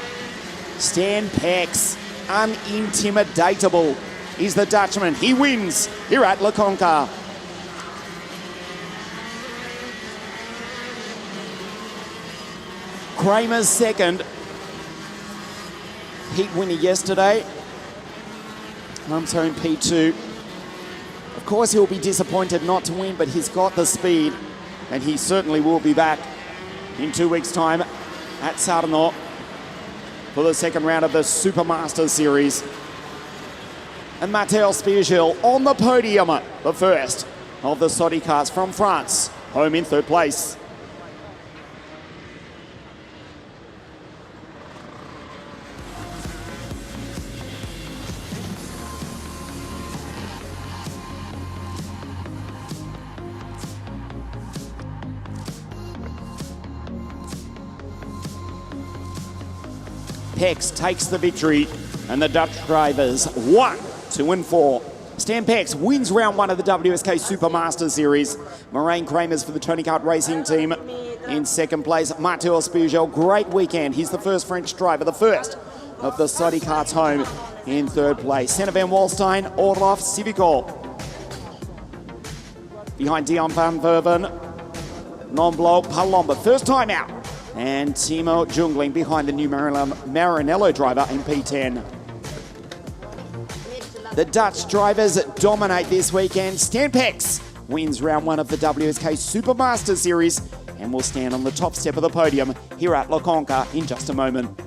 Stan Pex, unintimidatable, is the Dutchman. He wins here at La Conca. Kramers second. Heat winner yesterday. Home zone P2. Of course, he'll be disappointed not to win, but he's got the speed, and he certainly will be back in 2 weeks' time at Sarno for the second round of the Supermaster Series. And Mateo Spiegel on the podium, the first of the Sodi Karts from France, home in 3rd place. Pex takes the victory, and the Dutch drivers 1, 2 and 4. Stan Pex wins round 1 of the WSK Supermaster Series. Marijn Kramers for the Tony Kart Racing team in 2nd place. Mateo Spiegel, great weekend. He's the first French driver, the first of the Sodi Karts home in 3rd place. Senna van Walstein, Orloff, Civico. Behind Dion van Verven, Nomblo, Palomba, first time out. And Timo Jungling behind the new Maranello driver in P10. The Dutch drivers dominate this weekend. Stan Pex wins round 1 of the WSK Supermaster Series and will stand on the top step of the podium here at La Conca in just a moment.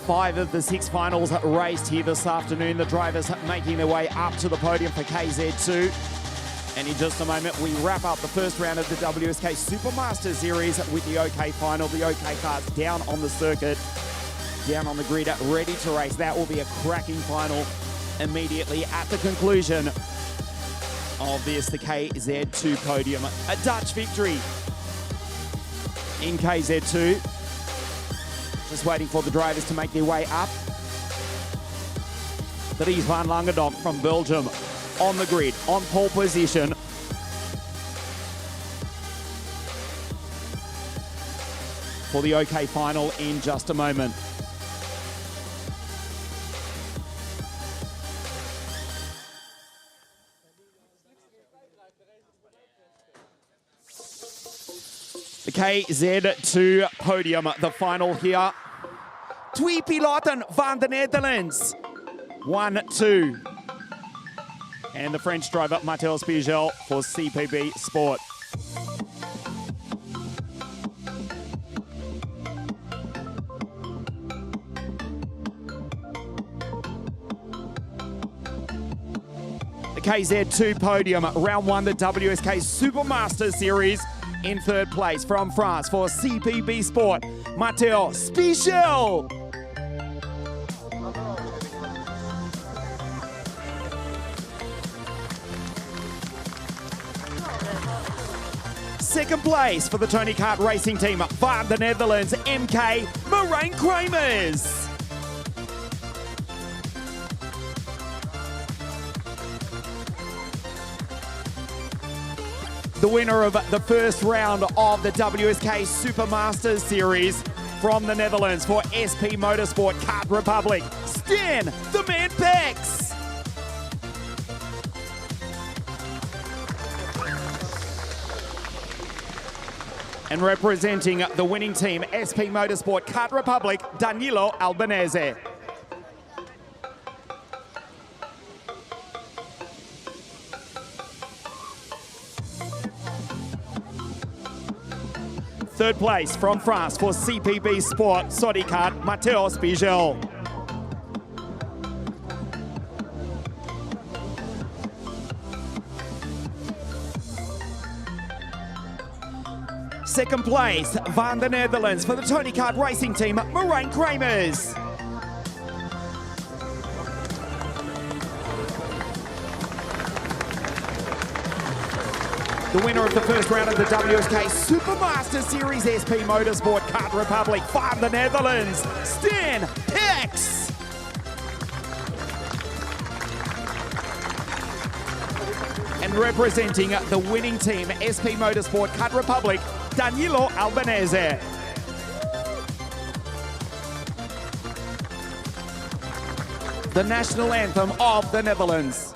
5 of the 6 finals raced here this afternoon. The drivers making their way up to the podium for KZ2. And in just a moment, we wrap up the first round of the WSK Supermaster Series with the OK final. The OK cars down on the circuit, down on the grid, ready to race. That will be a cracking final immediately at the conclusion of this, the KZ2 podium. A Dutch victory in KZ2. Just waiting for the drivers to make their way up. Dries van Langendonk from Belgium on the grid, on pole position. For the OK final in just a moment. The KZ2 podium, the final here. Twee piloten van de Netherlands. 1-2. And the French driver, Matteo Spiegel for CPB Sport. The KZ2 podium, round 1, the WSK Supermaster Series. In third place from France for CPB Sport, Matteo Spiegel. Second place for the Tony Kart racing team van the Netherlands, MK Marijn Kramers. The winner of the first round of the WSK Supermasters Series from the Netherlands for SP Motorsport Kart Republic, Stan the Man Pex. And representing the winning team, SP Motorsport Kart Republic, Danilo Albanese. Third place from France for CPB Sport, Sodi Kart, Matteo Spiegel. Second place, van the Netherlands for the Tony Kart racing team, Marijn Kramers. The winner of the first round of the WSK Supermaster Series SP Motorsport Kart Republic van the Netherlands, Stan Pex. And representing the winning team, SP Motorsport Kart Republic, Danilo Albanese. The national anthem of the Netherlands.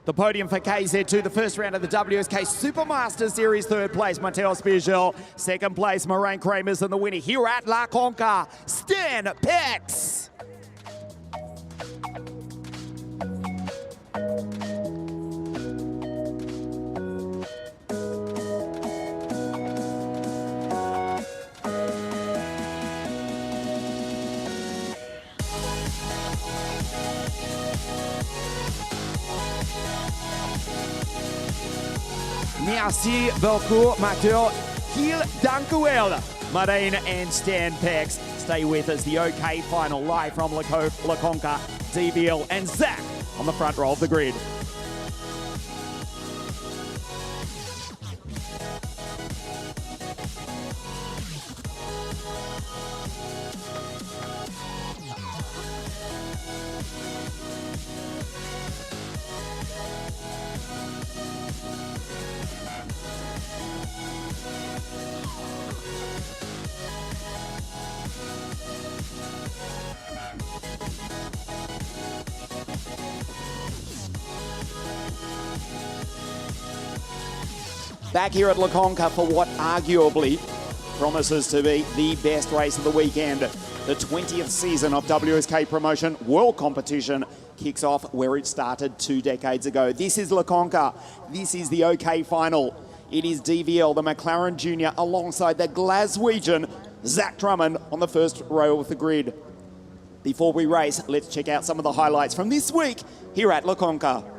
The podium for KZ2, the first round of the WSK Supermaster Series, third place, Matteo Spiegel. Second place, Marijn Kramers, and the winner here at La Conca, Stan Pex. Merci beaucoup, Matteo. Heel dankuel, Marijn and Stan Pex. Stay with us. The OK final live from La Conca, DVL and Zach on the front row of the grid. back here at CONCA for what arguably promises to be the best race of the weekend. The 20th season of WSK Promotion World Competition kicks off where it started 2 decades ago. This is CONCA. This is the OK final. It is DVL, the McLaren Junior, alongside the Glaswegian Zach Drummond on the first row of the grid. Before we race, let's check out some of the highlights from this week here at CONCA.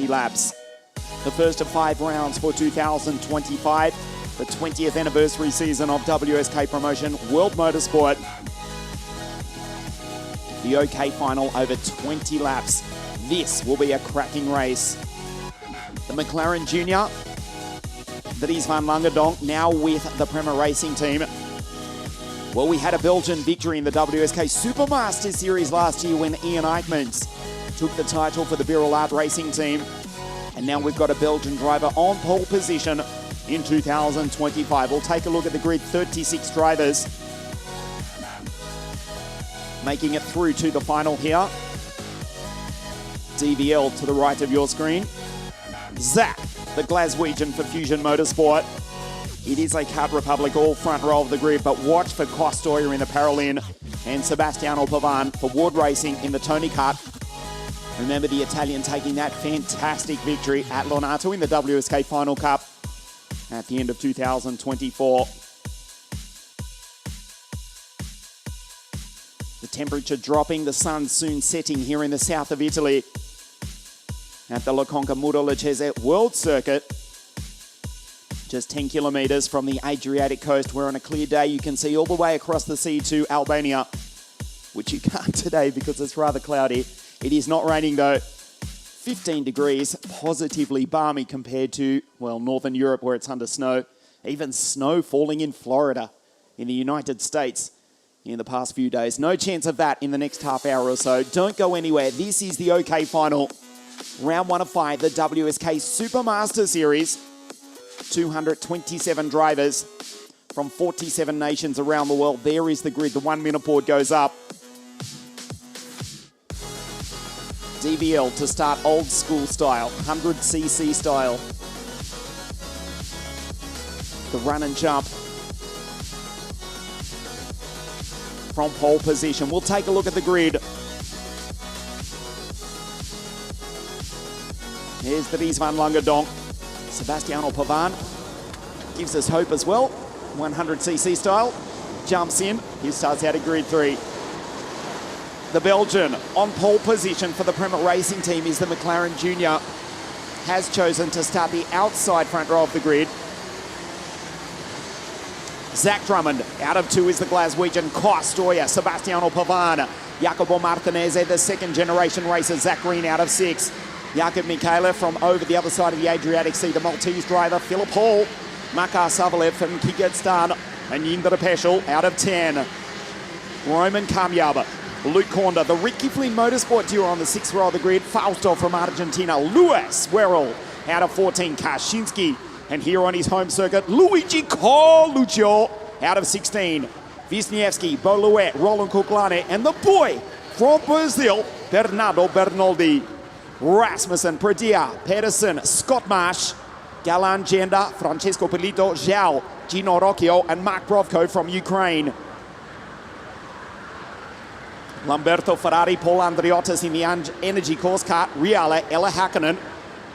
Laps. The first of 5 rounds for 2025, the 20th anniversary season of WSK Promotion World Motorsport. The OK final over 20 laps. This will be a cracking race. The McLaren Junior, Dries van Langedonk, now with the Prema Racing team. Well, we had a Belgian victory in the WSK Supermaster Series last year when Ian Eijkmans took the title for the Birol Art Racing team. And now we've got a Belgian driver on pole position in 2025. We'll take a look at the grid. 36 drivers making it through to the final here. DVL to the right of your screen. Zach, the Glaswegian for Fusion Motorsport. It is a Kart Republic all front row of the grid, but watch for Costoya in the Paralin and Sebastiano Pavan for Ward Racing in the Tony Kart. Remember the Italian taking that fantastic victory at Lonato in the WSK Final Cup at the end of 2024. The temperature dropping, the sun soon setting here in the south of Italy at the CONCA Muro-Lecese World Circuit. Just 10 kilometres from the Adriatic coast, where on a clear day you can see all the way across the sea to Albania, which you can't today because it's rather cloudy. It is not raining though. 15 degrees, positively balmy compared to, well, Northern Europe where it's under snow. Even snow falling in Florida, in the United States in the past few days. No chance of that in the next half hour or so. Don't go anywhere. This is the OK final. Round 1 of 5, the WSK Supermaster Series. 227 drivers from 47 nations around the world. There is the grid. The 1 minute board goes up. DVL to start old school style, 100cc style. The run and jump from pole position. We'll take a look at the grid. Here's the Dries van Langedonk. Sebastiano Pavan gives us hope as well. 100cc style, jumps in. He starts out at grid 3. The Belgian on pole position for the Prema Racing team is the McLaren Junior. Has chosen to start the outside front row of the grid. Zach Drummond, out of 2 is the Glaswegian Costoya, Sebastiano Pavan, Jacopo Martinez, the second generation racer. Zach Green out of 6. Jakub Mikhailov from over the other side of the Adriatic Sea, the Maltese driver, Philip Hall, Makar Savalev from Kyrgyzstan, and Yindra Peschel out of 10. Roman Kamyab, Luke Korda, the Ricky Flynn Motorsport duo on the 6th row of the grid. Fausto from Argentina, Luis Werrell out of 14. Kaczynski, and here on his home circuit, Luigi Coluccio out of 16. Wisniewski, Boluet, Roland Kuklane, and the boy from Brazil, Bernardo Bernoldi. Rasmussen, Pradia, Pedersen, Scott Marsh, Galan Genda, Francesco Polito, Zhao, Gino Rocchio, and Mark Brovko from Ukraine. Lamberto Ferrari, Paul Andriottis in the Energy Course Kart, Riala, Ella Hakkinen,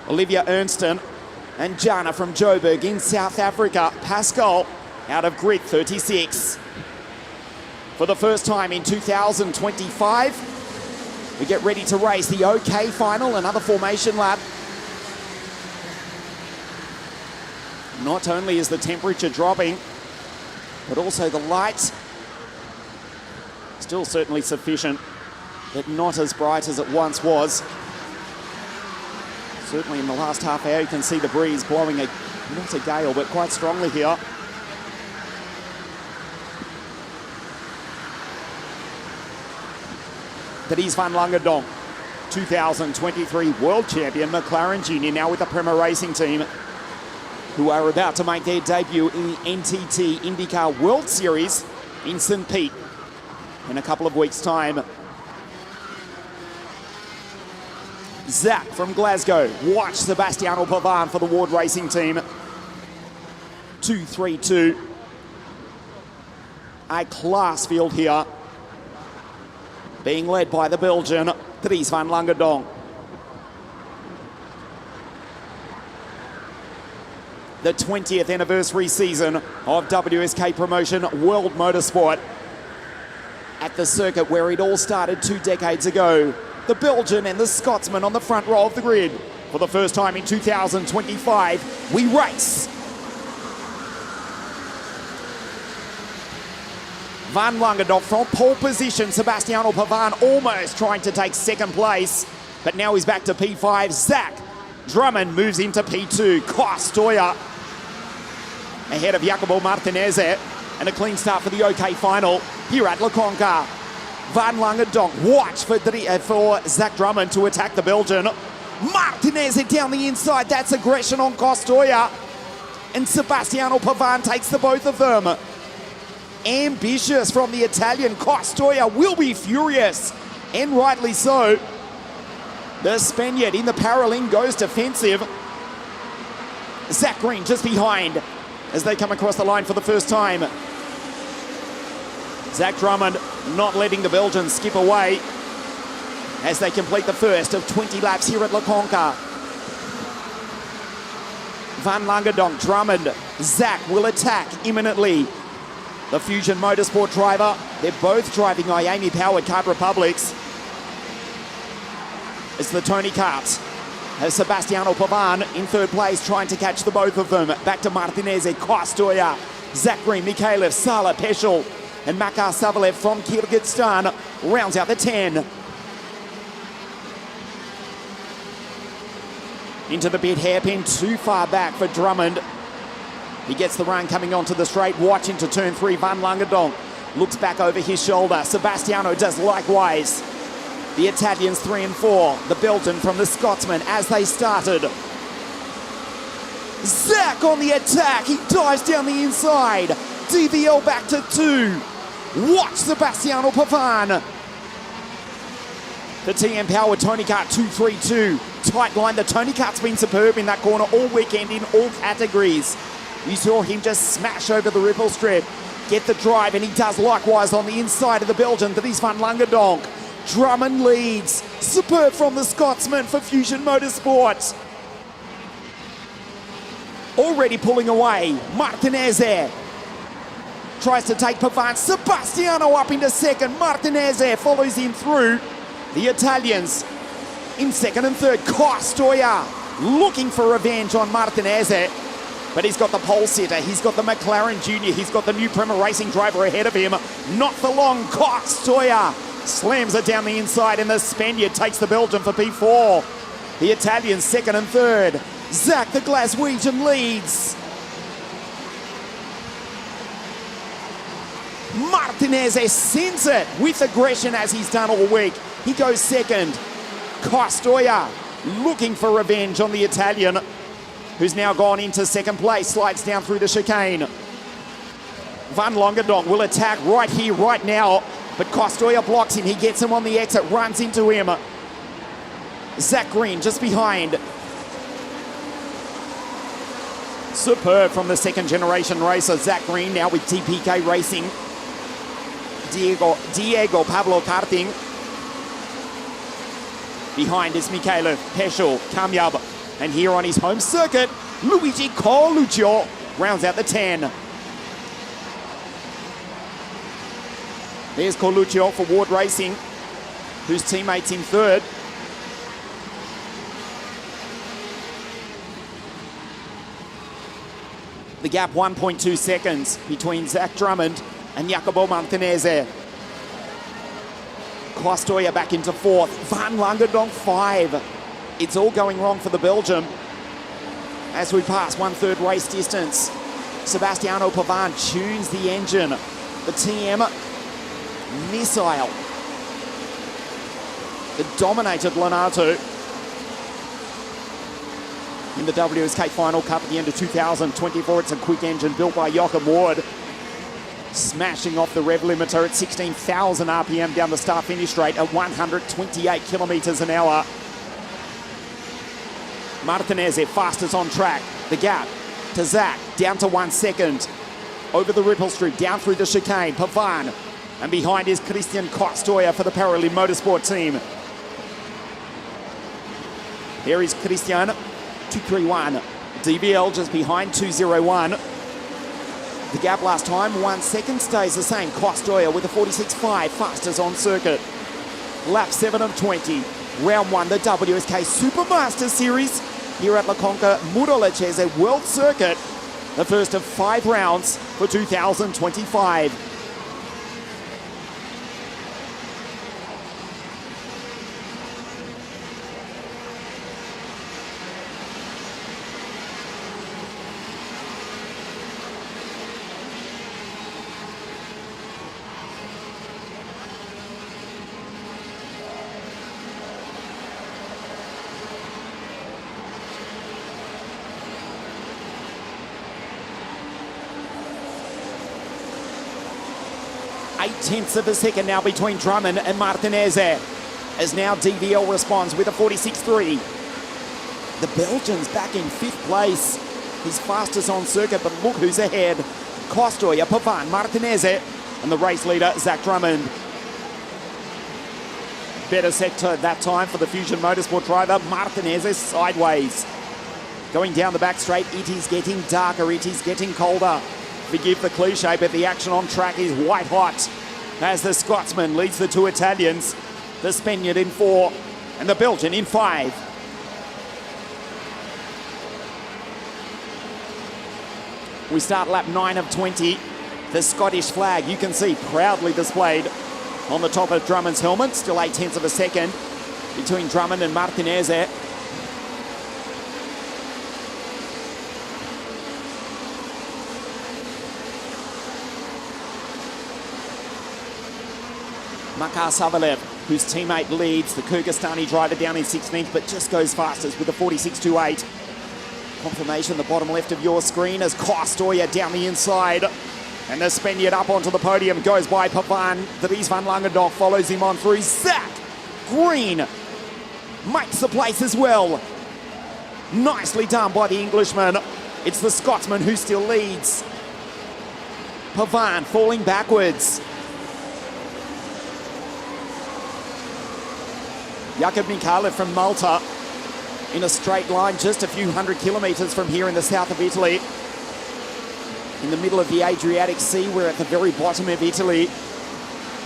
Olivia Ernston, and Jana from Joburg in South Africa. Pascal out of grid 36. For the first time in 2025, we get ready to race the OK final, another formation lap. Not only is the temperature dropping, but also the light still certainly sufficient, but not as bright as it once was. Certainly in the last half hour, you can see the breeze blowing not a gale, but quite strongly here. Dries van Langerdonk, 2023 World Champion McLaren Junior, now with the Prema Racing Team, who are about to make their debut in the NTT IndyCar World Series in St. Pete in a couple of weeks' time. Zach from Glasgow. Watch Sebastiano Pavan for the Ward Racing Team. 2-3-2. A class field here, being led by the Belgian, Dries van Langerdonk. The 20th anniversary season of WSK Promotion World Motorsport at the circuit where it all started 2 decades ago. The Belgian and the Scotsman on the front row of the grid. For the first time in 2025, we race. Van Langerdonk from pole position. Sebastiano Pavan almost trying to take second place, but now he's back to P5. Zach Drummond moves into P2. Costoya ahead of Jacopo Martinez, and a clean start for the OK final here at La Conca. Van Langerdonk, watch for Zach Drummond to attack the Belgian. Martinez down the inside, that's aggression on Costoya. And Sebastiano Pavan takes the both of them. Ambitious from the Italian. Costoya will be furious, and rightly so. The Spaniard in the paralling goes defensive. Zach Green just behind as they come across the line for the first time. Zach Drummond not letting the Belgians skip away as they complete the first of 20 laps here at La Conca. Van Langerdonk, Drummond, Zach will attack imminently. The Fusion Motorsport driver, they're both driving Miami-powered Kart Republics. It's the Tony Karts. As Sebastiano Pavan in third place trying to catch the both of them. Back to Martinez, Costoya, Zach Green, Mikhailov, Sala, Peschel, and Makar Savalev from Kyrgyzstan rounds out the 10. Into the bit, hairpin too far back for Drummond. He gets the run coming onto the straight. Watch into turn 3. Van Langerdonk looks back over his shoulder. Sebastiano does likewise. The Italians 3 and 4. The Belgian from the Scotsman as they started. Zach on the attack. He dives down the inside. DVL back to 2. Watch Sebastiano Pavan. The TM Power Tony Kart 232. Tight line. The Tony Kart's been superb in that corner all weekend in all categories. You saw him just smash over the ripple strip, get the drive, and he does likewise on the inside of the Belgian, Dries van Langerdonk. Drummond leads. Superb from the Scotsman for Fusion Motorsport. Already pulling away. Martinez tries to take Pavan. Sebastiano up into second. Martinez follows him through. The Italians in second and third. Costoya looking for revenge on Martinez. But he's got the pole sitter, he's got the McLaren Junior, he's got the new Prema Racing driver ahead of him. Not for long, Costoya slams it down the inside, and the Spaniard takes the Belgian for P4. The Italians second and third. Zach the Glaswegian leads. Martinez sends it with aggression as he's done all week. He goes second. Costoya looking for revenge on the Italian, who's now gone into second place, slides down through the chicane. Van Langerdonk will attack right here, right now, but Costoya blocks him. He gets him on the exit, runs into him. Zach Green just behind. Superb from the second generation racer, Zach Green, now with TPK Racing. Diego Pablo Karting. Behind is Mikhailov, Peschel, Kamyab. And here on his home circuit, Luigi Coluccio rounds out the 10. There's Coluccio for Ward Racing, whose teammates in third. The gap 1.2 seconds between Zach Drummond and Jacopo Martinez. Costoya back into fourth, Van Langendonk 5. It's all going wrong for the Belgium as we pass 1/3 race distance. Sebastiano Pavan tunes the engine. The TM missile that dominated Lonato in the WSK Final Cup at the end of 2024. It's a quick engine built by Joachim Ward, smashing off the rev limiter at 16,000 RPM down the start-finish straight at 128 kilometers an hour. Martinez fastest on track. The gap to Zach, down to 1 second. Over the Ripple Strip, down through the chicane, Pavan. And behind is Christian Costoya for the Paralim Motorsport team. There is Christian, 231. DBL just behind 201. The gap last time, 1 second, stays the same. Costoya with a 46.5, fastest on circuit. Lap 7 of 20. Round 1, the WSK Supermaster Series here at La Conca Murolacese World Circuit. The first of 5 rounds for 2025. Eight-tenths of a second now between Drummond and Martinez, as now DVL responds with a 46.3. The Belgians back in 5th place. He's fastest on circuit, but look who's ahead. Costoya, Pavan, Martinez, and the race leader, Zach Drummond. Better sector that time for the Fusion Motorsport driver. Martinez is sideways. Going down the back straight, it is getting darker, it is getting colder. Forgive the cliche, but the action on track is white hot as the Scotsman leads the 2 Italians, the Spaniard in 4 and the Belgian in 5. We start lap 9 of 20. The Scottish flag, you can see, proudly displayed on the top of Drummond's helmet. Still 8/10 of a second between Drummond and Martinez. Makar Savalev, whose teammate leads, the Kyrgyzstani driver down in 16th, but just goes fastest with a 46.28. Confirmation, the bottom left of your screen, as Costoya down the inside. And the Spaniard up onto the podium, goes by Pavan. Dries van Langendonk follows him on through. Zach Green makes the place as well. Nicely done by the Englishman. It's the Scotsman who still leads. Pavan falling backwards. Jakub Mikhailov from Malta in a straight line just a few hundred kilometres from here in the south of Italy. In the middle of the Adriatic Sea, we're at the very bottom of Italy,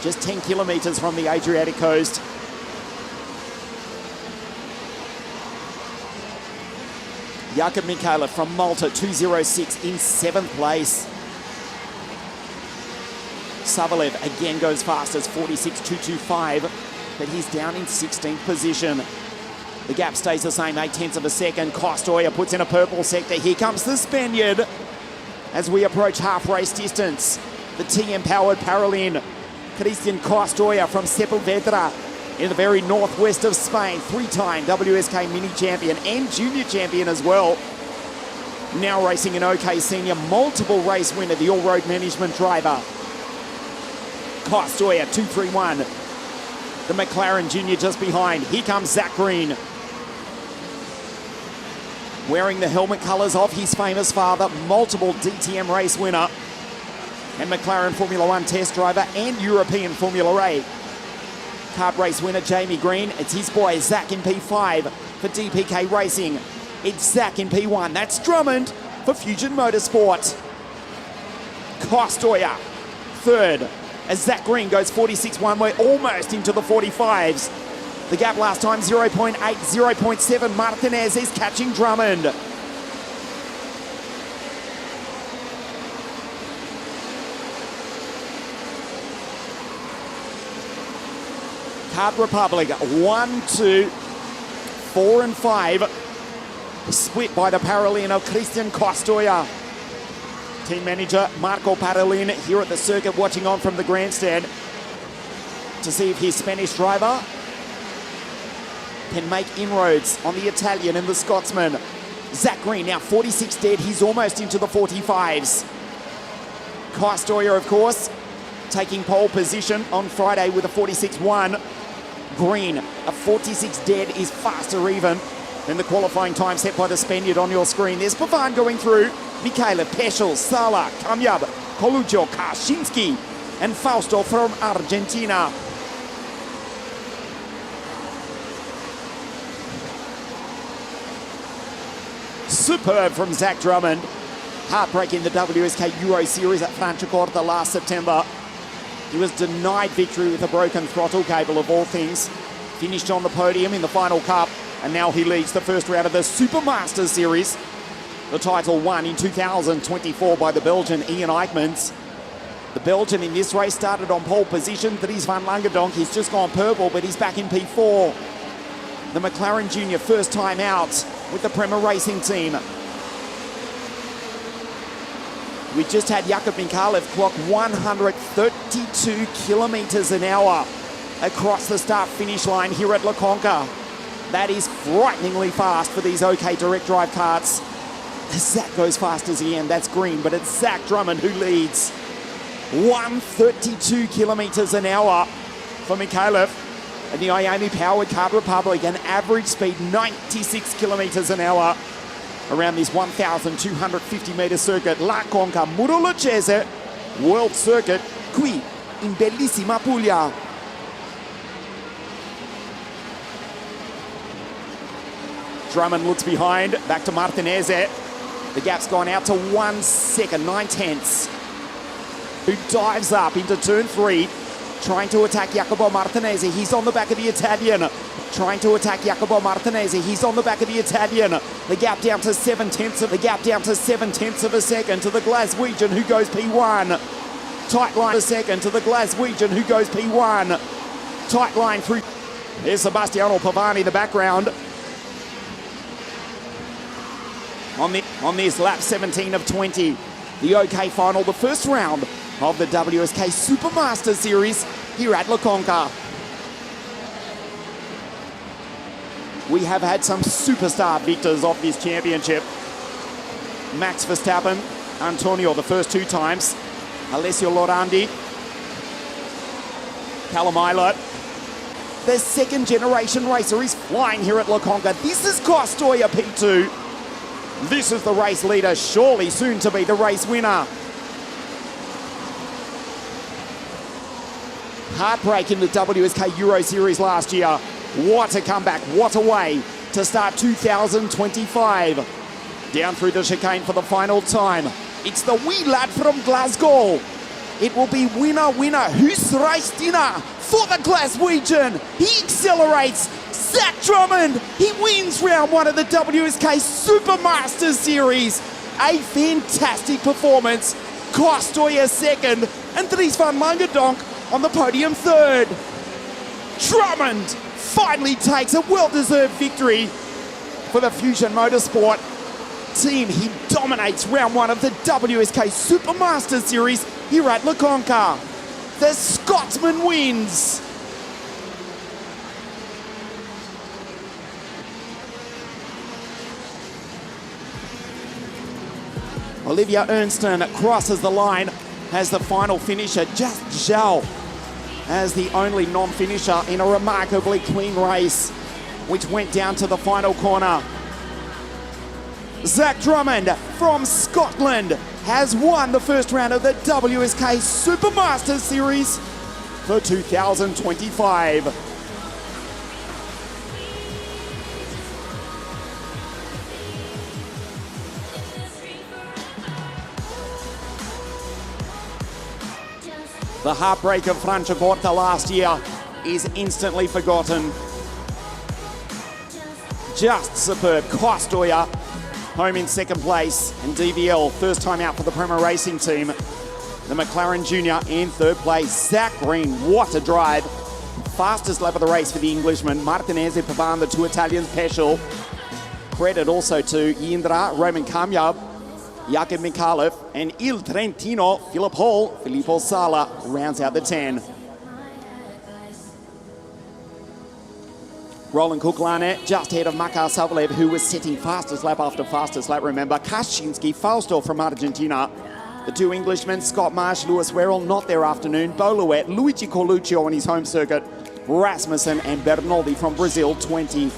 just 10 kilometres from the Adriatic coast. Jakub Mikhailov from Malta, 206 in 7th place. Savalev again goes fastest, 46.225. But he's down in 16th position. The gap stays the same, 8/10 of a second. Costoya puts in a purple sector. Here comes the Spaniard as we approach half race distance. The TM-powered Paralin, Christian Costoya from Sepulvedra in the very northwest of Spain. 3-time WSK Mini Champion and Junior Champion as well. Now racing in OK Senior, multiple race winner, the all-road management driver. Costoya, 231. The McLaren Junior just behind. Here comes Zach Green, wearing the helmet colours of his famous father, multiple DTM race winner. and McLaren Formula One test driver and European Formula A. Kart race winner Jamie Green. It's his boy Zach in P5 for DPK Racing. It's Zach in P1. That's Drummond for Fusion Motorsport. Costoya third as Zach Green goes 46.1. We're almost into the 45s. The gap last time 0.8, 0.7. Martinez is catching Drummond. Kart Republic 1, 2, 4 and 5. Split by the Paralin of Christian Costoya. Team manager Marco Paralin here at the circuit watching on from the grandstand to see if his Spanish driver can make inroads on the Italian and the Scotsman. Zach Green now 46 dead. He's almost into the 45s. Costoya, of course, taking pole position on Friday with a 46.1. Green, a 46 dead, is faster even than the qualifying time set by the Spaniard on your screen. There's Pavan going through. Mikhailov, Peschel, Sala, Kamyab, Coluccio, Kaczynski, and Fausto from Argentina. Superb from Zach Drummond. Heartbreak in the WSK Euro Series at Franciacorta last September. He was denied victory with a broken throttle cable of all things. Finished on the podium in the final cup, and now he leads the first round of the Supermasters Series. The title won in 2024 by the Belgian Ian Eijkmans. The Belgian in this race started on pole position. Dries van Langendonk, he's just gone purple, but he's back in P4. The McLaren Junior first time out with the Prema Racing team. We just had Jakub Mikhailov clock 132 kilometers an hour across the start-finish line here at La Conca. That is frighteningly fast for these OK direct drive karts. Zach goes fast as he that's Green, but it's Zach Drummond who leads. 132 kilometers an hour for Mikhailov. And the Miami-powered Kart Republic, an average speed 96 kilometers an hour around this 1,250 meter circuit. La Conca Murolacese World Circuit, qui in bellissima Puglia. Drummond looks behind, back to Martinez. The gap's gone out to 1 second, 9 tenths. Who dives up into turn 3, trying to attack Jacopo Martinez. He's on the back of the Italian. Trying to attack Jacopo Martinez. He's on the back of the Italian. The gap down to 7 tenths of a second to the Glaswegian who goes P1. Tight line a second to the Glaswegian who goes P1. Tight line through. There's Sebastiano Pavani in the background. On this lap 17 of 20. The OK final, the first round of the WSK Supermaster Series here at La Conca. We have had some superstar victors of this championship. Max Verstappen, Antonio the first 2 times, Alessio Lorandi, Callum Eilert. The second generation racer is flying here at La Conca. This is Costoya P2. This is the race leader, surely soon to be the race winner. Heartbreak in the WSK Euro Series last year. What a comeback, what a way to start 2025. Down through the chicane for the final time. It's the wee lad from Glasgow. It will be winner, Husreistina for the Glaswegian. He accelerates. Zach Drummond, he wins round 1 of the WSK Supermasters Series. A fantastic performance. Costoya second, and Dries van Langendonk on the podium third. Drummond finally takes a well-deserved victory for the Fusion Motorsport team. He dominates round 1 of the WSK Supermasters Series here at La Conca. The Scotsman wins. Olivia Ernston crosses the line as the final finisher. Just Zhao as the only non-finisher in a remarkably clean race, which went down to the final corner. Zach Drummond from Scotland has won the first round of the WSK Supermasters Series for 2025. The heartbreak of Franciacorta last year is instantly forgotten. Just superb. Kostoja home in second place, and DVL first time out for the Prema Racing team. The McLaren Junior in third place. Zach Green, what a drive. Fastest lap of the race for the Englishman. Martinez and Pavan, the two Italians, Peschel. Credit also to Indra, Roman Kamyab, Jakub Mikalev, and Il Trentino, Philip Hall. Filippo Sala rounds out the 10. Roland Kuklane just ahead of Makar Savalev, who was setting fastest lap after fastest lap, remember. Kaczynski, Faustov from Argentina. The two Englishmen, Scott Marsh, Lewis Werrell, not their afternoon. Boluet, Luigi Coluccio on his home circuit. Rasmussen and Bernoldi from Brazil, 20.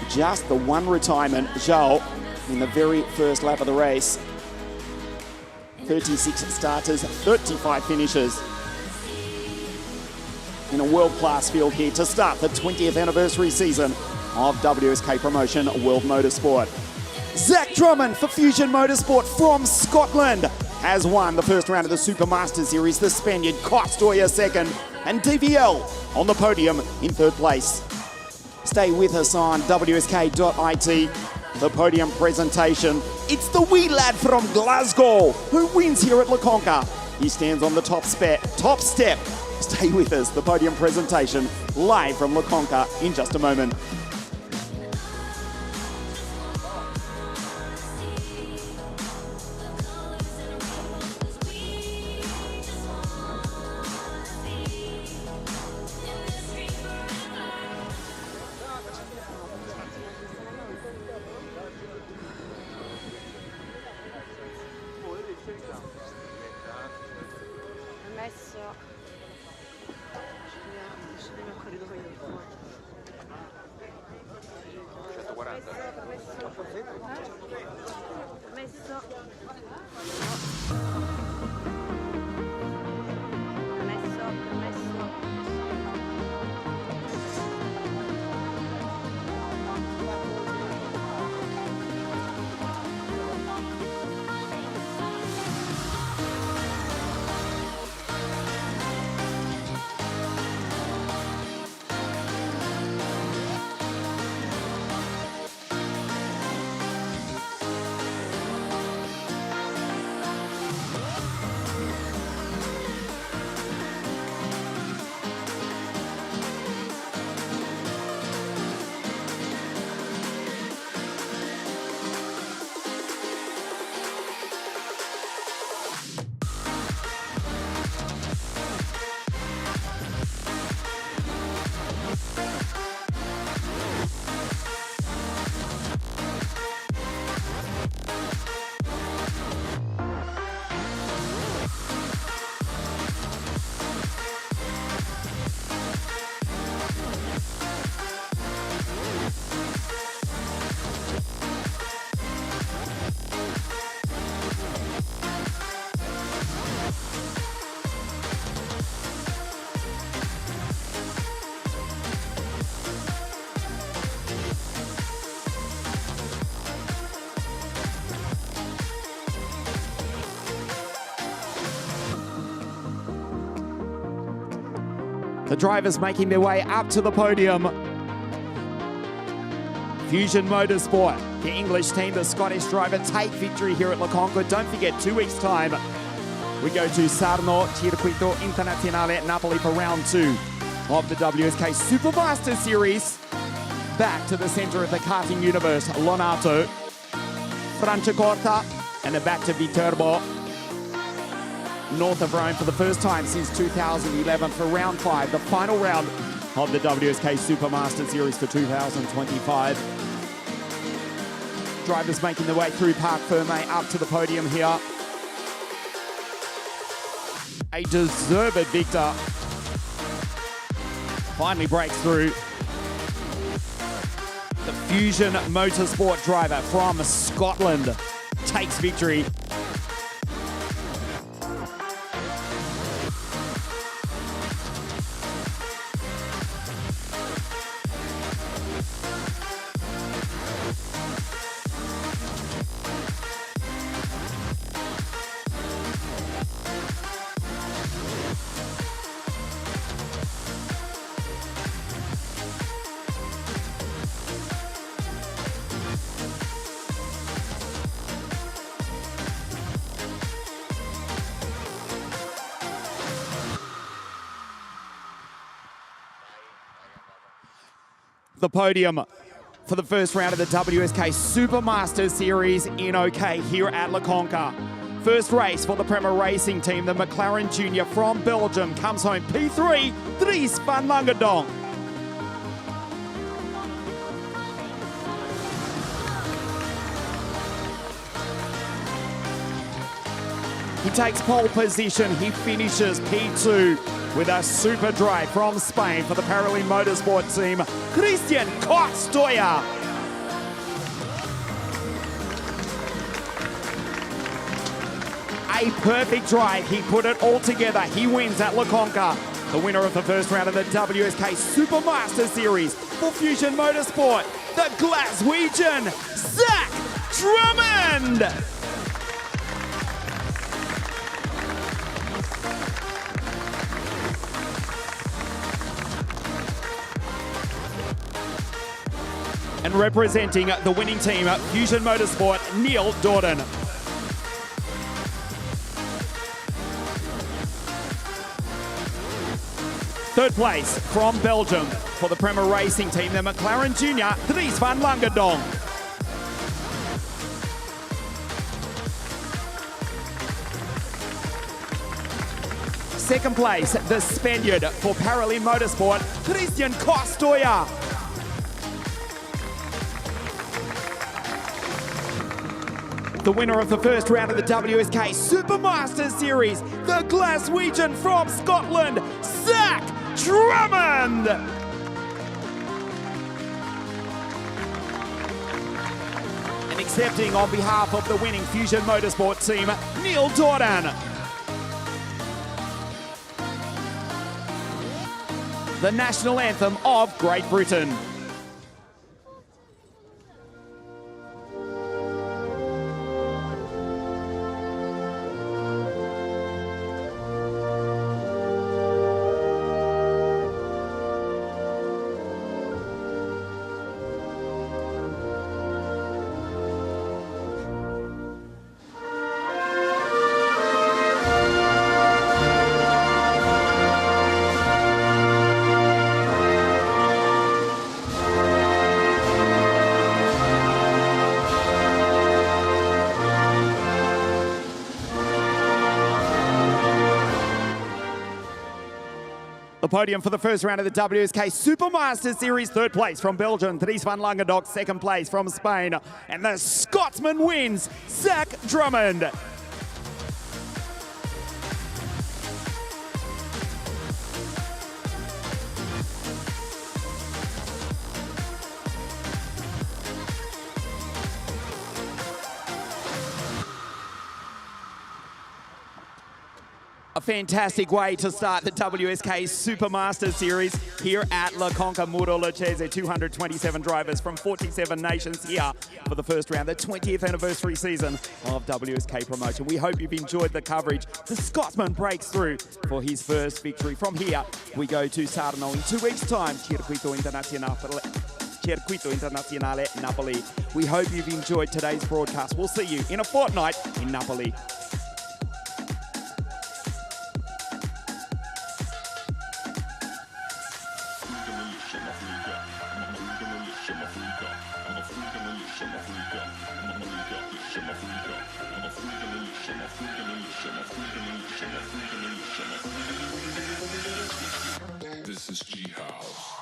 Just the one retirement, Zhao, in the very first lap of the race. 36 starters, 35 finishes. In a world-class field here to start the 20th anniversary season of WSK Promotion World Motorsport. Zach Drummond for Fusion Motorsport from Scotland has won the first round of the Supermaster Series. The Spaniard Kostoja second, and DVL on the podium in third place. Stay with us on WSK.it. The podium presentation. It's the wee lad from Glasgow who wins here at La Conca. He stands on the top step. Stay with us, the podium presentation, live from La Conca in just a moment. The drivers making their way up to the podium. Fusion Motorsport, the English team, the Scottish driver, take victory here at La Conca. Don't forget, 2 weeks' time, we go to Sarno Circuito Internazionale Napoli for round 2 of the WSK Supermaster Series. Back to the centre of the karting universe, Lonato, Franciacorta, and then back to Viterbo, north of Rome for the first time since 2011 for round 5, the final round of the WSK Supermaster Series for 2025. Drivers making their way through Parc Fermé up to the podium here. A deserved victor finally breaks through. The Fusion Motorsport driver from Scotland takes victory. The podium for the first round of the WSK Supermaster Series in OK here at La Conca. First race for the Premier Racing team, the McLaren Junior from Belgium comes home P3, Dries van Langendonk. He takes pole position, he finishes P2 with a super drive from Spain for the Paralympic Motorsport team, Christian Costoya. A perfect drive, he put it all together, he wins at La Conca. The winner of the first round of the WSK Supermaster Series for Fusion Motorsport, the Glaswegian, Zach Drummond. And representing the winning team, Fusion Motorsport, Neil Dorden. Third place from Belgium for the Premier Racing team, the McLaren Junior, Dries van Langendonk. Second place, the Spaniard for Paralympic Motorsport, Christian Costoya. The winner of the first round of the WSK Supermaster Series, the Glaswegian from Scotland, Zach Drummond. And accepting on behalf of the winning Fusion Motorsport team, Neil Dorden. The national anthem of Great Britain. The podium for the first round of the WSK Supermaster Series, third place from Belgium, Dries van Langendonk, second place from Spain, and the Scotsman wins, Zach Drummond. A fantastic way to start the WSK Supermaster Series here at La Conca Muro Lucchese. 227 drivers from 47 nations here for the first round, the 20th anniversary season of WSK promotion. We hope you've enjoyed the coverage. The Scotsman breaks through for his first victory. From here, we go to Sarno in 2 weeks' time. Circuito Internazionale Napoli. We hope you've enjoyed today's broadcast. We'll see you in a fortnight in Napoli. This is G House.